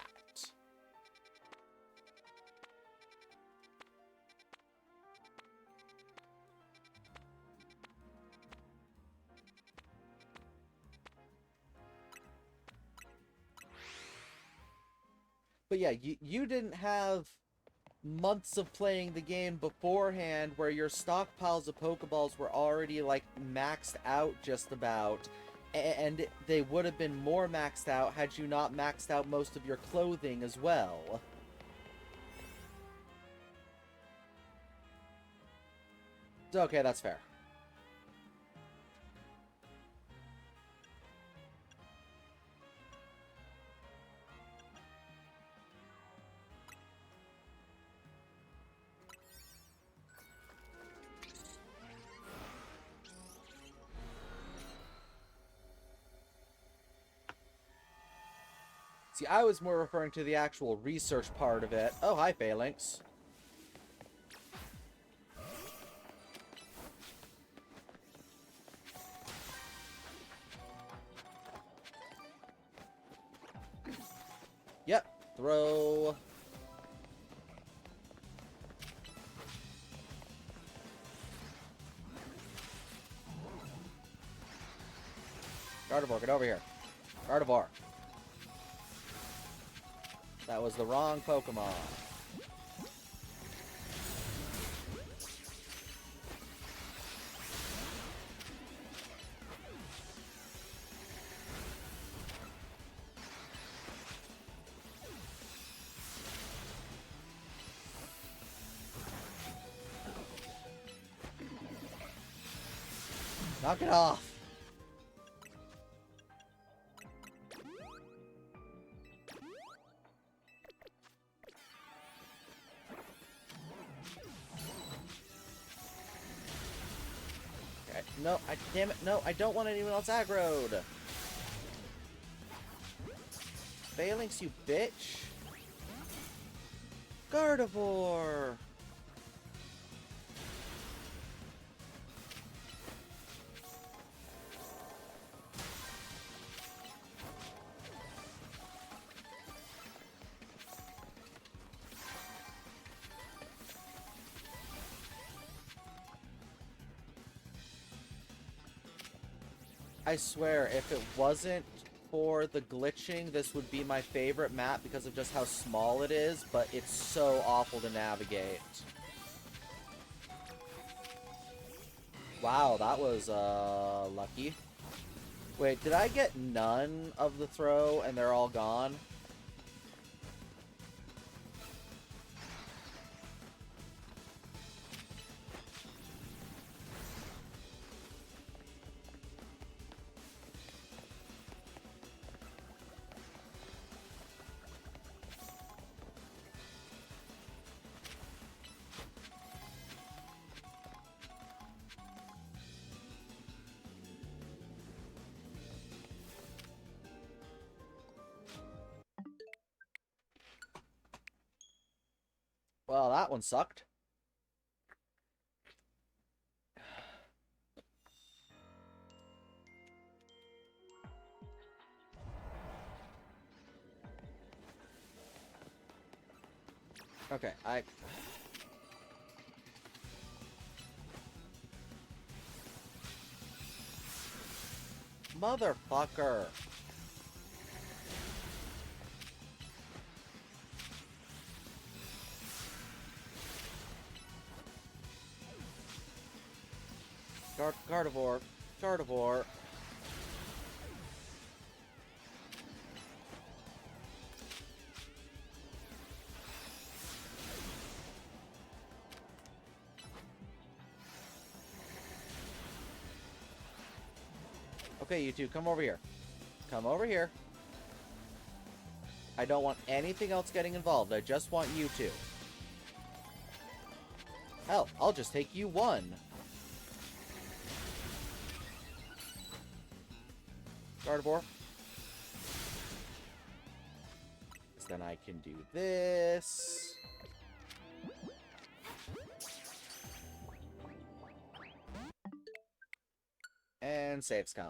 But yeah, you didn't have months of playing the game beforehand where your stockpiles of Pokeballs were already, like, maxed out just about. And they would have been more maxed out had you not maxed out most of your clothing as well. Okay, that's fair. See, I was more referring to the actual research part of it. Oh, hi, Phalanx. Yep, throw. Gardevoir, get over here. Gardevoir. That was the wrong Pokemon. Knock it off. No, damn it, no, I don't want anyone else aggroed. Phalanx, you bitch. Gardevoir. I swear, if it wasn't for the glitching, this would be my favorite map because of just how small it is, but it's so awful to navigate. Wow, that was, lucky. Wait, did I get none of the throw and they're all gone? Well, that one sucked. Okay, Motherfucker. Gardevoir. Gardevoir. Okay, you two, come over here. Come over here. I don't want anything else getting involved. I just want you two. Hell, I'll just take you one. Gardevoir. Then I can do this. And saves come.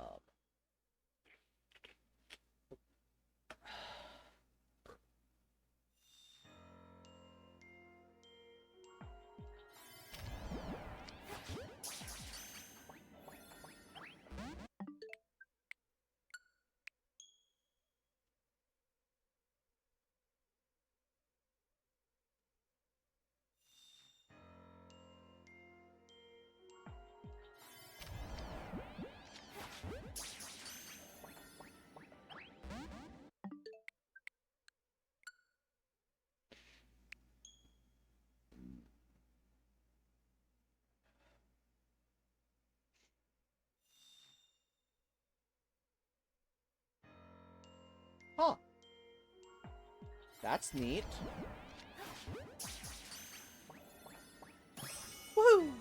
Huh. That's neat. Woo!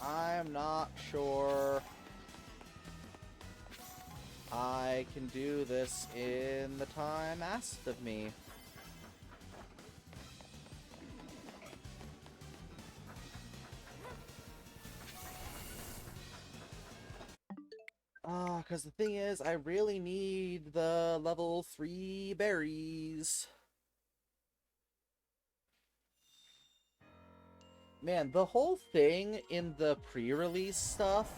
I'm not sure I can do this in the time asked of me. Because the thing is, I really need the level 3 berries. Man, the whole thing in the pre-release stuff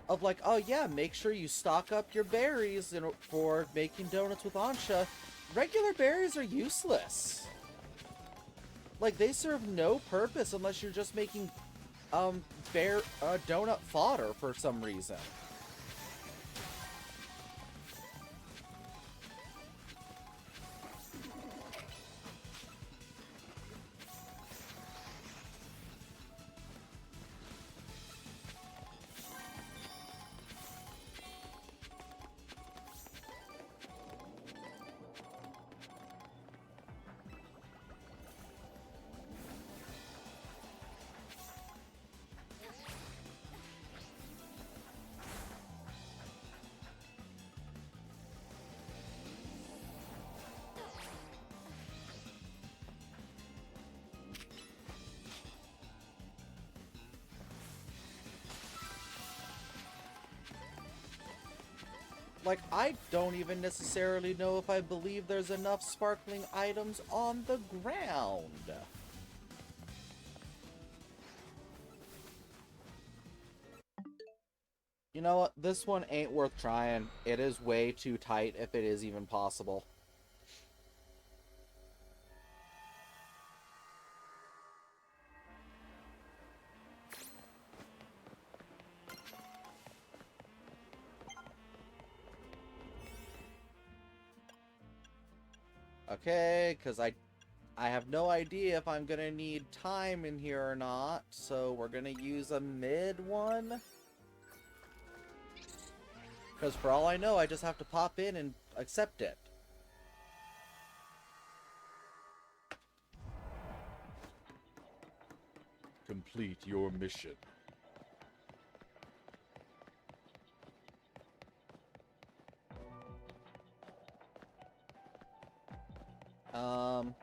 of like, oh yeah, make sure you stock up your berries for making donuts with Ansha. Regular berries are useless. Like, they serve no purpose unless you're just making donut fodder for some reason. Like, I don't even necessarily know if I believe there's enough sparkling items on the ground. You know what? This one ain't worth trying. It is way too tight if it is even possible. Okay, because I have no idea if I'm going to need time in here or not, so we're going to use a mid one. Because for all I know, I just have to pop in and accept it. Complete your mission. Um...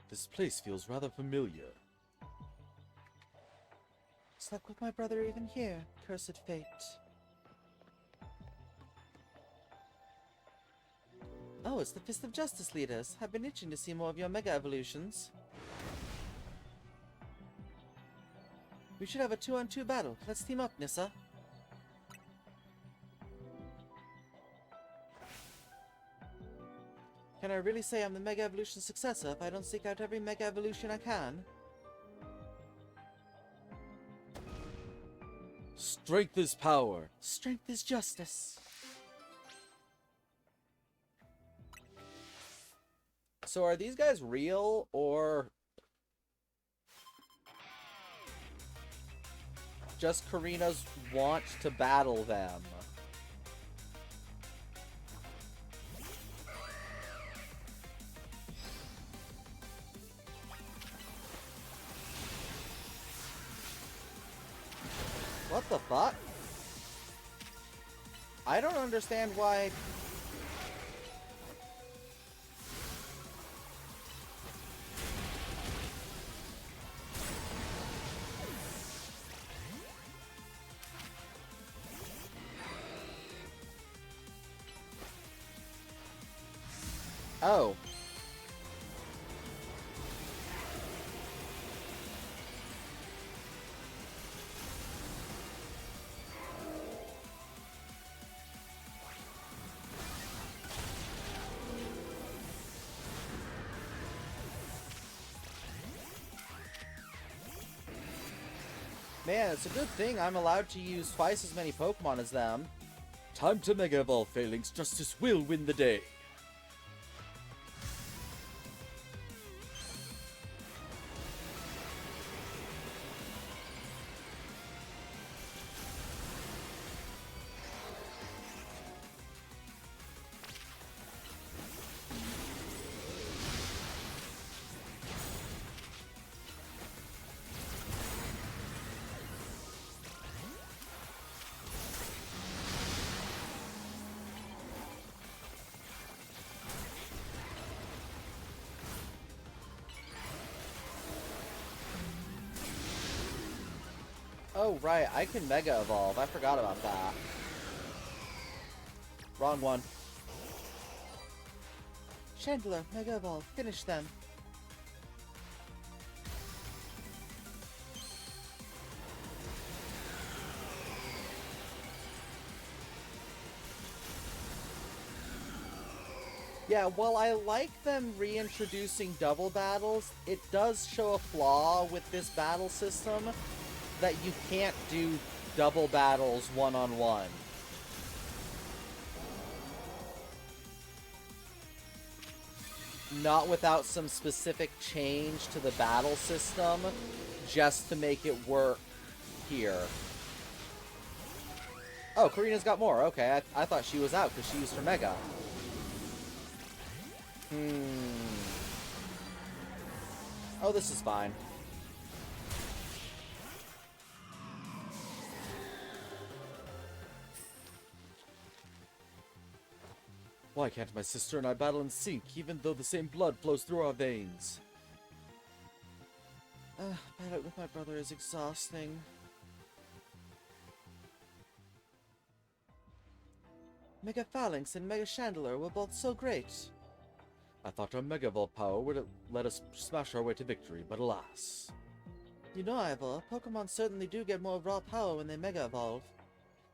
This place feels rather familiar. Slept with my brother even here. Cursed fate. Oh, it's the Fist of Justice leaders. I've been itching to see more of your Mega Evolutions. We should have a 2-on-2 battle. Let's team up, Nissa. Can I really say I'm the Mega Evolution successor if I don't seek out every Mega Evolution I can? Strength is power. Strength is justice. So are these guys real, or just Karina's want to battle them? What the fuck? I don't understand why... Oh. Man, it's a good thing I'm allowed to use twice as many Pokemon as them. Time to Mega Evolve, Phalanx. Justice will win the day. Oh, right, I can Mega Evolve. I forgot about that. Wrong one. Chandler, Mega Evolve. Finish them. Yeah, while I like them reintroducing double battles, it does show a flaw with this battle system that you can't do double battles one-on-one. Not without some specific change to the battle system, just to make it work here. Oh, Karina's got more. Okay, I thought she was out because she used her Mega. Oh, this is fine. Why can't my sister and I battle in sync, even though the same blood flows through our veins? Battling with my brother is exhausting. Mega Phalanx and Mega Chandler were both so great. I thought our Mega Evolve power would let us smash our way to victory, but alas. You know, Ivor, Pokemon certainly do get more raw power when they Mega Evolve.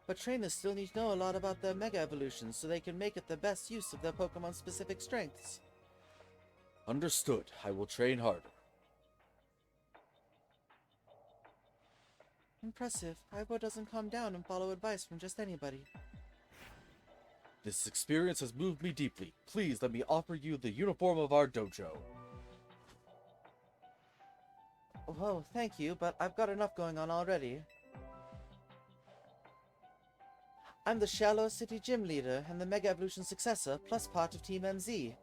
But trainers still need to know a lot about their Mega Evolutions so they can make it the best use of their Pokemon-specific strengths. Understood. I will train harder. Impressive. Ivor doesn't calm down and follow advice from just anybody. This experience has moved me deeply. Please let me offer you the uniform of our dojo. Oh, thank you, but I've got enough going on already. I'm the Shallow City Gym Leader and the Mega Evolution successor, plus part of Team MZ.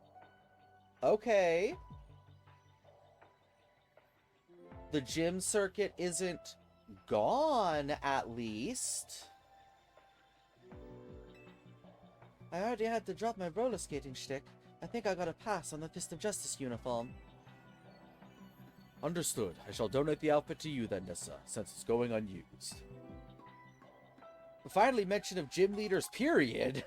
Okay. The gym circuit isn't gone, at least. I already had to drop my roller skating shtick. I think I got a pass on the Fist of Justice uniform. Understood. I shall donate the outfit to you then, Nissa, since it's going unused. Finally, mention of gym leaders, period.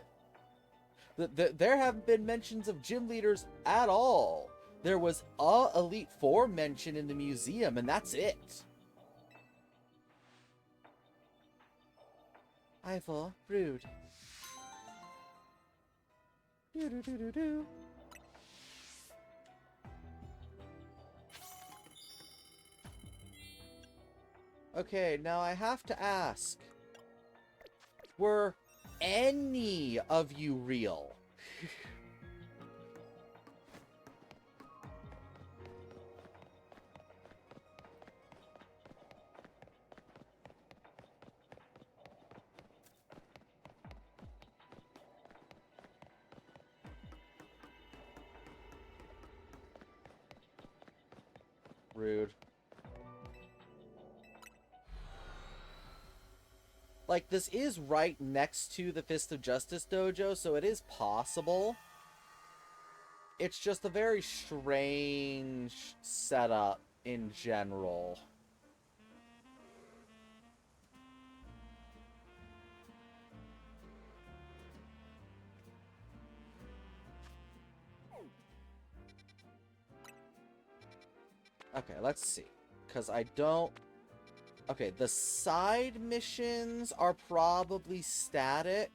There haven't been mentions of gym leaders at all. There was a Elite Four mention in the museum, and that's it. Ivor, rude. Do. Okay, now I have to ask. Were any of you real? Rude. Like, this is right next to the Fist of Justice dojo, so it is possible. It's just a very strange setup in general. Okay, let's see. Because I don't... Okay, the side missions are probably static.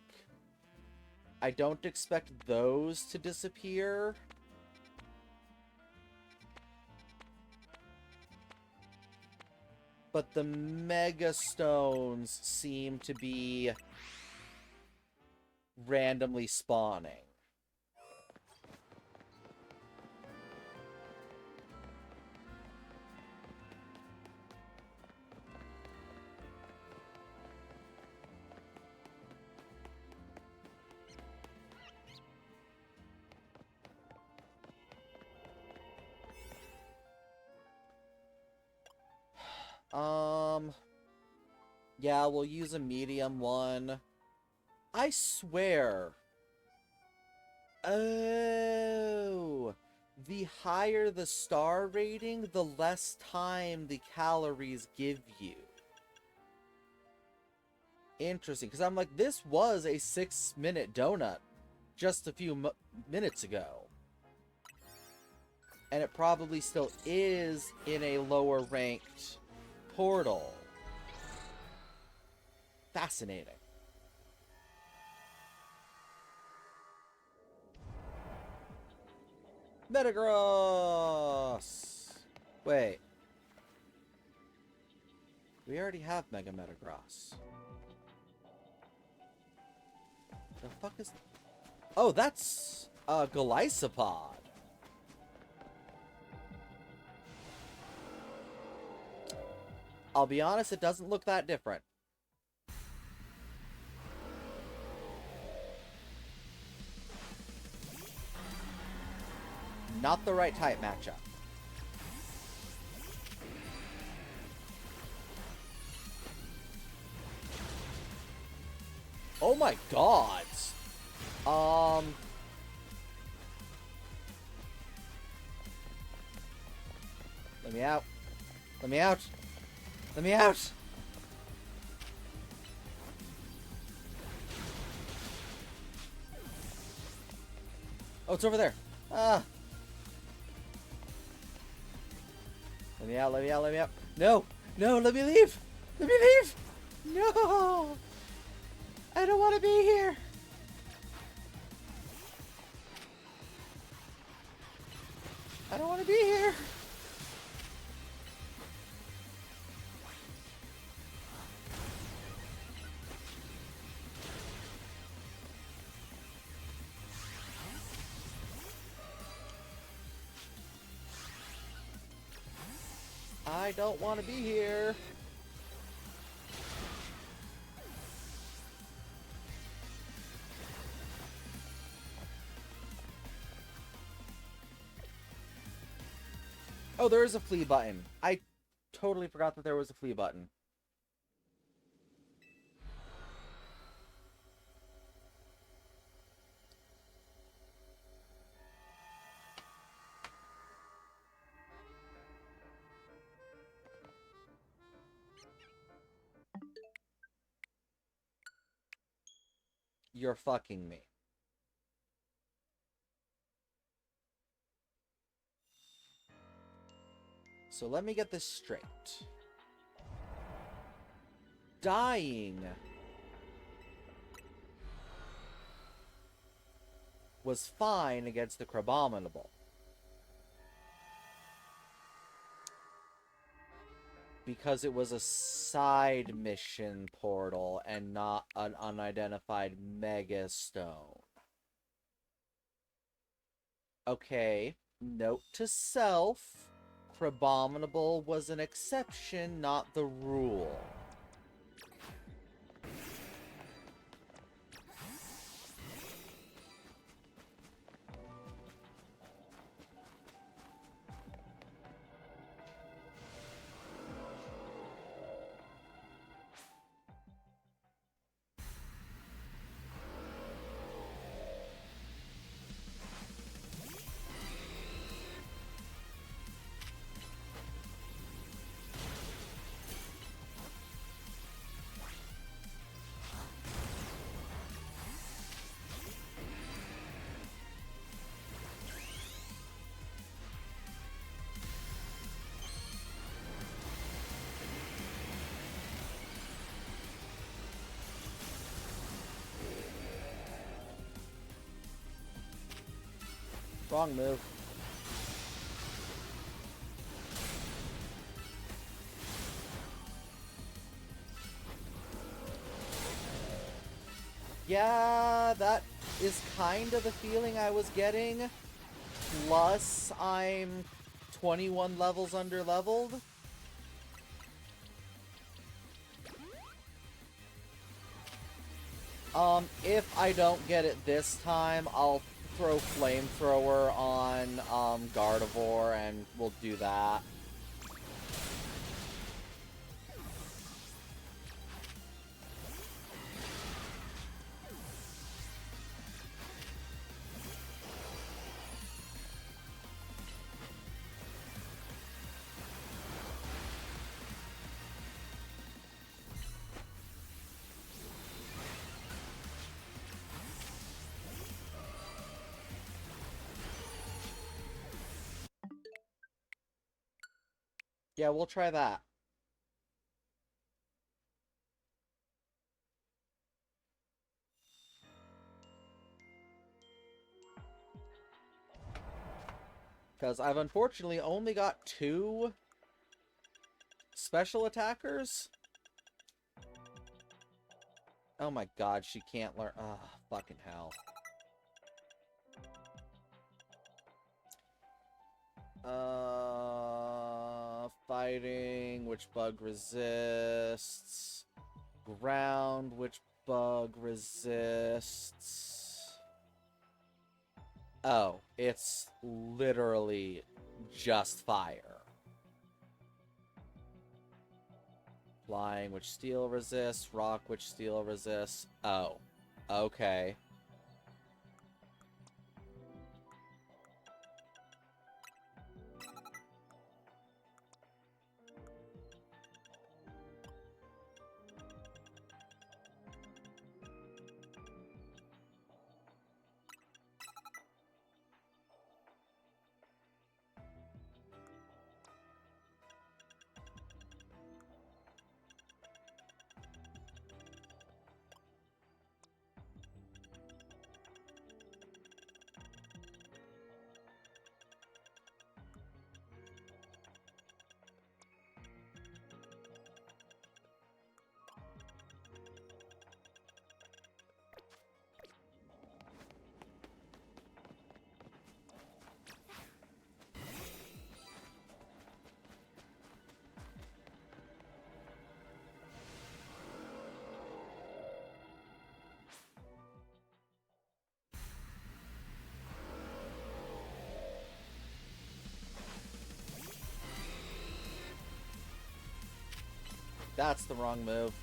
I don't expect those to disappear. But the Mega Stones seem to be randomly spawning. Yeah, we'll use a medium one. I swear. Oh. The higher the star rating, the less time the calories give you. Interesting, because I'm like, this was a 6-minute donut just a few minutes ago. And it probably still is in a lower ranked portal. Fascinating. Metagross! Wait. We already have Mega Metagross. The fuck is... Oh, that's a Golisopod. I'll be honest, it doesn't look that different. Not the right type matchup. Oh my god. Let me out. Let me out. Let me out. Oh, it's over there. Ah. Let me out, let me out, let me out. No! No, let me leave! Let me leave! No! I don't want to be here! I don't want to be here! I don't want to be here. Oh, there is a flee button. I totally forgot that there was a flee button. You're fucking me. So let me get this straight. Dying was fine against the Crabominable. Because it was a side mission portal and not an unidentified megastone. Okay, note to self, Crabominable was an exception, not the rule. Wrong move. Yeah, that is kind of the feeling I was getting. Plus, I'm 21 levels under-leveled. If I don't get it this time, I'll throw Flamethrower on, Gardevoir, and we'll do that. Yeah, we'll try that. Because I've unfortunately only got 2 special attackers. Oh my god, she can't learn. Ah, fucking hell. Fighting, which bug resists. Ground, which bug resists. Oh, it's literally just fire. Flying, which steel resists. Rock, which steel resists. Oh, okay. That's the wrong move.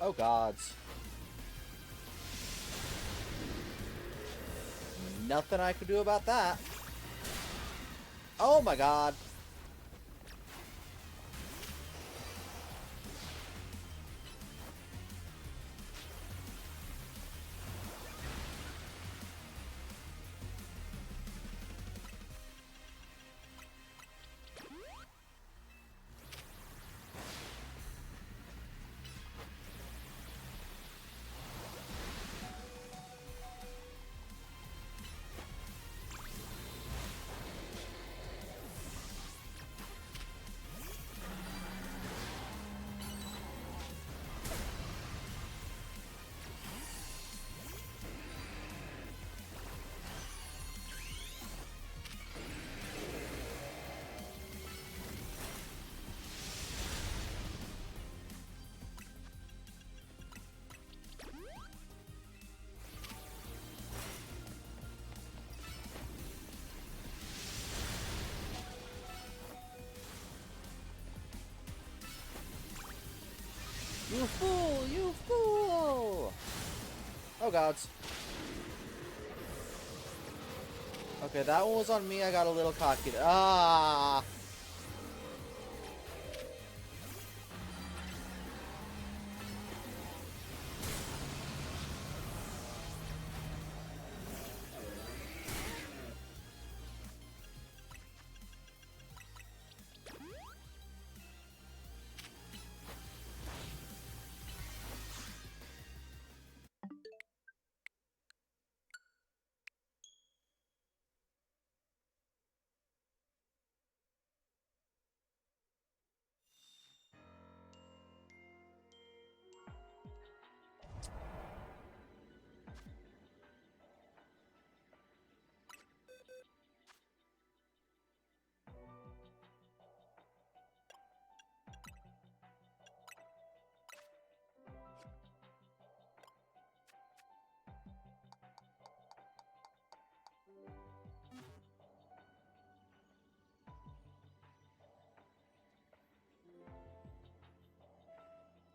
Oh gods. Nothing I could do about that. Oh my god. You fool! You fool! Oh gods. Okay, that one was on me. I got a little cocky. Ah!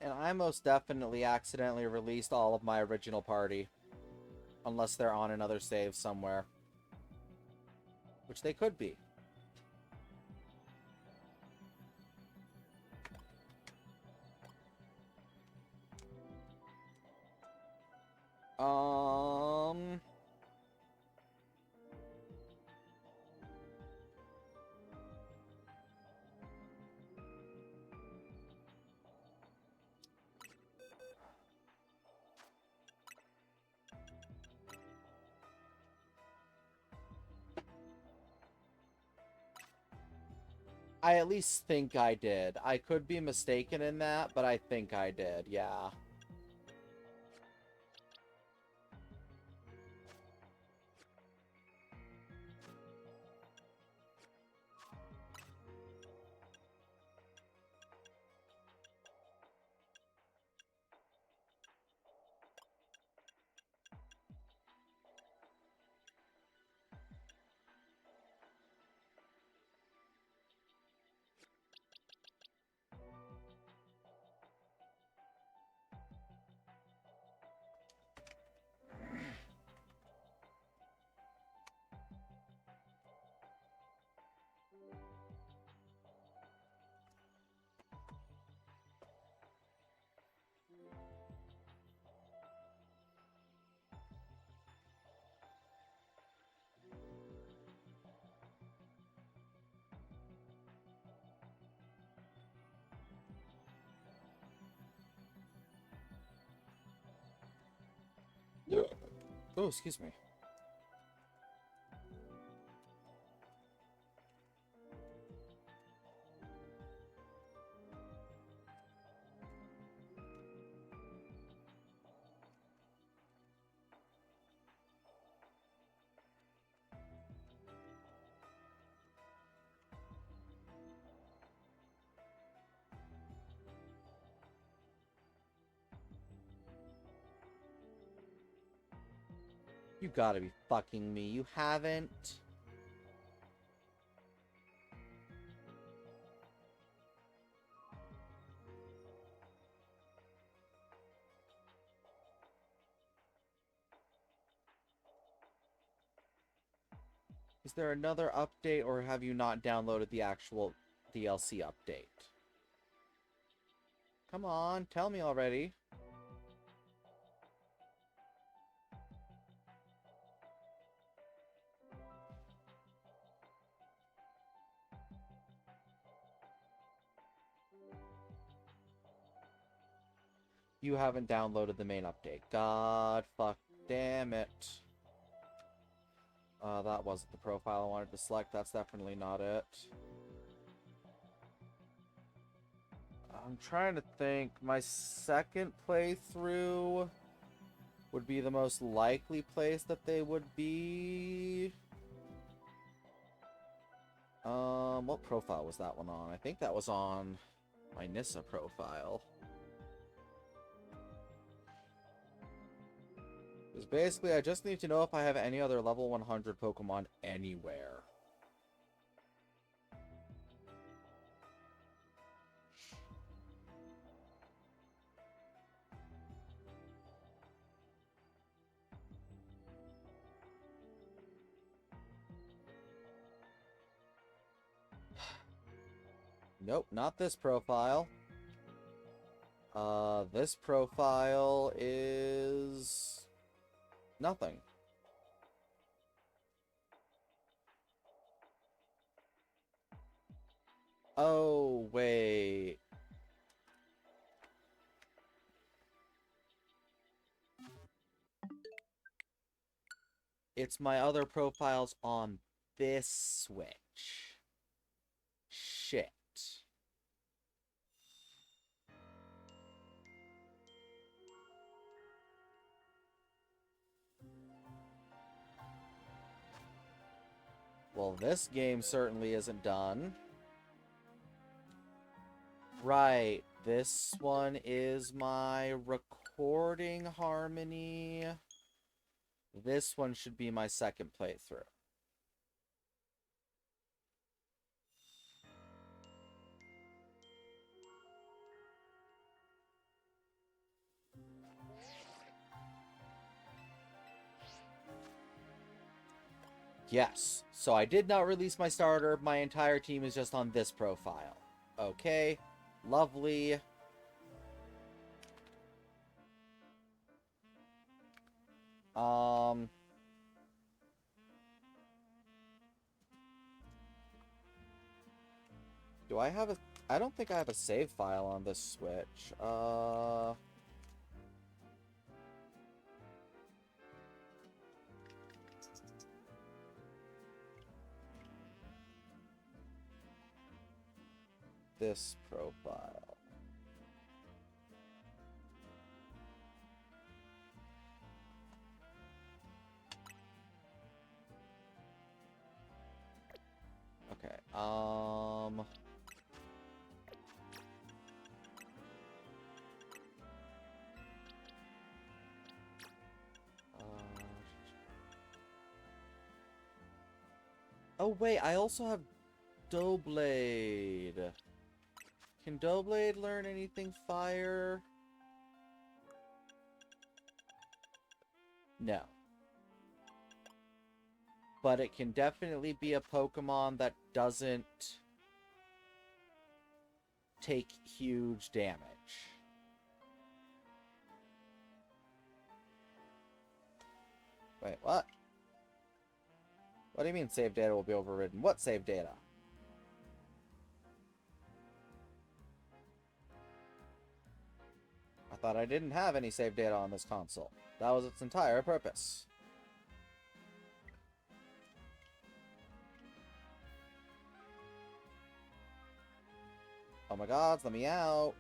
And I most definitely accidentally released all of my original party. Unless they're on another save somewhere. Which they could be. Um... I at least think I did. I could be mistaken in that, but I think I did, yeah. Oh, excuse me. You gotta be fucking me. You haven't? Is there another update, or have you not downloaded the actual DLC update? Come on, tell me already. You haven't downloaded the main update. God fuck damn it. That wasn't the profile I wanted to select. That's definitely not it. I'm trying to think. My second playthrough would be the most likely place that they would be. What profile was that one on? I think that was on my Nissa profile. Because basically, I just need to know if I have any other level 100 Pokemon anywhere. Nope, not this profile. This profile is nothing. Oh, wait. It's my other profiles on this Switch. Shit. Well, this game certainly isn't done. Right, this one is my recording harmony. This one should be my second playthrough. Yes, so I did not release my starter. My entire team is just on this profile. Okay, lovely. Do I have a... I don't think I have a save file on this Switch. This profile. Okay, oh, wait, I also have Doughblade. Can Doughblade learn anything fire? No. But it can definitely be a Pokemon that doesn't take huge damage. Wait, what? What do you mean save data will be overridden? What save data? I thought I didn't have any save data on this console. That was its entire purpose. Oh my god, let me out.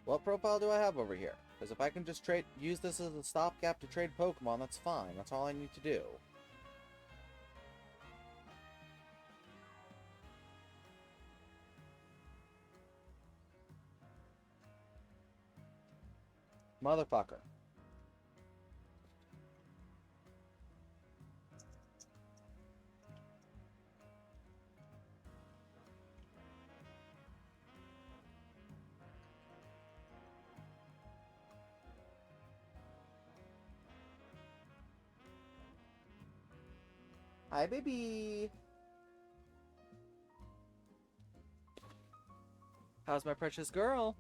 What profile do I have over here? Because if I can just use this as a stopgap to trade Pokemon, that's fine. That's all I need to do. Motherfucker. Hi, baby. How's my precious girl?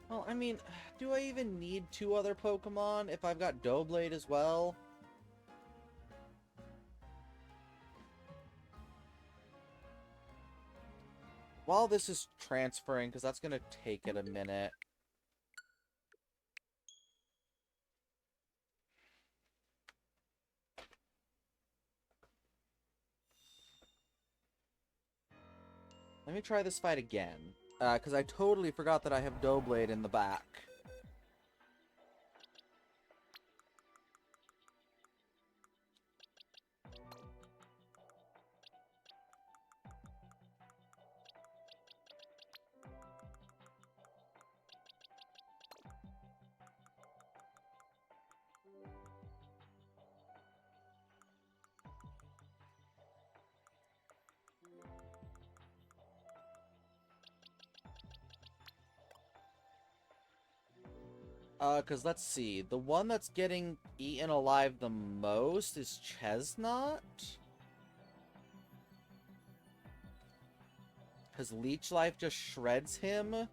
Well, I mean, do I even need 2 other Pokemon if I've got Doublade as well? While this is transferring, because that's going to take it a minute. Let me try this fight again. Because I totally forgot that I have Doublade in the back. Because let's see. The one that's getting eaten alive the most is Chestnut? Because Leech Life just shreds him?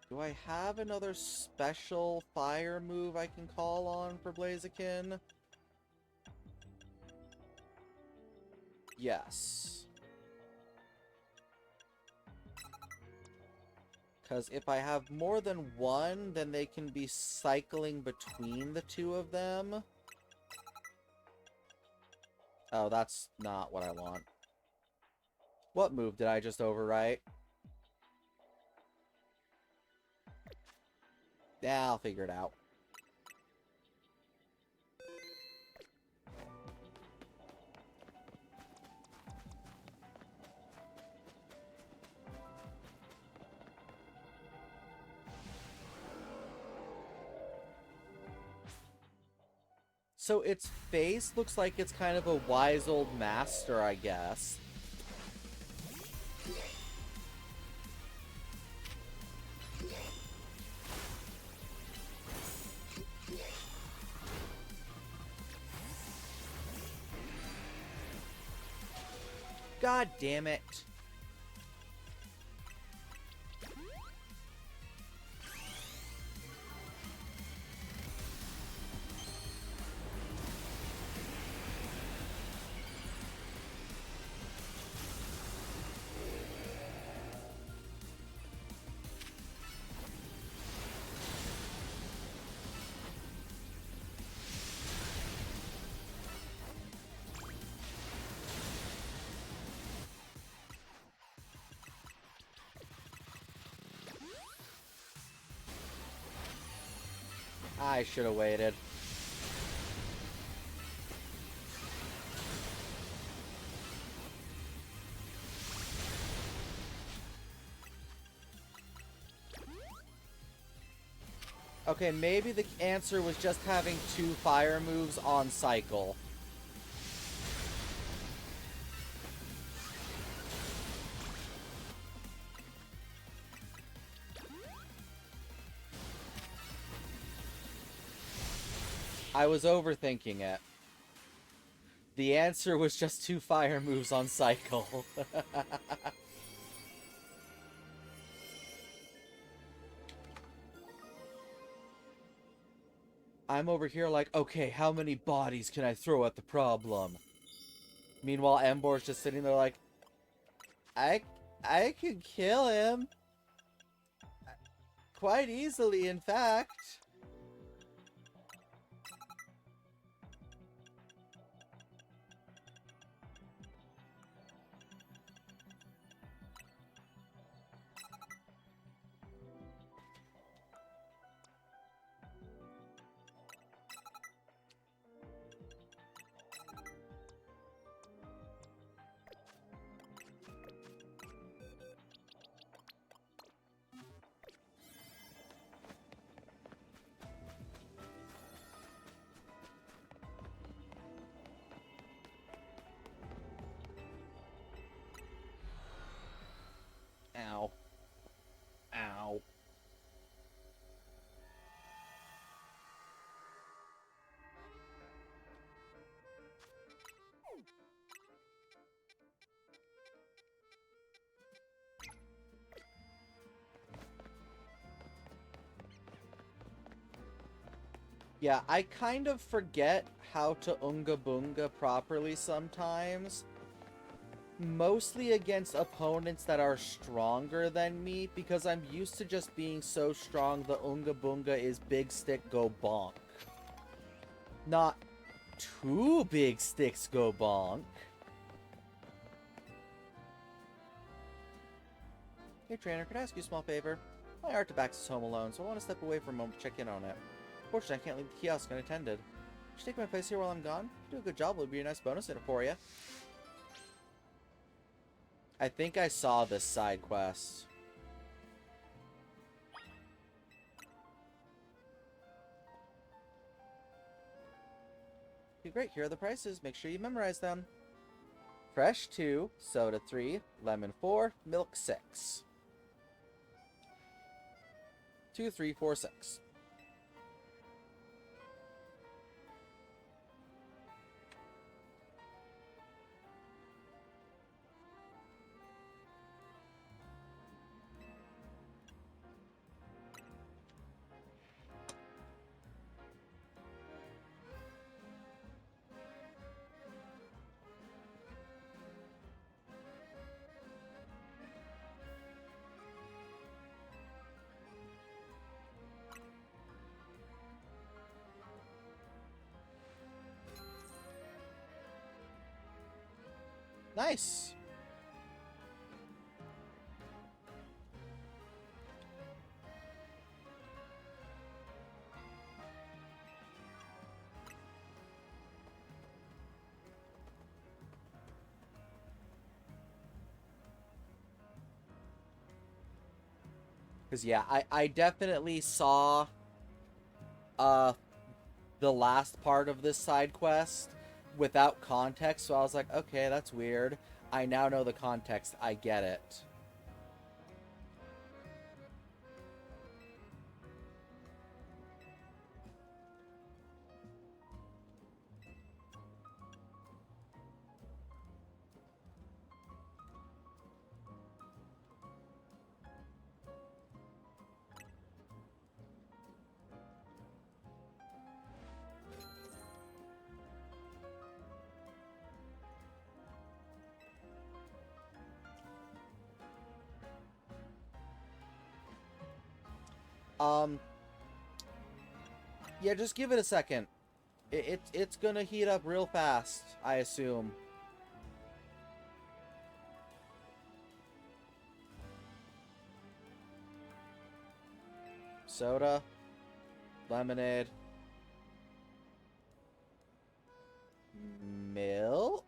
Do I have another special fire move I can call on for Blaziken? Yes. Because if I have more than one, then they can be cycling between the 2 of them. Oh, that's not what I want. What move did I just overwrite? Yeah, I'll figure it out. So its face looks like it's kind of a wise old master, I guess. God damn it. I should have waited. Okay, maybe the answer was just having 2 fire moves on cycle. I was overthinking it. The answer was just 2 fire moves on cycle. I'm over here like, okay, how many bodies can I throw at the problem? Meanwhile, Embor's just sitting there like, I could kill him. Quite easily, in fact. Ow. Ow. Yeah, I kind of forget how to Unga Bunga properly sometimes. Mostly against opponents that are stronger than me, because I'm used to just being so strong the Unga Bunga is big stick go bonk. Not 2 big sticks go bonk. Hey trainer, could I ask you a small favor? My Artabax is home alone, so I want to step away for a moment to check in on it. Fortunately, I can't leave the kiosk unattended. Should you take my place here while I'm gone? Do a good job, it'll be a nice bonus in it for you. I think I saw this side quest. Okay, great, here are the prices. Make sure you memorize them. Fresh 2, soda 3, lemon 4, milk 6. 2, 3, 4, 6. Nice. Because, yeah, I definitely saw the last part of this side quest without context, so I was like, okay, that's weird. I now know the context. I get it. Yeah, just give it a second. It's gonna heat up real fast, I assume. Soda, lemonade, milk.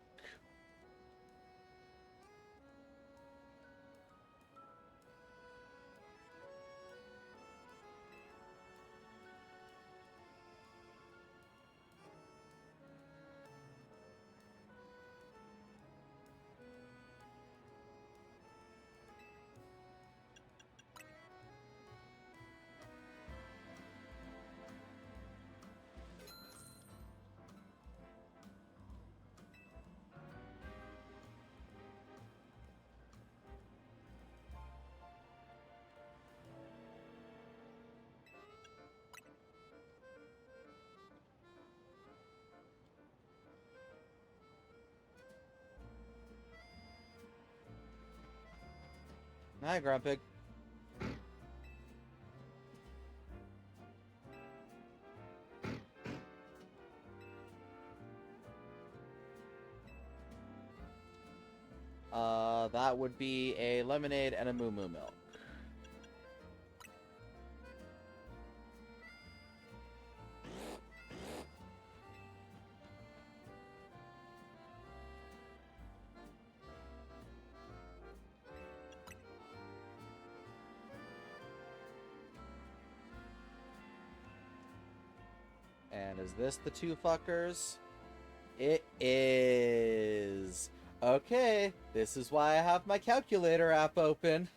Hi, Grumpig. That would be a lemonade and a moo moo milk. And is this the two fuckers? It is. Okay, this is why I have my calculator app open.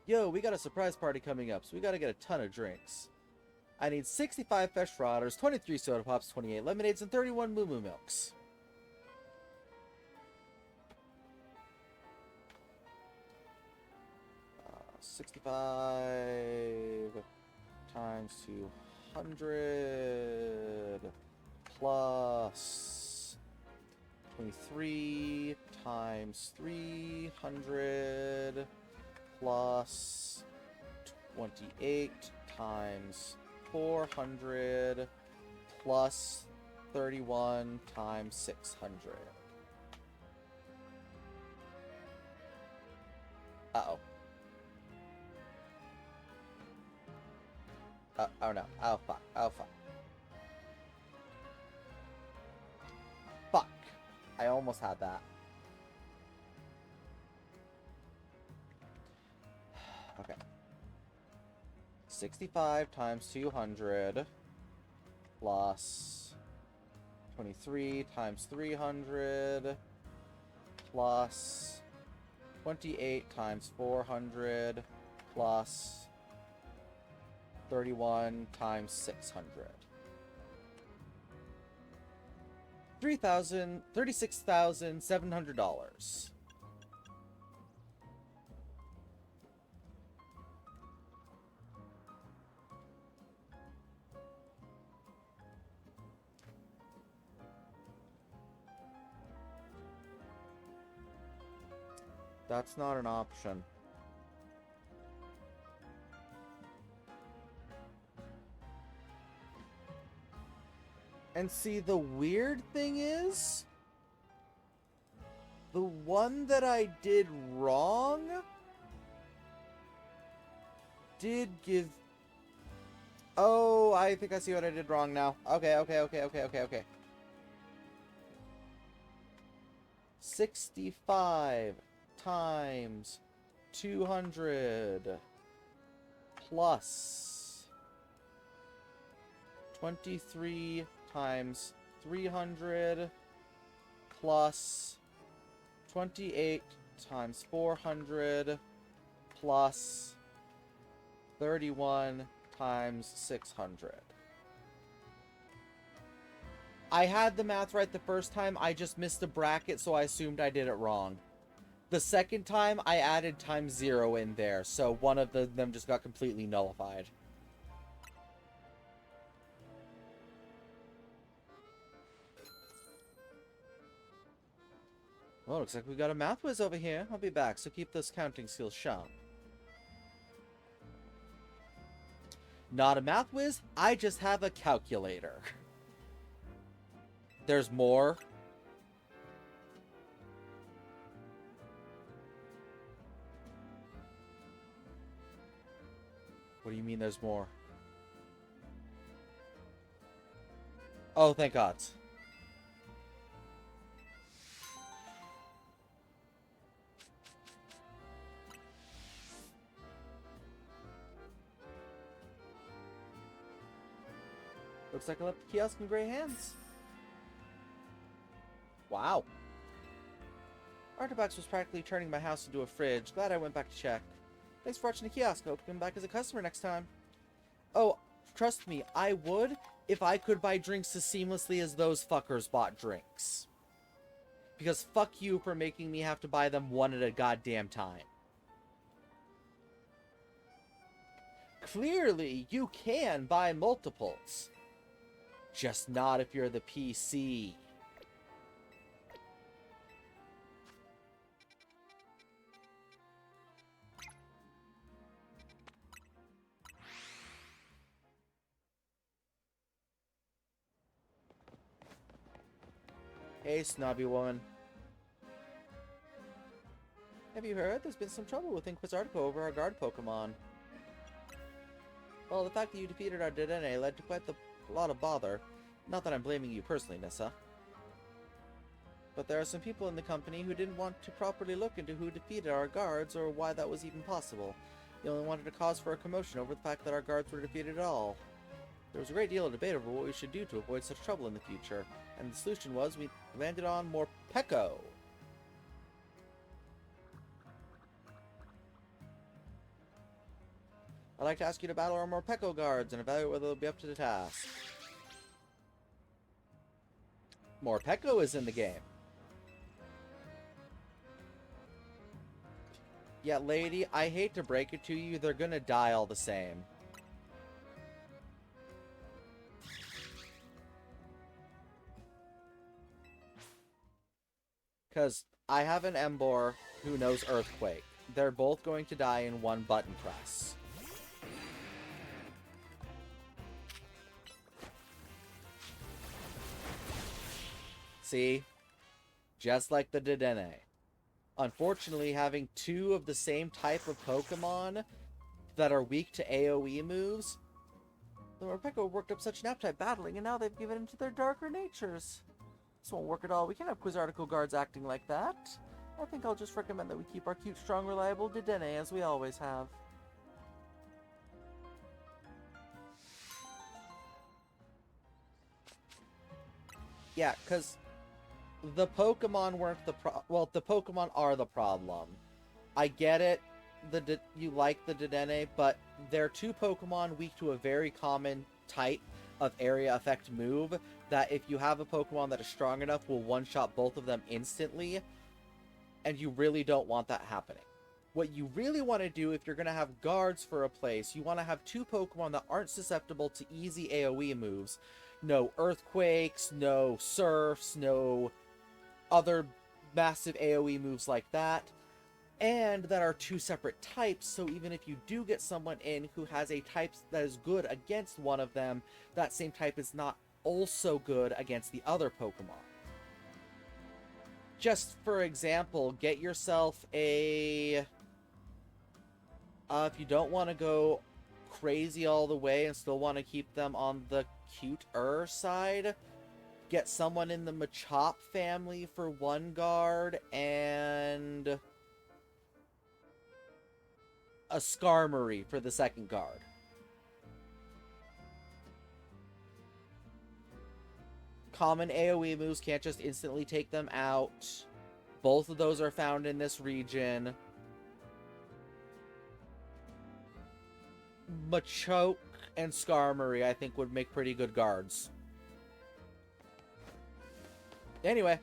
Yo, we got a surprise party coming up, so we gotta get a ton of drinks. I need 65 fresh frauders, 23 soda pops, 28 lemonades, and 31 moo moo milks. 65 times 200 plus 23 times 300 plus 28 times 400 plus 31 times 600. Uh-oh. Oh no. Oh fuck. Oh fuck. Fuck. I almost had that. Okay. 65 times 200 plus 23 times 300 plus 28 times 400 plus 31 times 600. $36,700. That's not an option. And see, the weird thing is, the one that I did wrong did give... Oh, I think I see what I did wrong now. Okay. 65 times 200 plus 23 times 300 plus 28 times 400 plus 31 times 600. I had the math right the first time, I just missed a bracket, so I assumed I did it wrong. The second time, I added times 0 in there, so one of them just got completely nullified. Well, looks like we got a math whiz over here. I'll be back, so keep those counting skills sharp. Not a math whiz, I just have a calculator. There's more. What do you mean there's more? Oh, thank God. Looks like I left the kiosk in great hands. Wow. Artabox was practically turning my house into a fridge. Glad I went back to check. Thanks for watching the kiosk. Hope you come back as a customer next time. Oh, trust me, I would if I could buy drinks as seamlessly as those fuckers bought drinks. Because fuck you for making me have to buy them one at a goddamn time. Clearly, you can buy multiples. Just not if you're the PC. Hey, snobby woman. Have you heard? There's been some trouble with Inquisitarco over our guard Pokemon. Well, the fact that you defeated our Dedenne led to quite a lot of bother. Not that I'm blaming you personally, Nissa. But there are some people in the company who didn't want to properly look into who defeated our guards or why that was even possible. They only wanted to cause for a commotion over the fact that our guards were defeated at all. There was a great deal of debate over what we should do to avoid such trouble in the future, and the solution was we landed on Morpeko. I'd like to ask you to battle our Morpeko guards and evaluate whether they'll be up to the task. Morpeko is in the game. Yeah, lady, I hate to break it to you, they're gonna die all the same. Because I have an Embor who knows Earthquake. They're both going to die in one button press. See? Just like the Dedenne. Unfortunately, having two of the same type of Pokemon that are weak to AoE moves, the Morpeko worked up such an appetite battling, and now they've given into their darker natures. This won't work at all. We can't have Quizarticle guards acting like that. I think I'll just recommend that we keep our cute, strong, reliable Dedenne as we always have. Yeah, because the Pokemon weren't the well, the Pokemon are the problem. I get it, you like the Dedenne, but they're two Pokemon weak to a very common type of area effect move that if you have a Pokemon that is strong enough will one-shot both of them instantly, and you really don't want that happening. What you really want to do if you're going to have guards for a place, you want to have two Pokemon that aren't susceptible to easy AoE moves. No Earthquakes, no Surfs, no other massive AoE moves like that, and that are two separate types, so even if you do get someone in who has a type that is good against one of them, that same type is not also good against the other Pokemon. Just for example, get yourself a... if you don't want to go crazy all the way and still want to keep them on the cute-er side, get someone in the Machop family for one guard, and a Skarmory for the second guard. Common AoE moves can't just instantly take them out. Both of those are found in this region. Machoke and Skarmory, I think, would make pretty good guards. Anyway.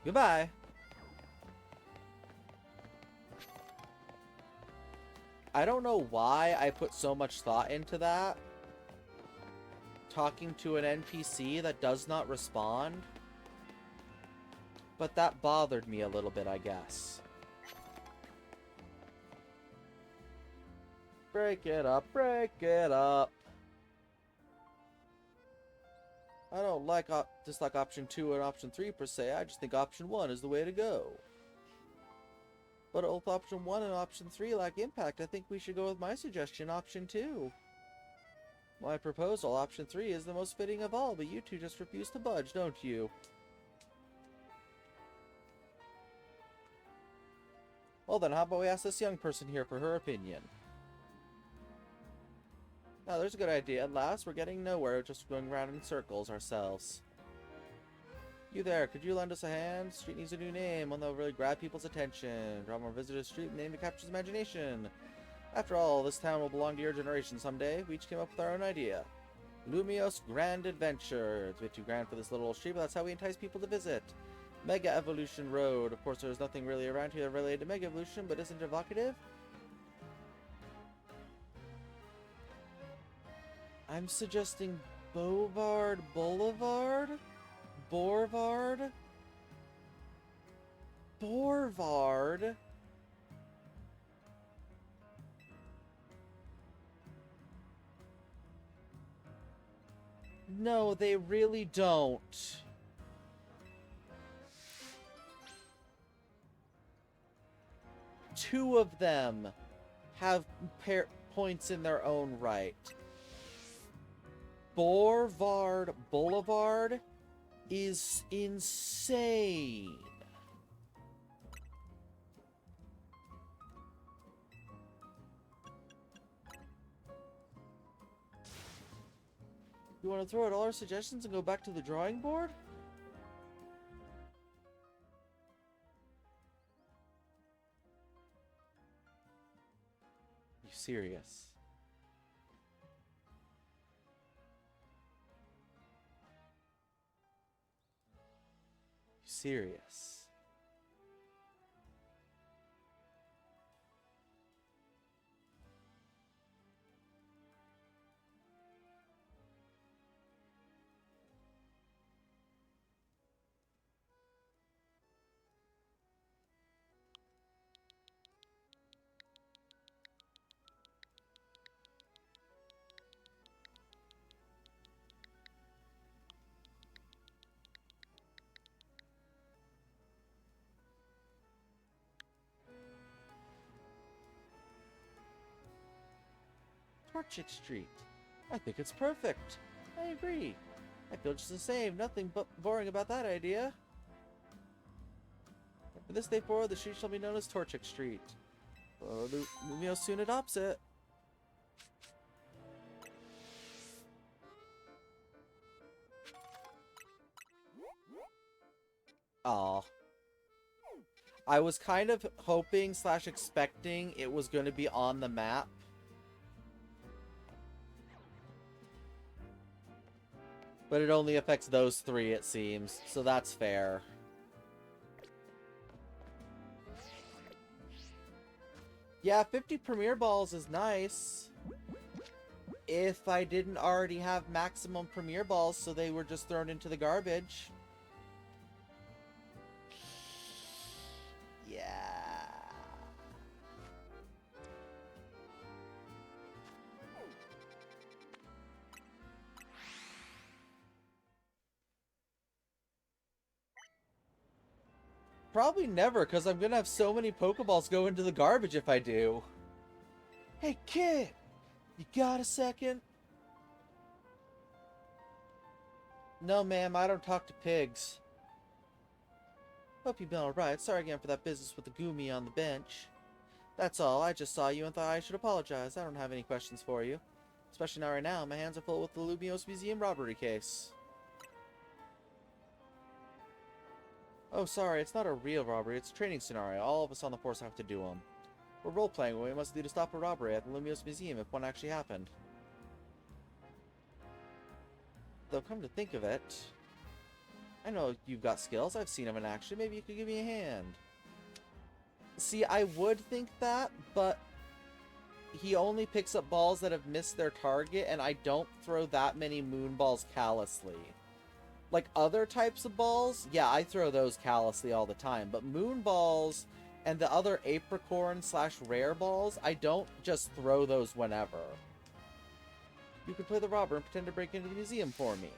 Goodbye. I don't know why I put so much thought into that. Talking to an NPC that does not respond. But that bothered me a little bit, I guess. Break it up, break it up. I don't dislike option 2 and option 3 per se. I just think option 1 is the way to go. But if option 1 and option 3 lack impact, I think we should go with my suggestion, option 2. My proposal, option 3, is the most fitting of all, but you two just refuse to budge, don't you? Well then, how about we ask this young person here for her opinion? Now, there's a good idea. At last, we're getting nowhere, just going around in circles ourselves. You there, could you lend us a hand? Street needs a new name, one that will really grab people's attention. Draw more visitors to the street, name that captures imagination. After all, this town will belong to your generation someday. We each came up with our own idea. Lumios Grand Adventure. It's a bit too grand for this little old street, but that's how we entice people to visit. Mega Evolution Road. Of course, there's nothing really around here related to Mega Evolution, but isn't it evocative? I'm suggesting Bovard Boulevard? Borvard? Borvard? No, they really don't. Two of them have points in their own right. Borvard Boulevard is insane. You want to throw out all our suggestions and go back to the drawing board? You serious? You serious? Torchic Street. I think it's perfect. I agree. I feel just the same. Nothing but boring about that idea. From this day forward, the street shall be known as Torchic Street. Lumio soon adopts it. Aw. I was kind of hoping / expecting it was going to be on the map. But it only affects those 3, it seems. So that's fair. Yeah, 50 Premier Balls is nice. If I didn't already have maximum Premier Balls, so they were just thrown into the garbage. Yeah. Probably never, because I'm gonna have so many Pokeballs go into the garbage if I do. Hey, kid! You got a second? No, ma'am, I don't talk to pigs. Hope you've been alright. Sorry again for that business with the Goomy on the bench. That's all. I just saw you and thought I should apologize. I don't have any questions for you. Especially not right now. My hands are full with the Lumiose Museum robbery case. Oh, sorry, it's not a real robbery, it's a training scenario. All of us on the force have to do them. We're role-playing what we must do to stop a robbery at the Lumiose Museum if one actually happened. Though, come to think of it, I know you've got skills, I've seen them in action, maybe you could give me a hand. See, I would think that, but he only picks up balls that have missed their target, and I don't throw that many moon balls callously. Like, other types of balls, yeah, I throw those callously all the time. But moon balls and the other apricorn / rare balls, I don't just throw those whenever. You can play the robber and pretend to break into the museum for me.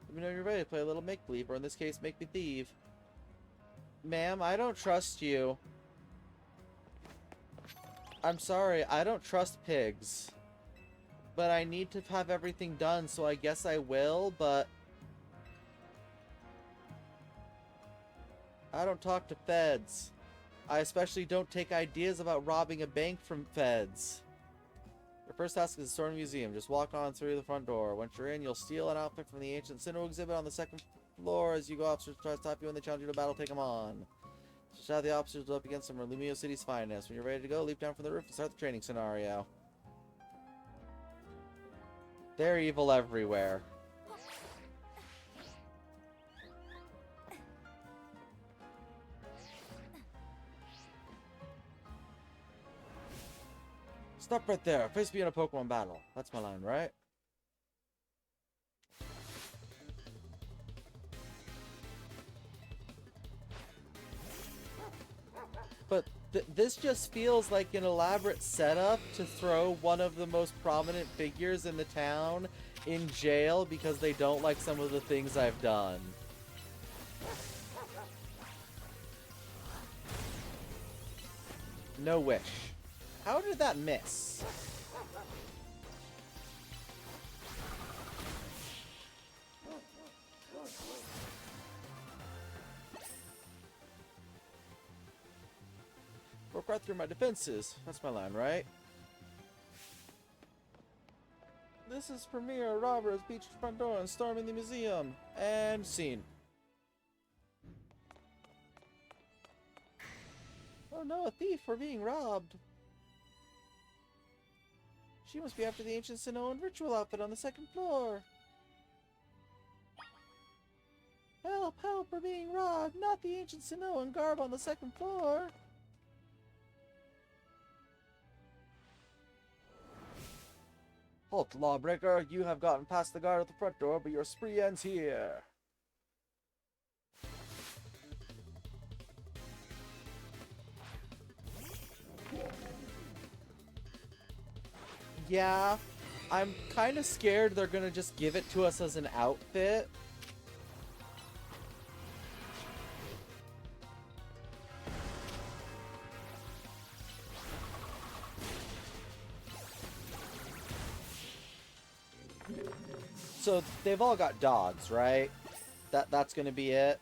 Let me know you're ready to play a little make-believe, or in this case, make-me-thieve. Ma'am, I don't trust you. I'm sorry, I don't trust pigs. But I need to have everything done, so I guess I will, but I don't talk to feds. I especially don't take ideas about robbing a bank from feds. Your first task is to store a museum. Just walk on through the front door. Once you're in, you'll steal an outfit from the ancient Sinnoh exhibit on the 2nd floor. As you go, officers try to stop you when they challenge you to battle, take them on. Just have the officers up against some of Lumio City's finest. When you're ready to go, leap down from the roof and start the training scenario. They're evil everywhere. Stop right there. Face me in a Pokemon battle. That's my line, right? But this just feels like an elaborate setup to throw one of the most prominent figures in the town in jail because they don't like some of the things I've done. No wish. How did that miss? Broke right through my defenses. That's my line, right? This is Premier. Robbers breached the front door and storming the museum. And scene. Oh no, a thief! We're being robbed. She must be after the ancient Sinnohan ritual outfit on the second floor. Help, help, we're being robbed! Not the ancient Sinnohan garb on the second floor! Halt, lawbreaker! You have gotten past the guard at the front door, but your spree ends here! Yeah, I'm kind of scared they're gonna just give it to us as an outfit. So they've all got dogs, right? That's gonna be it.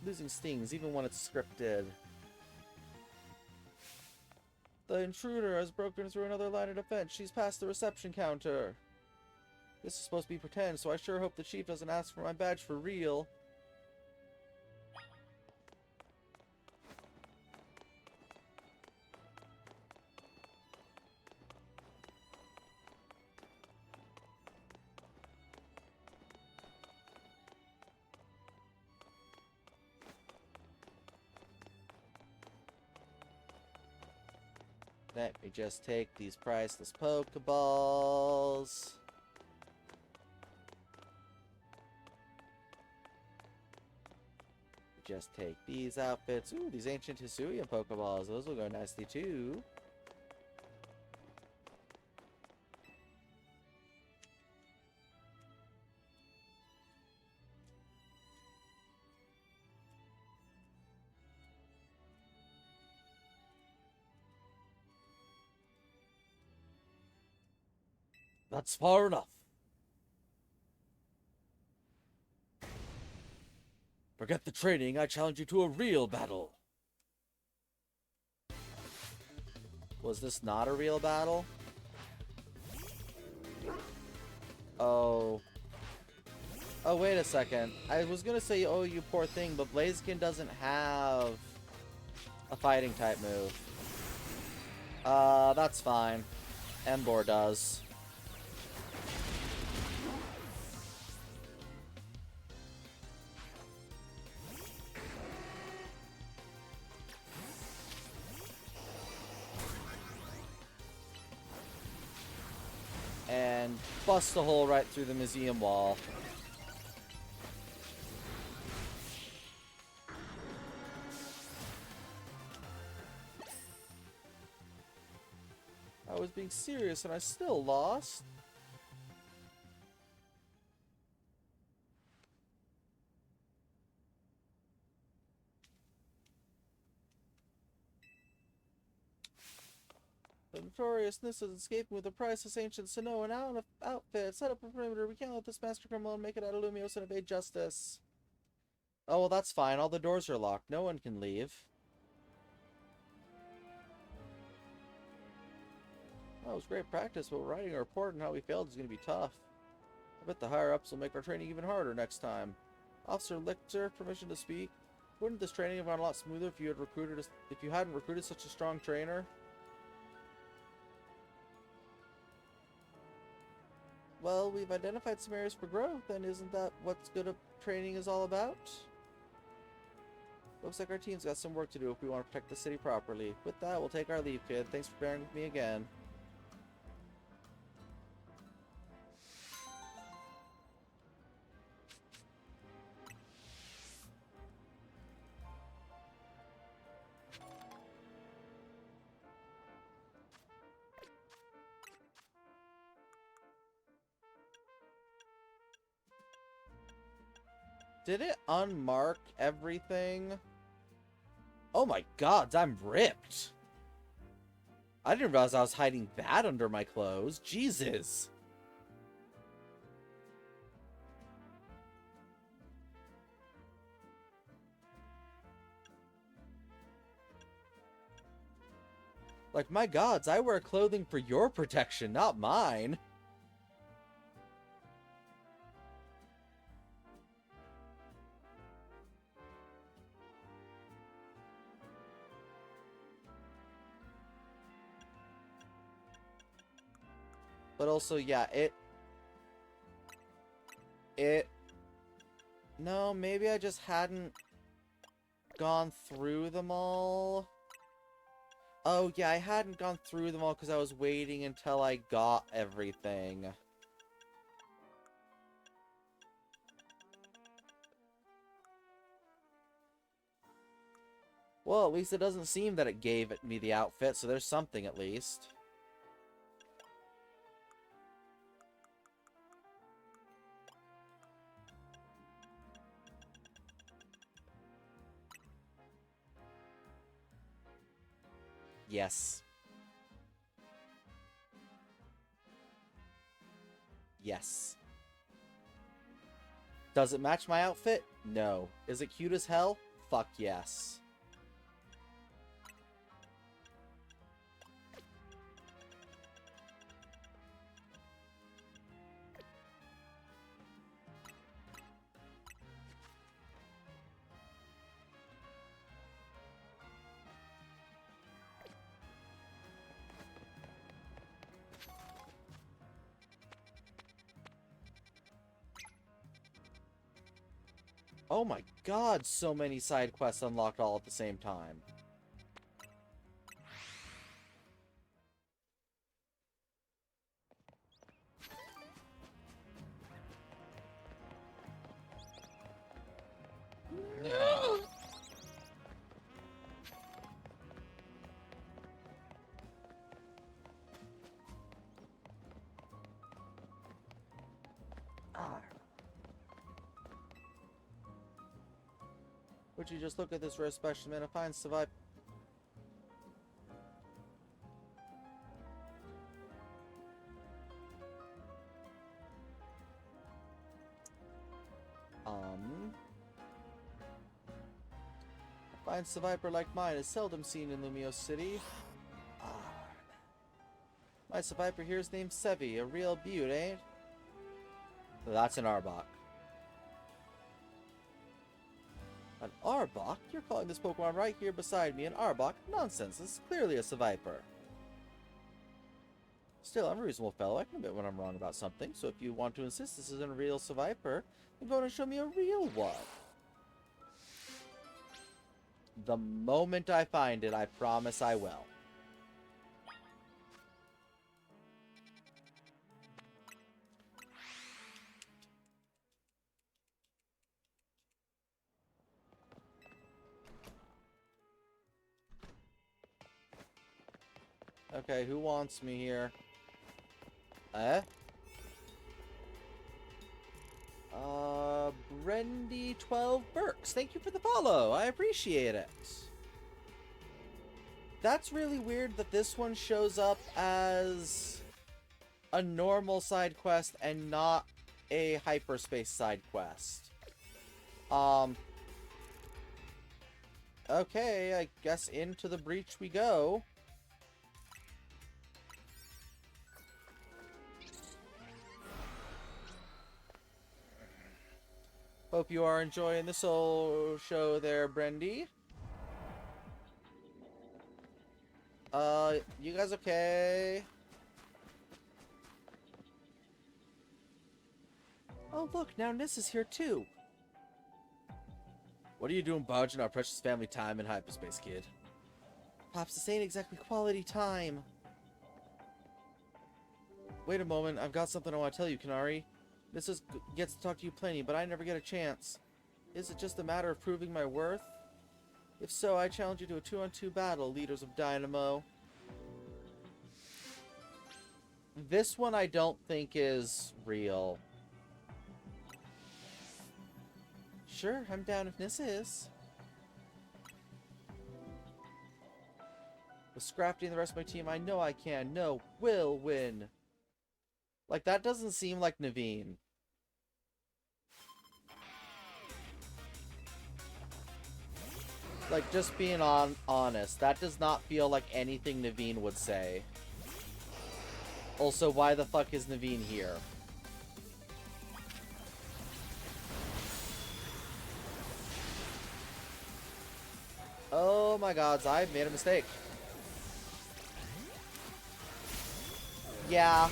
Losing stings, even when it's scripted. The intruder has broken through another line of defense. She's past the reception counter. This is supposed to be pretend, so I sure hope the chief doesn't ask for my badge for real. Let me just take these priceless Pokeballs. Just take these outfits. Ooh, these ancient Hisuian Pokeballs. Those will go nicely too. That's far enough. Forget the training. I challenge you to a real battle. Was this not a real battle? Oh. Oh, wait a second. I was gonna say, oh, you poor thing, but Blaziken doesn't have a fighting type move. That's fine. Emboar does. And bust a hole right through the museum wall. I was being serious and I still lost. The notorious Nissa is escaping with a priceless ancient Sinnohan outfit. Set up a perimeter. We can't let this master criminal and make it out of Lumios and evade justice. Oh, well, that's fine. All the doors are locked. No one can leave. That was great practice, but writing a report on how we failed is going to be tough. I bet the higher-ups will make our training even harder next time. Officer Lichter, permission to speak. Wouldn't this training have gone a lot smoother if you hadn't recruited such a strong trainer? Well, we've identified some areas for growth, and isn't that what good training is all about? Looks like our team's got some work to do if we want to protect the city properly. With that, we'll take our leave, kid. Thanks for bearing with me again. Did it unmark everything? Oh my god, I'm ripped. I didn't realize I was hiding that under my clothes. Jesus. Like, my gods, I wear clothing for your protection, not mine. But also, yeah, no, maybe I just hadn't gone through them all. Oh, yeah, I hadn't gone through them all because I was waiting until I got everything. Well, at least it doesn't seem that it gave me the outfit, so there's something at least. Yes. Yes. Does it match my outfit? No. Is it cute as hell? Fuck yes. Oh my god, so many side quests unlocked all at the same time. Would you just look at this rare specimen and find survive? A fine survivor like mine is seldom seen in Lumio City. My survivor here is named Sevi, a real beaut, ain't? That's an Arbok. An Arbok? You're calling this Pokemon right here beside me an Arbok? Nonsense, this is clearly a survivor. Still, I'm a reasonable fellow. I can admit when I'm wrong about something, so if you want to insist this isn't a real survivor, then go and show me a real one. The moment I find it, I promise I will. Okay, who wants me here? Brendy12 Burks. Thank you for the follow. I appreciate it. That's really weird that this one shows up as a normal side quest and not a hyperspace side quest. Okay, I guess into the breach we go. Hope you are enjoying this whole show there, Brendy. You guys okay? Oh, look, now Nis is here too. What are you doing barging our precious family time in hyperspace, kid? Pops, this ain't exactly quality time. Wait a moment, I've got something I want to tell you, Kanari. Mrs. gets to talk to you plenty, but I never get a chance. Is it just a matter of proving my worth? If so, I challenge you to a 2-on-2 battle, leaders of Dynamo. This one I don't think is real. Sure, I'm down if Nissa is. With Scrafty and the rest of my team, I know I can. No, will win. Like, that doesn't seem like Naveen. Like, just being honest, that does not feel like anything Naveen would say. Also, why the fuck is Naveen here? Oh my gods, I made a mistake. Yeah.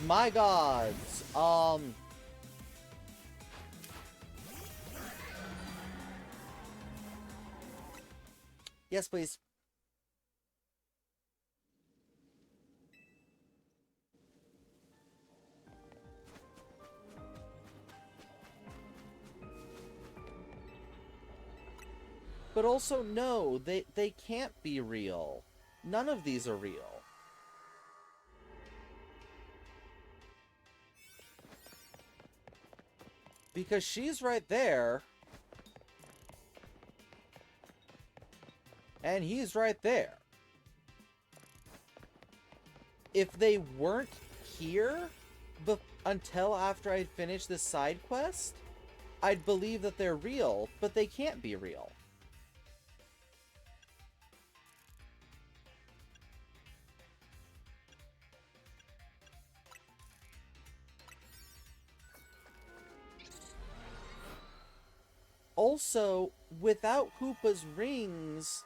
My gods. Yes, please. But also, no, they can't be real. None of these are real. Because she's right there. And he's right there. If they weren't here until after I'd finished this side quest, I'd believe that they're real, but they can't be real. Also, without Hoopa's rings,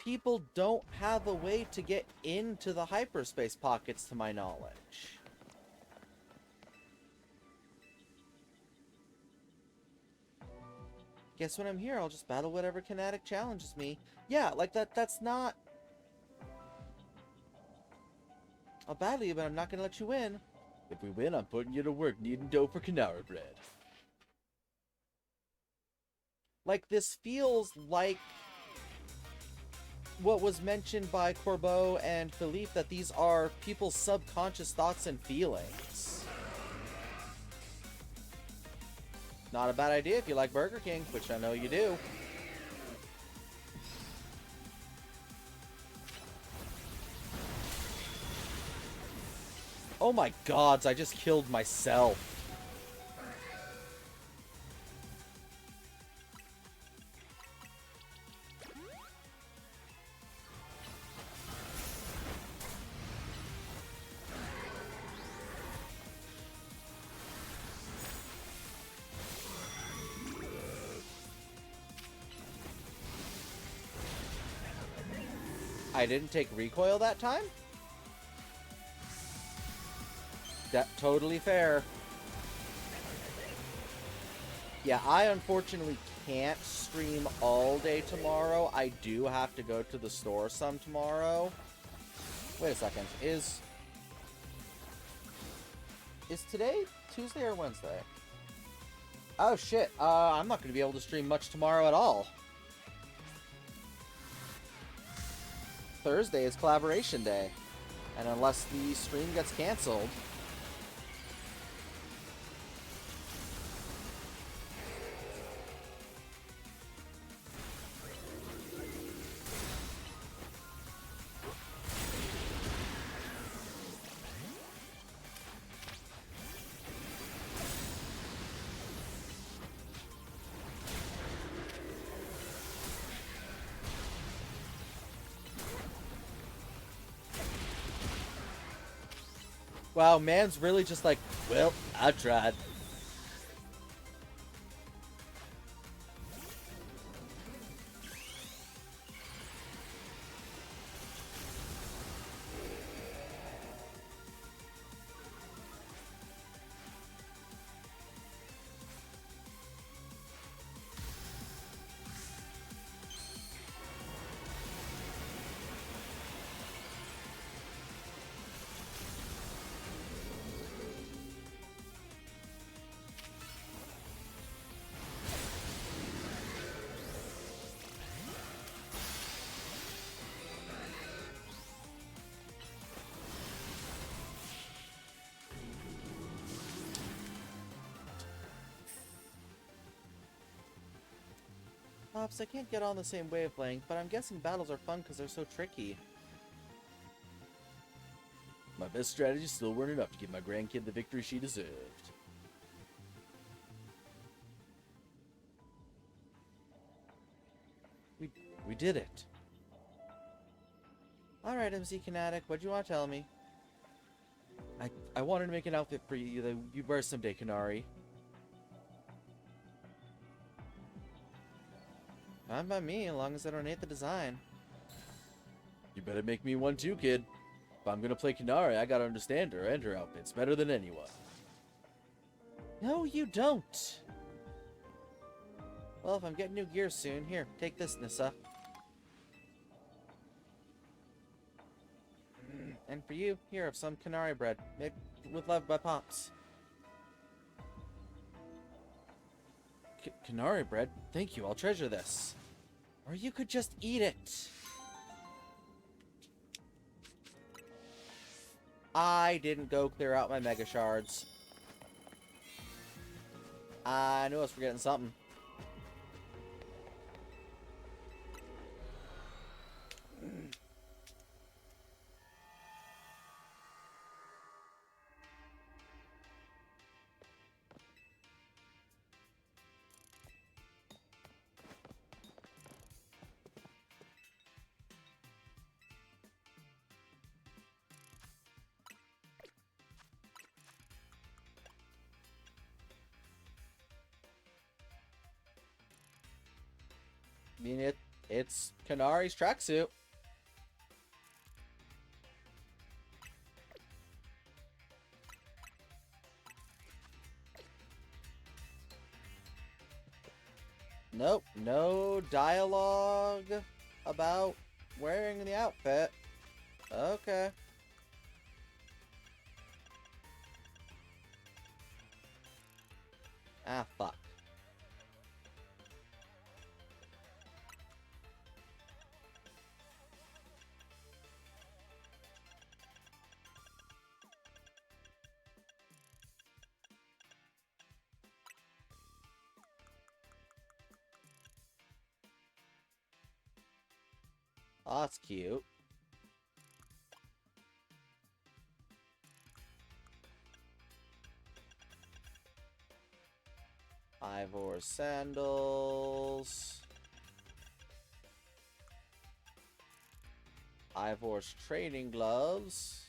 people don't have a way to get into the hyperspace pockets, to my knowledge. Guess when I'm here, I'll just battle whatever kinetic challenges me. Yeah, like that's not... I'll battle you, but I'm not gonna let you win. If we win, I'm putting you to work kneading dough for Canary bread. Like, this feels like what was mentioned by Corbeau and Philippe, that these are people's subconscious thoughts and feelings. Not a bad idea if you like Burger King, which I know you do. Oh my gods, I just killed myself. I didn't take recoil that time? That totally fair. Yeah, I unfortunately can't stream all day tomorrow. I do have to go to the store some tomorrow. Wait a second. Is today Tuesday or Wednesday? Oh shit. I'm not going to be able to stream much tomorrow at all. Thursday is collaboration day. And unless the stream gets canceled... Wow, man's really just like, well, I tried. Pops, I can't get on the same wavelength, but I'm guessing battles are fun because they're so tricky. My best strategy still weren't enough to give my grandkid the victory she deserved. We did it. Alright, MC Kinetic, what do you want to tell me? I wanted to make an outfit for you that you'd wear someday, Kanari. Fine by me, as long as I don't hate the design. You better make me one too, kid. If I'm gonna play Kanari, I gotta understand her and her outfits better than anyone. No, you don't. Well, if I'm getting new gear soon, here, take this, Nissa. And for you, here, have some Kanari bread, made with love by Pops. Kanari bread? Thank you, I'll treasure this. Or you could just eat it. I didn't go clear out my mega shards. I knew I was forgetting something. I mean, it's Kanari's tracksuit. Nope, no dialogue about wearing the outfit. Okay. Ah, fuck. Oh, that's cute. Ivor sandals. Ivor's training gloves.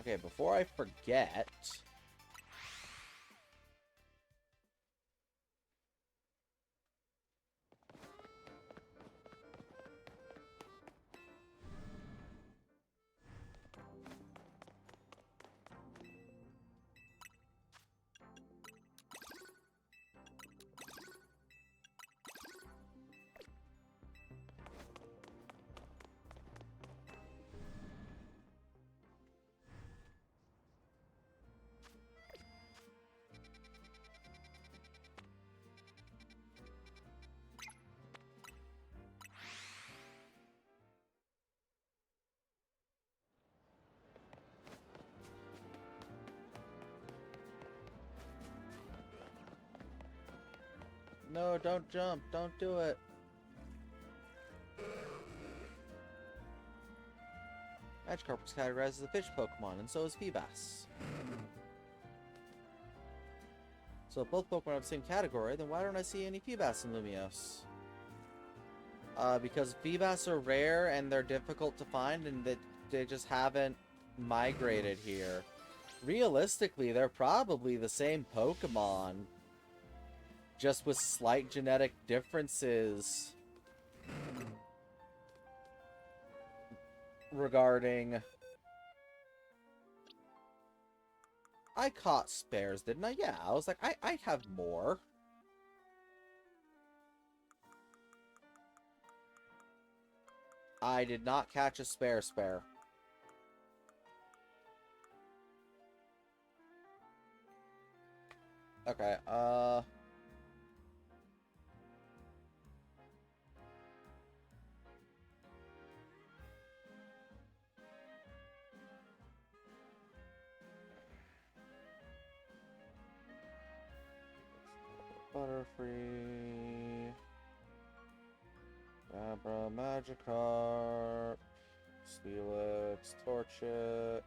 Okay, before I forget... No, don't jump. Don't do it. Magikarp is categorized as a fish Pokemon, and so is Feebas. So if both Pokemon are the same category, then why don't I see any Feebas in Lumiose? Because Feebas are rare and they're difficult to find, and that they just haven't migrated here. Realistically, they're probably the same Pokemon, just with slight genetic differences regarding... I caught spares, didn't I? Yeah, I was like, I have more. I did not catch a spare. Okay, Butterfree, Abra, Magikarp, Steelix, Torchic,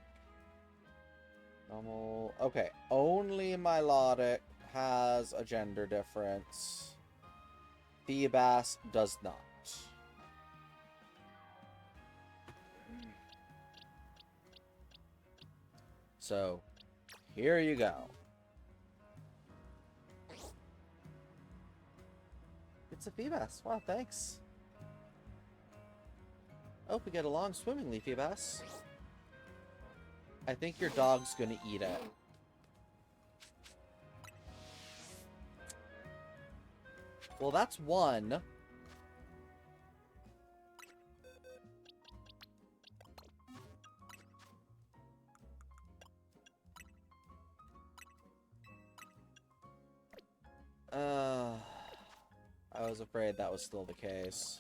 normal. Okay, only Milotic has a gender difference. Feebas does not. So, here you go. It's a Feebas. Wow, thanks. Hope we get along swimmingly, Feebas. I think your dog's gonna eat it. Well, that's one. I was afraid that was still the case.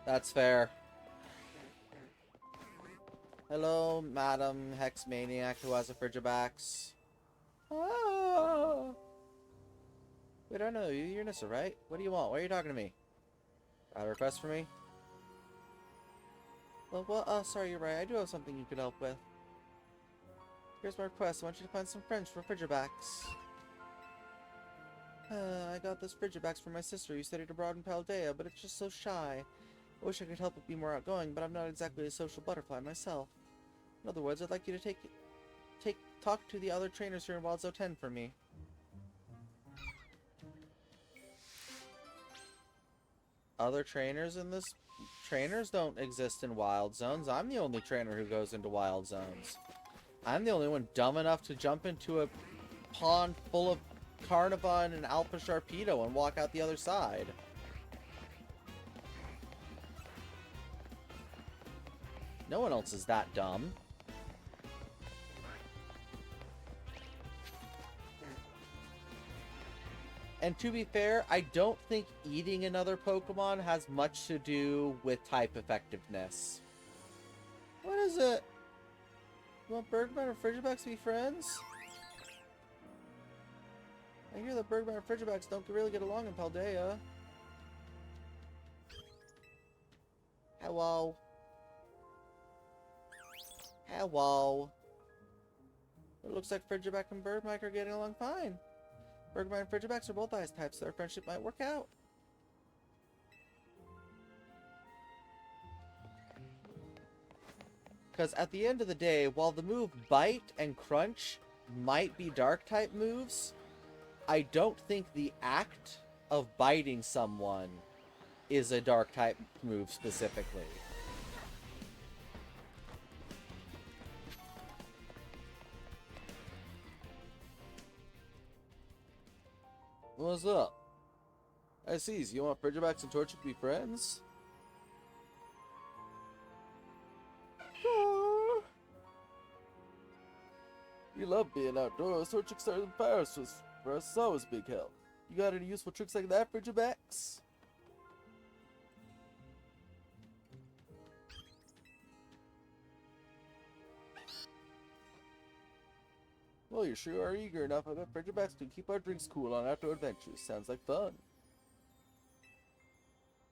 That's fair. Hello, Madam Hex Maniac who has a Frigibax. Oh. Wait, I know you. You're Nissa, right? What do you want? Why are you talking to me? Got a request for me? Well, sorry, you're right. I do have something you could help with. Here's my request. I want you to find some friends for Frigibax. I got this Frigibax from my sister who studied abroad in Paldea, but it's just so shy. I wish I could help it be more outgoing, but I'm not exactly a social butterfly myself. In other words, I'd like you to talk to the other trainers here in Wild Zone 10 for me. Other trainers in this... Trainers don't exist in Wild Zones. I'm the only trainer who goes into Wild Zones. I'm the only one dumb enough to jump into a pond full of Carnivine and Alpha Sharpedo and walk out the other side. No one else is that dumb. And to be fair, I don't think eating another Pokemon has much to do with type effectiveness. What is it? You want Bergman and Frigibax to be friends? I hear that Bergman and Frigibax don't really get along in Paldea. Hello. Hello. It looks like Frigibax and Bergmike are getting along fine. Bergmite and Frigibax are both ice types, so their friendship might work out. Because at the end of the day, while the move Bite and Crunch might be dark type moves, I don't think the act of biting someone is a dark type move specifically. What's up? I see. You want Frigibax and Torchic to be friends? We love being outdoors. Our tricks are in Paris was for us always big help. You got any useful tricks like that for Jabax? Well, you sure are eager enough. I bet Fridgebacks can keep our drinks cool on outdoor adventures. Sounds like fun.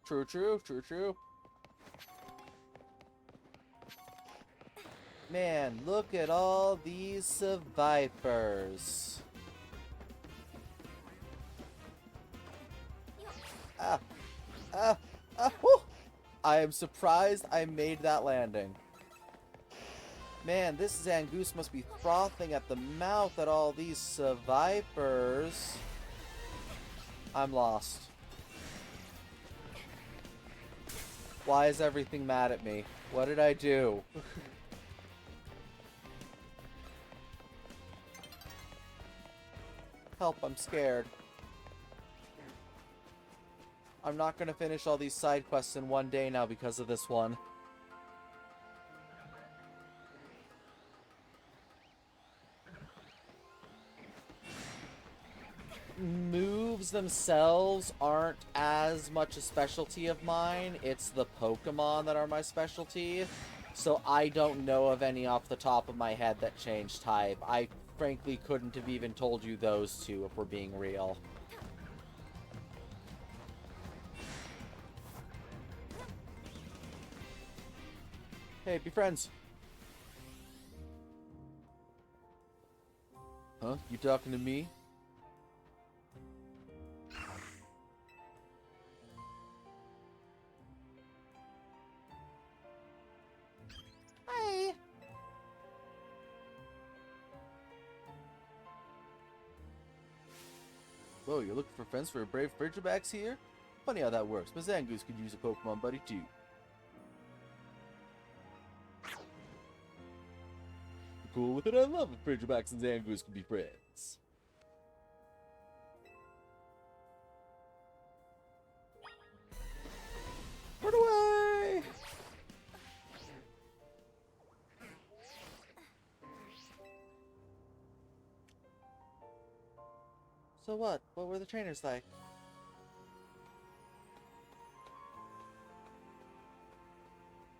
True, true, true, true. Man, look at all these survivors. Ah, whew. I am surprised I made that landing. Man, this Zangoose must be frothing at the mouth at all these survivors. I'm lost. Why is everything mad at me? What did I do? Help, I'm scared. I'm not gonna finish all these side quests in one day now because of this one. Moves themselves aren't as much a specialty of mine. It's the Pokemon that are my specialty. So I don't know of any off the top of my head that changed type. I frankly couldn't have even told you those two if we're being real. Hey, be friends. Huh? You talking to me? Hi. Whoa, you're looking for friends for a brave Fridgebacks here? Funny how that works. Mazangoose could use a Pokemon buddy too. Cool with it. I love it. Fridgebacks and Zangoose can be friends. Run away! So what? What were the trainers like?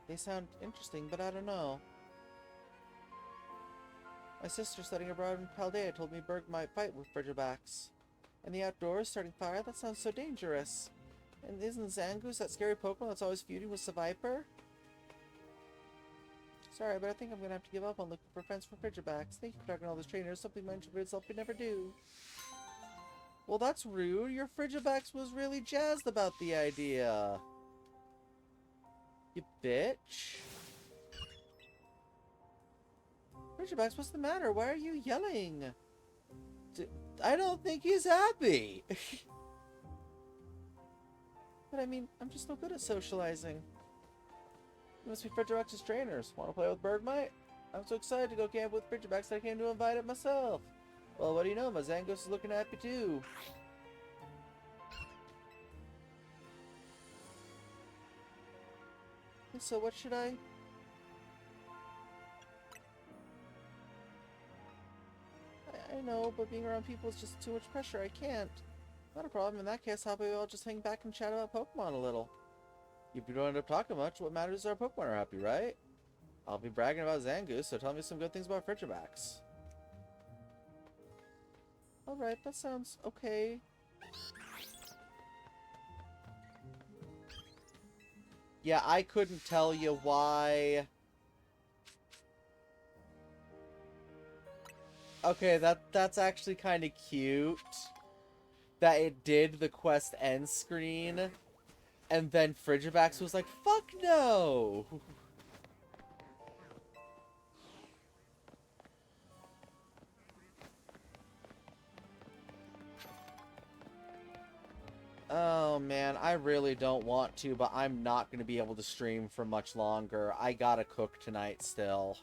They sound interesting, but I don't know. My sister studying abroad in Paldea told me Berg might fight with Fridgebacks. In the outdoors, starting fire? That sounds so dangerous. And isn't Zangoose that scary Pokemon that's always feuding with Seviper? Sorry, but I think I'm gonna have to give up on looking for friends for Fridgebacks. Thank you for talking to all those trainers, something my introverted self could never do. Well, that's rude. Your Fridgebacks was really jazzed about the idea. You bitch. Fridgebacks, what's the matter? Why are you yelling? I don't think he's happy. But I mean, I'm just no good at socializing. You must be Fridgebacks' trainers. Want to play with Bergmite? I'm so excited to go camp with Fridgebacks that I came to invite it myself. Well, what do you know? My Zangoose is looking happy too. So what should I... I know, but being around people is just too much pressure. I can't. Not a problem. In that case, how about we all just hang back and chat about Pokemon a little? If you don't end up talking much, what matters is our Pokemon are happy, right? I'll be bragging about Zangoose, so tell me some good things about Fridgebacks. Alright, that sounds okay. Yeah, I couldn't tell you why... Okay, that's actually kind of cute. That it did the quest end screen, and then Fridgebacks was like, fuck no! Oh man, I really don't want to, but I'm not going to be able to stream for much longer. I gotta cook tonight still.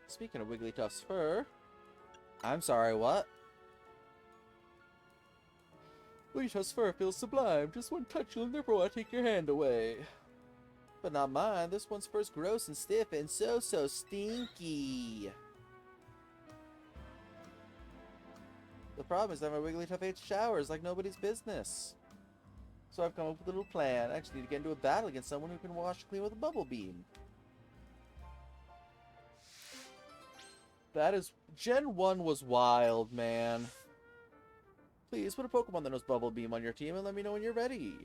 Speaking of Wigglytuff's fur... I'm sorry, what? Wigglytuff's fur feels sublime. Just one touch, you'll never want to take your hand away. But not mine. This one's first gross and stiff and so stinky. The problem is that my Wigglytuff hates showers like nobody's business. So I've come up with a little plan. I just need to get into a battle against someone who can wash clean with a bubble beam. That is... Gen 1 was wild, man. Please put a Pokemon that knows Bubble Beam on your team and let me know when you're ready.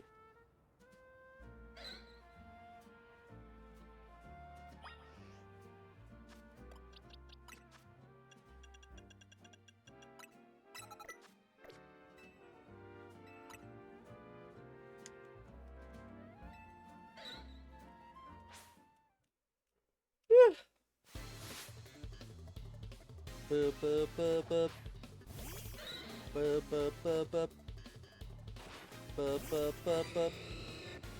Bup, bup, bup, bup. Bup, bup, bup, bup. Bup, bup, bup, bup.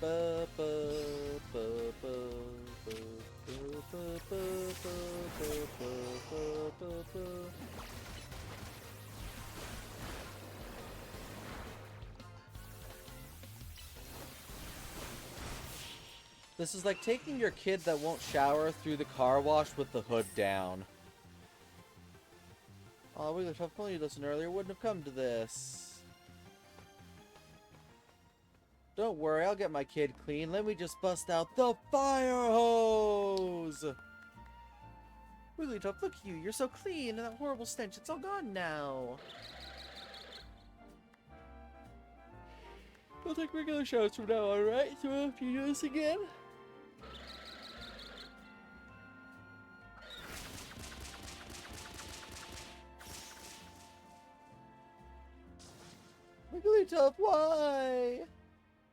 Bup, bup, bup, bup. Bup, bup, bup, bup, bup, bup, bup. This is like taking your kid that won't shower through the car wash with the hood down. Oh, Wigglytuff, if only you listened earlier, wouldn't have come to this. Don't worry, I'll get my kid clean. Let me just bust out the fire hose! Wigglytuff, look at you. You're so clean, and that horrible stench, it's all gone now. I'll take regular showers from now on, right? So if you do this again... Wigglytuff, why?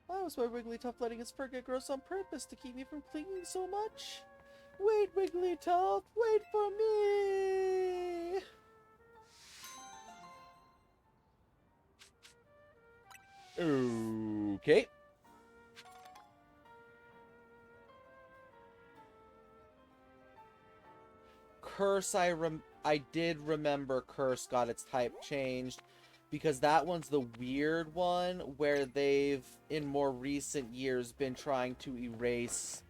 Why was my Wigglytuff letting his fur get gross on purpose to keep me from cleaning so much? Wait, Wigglytuff, wait for me! Okay. Curse, I did remember Curse got its type changed. Because that one's the weird one where they've, in more recent years, been trying to erase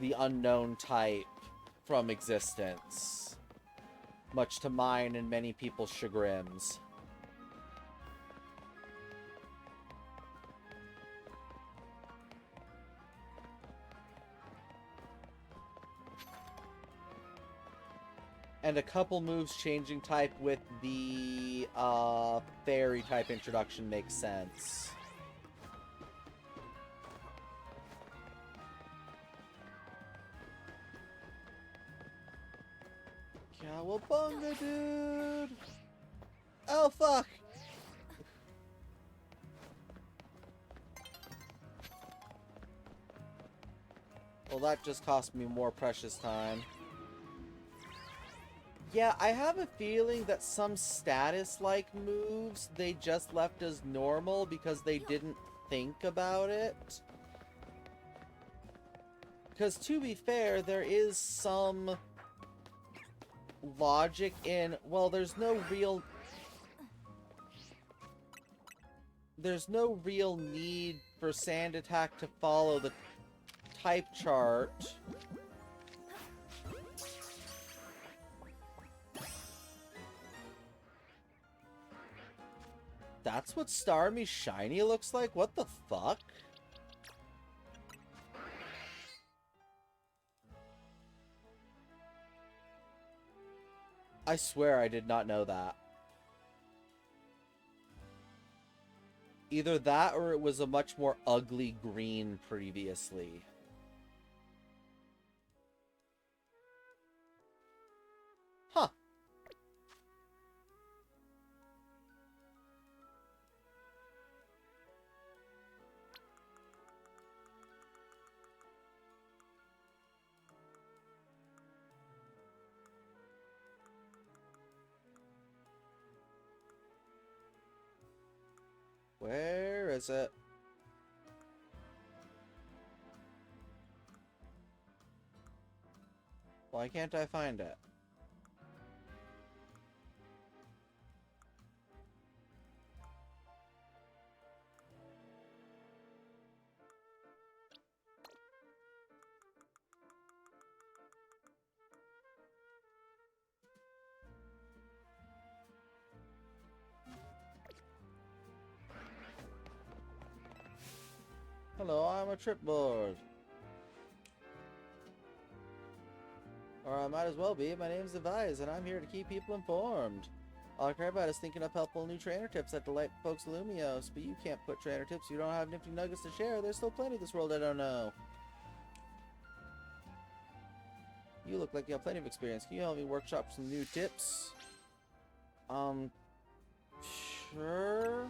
the unknown type from existence. Much to mine and many people's chagrins. And a couple moves changing type with the fairy type introduction makes sense. Cowabunga, dude! Oh, fuck! Well, that just cost me more precious time. Yeah, I have a feeling that some status-like moves they just left as normal because they didn't think about it. Because to be fair, there is some logic in... Well, there's no real need for Sand Attack to follow the type chart. That's what Starmie Shiny looks like? What the fuck? I swear I did not know that. Either that or it was a much more ugly green previously. Huh. Where is it? Why can't I find it? Hello, I'm a tripboard. Or I might as well be. My name's Device, and I'm here to keep people informed. All I care about is thinking up helpful new trainer tips that delight folks of Lumios, but you can't put trainer tips you don't have nifty nuggets to share. There's still plenty of this world I don't know. You look like you have plenty of experience. Can you help me workshop some new tips? Sure.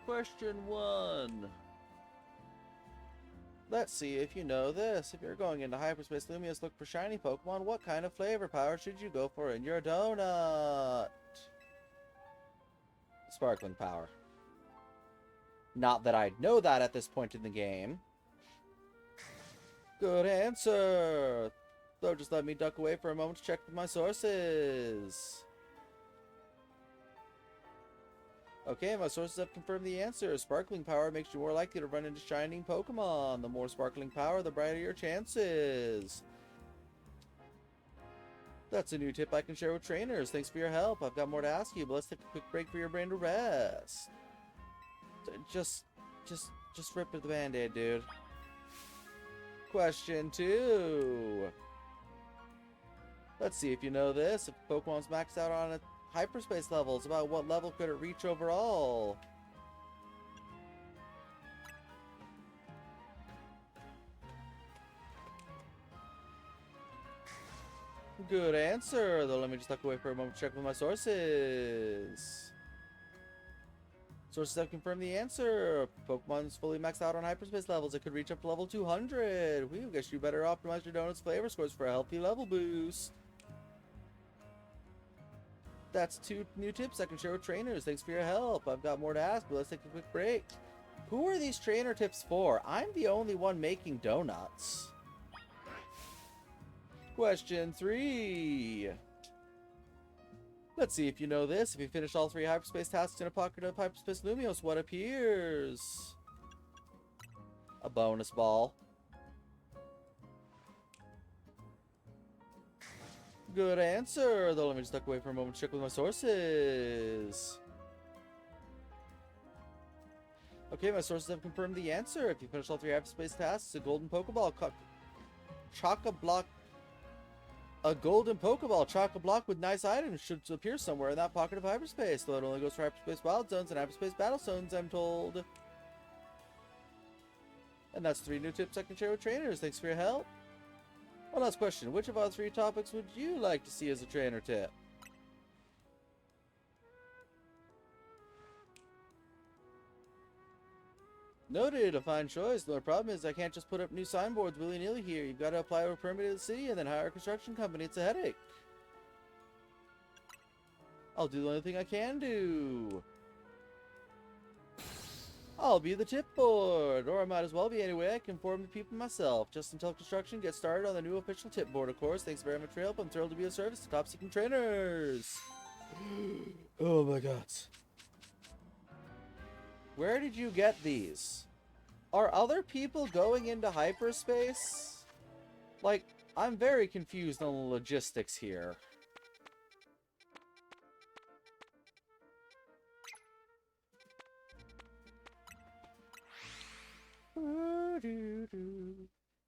Question 1. Let's see if you know this. If you're going into hyperspace Lumios, look for shiny Pokemon. What kind of flavor power should you go for in your donut? Sparkling power. Not that I'd know that at this point in the game. Good answer! So just let me duck away for a moment to check with my sources. Okay, my sources have confirmed the answer. Sparkling power makes you more likely to run into shining Pokemon. The more sparkling power, the brighter your chances. That's a new tip I can share with trainers. Thanks for your help. I've got more to ask you, but let's take a quick break for your brain to rest. Just rip the band-aid, dude. Question 2. Let's see if you know this. If Pokemon's maxed out on its hyperspace levels, about what level could it reach overall? Good answer, though let me just duck away for a moment to check with my sources. Sources have confirmed the answer. Pokemon's fully maxed out on hyperspace levels. It could reach up to level 200. We guess you better optimize your donut's flavor scores for a healthy level boost. That's 2 new tips I can share with trainers. Thanks for your help. I've got more to ask, but let's take a quick break. Who are these trainer tips for? I'm the only one making donuts. Question 3. Let's see if you know this. If you finish all 3 hyperspace tasks in a pocket of hyperspace Lumios, what appears? A bonus ball. Good answer, though let me just duck away for a moment to check with my sources. Okay, my sources have confirmed the answer. If you finish all 3 hyperspace tasks, a golden Pokeball chock-a-block. A golden Pokeball chock-a-block with nice items should appear somewhere in that pocket of hyperspace, though it only goes for hyperspace wild zones and hyperspace battle zones, I'm told. And that's 3 new tips I can share with trainers. Thanks for your help. One last question. Which of our 3 topics would you like to see as a trainer tip? Noted, a fine choice. The only problem is I can't just put up new signboards willy-nilly here. You've got to apply for a permit to the city and then hire a construction company. It's a headache. I'll do the only thing I can do. I'll be the tip board. Or I might as well be anyway. I can inform the people myself. Just until construction gets started on the new official tip board, of course. Thanks very much for your help. I'm thrilled to be of service to top-seeking trainers. Oh my god. Where did you get these? Are other people going into hyperspace? Like, I'm very confused on the logistics here.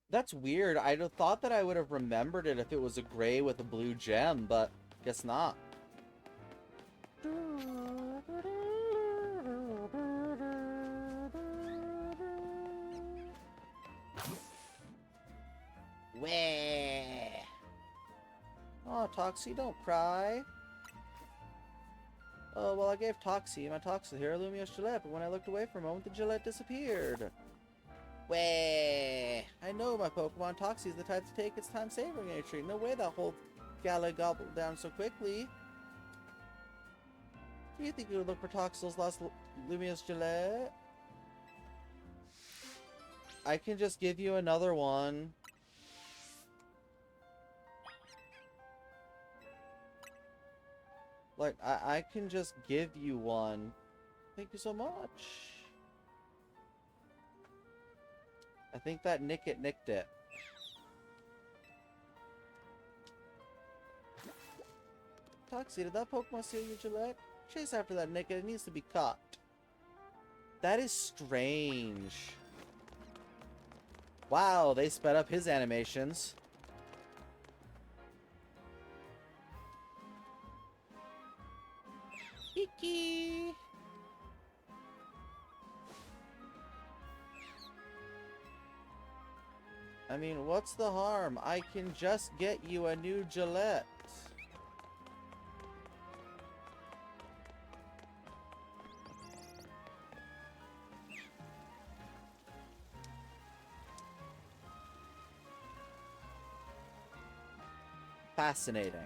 That's weird. I thought that I would have remembered it if it was a gray with a blue gem, but guess not. Wah. Oh, Toxie, don't cry. Oh, well, I gave Toxie my Toxie here, Lumios Gillette, but when I looked away for a moment, the Gillette disappeared. Wah. I know my Pokemon Toxie is the type to take its time savoring a treat. No way that whole gala gobbled down so quickly. Do you think you would look for Toxel's last Lumios Gillette? I can just give you another one. Like, I can just give you one. Thank you so much. I think that nicked it. Toxie, did that Pokemon steal your Gillette? Chase after that Nick, it needs to be caught. That is strange. Wow, they sped up his animations. Kiki! I mean, what's the harm? I can just get you a new Gillette. Fascinating.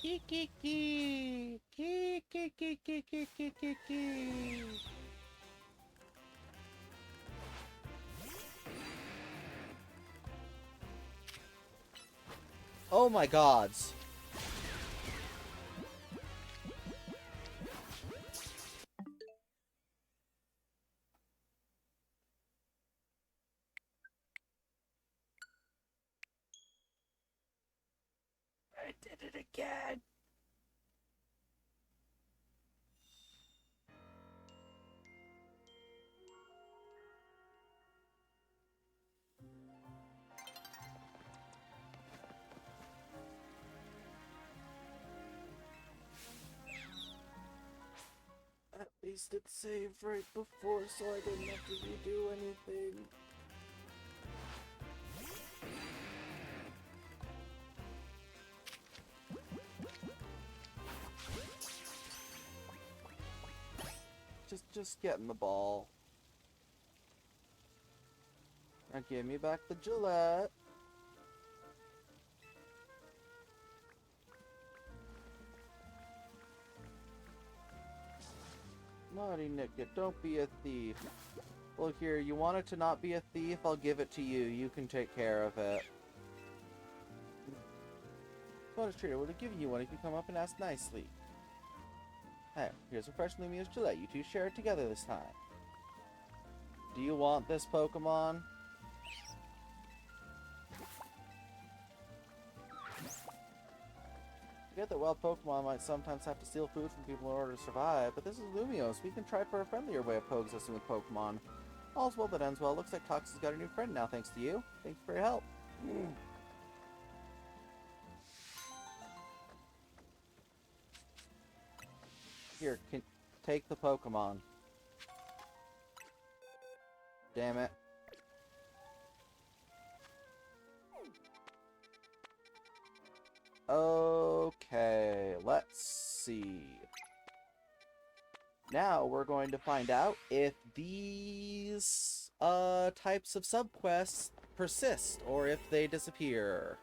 Kiki! Kiki! Oh my gods. I did it again. At least it saved right before, so I didn't have to redo anything. Just getting the ball. Now give me back the Gillette. Naughty Nicket, don't be a thief. Look here, you want it to not be a thief? I'll give it to you. You can take care of it. Bonus trader would have given you one if you come up and ask nicely. Hey, here's a fresh Lumiose Gillette. You two share it together this time. Do you want this Pokemon? I get that wild Pokemon might sometimes have to steal food from people in order to survive, but this is Lumiose. We can try for a friendlier way of coexisting with Pokemon. All's well that ends well. Looks like Toxie's got a new friend now, thanks to you. Thanks for your help. Here, take the Pokemon. Damn it. Okay, let's see. Now we're going to find out if these types of subquests persist or if they disappear.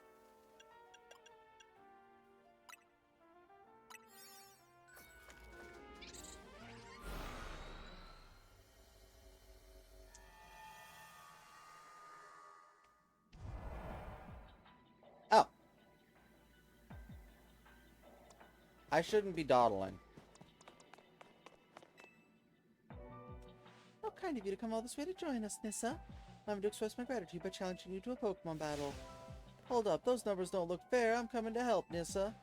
Oh. I shouldn't be dawdling. How kind of you to come all this way to join us, Nissa. I'm going to express my gratitude by challenging you to a Pokemon battle. Hold up, those numbers don't look fair. I'm coming to help, Nissa.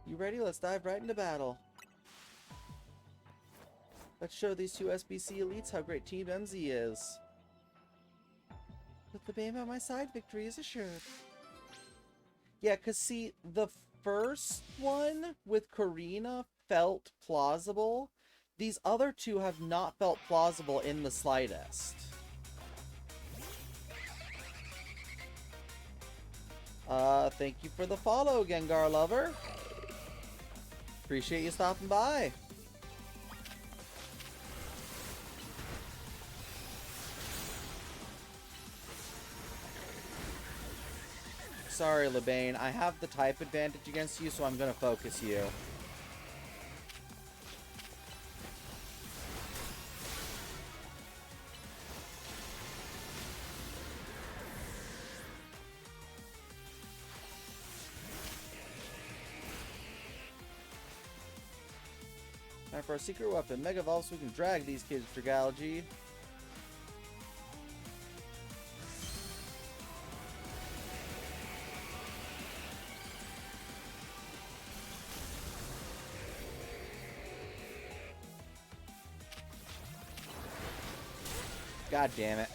You ready? Let's dive right into battle. Let's show these two SBC elites how great Team MZ is. With the Bane by my side, victory is assured. Yeah, because see, the first one with Karina felt plausible. These other two have not felt plausible in the slightest. Thank you for the follow, Gengar Lover. Appreciate you stopping by. Sorry, Lebane. I have the type advantage against you, so I'm gonna focus you. Time for a secret weapon. Mega Evolve so we can drag these kids to Galgy. God damn it.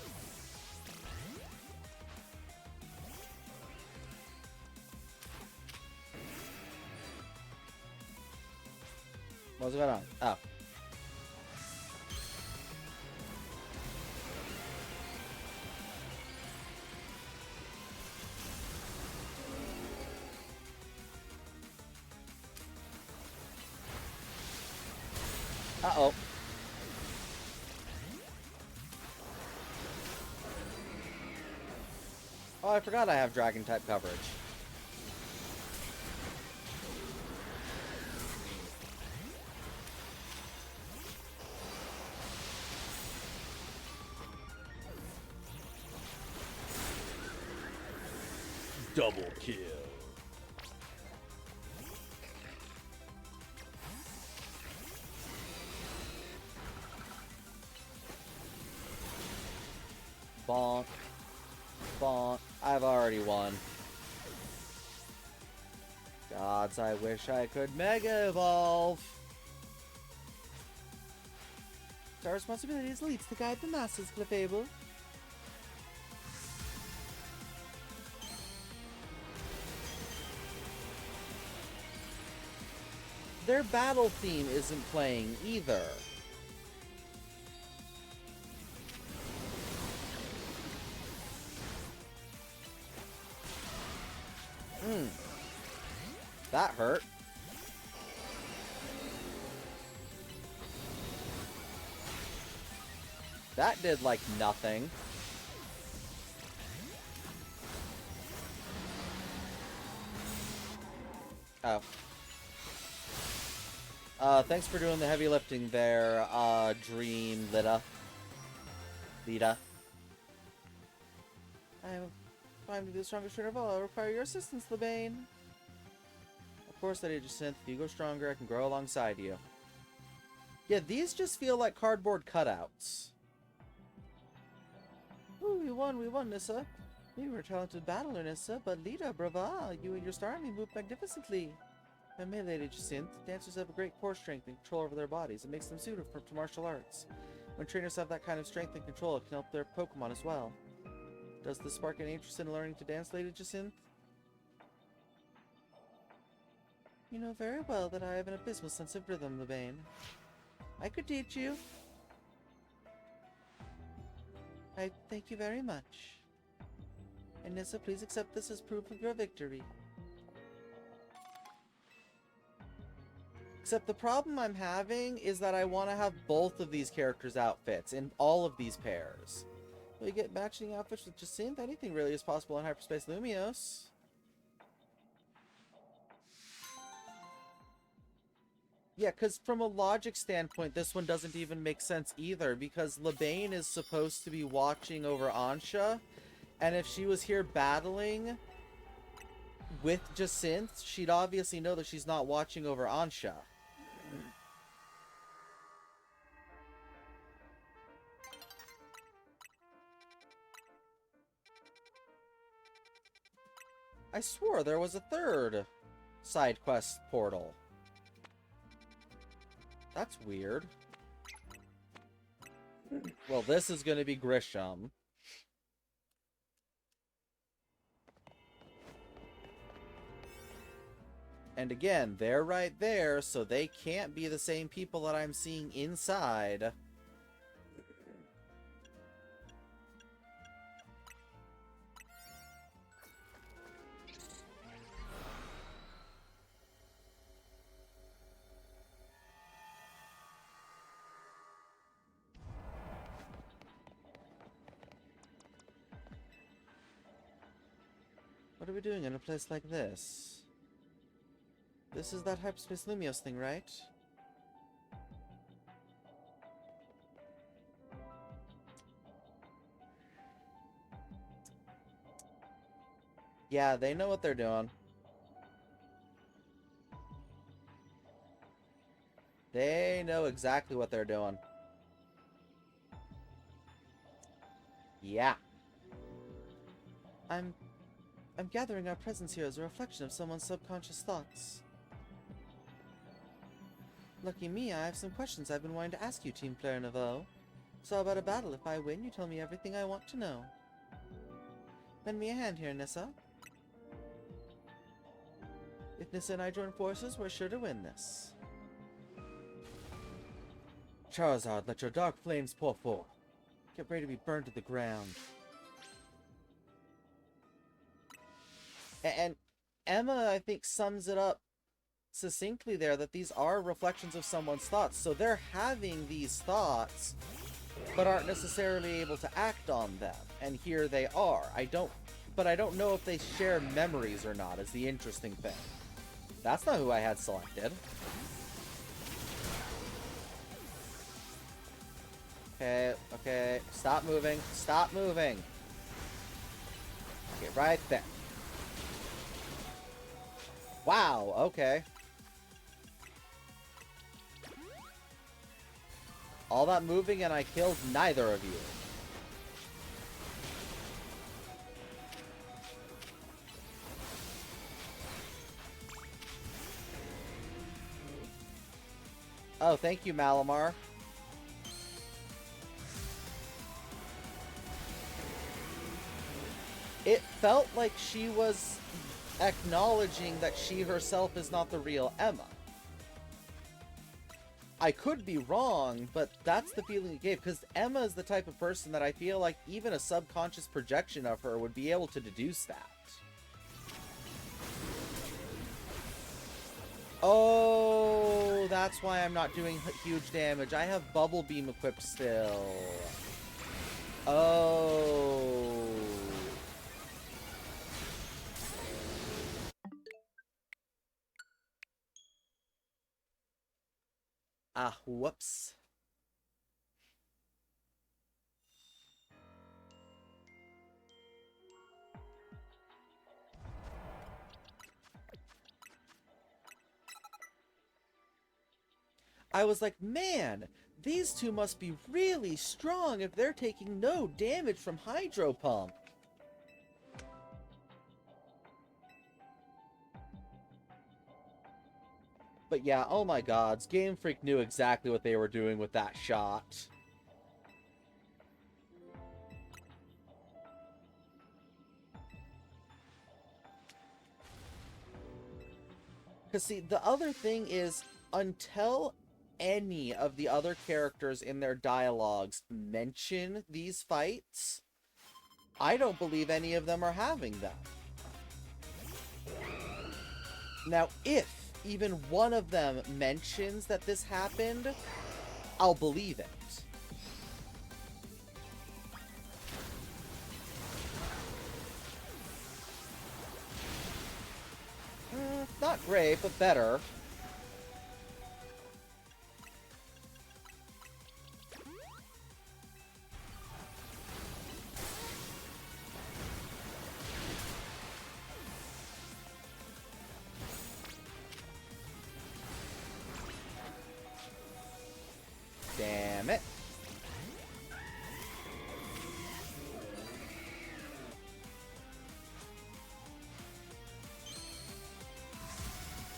What's going on? Oh. Uh-oh. Oh, I forgot I have dragon type coverage. Double kill. Bonk. Bonk. I've already won. Gods, I wish I could Mega Evolve. It's our responsibility as leads to guide the masses, Clefable. Their battle theme isn't playing either. That hurt. That did, like, nothing. Oh. Thanks for doing the heavy lifting there, Dream Lita. I'm to be the strongest trainer of all. I require your assistance, Lebane. Of course I did, Jacinth. If you go stronger, I can grow alongside you. Yeah, these just feel like cardboard cutouts. Ooh, we won, Nissa. You were a talented battler, Nissa, but Lita, brava, you and your star army moved magnificently. And me, Lady Jacinth, dancers have a great core strength and control over their bodies. It makes them suited to martial arts. When trainers have that kind of strength and control, it can help their Pokemon as well. Does this spark any interest in learning to dance, Lady Jacinth? You know very well that I have an abysmal sense of rhythm, Lebane. I could teach you. I thank you very much. And Nissa, please accept this as proof of your victory. Except the problem I'm having is that I want to have both of these characters' outfits in all of these pairs. Will you get matching outfits with Jacinth? Anything really is possible in Hyperspace Lumios. Yeah, because from a logic standpoint, this one doesn't even make sense either, because Lebane is supposed to be watching over Ansha, and if she was here battling with Jacinth, she'd obviously know that she's not watching over Ansha. I swore there was a third side quest portal. That's weird. Well, this is going to be Grisham. And again, they're right there, so they can't be the same people that I'm seeing inside. What are we doing in a place like this? This is that Hyperspace Lumios thing, right? Yeah, they know what they're doing. They know exactly what they're doing. Yeah. I'm gathering our presence here as a reflection of someone's subconscious thoughts. Lucky me, I have some questions I've been wanting to ask you, Team Player Nouveau. So about a battle. If I win, you tell me everything I want to know. Lend me a hand here, Nissa. If Nissa and I join forces, we're sure to win this. Charizard, let your dark flames pour forth. Get ready to be burned to the ground. And Emma, I think, sums it up succinctly there, that these are reflections of someone's thoughts. So they're having these thoughts, but aren't necessarily able to act on them. And here they are. I don't know if they share memories or not, is the interesting thing. That's not who I had selected. Okay. Stop moving. Stop moving. Okay, right there. Wow, okay. All that moving and I killed neither of you. Oh, thank you, Malamar. It felt like she was acknowledging that she herself is not the real Emma. I could be wrong, but that's the feeling it gave, because Emma is the type of person that I feel like even a subconscious projection of her would be able to deduce that. Oh, that's why I'm not doing huge damage. I have Bubble Beam equipped still. Oh. Ah, whoops. I was like, man, these two must be really strong if they're taking no damage from Hydro Pump. But yeah, oh my gods, Game Freak knew exactly what they were doing with that shot. Because see, the other thing is, until any of the other characters in their dialogues mention these fights, I don't believe any of them are having them. Now, if even one of them mentions that this happened, I'll believe it. Not great, but better. Damn it.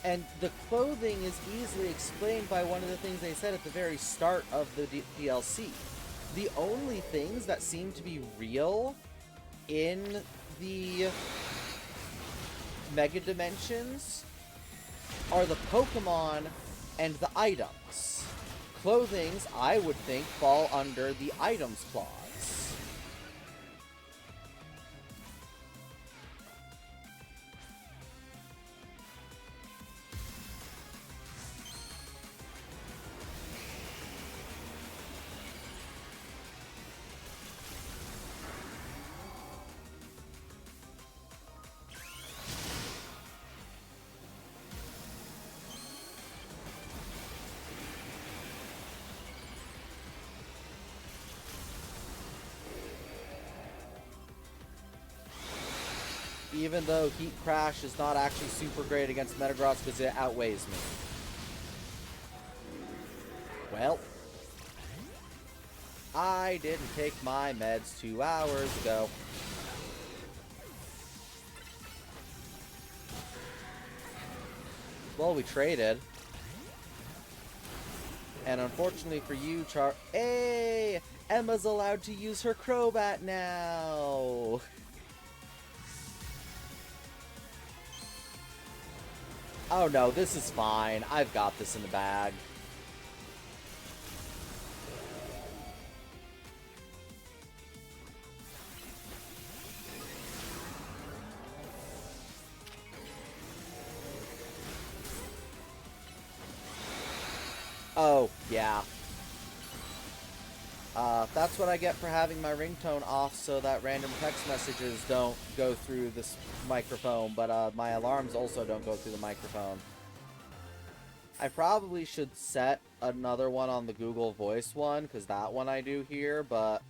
And the clothing is easily explained by one of the things they said at the very start of the DLC. The only things that seem to be real in the Mega Dimensions are the Pokemon and the items. Clothings, I would think, fall under the items clause. Even though Heat Crash is not actually super great against Metagross because it outweighs me. Well, I didn't take my meds 2 hours ago. Well, we traded. And unfortunately for you, Hey! Emma's allowed to use her Crobat now! Oh no, this is fine. I've got this in the bag. Oh, yeah. That's what I get for having my ringtone off so that random text messages don't go through this microphone, but my alarms also don't go through the microphone. I probably should set another one on the Google Voice one, because that one I do hear, but...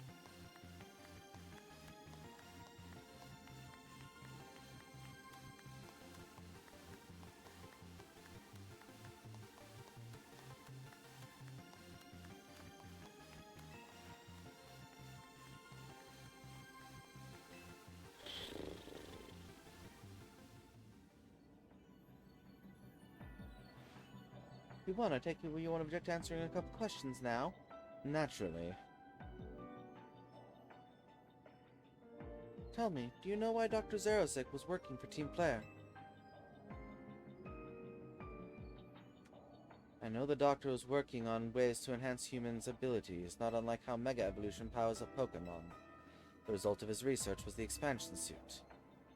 You want to take you want to object to answering a couple questions now? Naturally. Tell me, do you know why Dr. Zerosik was working for Team Player? I know the Doctor was working on ways to enhance humans' abilities, not unlike how Mega Evolution powers up Pokemon. The result of his research was the expansion suit.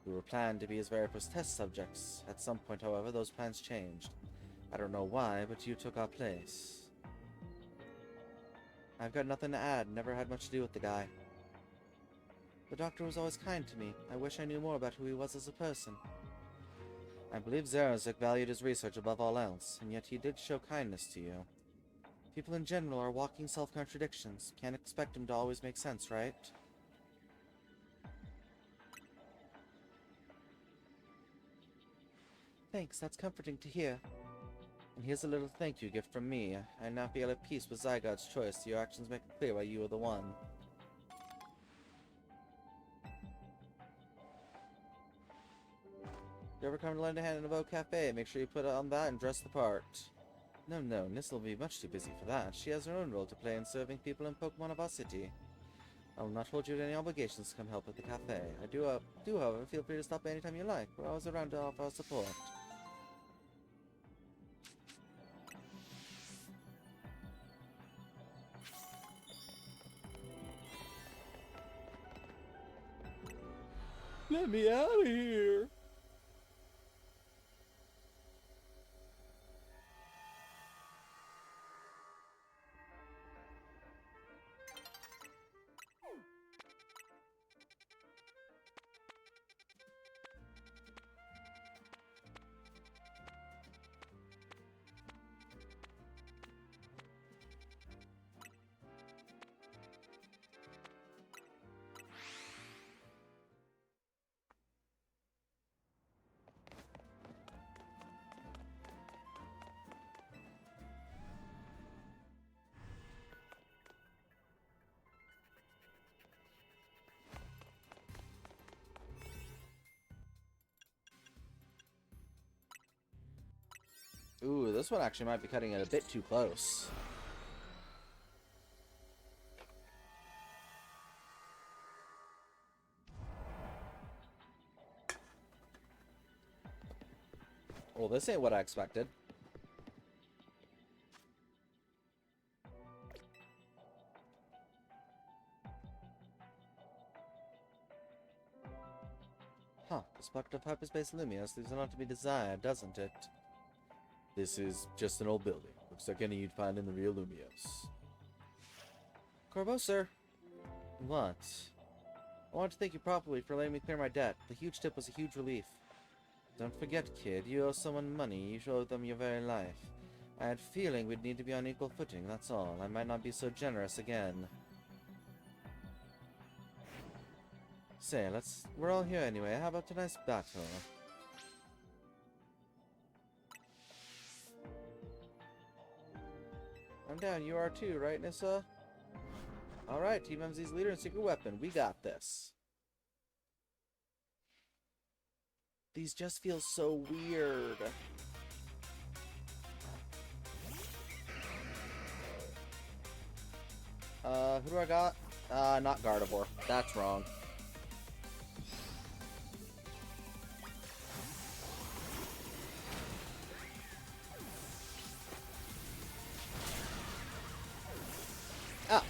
We were planned to be his very first test subjects. At some point, however, those plans changed. I don't know why, but you took our place. I've got nothing to add. Never had much to do with the guy. The Doctor was always kind to me. I wish I knew more about who he was as a person. I believe Zerosik valued his research above all else, and yet he did show kindness to you. People in general are walking self-contradictions. Can't expect him to always make sense, right? Thanks, that's comforting to hear. And here's a little thank you gift from me. I now feel at peace with Zygarde's choice. Your actions make it clear why you are the one. If you ever come to lend a hand in a Vogue Cafe, make sure you put on that and dress the part. No, Nissa will be much too busy for that. She has her own role to play in serving people in Pokemon of our city. I will not hold you to any obligations to come help at the cafe. I do, however, feel free to stop by anytime you like. We're always around to offer our support. Let me out of here! Ooh, this one actually might be cutting it a bit too close. Well, this ain't what I expected. Huh, the specter of hyperspace Lumios leaves a lot to be desired, doesn't it? This is just an old building. Looks like any you'd find in the real Lumios. Corvo, sir. What? I want to thank you properly for letting me clear my debt. The huge tip was a huge relief. Don't forget, kid, you owe someone money. You owe them your very life. I had a feeling we'd need to be on equal footing, that's all. I might not be so generous again. Say, we're all here anyway. How about tonight's battle? I'm down. You are too, right, Nissa? Alright, Team MZ's leader and secret weapon. We got this. These just feel so weird. Who do I got? Not Gardevoir. That's wrong. Ah!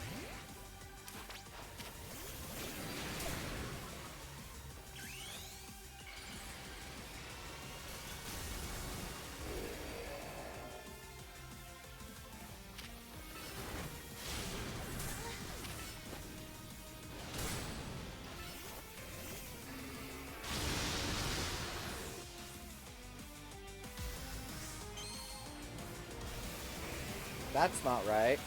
That's not right.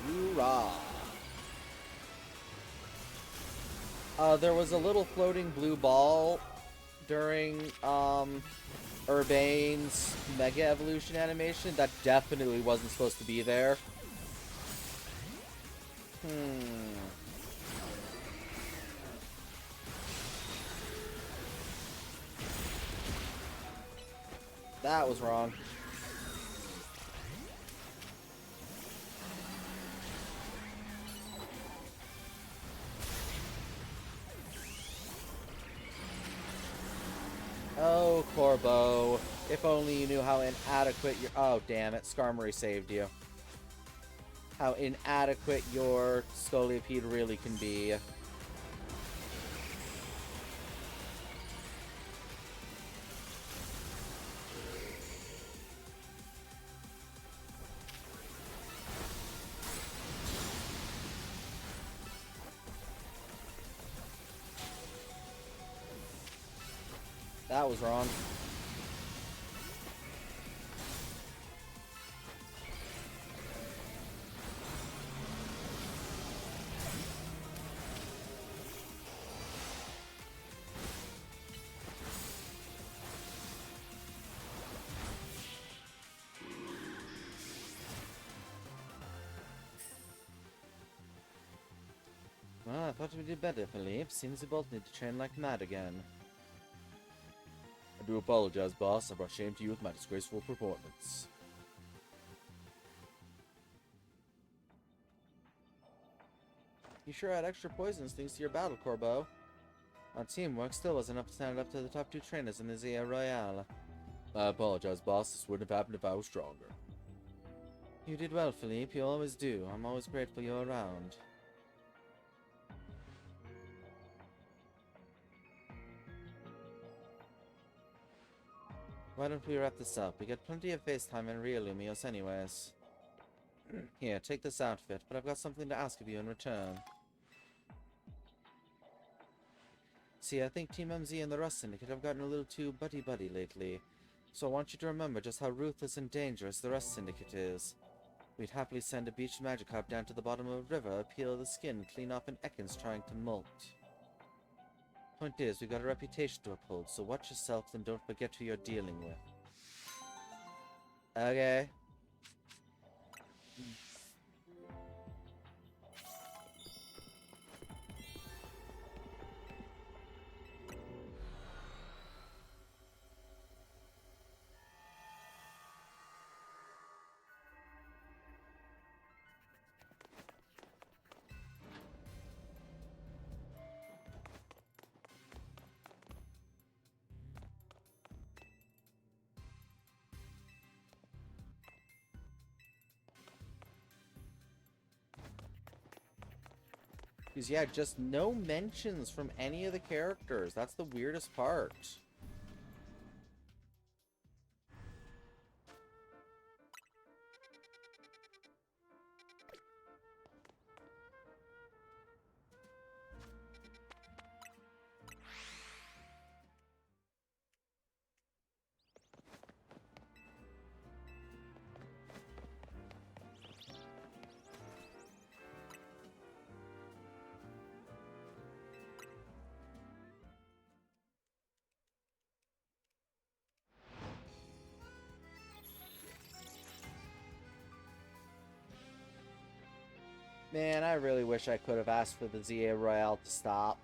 Hoorah! There was a little floating blue ball during, Urbane's Mega Evolution animation. That definitely wasn't supposed to be there. That was wrong. Oh, Corbo. If only you knew how inadequate your... Oh, damn it. Skarmory saved you. How inadequate your Scolipede really can be. That was wrong. Well, I thought we did better, Philippe. Seems we both need to train like mad again. I do apologize, boss. I brought shame to you with my disgraceful performance. You sure had extra poisons thanks to your battle, Corbo. Our teamwork still wasn't up to stand up to the top two trainers in the Zia Royale. I apologize, boss. This wouldn't have happened if I was stronger. You did well, Philippe. You always do. I'm always grateful you're around. Why don't we wrap this up? We get plenty of FaceTime and real Lumios anyways. Here, take this outfit, but I've got something to ask of you in return. See, I think Team MZ and the Rust Syndicate have gotten a little too buddy-buddy lately. So I want you to remember just how ruthless and dangerous the Rust Syndicate is. We'd happily send a beached Magikarp down to the bottom of a river, peel the skin, clean off an Ekans trying to molt. Point is, we've got a reputation to uphold, so watch yourself and don't forget who you're dealing with. Okay. Because, yeah, just no mentions from any of the characters. That's the weirdest part. Man, I really wish I could have asked for the ZA Royale to stop.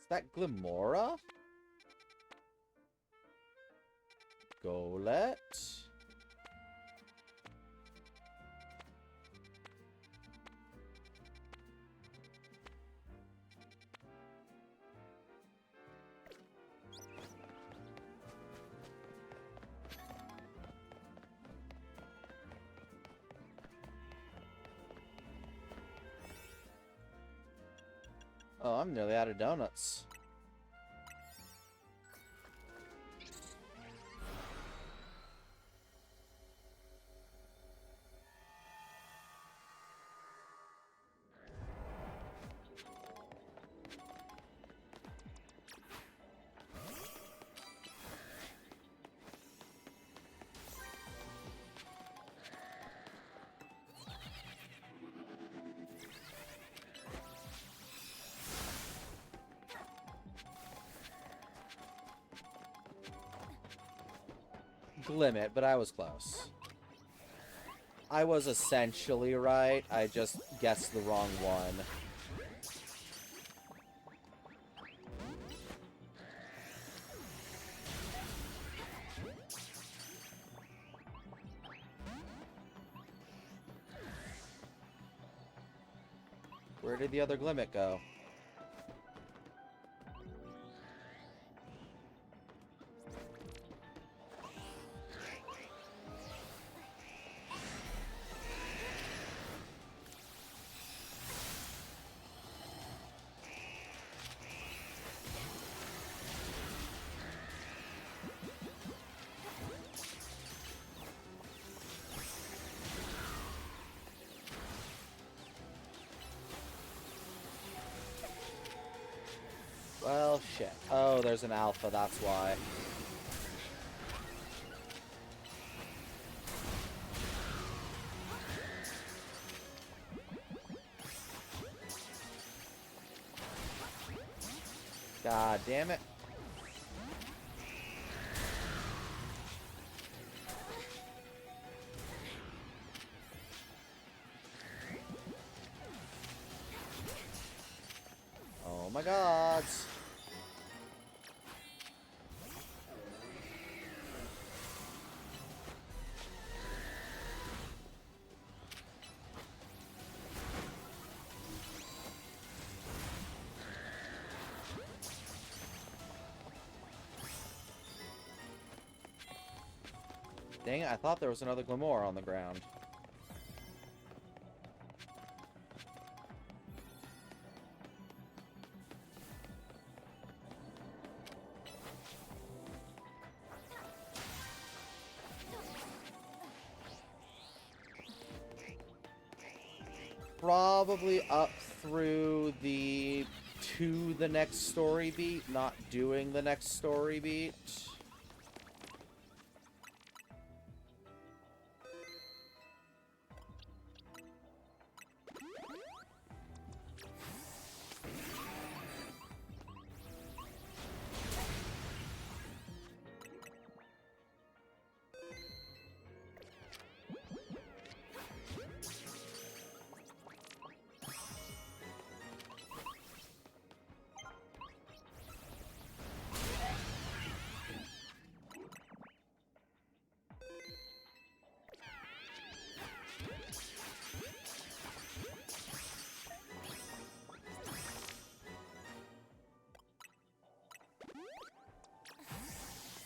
Is that Glimora? Golett? Oh, I'm nearly out of donuts. Glimmet, but I was close. I was essentially right. I just guessed the wrong one. Where did the other Glimmet go? Well, shit. Oh, there's an alpha, that's why. God damn it. Oh my gods. Dang it, I thought there was another Glimmer on the ground. Probably up through the to the next story beat, not doing the next story beat.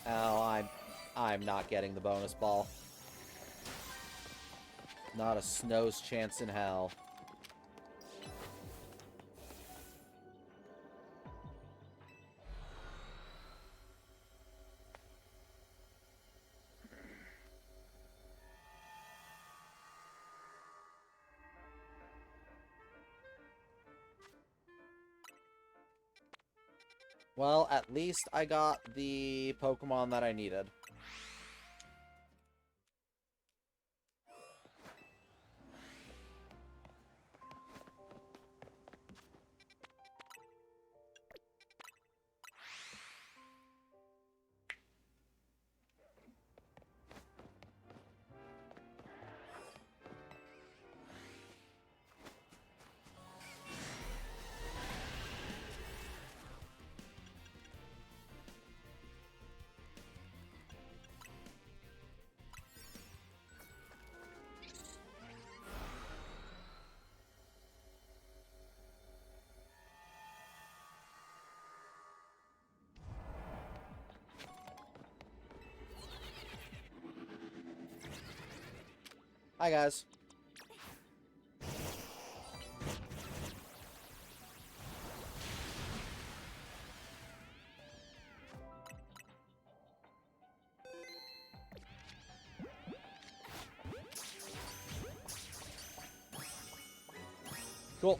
Oh, I'm not getting the bonus ball. Not a snow's chance in hell. Well, at least I got the Pokemon that I needed. Hi, guys. Cool.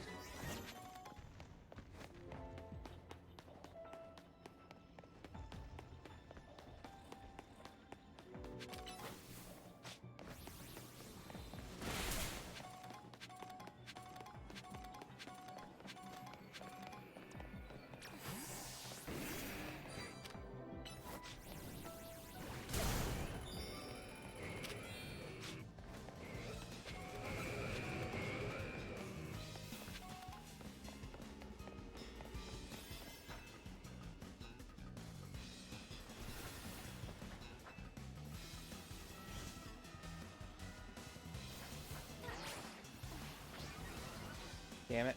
Damn it.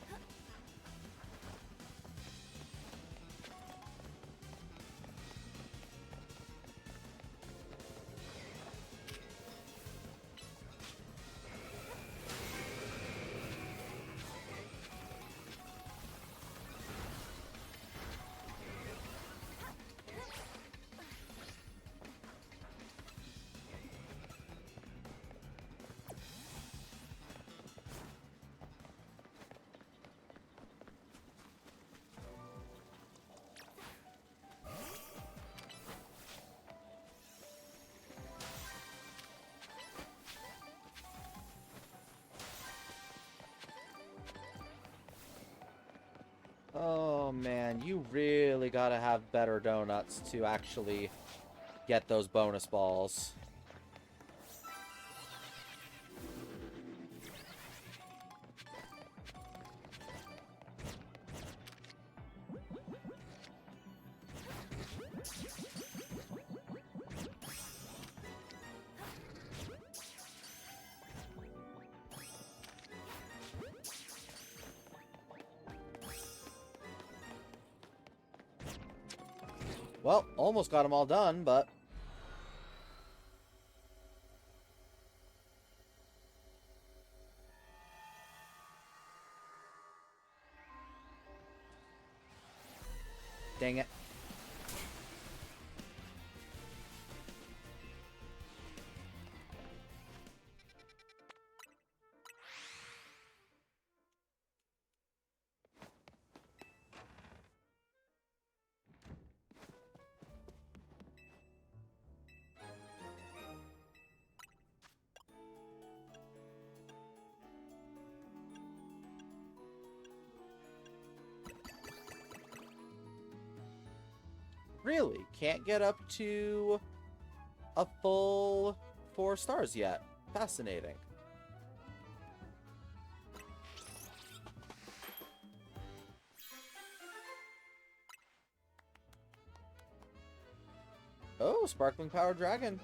Oh, man. You really gotta have better donuts to actually get those bonus balls. Well, almost got them all done, but... Dang it. Really? Can't get up to a full 4 stars yet. Fascinating. Oh, Sparkling Power Dragon.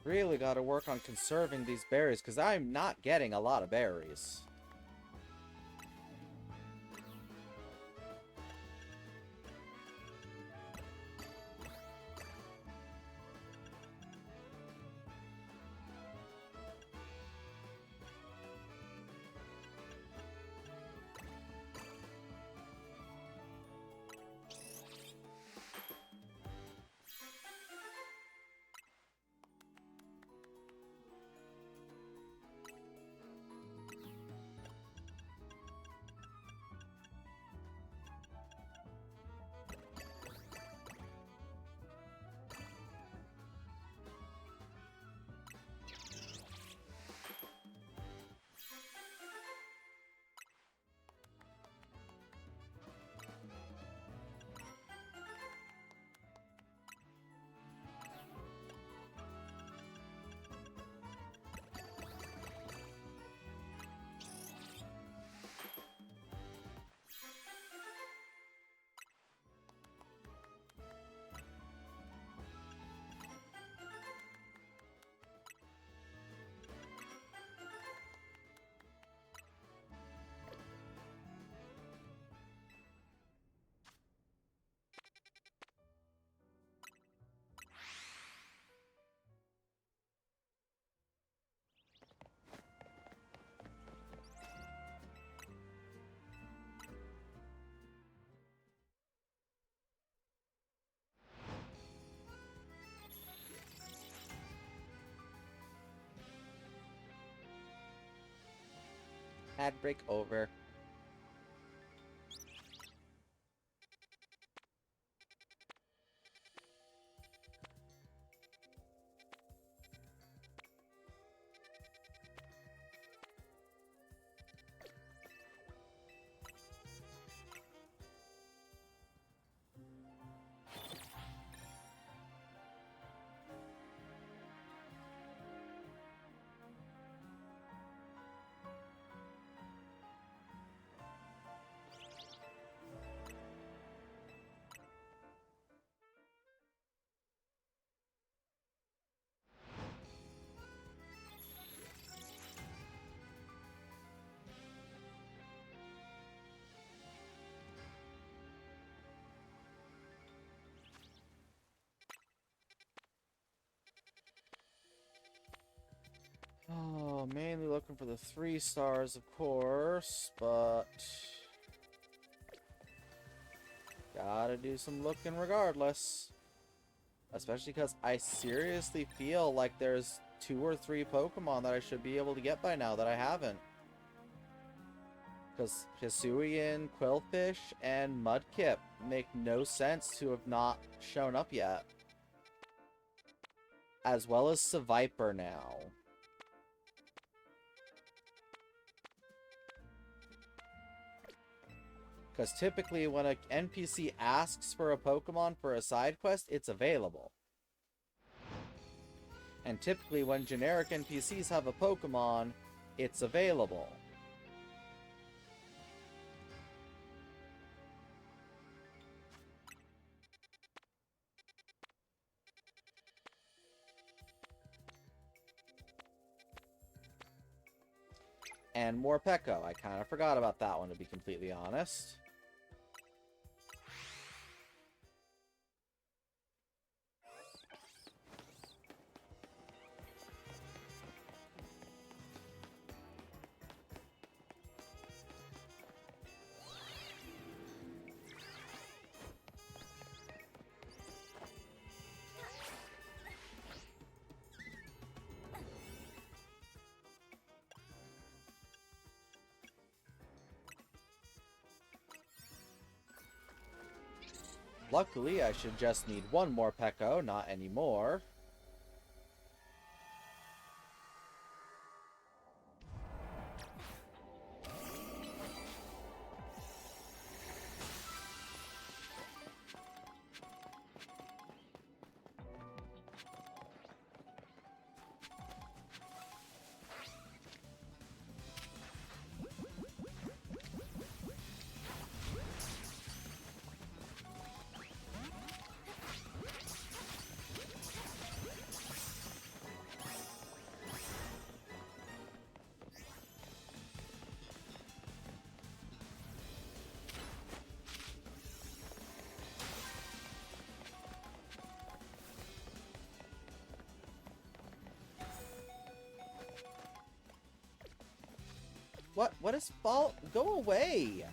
Really gotta work on conserving these berries, because I'm not getting a lot of berries. Ad break over. Oh, mainly looking for the 3 stars, of course, but gotta do some looking regardless. Especially because I seriously feel like there's 2 or 3 Pokemon that I should be able to get by now that I haven't. Because Hisuian, Quillfish, and Mudkip make no sense to have not shown up yet. As well as Seviper now. Because typically when an NPC asks for a Pokemon for a side quest, it's available. And typically when generic NPCs have a Pokemon, it's available. And Morpeko. I kind of forgot about that one, to be completely honest. Luckily, I should just need 1 more Peko, not any more. What? What is fall? Go away!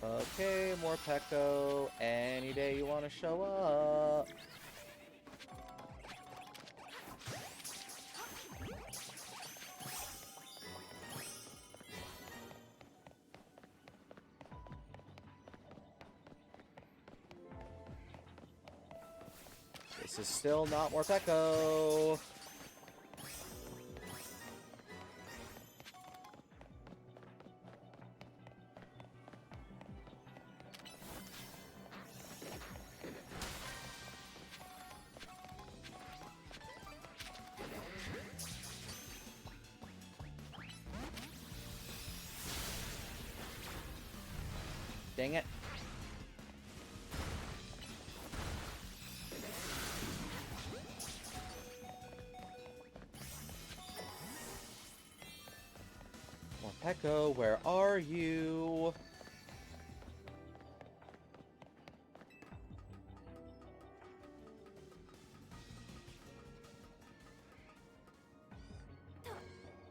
Okay, more Pecco. Any day you want to show up. This is still not more Pecco. Dang it. More Pecco, where are you?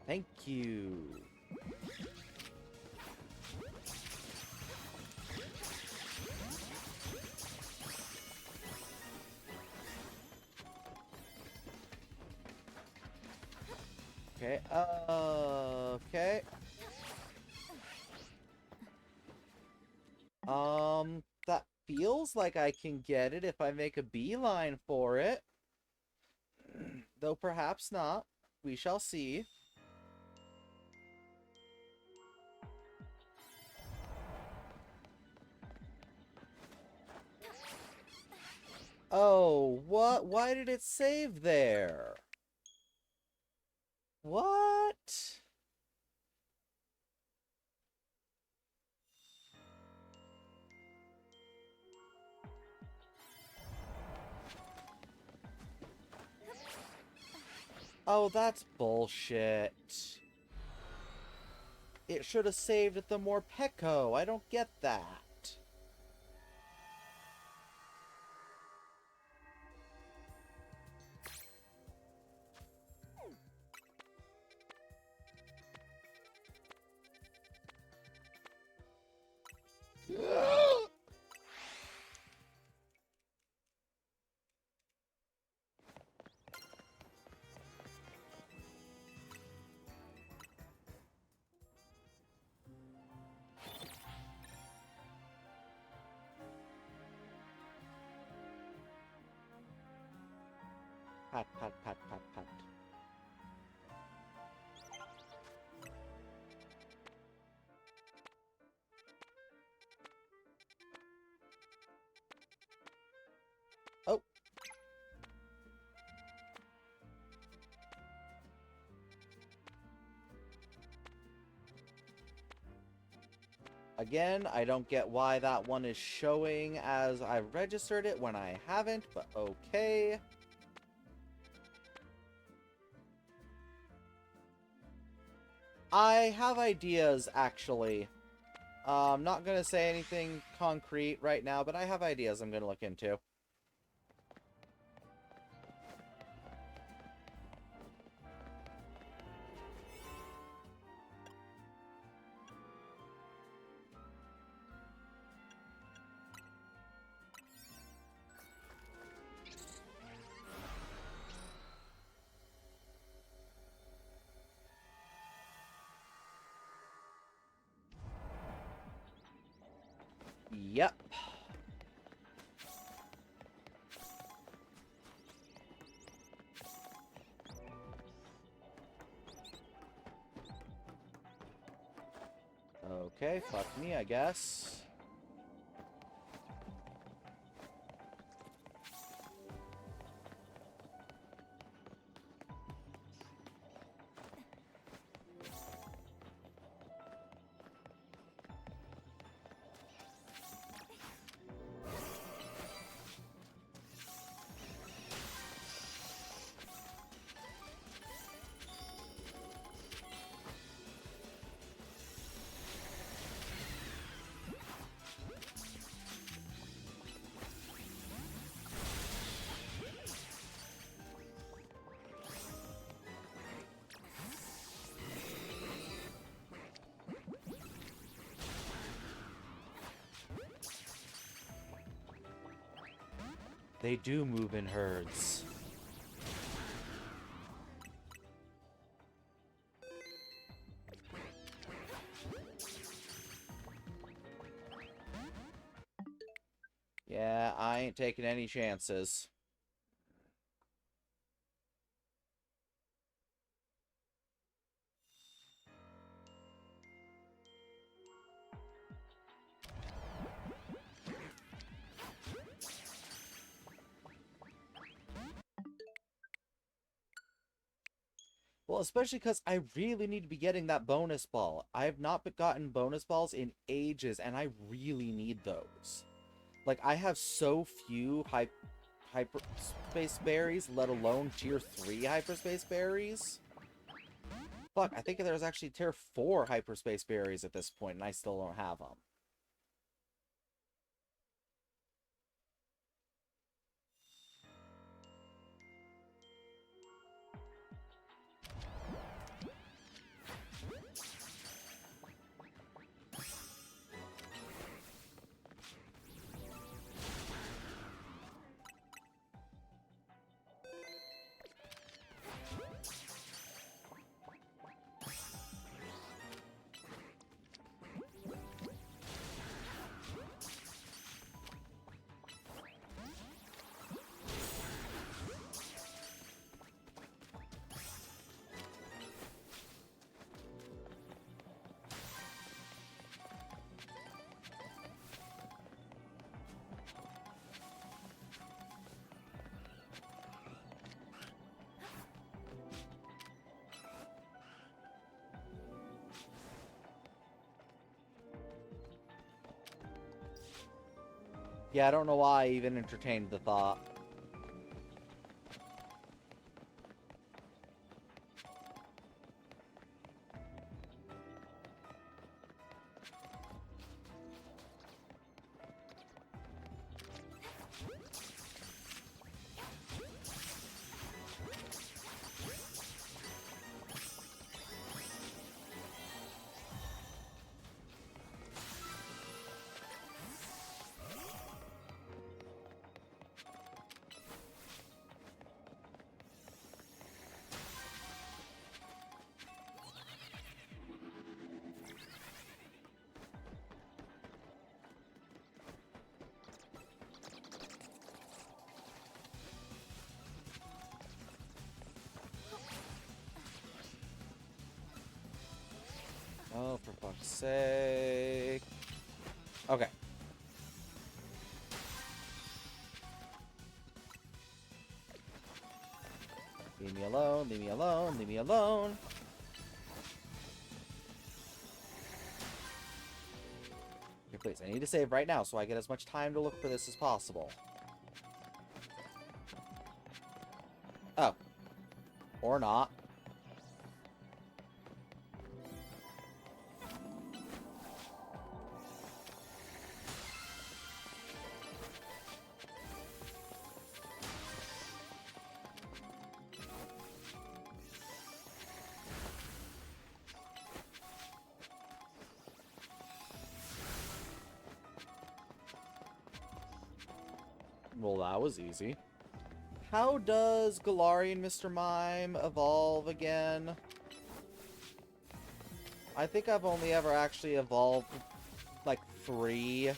Thank you. Okay, okay. That feels like I can get it if I make a beeline for it. Though perhaps not. We shall see. Oh, what? Why did it save there? What? Oh, that's bullshit. It should have saved at the Morpeko. I don't get that. Pat, pat, pat, pat, pat. Oh. Again, I don't get why that one is showing as I've registered it when I haven't, but okay. I have ideas, actually. I'm not going to say anything concrete right now, but I have ideas I'm going to look into. Yep. Okay, fuck me, I guess. They do move in herds. Yeah, I ain't taking any chances. Well, especially because I really need to be getting that bonus ball. I have not gotten bonus balls in ages, and I really need those. Like, I have so few hyperspace berries, let alone tier 3 hyperspace berries. Fuck, I think there's actually tier 4 hyperspace berries at this point, and I still don't have them. Yeah, I don't know why I even entertained the thought. Oh, for fuck's sake. Okay. Leave me alone, leave me alone, leave me alone. Okay, please, I need to save right now so I get as much time to look for this as possible. Oh. Or not. Well, that was easy. How does Galarian Mr. Mime evolve again? I think I've only ever actually evolved, like, 3.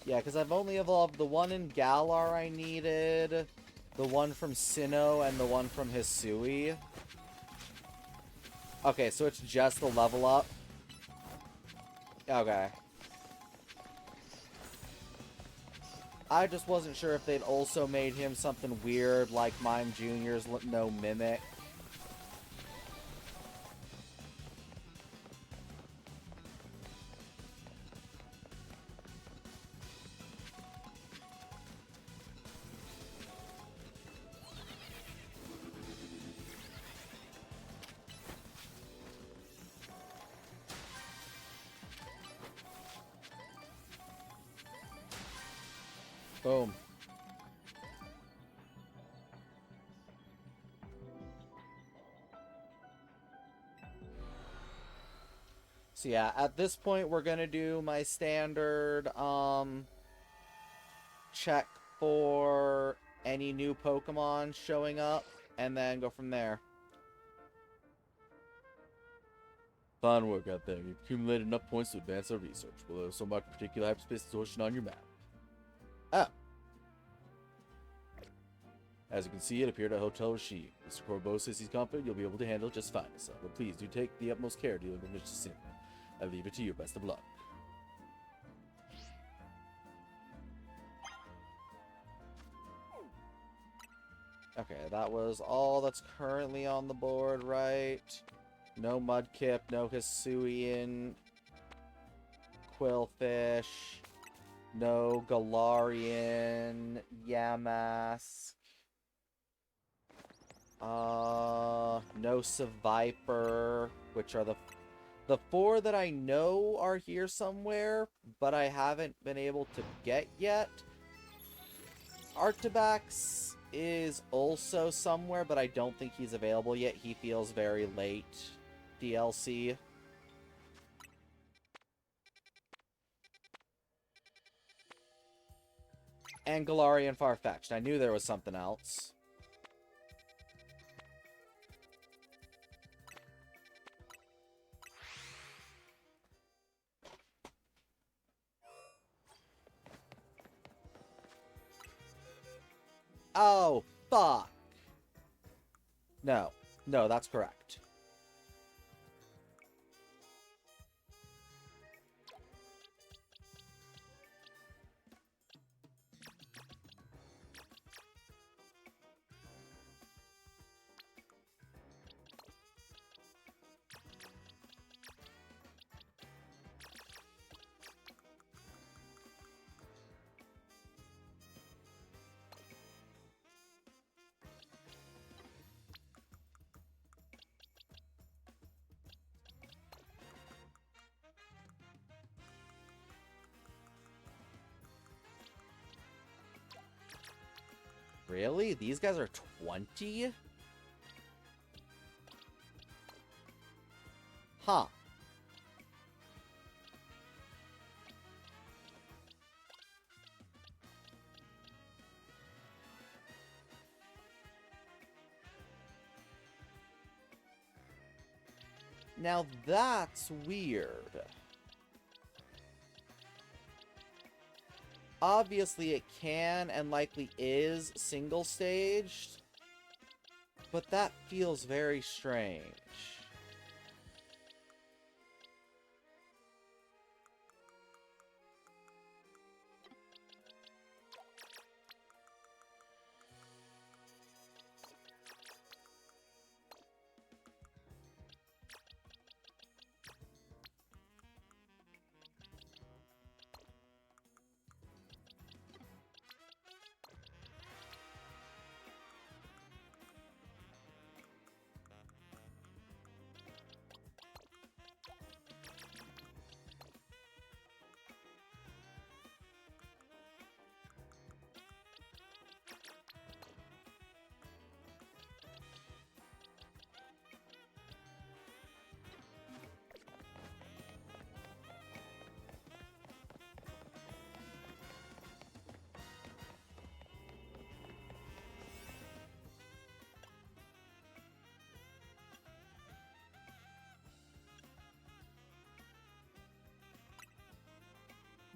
Yeah, because I've only evolved the one in Galar I needed, The one from Sinnoh and the one from Hisui. Okay, so it's just the level up. Okay. I just wasn't sure if they'd also made him something weird like Mime Jr.'s no Mimic. Boom. So yeah, at this point we're gonna do my standard check for any new Pokemon showing up and then go from there. Fine work out there. You've accumulated enough points to advance our research. We'll also mark a particular hyperspace distortion on your map. Oh. As you can see, it appeared at Hotel Rashid. Mr. Corbeau says he's confident you'll be able to handle it just fine, son. But please do take the utmost care dealing with Mr. Sin. I leave it to you. Best of luck. Okay, that was all that's currently on the board, right? No Mudkip, no Hisuian, Quillfish, no Galarian, Yamask, no Seviper, which are the four that I know are here somewhere, but I haven't been able to get yet. Artabax is also somewhere, but I don't think he's available yet. He feels very late DLC. And Galarian Farfetch'd. I knew there was something else. Oh, fuck. No. No, that's correct. Really? These guys are 20? Huh. Now that's weird. Obviously it can and likely is single staged, but that feels very strange.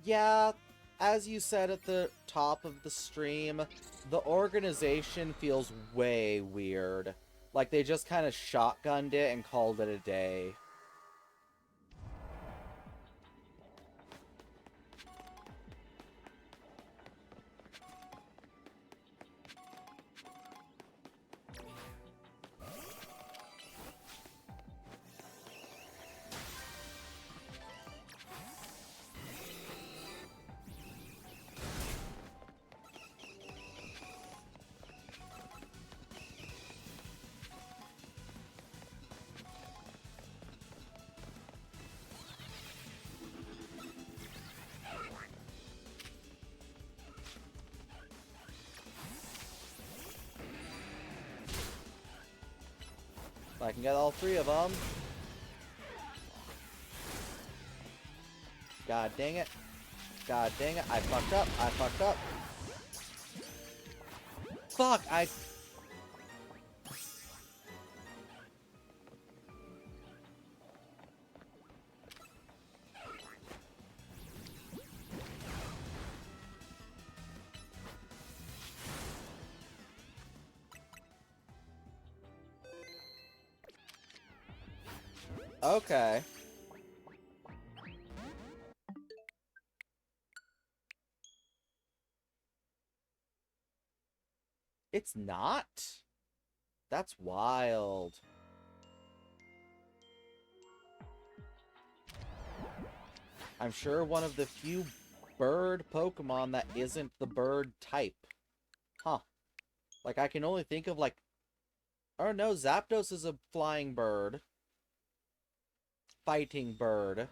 Yeah, as you said at the top of the stream, the organization feels way weird. Like they just kind of shotgunned it and called it a day. If I can get all three of them. God dang it. God dang it. I fucked up. I fucked up. Fuck, I... Okay. It's not? That's wild. I'm sure one of the few bird Pokemon that isn't the bird type. Huh. Like, I can only think of, like... Oh, no, Zapdos is a flying bird. Fighting bird.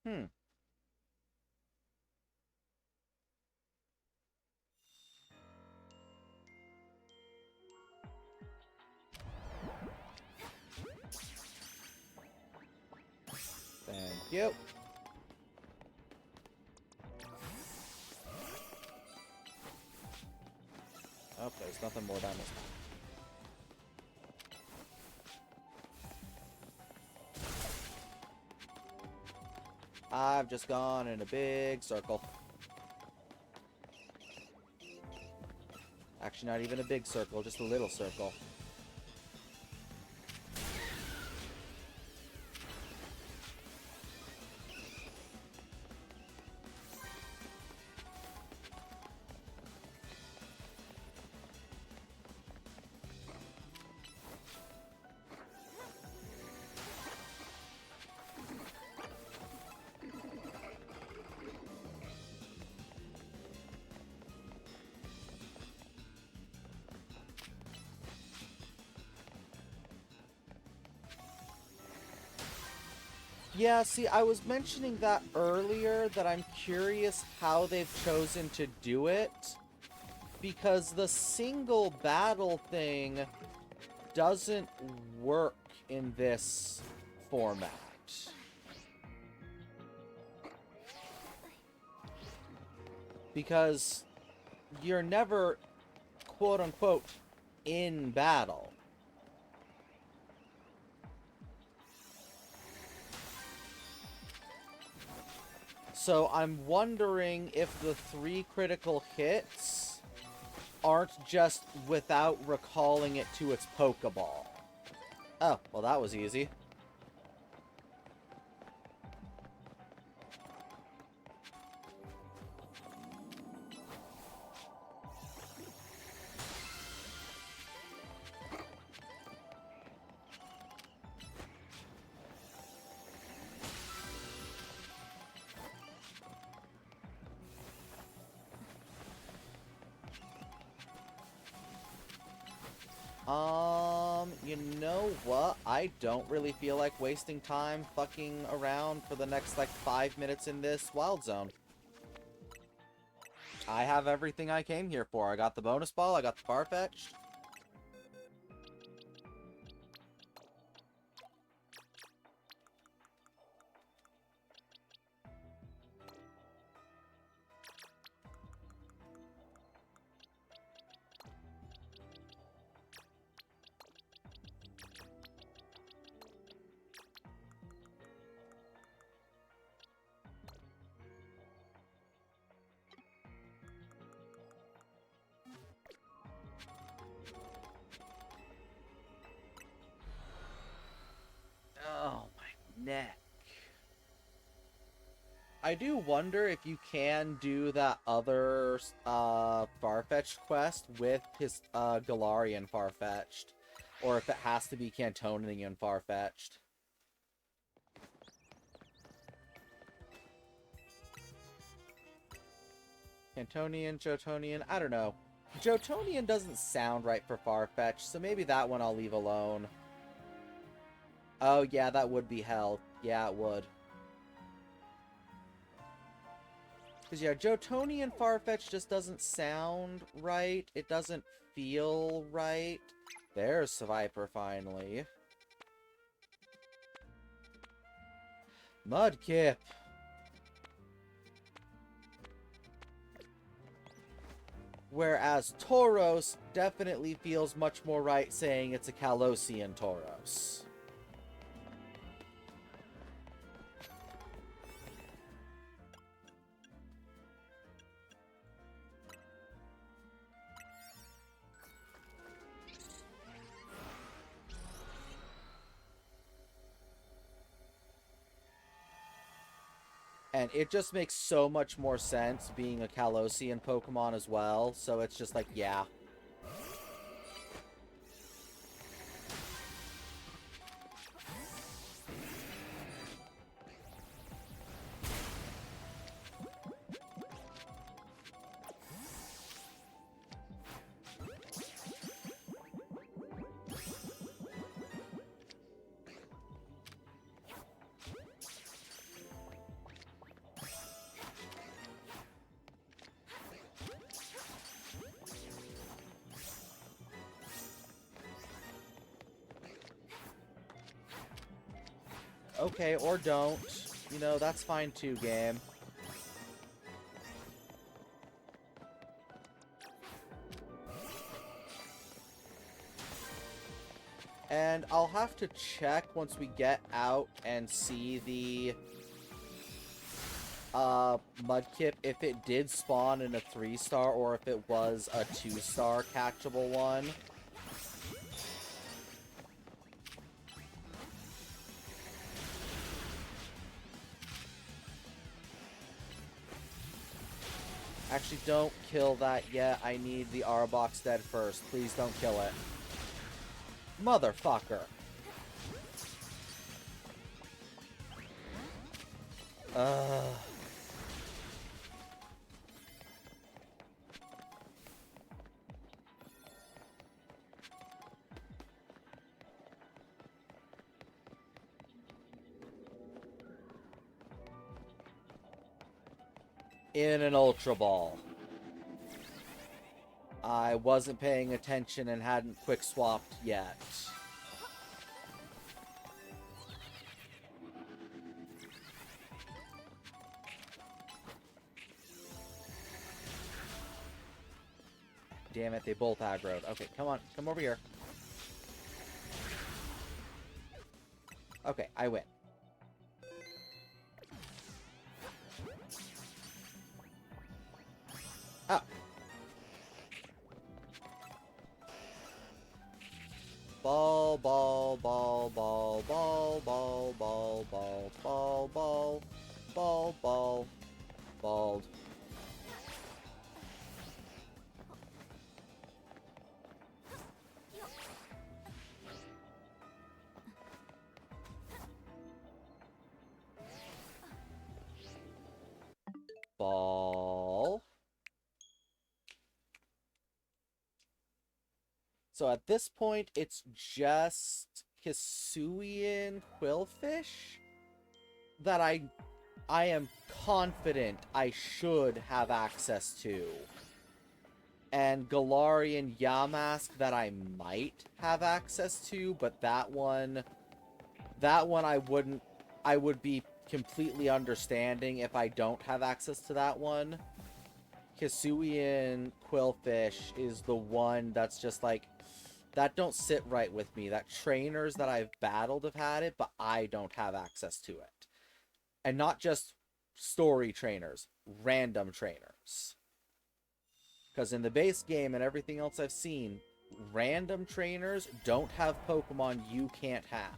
Hmm. Thank you. Oh, there's nothing more down this path. I've just gone in a big circle. Actually, not even a big circle, just a little circle. Yeah, see, I was mentioning that earlier, that I'm curious how they've chosen to do it. Because the single battle thing doesn't work in this format. Because you're never, quote-unquote, in battle. So I'm wondering if the 3 critical hits aren't just without recalling it to its Pokeball. Oh, well that was easy. You know what? I don't really feel like wasting time fucking around for the next, like, 5 minutes in this Wild Zone. I have everything I came here for. I got the bonus ball, I got the Farfetch'd. I do wonder if you can do that other Farfetch'd quest with his Galarian Farfetch'd, or if it has to be Cantonian Farfetch'd. Cantonian, Jotonian, I don't know. Jotonian doesn't sound right for Farfetch'd, so maybe that one I'll leave alone. Oh yeah, that would be hell. Yeah, it would. Because, yeah, Jotonian Farfetch just doesn't sound right. It doesn't feel right. There's Viper, finally. Mudkip. Whereas Tauros definitely feels much more right saying it's a Kalosian Tauros. And it just makes so much more sense being a Kalosian Pokemon as well. So it's just like, yeah. Okay, or don't. You know, that's fine too, game. And I'll have to check once we get out and see the Mudkip if it did spawn in a 3-star or if it was a 2-star catchable one. Actually, don't kill that yet. I need the Arbok dead first. Please don't kill it. Motherfucker. In an Ultra Ball. I wasn't paying attention and hadn't quick swapped yet. Damn it, they both aggroed. Okay, come on, come over here. Okay, I win. Oh. Ball, ball, ball, ball, ball, ball, ball, ball, ball, ball, ball, ball, bald. Ball. So at this point, it's just Hisuian Quillfish that I am confident I should have access to. And Galarian Yamask that I might have access to, but that one I would be completely understanding if I don't have access to that one. Hisuian Quillfish is the one that's just like, that don't sit right with me. That trainers that I've battled have had it, but I don't have access to it. And not just story trainers, random trainers. Because in the base game and everything else I've seen, random trainers don't have Pokemon you can't have.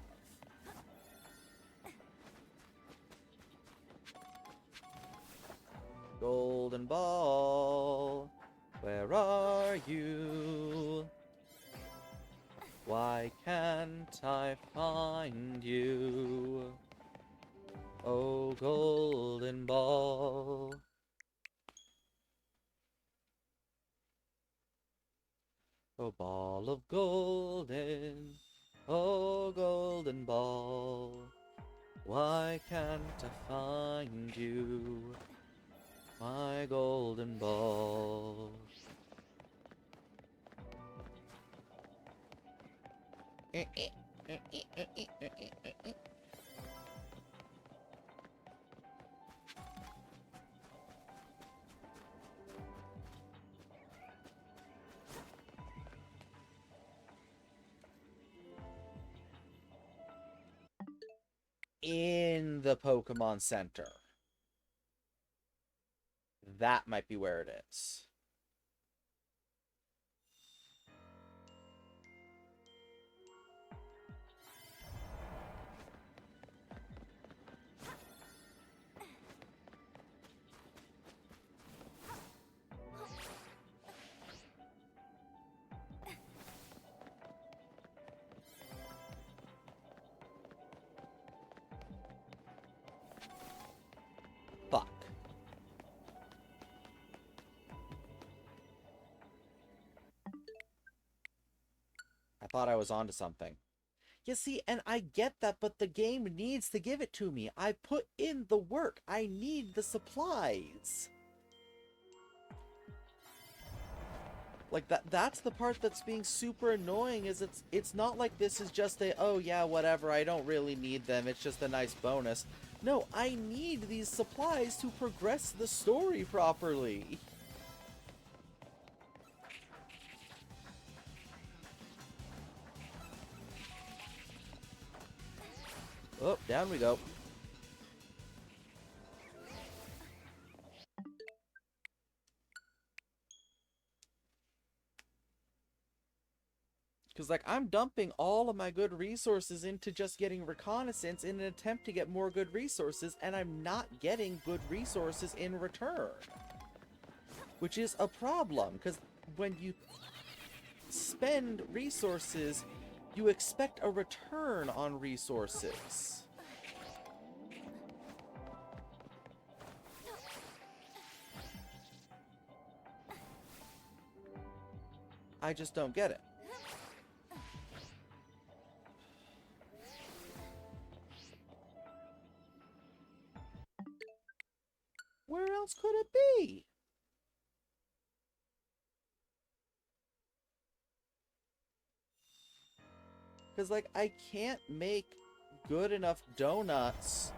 Golden ball, where are you? Why can't I find you? Oh, golden ball. Oh, ball of golden. Oh, golden ball. Why can't I find you? My golden ball. In the Pokemon Center. That might be where it is. Fuck. I thought I was onto something. You see, and I get that, but the game needs to give it to me. I put in the work. I need the supplies. Like, that's the part that's being super annoying, is it's not like this is just a, oh yeah, whatever, I don't really need them, it's just a nice bonus. No, I need these supplies to progress the story properly. Oh, down we go. Because, like, I'm dumping all of my good resources into just getting reconnaissance in an attempt to get more good resources, and I'm not getting good resources in return. Which is a problem, because when you spend resources, you expect a return on resources. I just don't get it. Where else could it be? Because, like, I can't make good enough donuts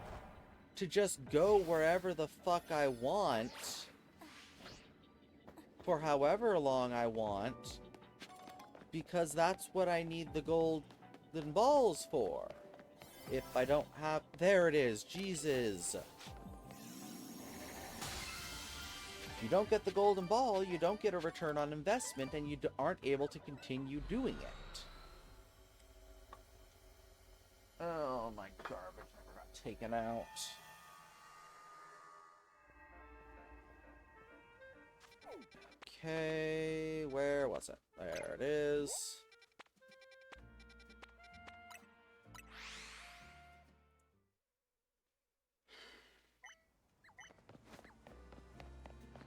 to just go wherever the fuck I want for however long I want, because that's what I need the golden balls for. If I don't have... There it is. Jesus. If you don't get the golden ball, you don't get a return on investment, and you aren't able to continue doing it. Oh, my garbage never got taken out. Okay, where was it? There it is.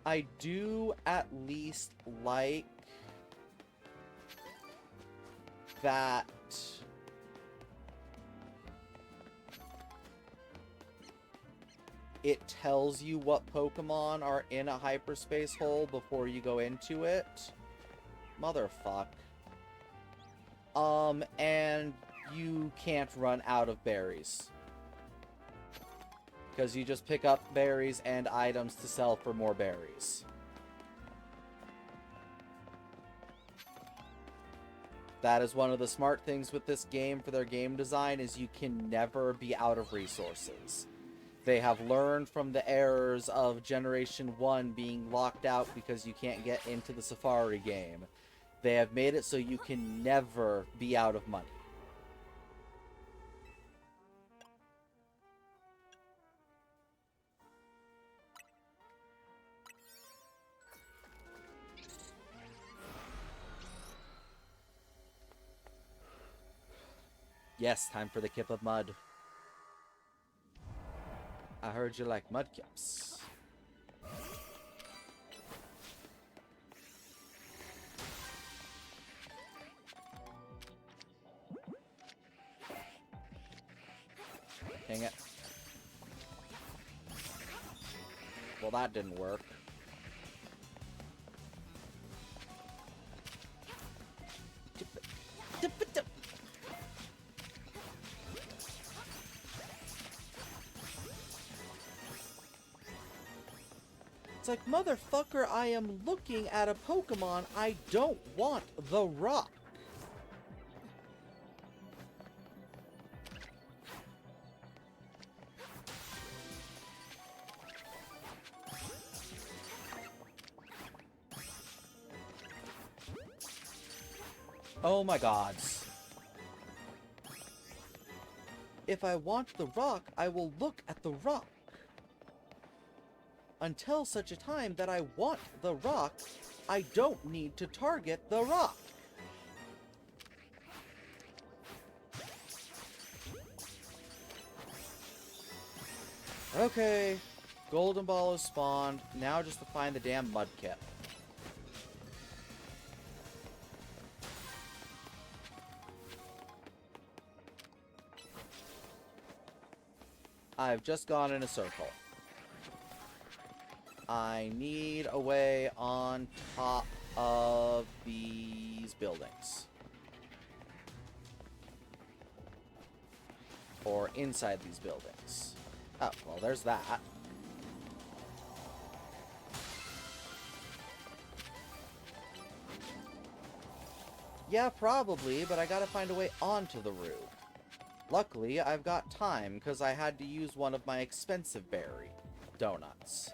I do at least like that it tells you what Pokemon are in a hyperspace hole before you go into it. Motherfuck. And you can't run out of berries. Because you just pick up berries and items to sell for more berries. That is one of the smart things with this game for their game design, is you can never be out of resources. They have learned from the errors of Generation 1 being locked out because you can't get into the Safari game. They have made it so you can never be out of money. Yes, time for the kip of mud. I heard you like mud kips. Dang it. Well, that didn't work. It's like, motherfucker, I am looking at a Pokemon. I don't want the rock. Oh my gods. If I want the rock, I will look at the rock. Until such a time that I want the rock, I don't need to target the rock. Okay, Golden Ball is spawned. Now just to find the damn Mudkip. I've just gone in a circle. I need a way on top of these buildings. Or inside these buildings. Oh, well, there's that. Yeah, probably, but I gotta find a way onto the roof. Luckily, I've got time, because I had to use one of my expensive berry donuts.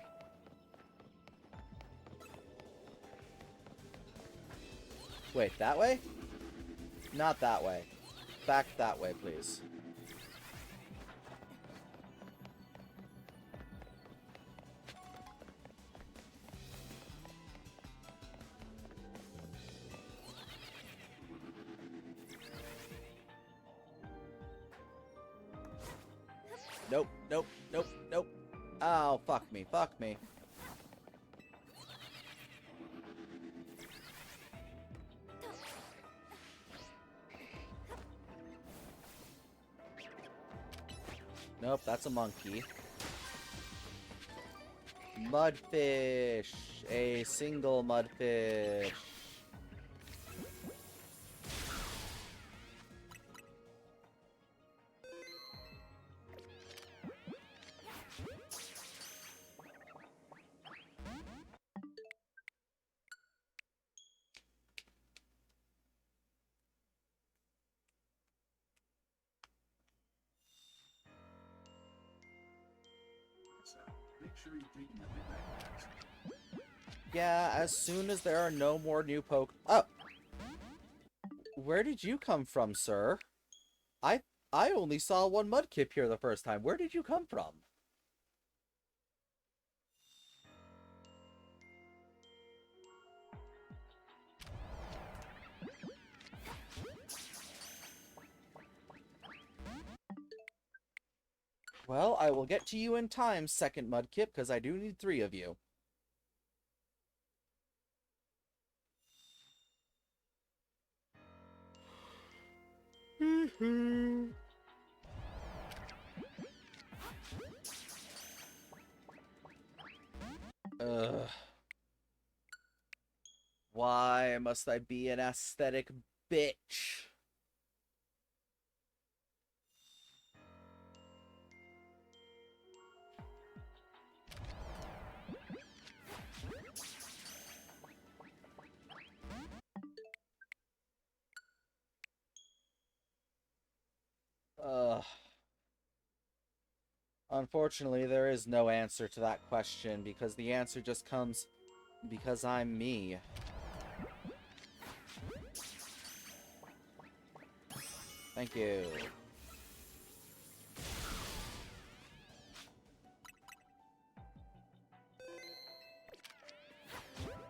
Wait, that way? Not that way. Back that way, please. Nope, nope, nope, nope. Oh, fuck me, fuck me. Nope, that's a monkey. Mudfish. A single mudfish. So, make sure you take your big bag bags. Yeah, as soon as there are no more new Oh! Where did you come from, sir? I only saw one Mudkip here the first time. Where did you come from? Well, I will get to you in time, second Mudkip, because I do need 3 of you. Ugh. Why must I be an aesthetic bitch? Ugh. Unfortunately, there is no answer to that question, because the answer just comes because I'm me. Thank you.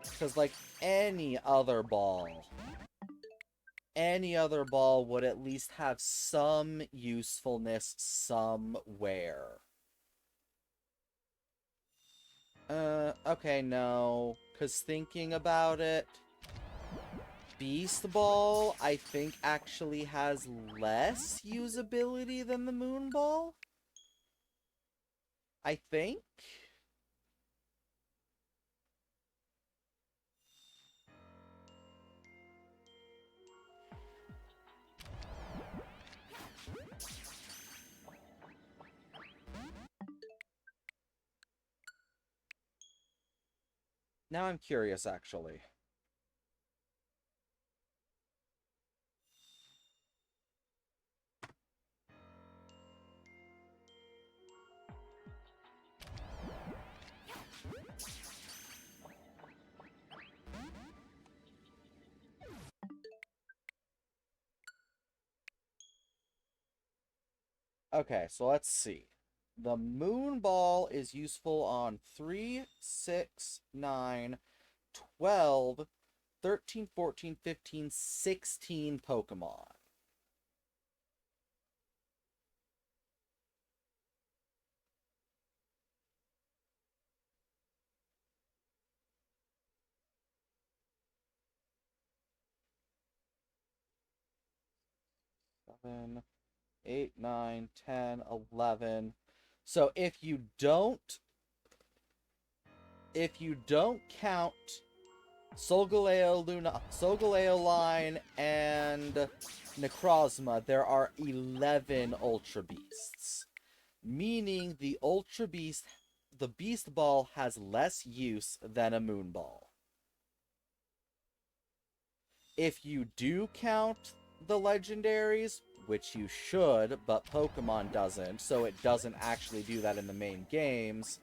Because, like any other ball, any other ball would at least have some usefulness somewhere. Okay, no. Because thinking about it, Beast Ball, I think, actually has less usability than the Moon Ball. I think? Now I'm curious, actually. Okay, so let's see. The Moon Ball is useful on 3, 6, 9, 12, 13, 14, 15, 16 Pokemon. Seven, 8, 9, 10, 11. So if you don't count Solgaleo line and Necrozma, there are 11 Ultra Beasts. Meaning the Beast Ball has less use than a Moon Ball. If you do count the legendaries, which you should, but Pokemon doesn't, so it doesn't actually do that in the main games,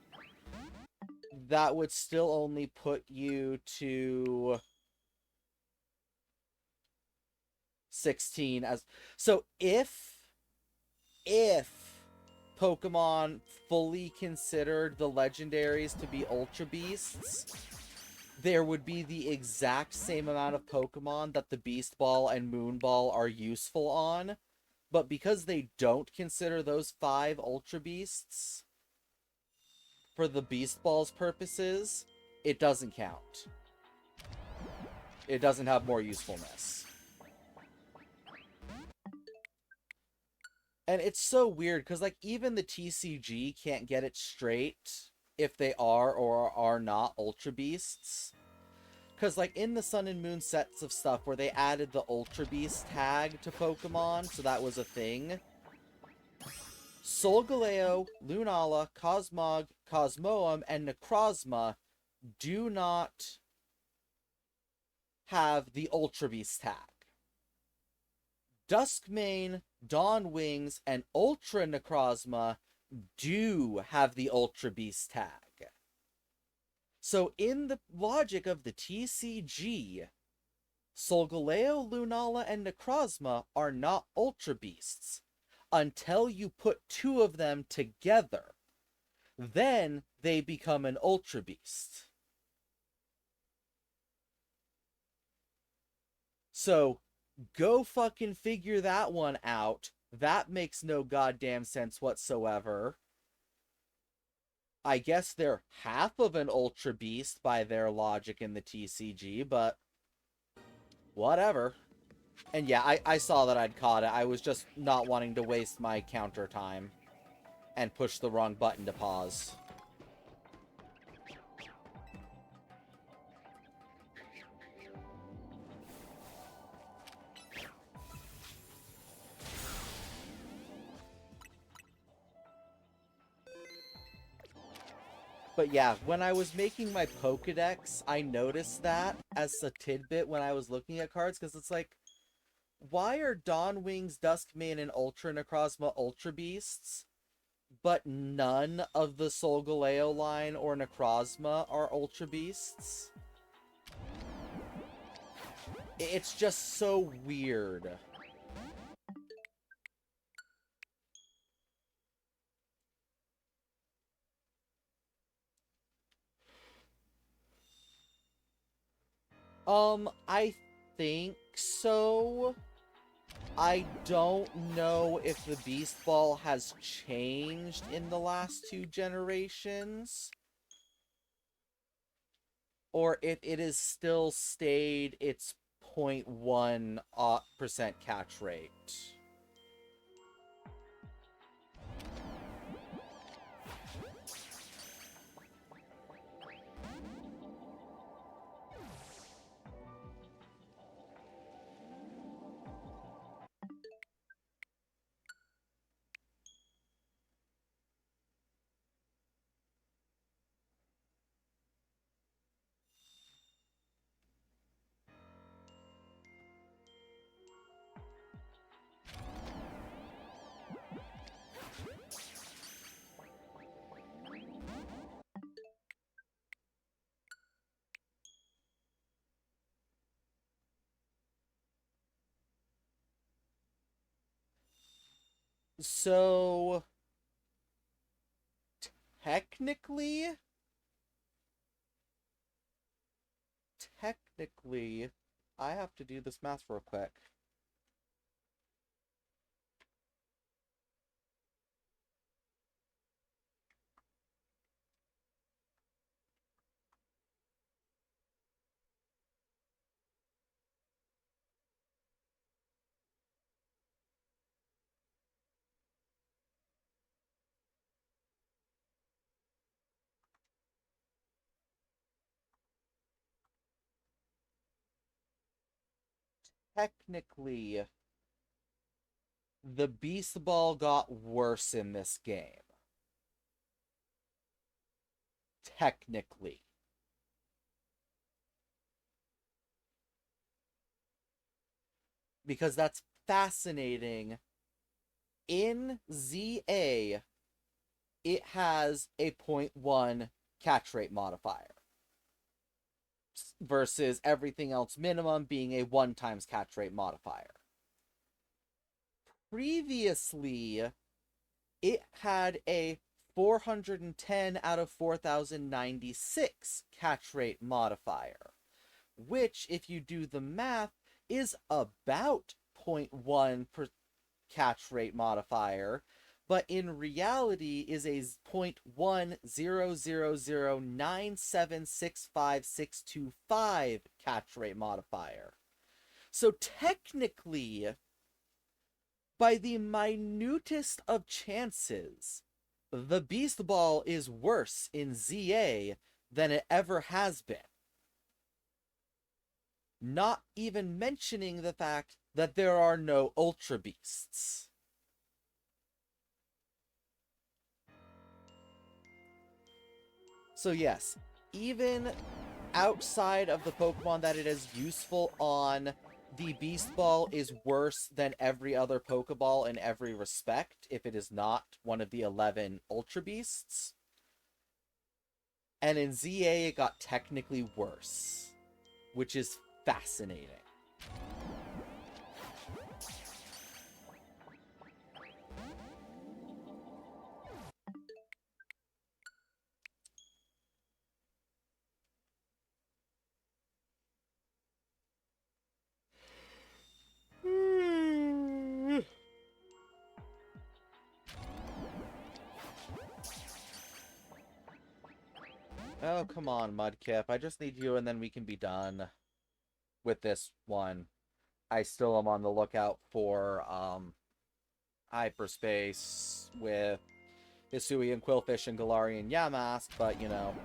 that would still only put you to 16 as... So if Pokemon fully considered the legendaries to be Ultra Beasts, there would be the exact same amount of Pokemon that the Beast Ball and Moon Ball are useful on, but because they don't consider those 5 Ultra Beasts for the Beast Ball's purposes, it doesn't count. It doesn't have more usefulness. And it's so weird, because, like, even the TCG can't get it straight if they are or are not Ultra Beasts. Because, like, in the Sun and Moon sets of stuff where they added the Ultra Beast tag to Pokemon, so that was a thing, Solgaleo, Lunala, Cosmog, Cosmoem, and Necrozma do not have the Ultra Beast tag. Duskmane, Dawnwings, and Ultra Necrozma do have the Ultra Beast tag. So in the logic of the TCG, Solgaleo, Lunala, and Necrozma are not Ultra Beasts until you put 2 of them together. Then they become an Ultra Beast. So, go fucking figure that one out. That makes no goddamn sense whatsoever. I guess they're half of an Ultra Beast by their logic in the TCG, but whatever. And yeah, I saw that I'd caught it. I was just not wanting to waste my counter time and push the wrong button to pause. But yeah, when I was making my Pokedex, I noticed that as a tidbit when I was looking at cards, because it's like, why are Dawnwings, Duskmane, and Ultra Necrozma Ultra Beasts, but none of the Solgaleo line or Necrozma are Ultra Beasts? It's just so weird. I think so. I don't know if the Beast Ball has changed in the last 2 generations, or if it has still stayed its 0.1% catch rate. So, technically, I have to do this math real quick. Technically, the Beast Ball got worse in this game. Technically. Because that's fascinating. In ZA, it has a 0.1 catch rate modifier versus everything else minimum being a 1 times catch rate modifier. Previously, it had a 410 out of 4096 catch rate modifier, which, if you do the math, is about 0.1 per catch rate modifier, but in reality is a 0.10009765625 catch rate modifier. So technically, by the minutest of chances, the Beast Ball is worse in ZA than it ever has been. Not even mentioning the fact that there are no Ultra Beasts. So yes, even outside of the Pokemon that it is useful on, the Beast Ball is worse than every other Pokeball in every respect, if it is not one of the 11 Ultra Beasts. And in ZA, it got technically worse, which is fascinating. Oh, come on, Mudkip. I just need you and then we can be done with this one. I still am on the lookout for hyperspace with Hisui and Quillfish and Galarian Yamask, but you know.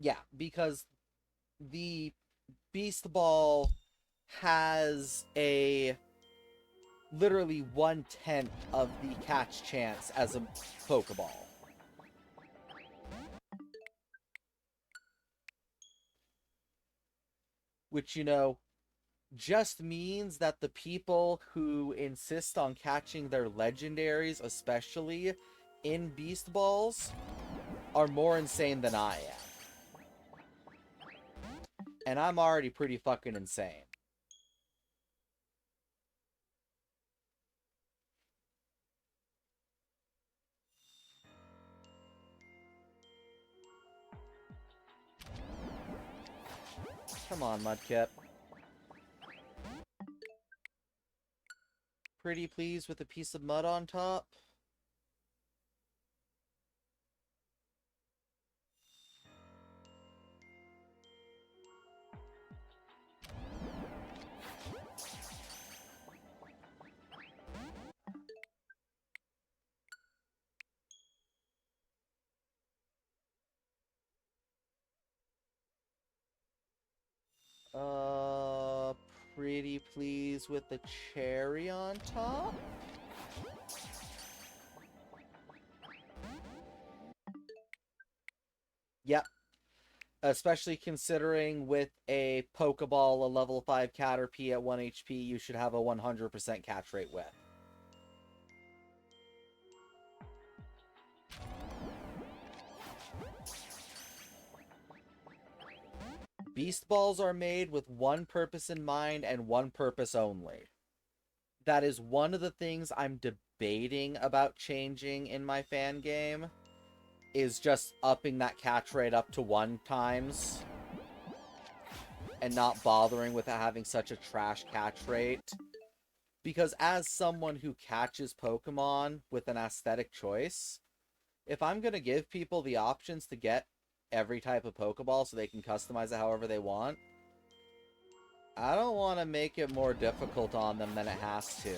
Yeah, because the Beast Ball has a literally 1/10 of the catch chance as a Pokeball. Which, you know, just means that the people who insist on catching their legendaries, especially in Beast Balls, are more insane than I am. And I'm already pretty fucking insane. Come on, Mudkip. Pretty pleased with a piece of mud on top. Pretty pleased with the cherry on top. Yep. Especially considering with a Pokeball, a level 5 Caterpie at 1 HP, you should have a 100% catch rate with. Beast Balls are made with one purpose in mind and one purpose only. That is one of the things I'm debating about changing in my fan game, is just upping that catch rate up to 1 times and not bothering with it having such a trash catch rate. Because as someone who catches Pokemon with an aesthetic choice, if I'm going to give people the options to get every type of Pokeball so they can customize it however they want, I don't want to make it more difficult on them than it has to.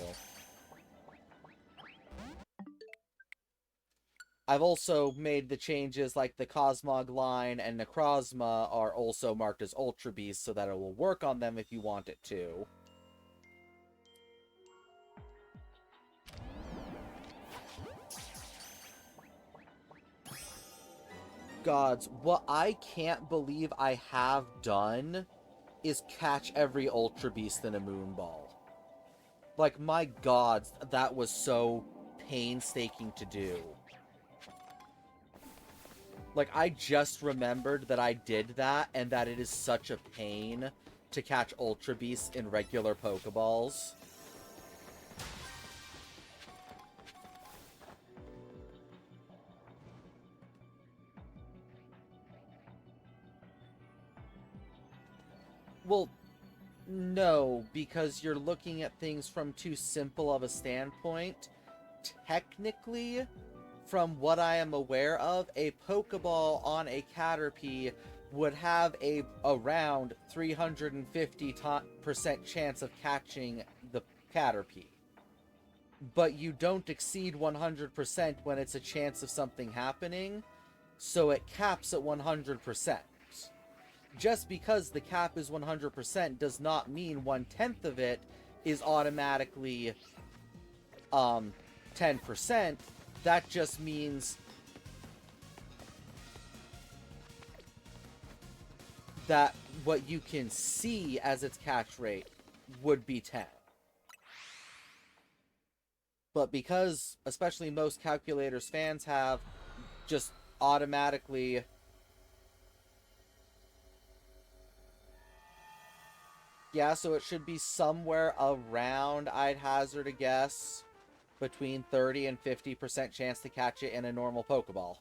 I've also made the changes like the Cosmog line and Necrozma are also marked as Ultra Beasts so that it will work on them if you want it to. Gods, what I can't believe I have done is catch every Ultra Beast in a Moonball. Like, my gods, that was so painstaking to do. Like, I just remembered that I did that, and that it is such a pain to catch Ultra Beasts in regular Pokeballs. Well, no, because you're looking at things from too simple of a standpoint. Technically, from what I am aware of, a Pokeball on a Caterpie would have a around 350% chance of catching the Caterpie. But you don't exceed 100% when it's a chance of something happening, so it caps at 100%. Just because the cap is 100% does not mean 1/10 of it is automatically 10%. That just means that what you can see as its catch rate would be 10. But because, especially most calculators fans have, just automatically... Yeah, so it should be somewhere around, I'd hazard a guess, between 30 and 50% chance to catch it in a normal Pokeball.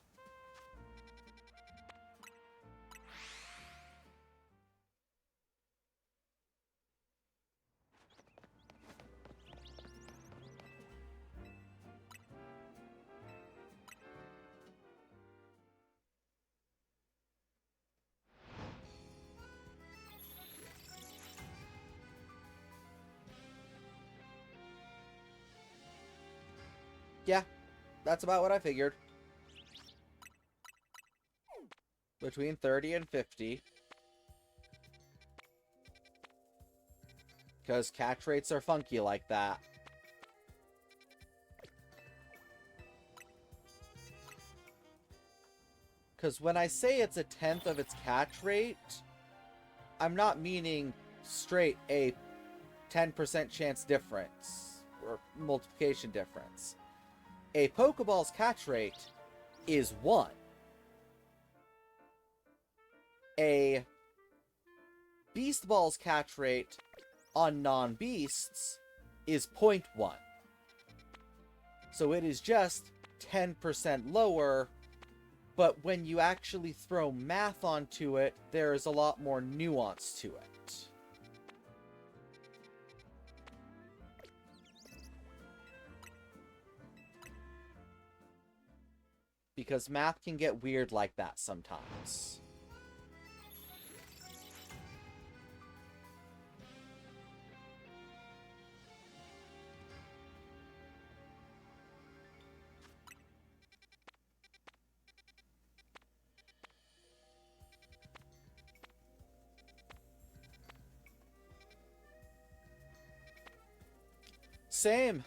Yeah, that's about what I figured. Between 30 and 50. Because catch rates are funky like that. Because when I say it's a 10th of its catch rate, I'm not meaning straight a 10% chance difference, or multiplication difference. A Pokeball's catch rate is 1. A Beast Ball's catch rate on non-beasts is 0.1. So it is just 10% lower, But when you actually throw math onto it, there's a lot more nuance to it. Because math can get weird like that sometimes. Same.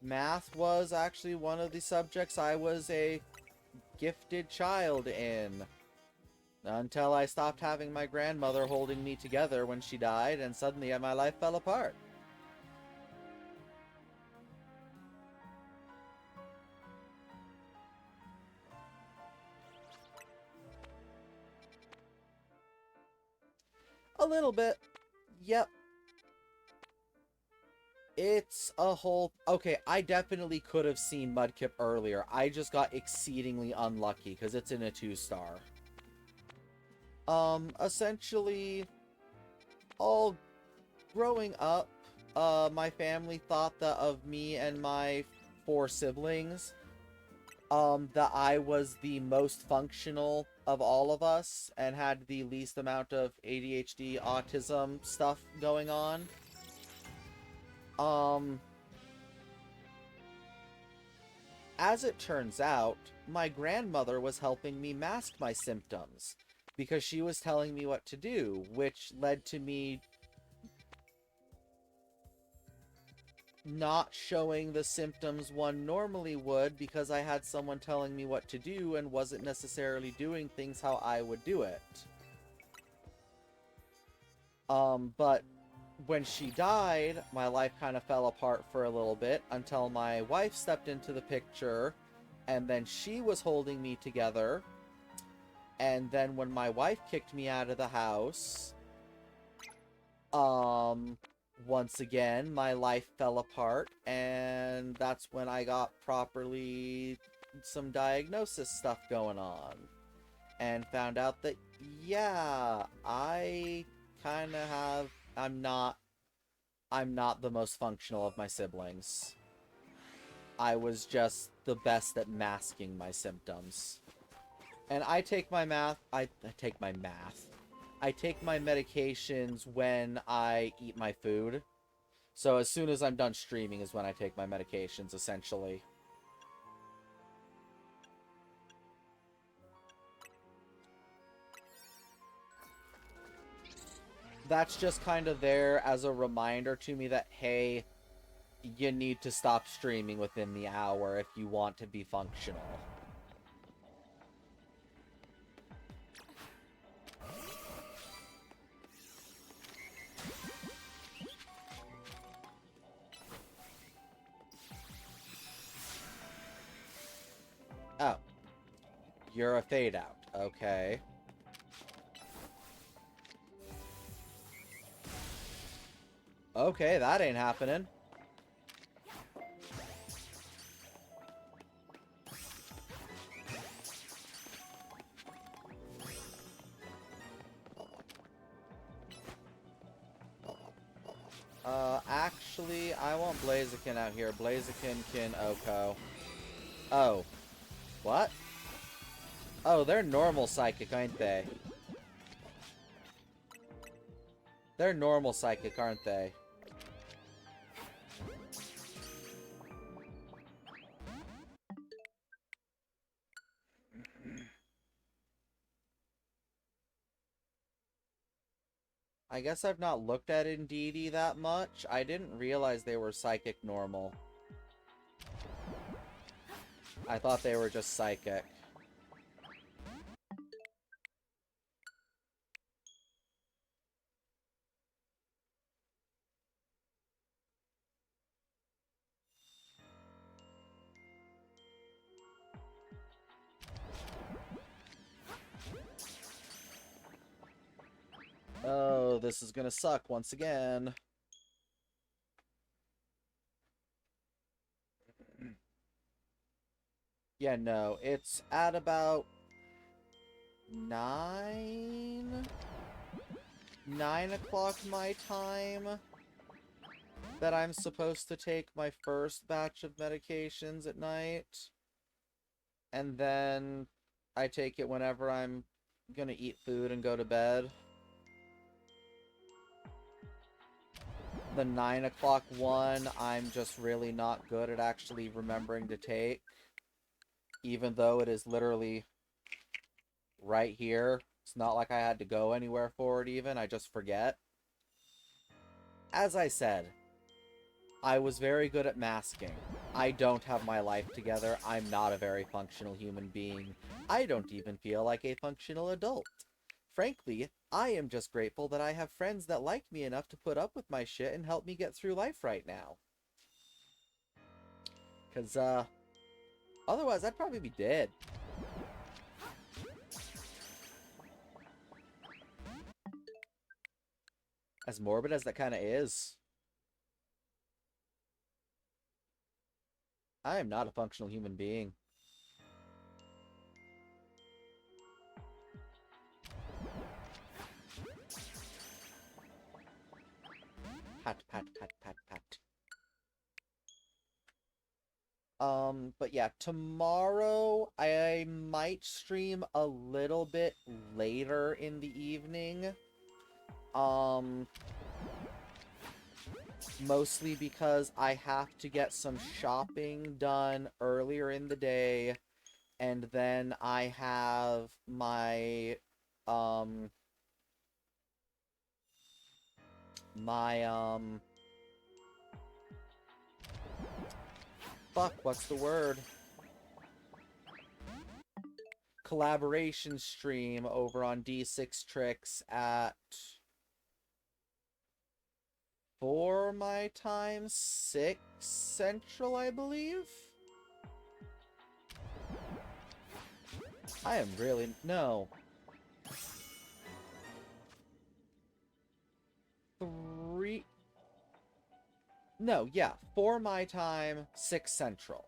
Math was actually one of the subjects I was a gifted child in. Until I stopped having my grandmother holding me together when she died, and suddenly my life fell apart. A little bit. Yep. It's a whole... Okay, I definitely could have seen Mudkip earlier. I just got exceedingly unlucky because it's in a 2-star. Essentially, all growing up, my family thought that of me and my 4 siblings, that I was the most functional of all of us and had the least amount of ADHD, autism stuff going on. As it turns out, my grandmother was helping me mask my symptoms because she was telling me what to do, which led to me not showing the symptoms one normally would because I had someone telling me what to do and wasn't necessarily doing things how I would do it. But when she died, my life kind of fell apart for a little bit until my wife stepped into the picture, and then she was holding me together. And then when my wife kicked me out of the house, once again, my life fell apart, and that's when I got properly some diagnosis stuff going on. And found out that, yeah, I kind of have... I'm not the most functional of my siblings. I was just the best at masking my symptoms. And I take my I take my medications when I eat my food. So as soon as I'm done streaming is when I take my medications, essentially. That's just kind of there as a reminder to me that, hey, you need to stop streaming within the hour if you want to be functional. Oh. You're a fade out. Okay. Okay, that ain't happening. Actually, I want Blaziken out here. Blaziken can Oko. Oh. What? Oh, they're normal psychic, aren't they? They're normal psychic, aren't they? I guess I've not looked at Indeedee that much. I didn't realize they were psychic normal. I thought they were just psychic. Oh, this is gonna suck once again. Yeah, no, it's at about 9... 9 o'clock my time that I'm supposed to take my first batch of medications at night. And then I take it whenever I'm gonna eat food and go to bed. The 9 o'clock one, I'm just really not good at actually remembering to take. Even though it is literally right here. It's not like I had to go anywhere for it even, I just forget. As I said, I was very good at masking. I don't have my life together. I'm not a very functional human being. I don't even feel like a functional adult. Frankly, I am just grateful that I have friends that like me enough to put up with my shit and help me get through life right now. Because, otherwise I'd probably be dead. As morbid as that kind of is, I am not a functional human being. Pat, pat, pat, pat, pat. But yeah, tomorrow I might stream a little bit later in the evening. Mostly because I have to get some shopping done earlier in the day, and then I have my, um, my, fuck, what's the word? Collaboration stream over on D6 Tricks at 4 my time, 6 Central, I believe? I am really... No. 3... No, yeah. 4 my time, 6 Central.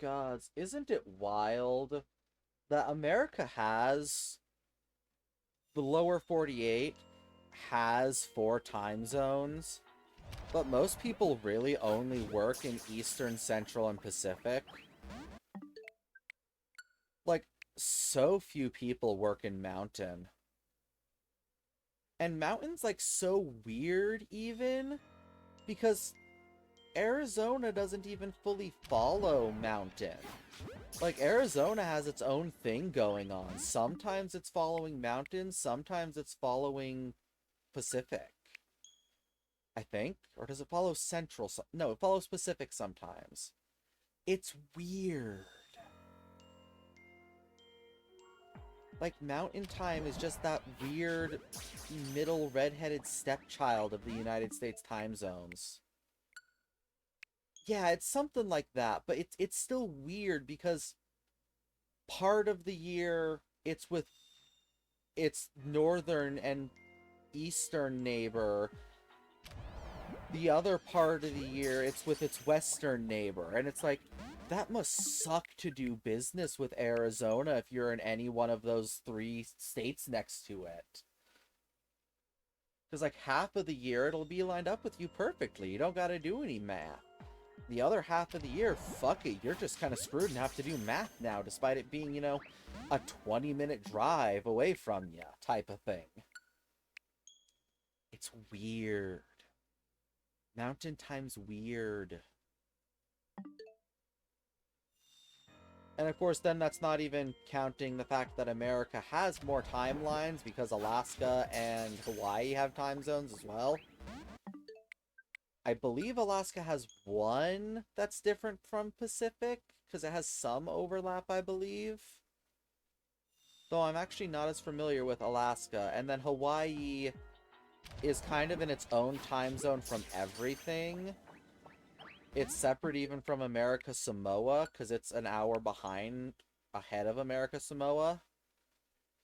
Gods, isn't it wild that America has... The lower 48 has 4 time zones, but most people really only work in Eastern, Central, and Pacific. Like, so few people work in Mountain. And Mountain's, like, so weird, even, because Arizona doesn't even fully follow Mountain. Like, Arizona has its own thing going on. Sometimes it's following Mountain, sometimes it's following Pacific, I think. Or does it follow Central? No, it follows Pacific sometimes. It's weird. Like, Mountain Time is just that weird middle redheaded stepchild of the United States time zones. Yeah, it's something like that, but it's still weird because part of the year it's with its northern and eastern neighbor. The other part of the year it's with its western neighbor, and it's like, that must suck to do business with Arizona if you're in any one of those 3 states next to it. Because, like, half of the year it'll be lined up with you perfectly. You don't gotta do any math. The other half of the year, fuck it, you're just kind of screwed and have to do math now, despite it being, you know, a 20-minute drive away from you type of thing. It's weird. Mountain Time's weird. And of course, then that's not even counting the fact that America has more timelines because Alaska and Hawaii have time zones as well. I believe Alaska has one that's different from Pacific, because it has some overlap, I believe. Though I'm actually not as familiar with Alaska. And then Hawaii is kind of in its own time zone from everything. It's separate even from America Samoa, because it's an hour ahead of America Samoa.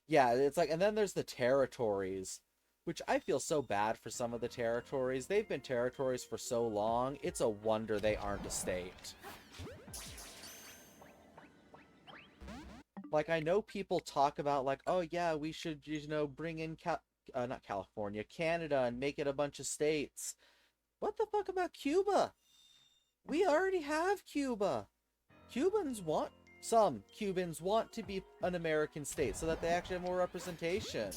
Yeah, it's like, and then there's the territories, which I feel so bad for some of the territories. They've been territories for so long, it's a wonder they aren't a state. Like, I know people talk about, like, oh yeah, we should, bring in, not California, Canada, and make it a bunch of states. What the fuck about Cuba? We already have Cuba. Some Cubans want to be an American state so that they actually have more representation.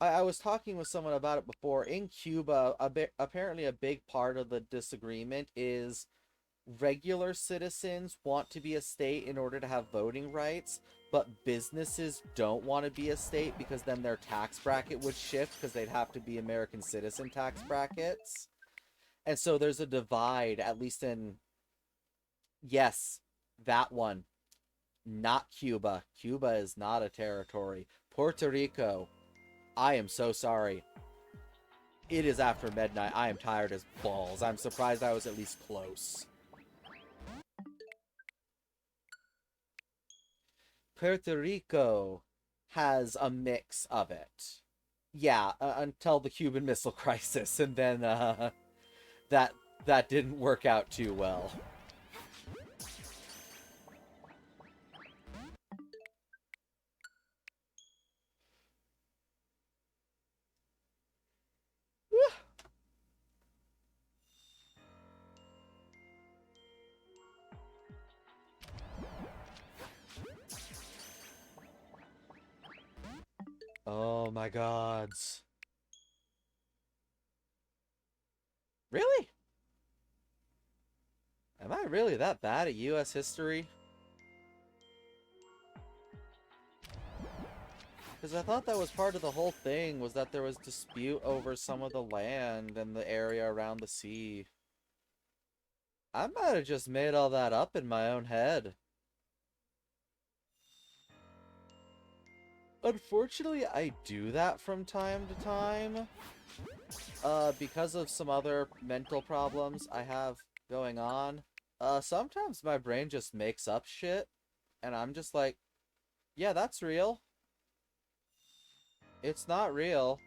I was talking with someone about it before. In Cuba, apparently a big part of the disagreement is regular citizens want to be a state in order to have voting rights, but businesses don't want to be a state because then their tax bracket would shift because they'd have to be American citizen tax brackets. And so there's a divide, at least in, yes, that one. Not Cuba. Cuba is not a territory. Puerto Rico. I am so sorry. It is after midnight. I am tired as balls. I'm surprised I was at least close. Puerto Rico has a mix of it. Yeah, until the Cuban Missile Crisis, and then that didn't work out too well. Oh my gods. Really? Am I really that bad at US history? Because I thought that was part of the whole thing, was that there was dispute over some of the land and the area around the sea. I might have just made all that up in my own head. Unfortunately, I do that from time to time. Because of some other mental problems I have going on. Sometimes my brain just makes up shit, and I'm just like, yeah, that's real. It's not real.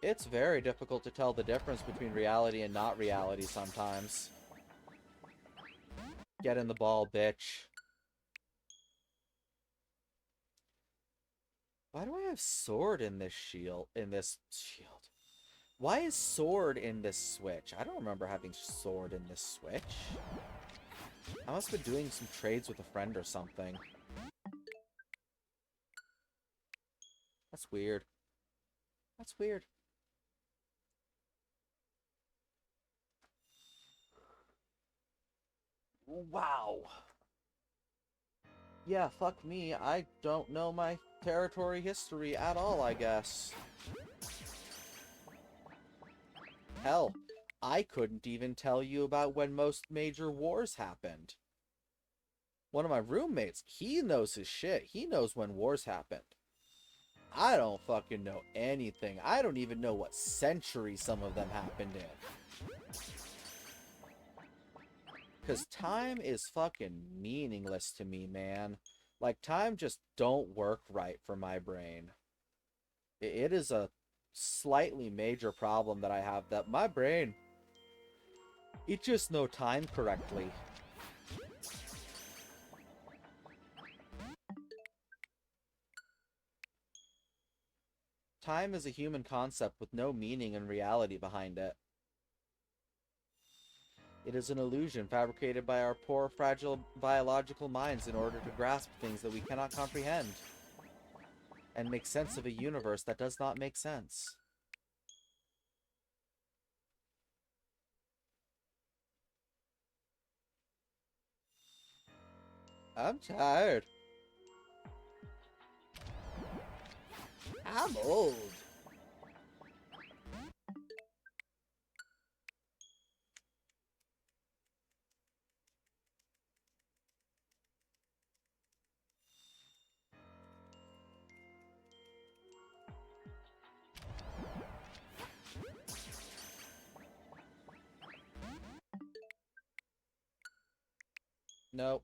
It's very difficult to tell the difference between reality and not reality sometimes. Get in the ball, bitch. Why do I have sword in this shield? Why is sword in this switch? I don't remember having sword in this switch. I must have been doing some trades with a friend or something. That's weird. That's weird. Wow. Yeah, fuck me. I don't know my territory history at all, I guess. Hell, I couldn't even tell you about when most major wars happened. One of my roommates, he knows his shit. He knows when wars happened. I don't fucking know anything. I don't even know what century some of them happened in. Because time is fucking meaningless to me, man. Like, time just don't work right for my brain. It is a slightly major problem that I have, that my brain, it just know time correctly. Time is a human concept with no meaning and reality behind it. It is an illusion fabricated by our poor, fragile biological minds in order to grasp things that we cannot comprehend, and make sense of a universe that does not make sense. I'm tired. I'm old. Nope.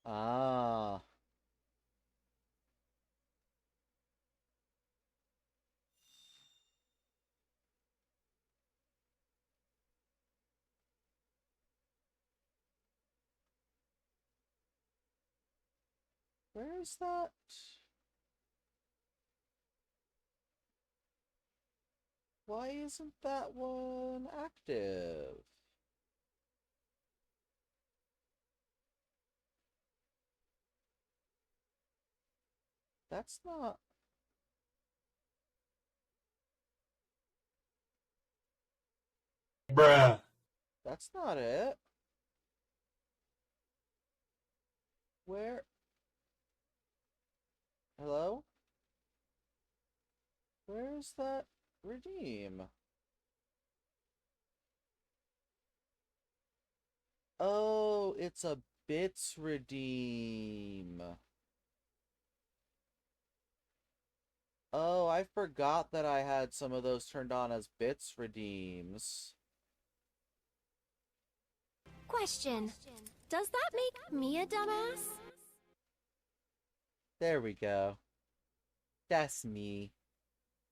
Ah. Where's that? Why isn't that one active? That's not... Bruh. That's not it. Where? Hello? Where's that redeem? Oh, it's a bits redeem. Oh, I forgot that I had some of those turned on as bits redeems. Question. Does that make me a dumbass? There we go. That's me.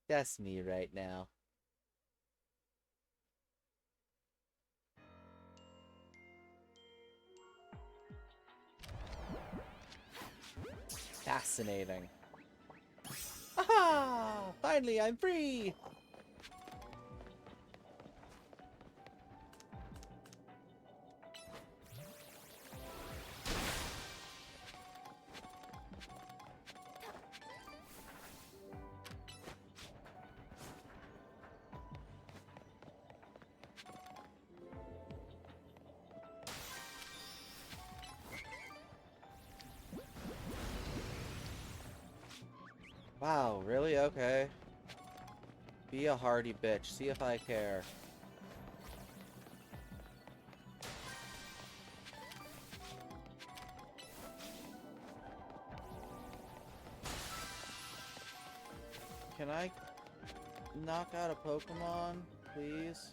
That's me right now. Fascinating. Aha! Finally, I'm free! Wow, really? Okay. Be a hardy bitch. See if I care. Can I knock out a Pokemon, please?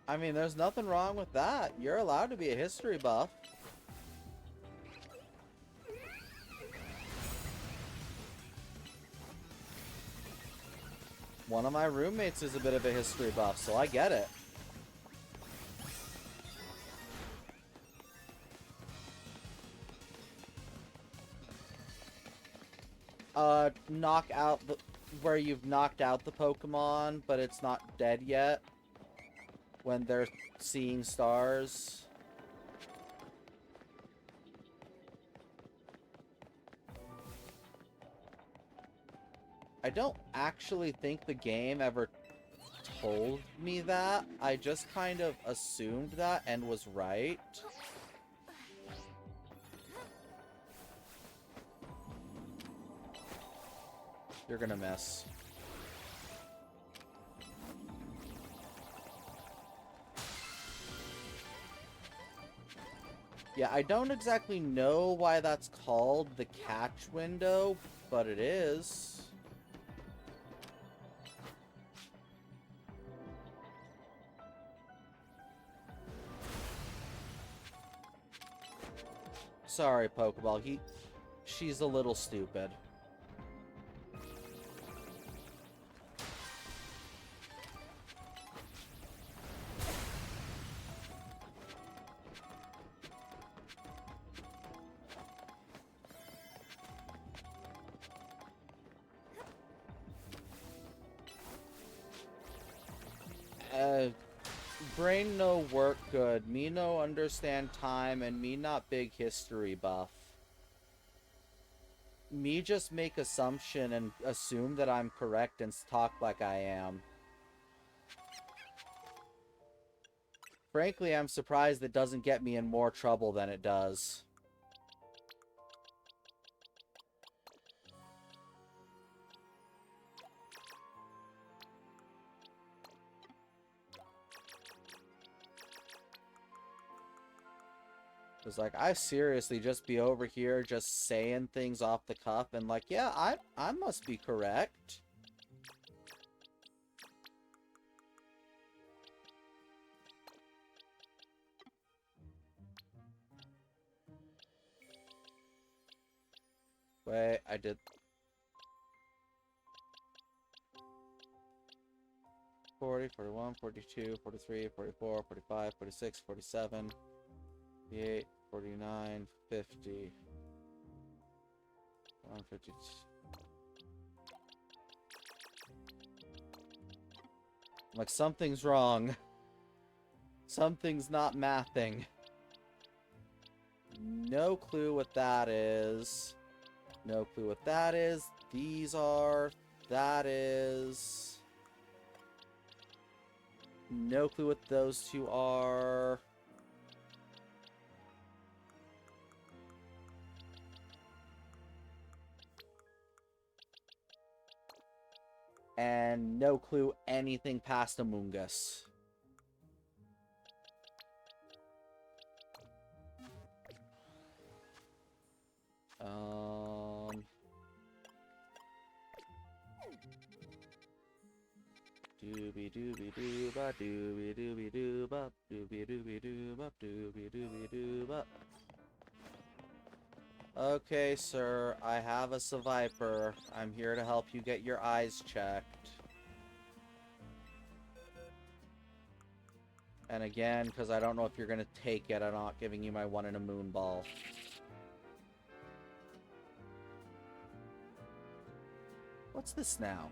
I mean, there's nothing wrong with that. You're allowed to be a history buff. One of my roommates is a bit of a history buff, so I get it. Knock out the... where you've knocked out the Pokemon, but it's not dead yet. When they're seeing stars. I don't actually think the game ever told me that. I just kind of assumed that and was right. You're gonna miss. Yeah, I don't exactly know why that's called the catch window, but it is. Sorry, Pokeball. She's a little stupid. Brain no work good, me no understand time, and me not big history buff. Me just make assumption and assume that I'm correct and talk like I am. Frankly, I'm surprised it doesn't get me in more trouble than it does. It's like, I seriously just be over here just saying things off the cuff and like, yeah, I must be correct. Wait, I did... 40, 41, 42, 43, 44, 45, 46, 47, 48, 49, 50. 152. Like, something's wrong. Something's not mathing. No clue what that is. No clue what that is. These are... That is... No clue what those two are. And no clue anything past Among Us. Doobie doobie doo ba doobie doobie doo ba doobie doobie doo ba doobie doobie doo ba. Okay, sir, I have a Survivor. I'm here to help you get your eyes checked. And again, because I don't know if you're gonna take it, I'm not giving you my one in a moon ball. What's this now?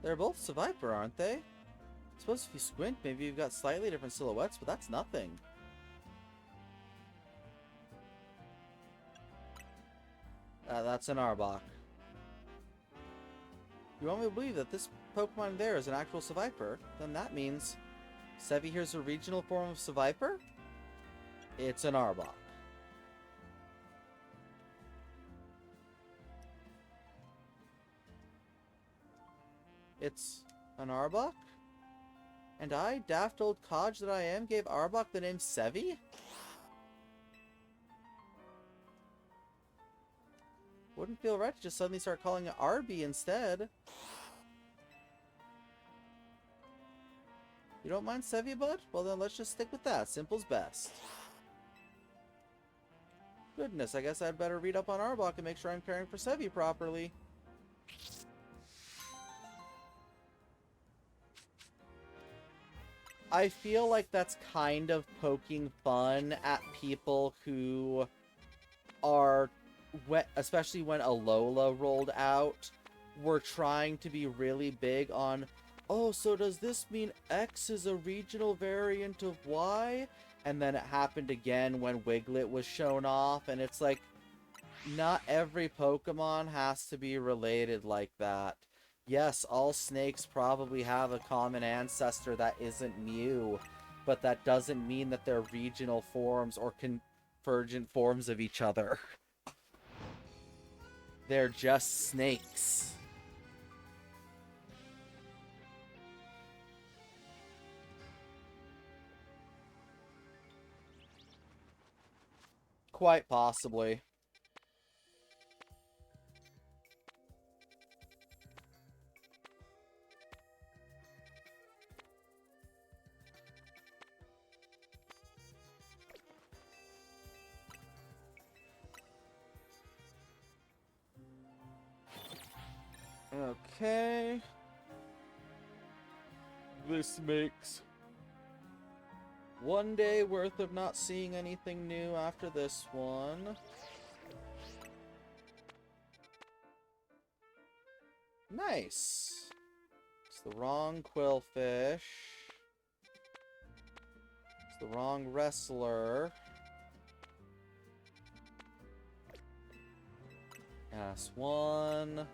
They're both Survivor, aren't they? I suppose if you squint, maybe you've got slightly different silhouettes, but that's nothing. That's an Arbok. You want me to believe that this Pokemon there is an actual Survivor? Then that means Sevi here's a regional form of Survivor? It's an Arbok. It's an Arbok? And I, daft old codge that I am, gave Arbok the name Sevi? Wouldn't feel right to just suddenly start calling it Arby instead. You don't mind Sevi, bud? Well then let's just stick with that. Simple's best. Goodness, I guess I'd better read up on Arbok and make sure I'm caring for Sevi properly. I feel like that's kind of poking fun at people who are, especially when Alola rolled out, were trying to be really big on, oh, so does this mean X is a regional variant of Y? And then it happened again when Wiglet was shown off, and it's like, not every Pokemon has to be related like that. Yes, all snakes probably have a common ancestor that isn't Mew, but that doesn't mean that they're regional forms or convergent forms of each other. They're just snakes. Quite possibly. Okay. This makes one day worth of not seeing anything new after this one. Nice. It's the wrong Quillfish. It's the wrong Wrestler. S1.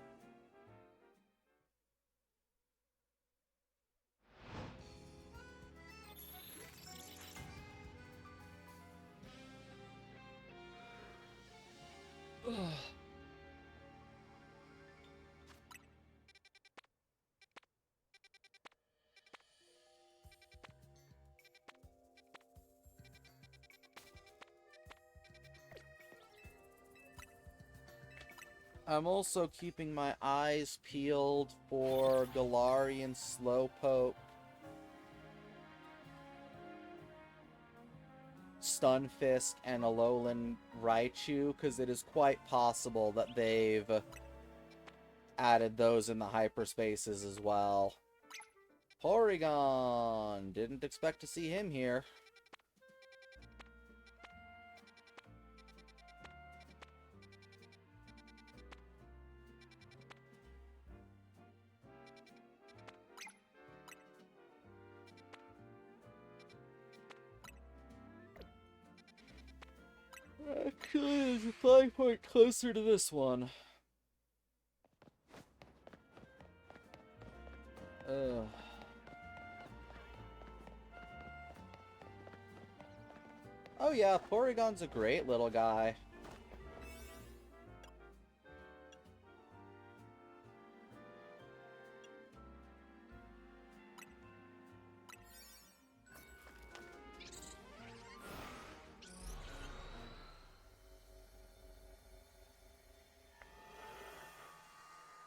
I'm also keeping my eyes peeled for Galarian Slowpoke, Stunfisk, and Alolan Raichu, because it is quite possible that they've added those in the hyperspaces as well. Porygon! Didn't expect to see him here. Actually, there's a 5-point closer to this one. Ugh. Oh yeah, Porygon's a great little guy.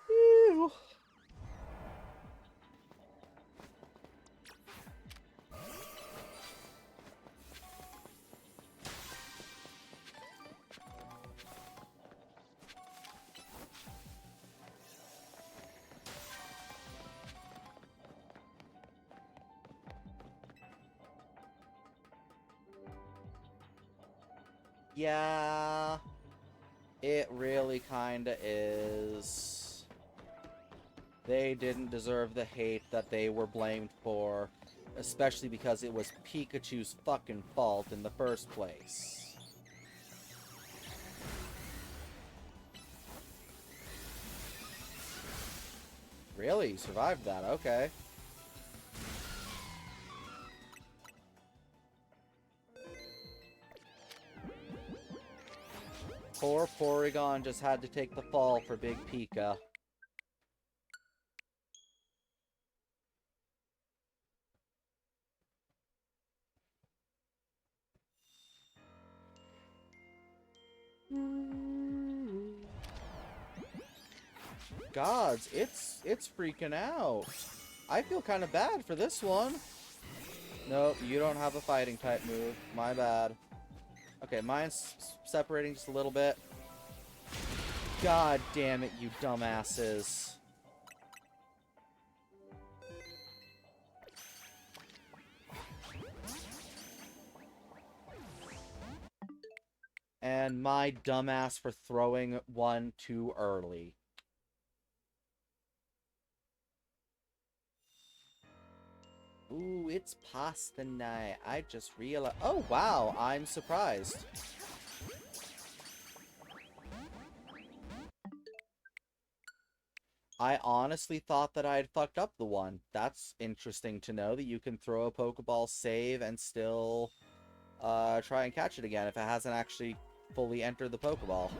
Ew. Yeah, it really kinda is. They didn't deserve the hate that they were blamed for, especially because it was Pikachu's fucking fault in the first place. Really? You survived that? Okay. Poor Porygon just had to take the fall for Big Pika. Gods, it's freaking out. I feel kind of bad for this one. Nope, you don't have a fighting type move. My bad. Okay, mine's separating just a little bit. God damn it, you dumbasses. And my dumbass for throwing one too early. Ooh, it's pasta night. I just realized. Oh, wow. I'm surprised. I honestly thought that I had fucked up the one. That's interesting to know that you can throw a Pokeball, save, and still try and catch it again if it hasn't actually fully entered the Pokeball.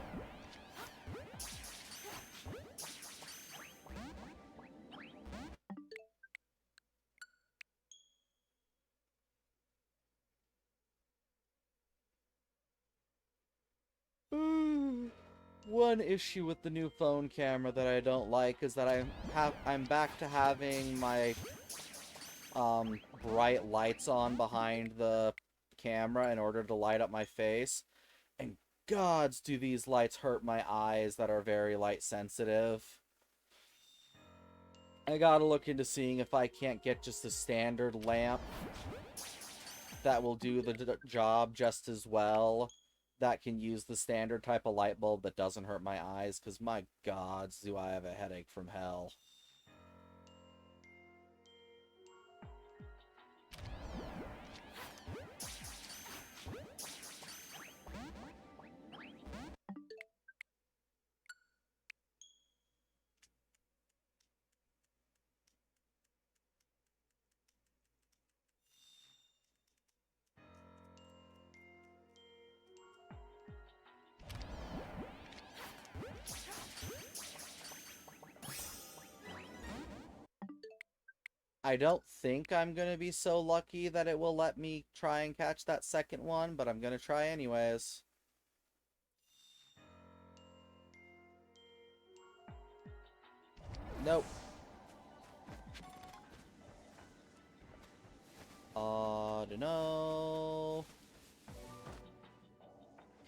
One issue with the new phone camera that I don't like is that I'm back to having my bright lights on behind the camera in order to light up my face. And gods, do these lights hurt my eyes that are very light sensitive. I gotta look into seeing if I can't get just a standard lamp that will do the job just as well, that can use the standard type of light bulb that doesn't hurt my eyes, because my gods, do I have a headache from hell. I don't think I'm gonna be so lucky that it will let me try and catch that second one, but I'm gonna try anyways. Nope. Dunno.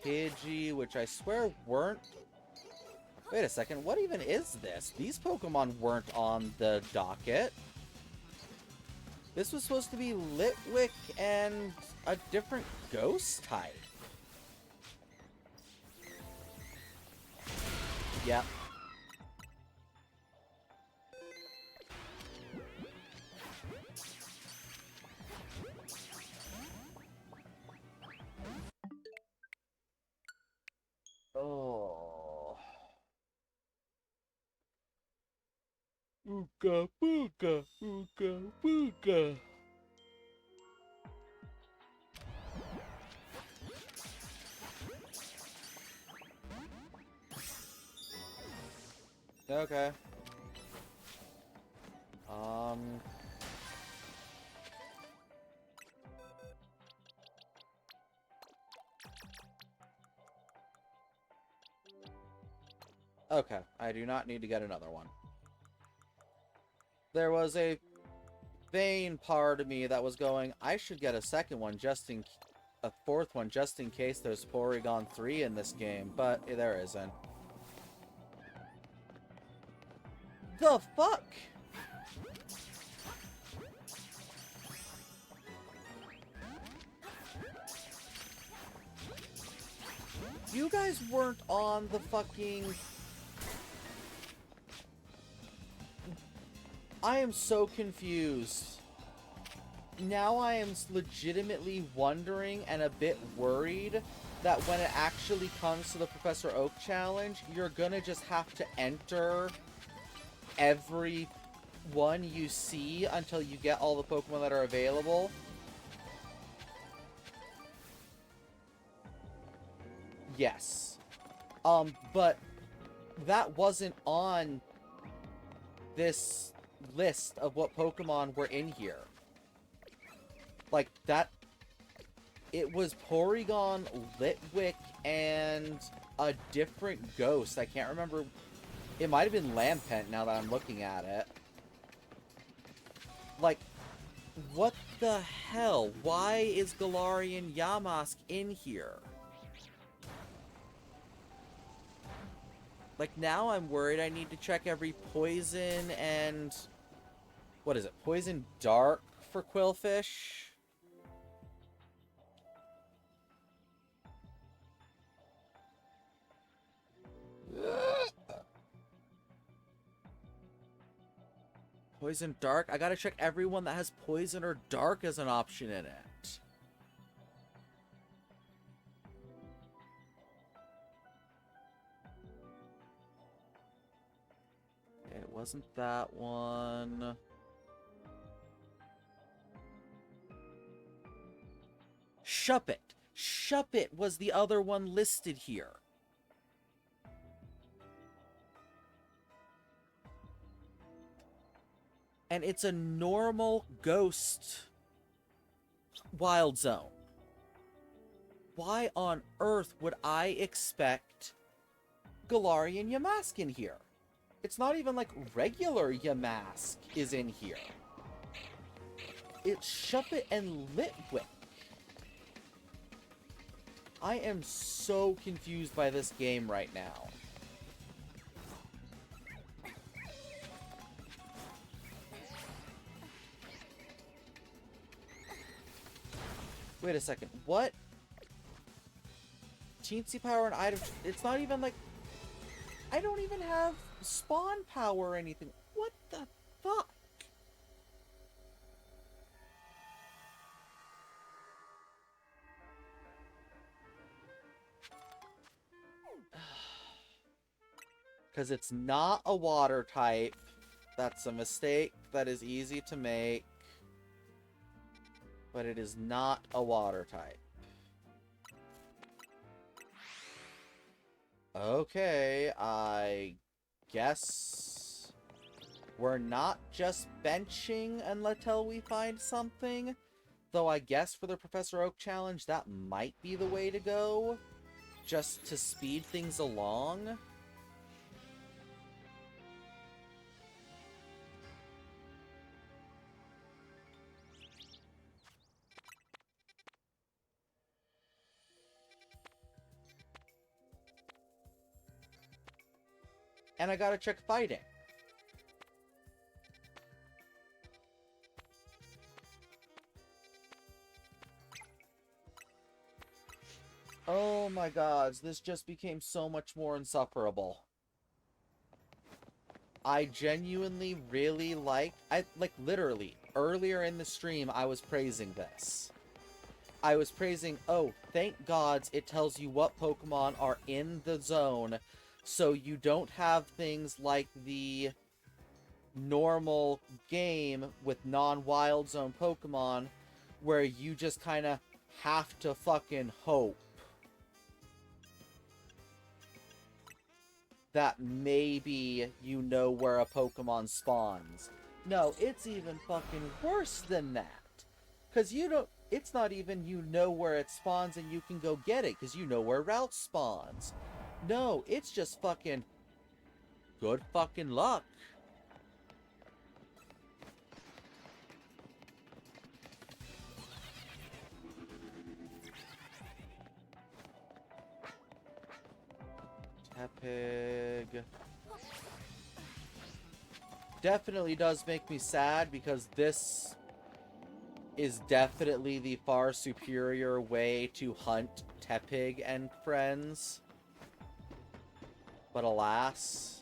Pidgey, which I swear weren't... Wait a second, what even is this? These Pokemon weren't on the docket. This was supposed to be Litwick and a different ghost type. Yep. Oh. Ooga booga, ooga booga. Okay. Okay, I do not need to get another one. There was a vain part of me that was going, I should get a second one a fourth one just in case there's Porygon 3 in this game, but there isn't. The fuck? You guys weren't on the fucking... I am so confused. Now I am legitimately wondering and a bit worried that when it actually comes to the Professor Oak challenge, you're gonna just have to enter every one you see until you get all the Pokemon that are available. Yes. But that wasn't on this list of what Pokemon were in here. Like, that... It was Porygon, Litwick, and a different ghost. I can't remember... It might have been Lampent now that I'm looking at it. Like, what the hell? Why is Galarian Yamask in here? Like, now I'm worried I need to check every Poison and... What is it? Poison Dark for Quillfish? Poison Dark? I gotta check everyone that has Poison or Dark as an option in it. It wasn't that one. Shuppet. Shuppet was the other one listed here. And it's a normal ghost wild zone. Why on earth would I expect Galarian Yamask in here? It's not even like regular Yamask is in here. It's Shuppet and Litwick. I am so confused by this game right now. Wait a second, what? Teensy power and item... It's not even like... I don't even have spawn power or anything. What the fuck? Because it's not a water type. That's a mistake that is easy to make. But it is not a water type. Okay, I guess we're not just benching until we find something. Though I guess for the Professor Oak challenge, that might be the way to go. Just to speed things along. And I gotta check fighting. Oh my gods, this just became so much more insufferable. I genuinely really like literally, earlier in the stream, I was praising this. I was praising, oh, thank gods it tells you what Pokemon are in the zone, so you don't have things like the normal game with non-wild zone Pokemon, where you just kind of have to fucking hope that maybe you know where a Pokemon spawns. No, it's even fucking worse than that. Because it's not even you know where it spawns and you can go get it, because you know where Route spawns. No, it's just fucking good fucking luck. Tepig. Definitely does make me sad, because this is definitely the far superior way to hunt Tepig and friends. But alas.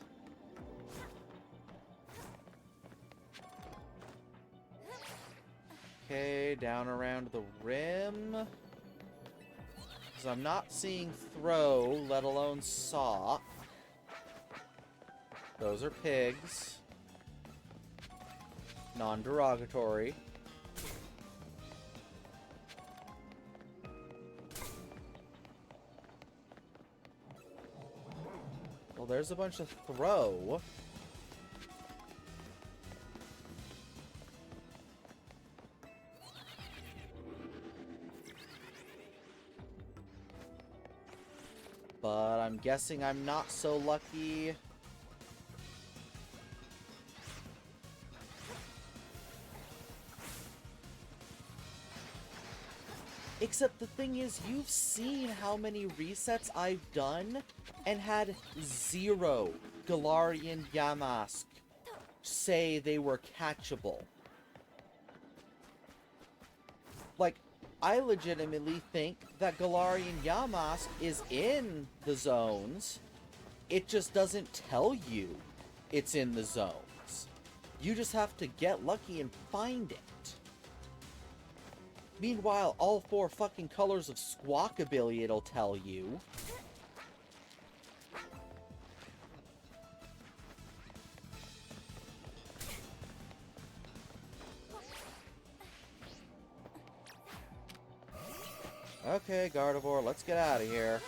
Okay, down around the rim. Because I'm not seeing throw, let alone sock. Those are pigs. Non-derogatory. Well, there's a bunch of throw. But I'm guessing I'm not so lucky. Except the thing is, you've seen how many resets I've done and had 0 Galarian Yamask say they were catchable. Like, I legitimately think that Galarian Yamask is in the zones. It just doesn't tell you it's in the zones. You just have to get lucky and find it. Meanwhile, all 4 fucking colors of Squawkabilly it'll tell you. Okay, Gardevoir, let's get out of here.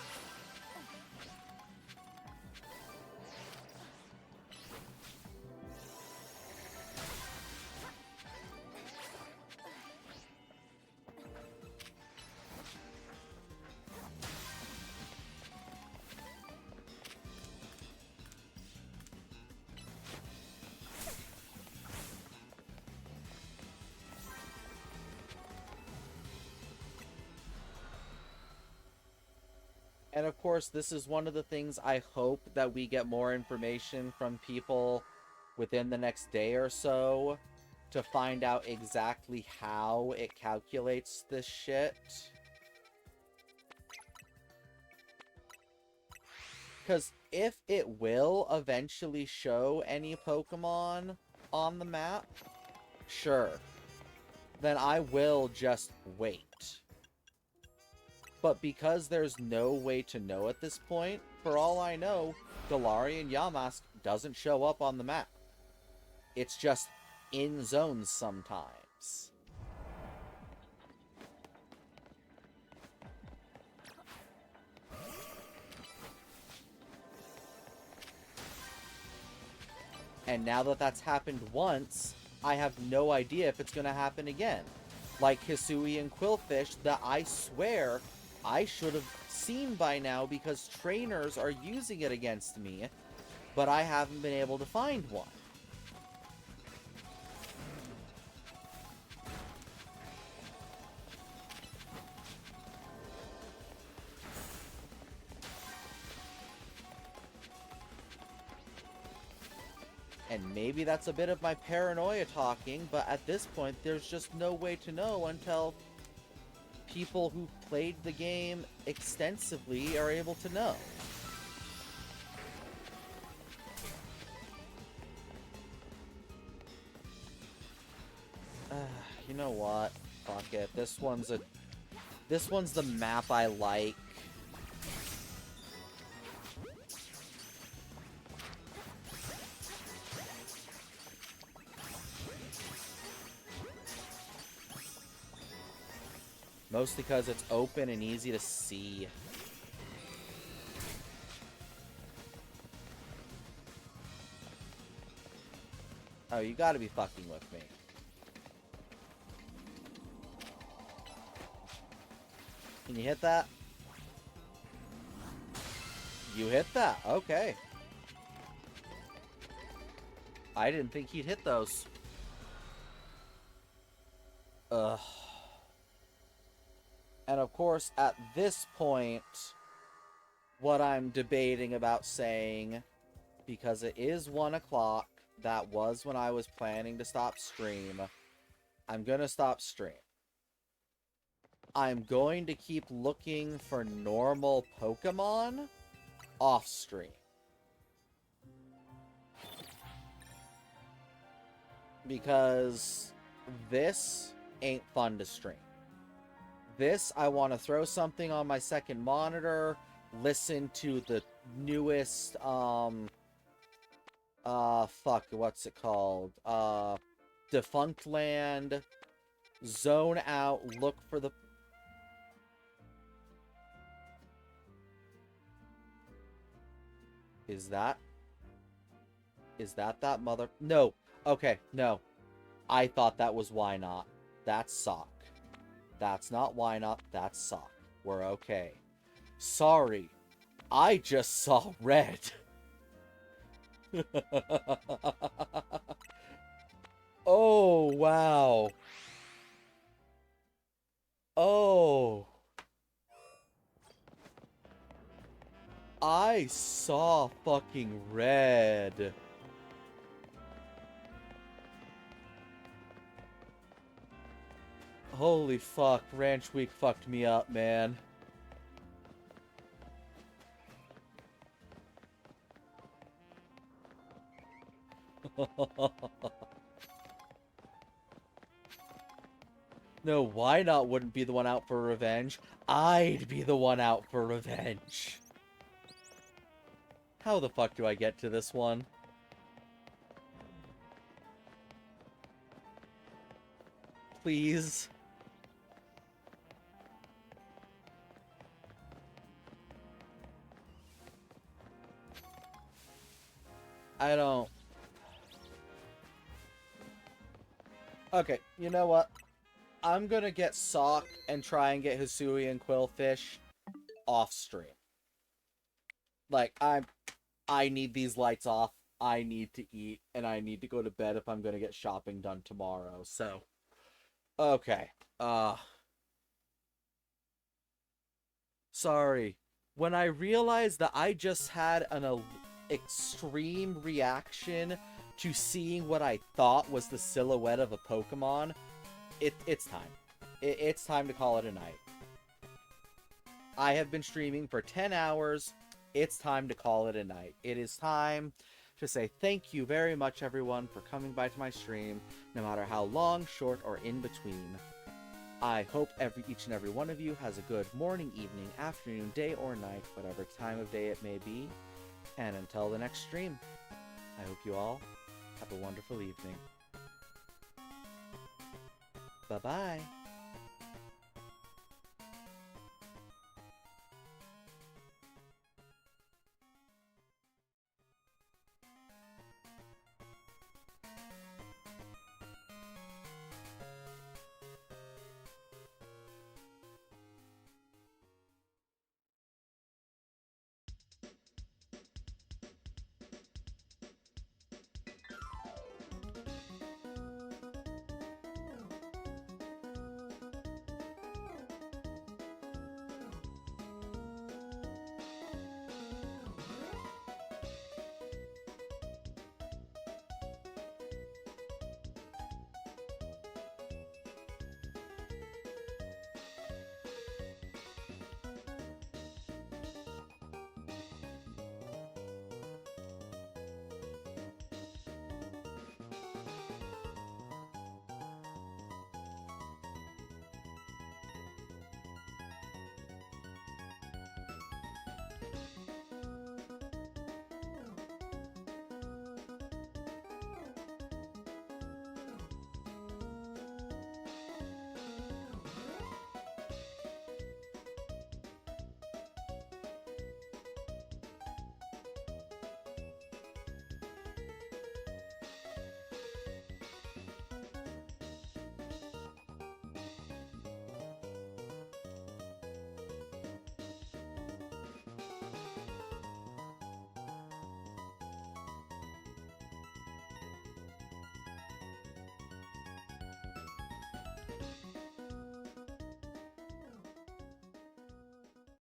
And of course, this is one of the things I hope that we get more information from people within the next day or so to find out exactly how it calculates this shit. Because if it will eventually show any Pokemon on the map, sure, then I will just wait. But because there's no way to know at this point, for all I know, Galarian Yamask doesn't show up on the map. It's just in zones sometimes. And now that that's happened once, I have no idea if it's going to happen again. Like Hisui and Quillfish that I swear I should have seen by now because trainers are using it against me, but I haven't been able to find one. And maybe that's a bit of my paranoia talking, but at this point, there's just no way to know until people who played the game extensively are able to know. You know what? Fuck it. This one's the map I like. Mostly because it's open and easy to see. Oh, you gotta be fucking with me. Can you hit that? You hit that. Okay. I didn't think he'd hit those. Ugh. And of course, at this point, what I'm debating about saying, because it is 1 o'clock, that was when I was planning to stop stream, I'm gonna stop stream. I'm going to keep looking for normal Pokemon off stream. Because this ain't fun to stream. This, I want to throw something on my second monitor, listen to the newest, what's it called? Defunct Land, zone out, look for the... Is that mother... No. Okay, no. I thought that was Why Not. That's Sock. That's not Why Not, that's Sock. We're okay. Sorry. I just saw red. Oh, wow. Oh. I saw fucking red. Holy fuck, Ranch Week fucked me up, man. No, Why Not wouldn't be the one out for revenge. I'd be the one out for revenge. How the fuck do I get to this one? Please. I don't... Okay, you know what? I'm gonna get Sock and try and get Hisui and Quillfish off stream. Like, I need these lights off. I need to eat, and I need to go to bed if I'm gonna get shopping done tomorrow, so... Okay, sorry. When I realized that I just had an extreme reaction to seeing what I thought was the silhouette of a Pokemon, it's time. It's time to call it a night. I have been streaming for 10 hours. It's time to call it a night. It is time to say thank you very much, everyone, for coming by to my stream, no matter how long, short, or in between. I hope each and every one of you has a good morning, evening, afternoon, day, or night, whatever time of day it may be. And until the next stream, I hope you all have a wonderful evening. Bye-bye.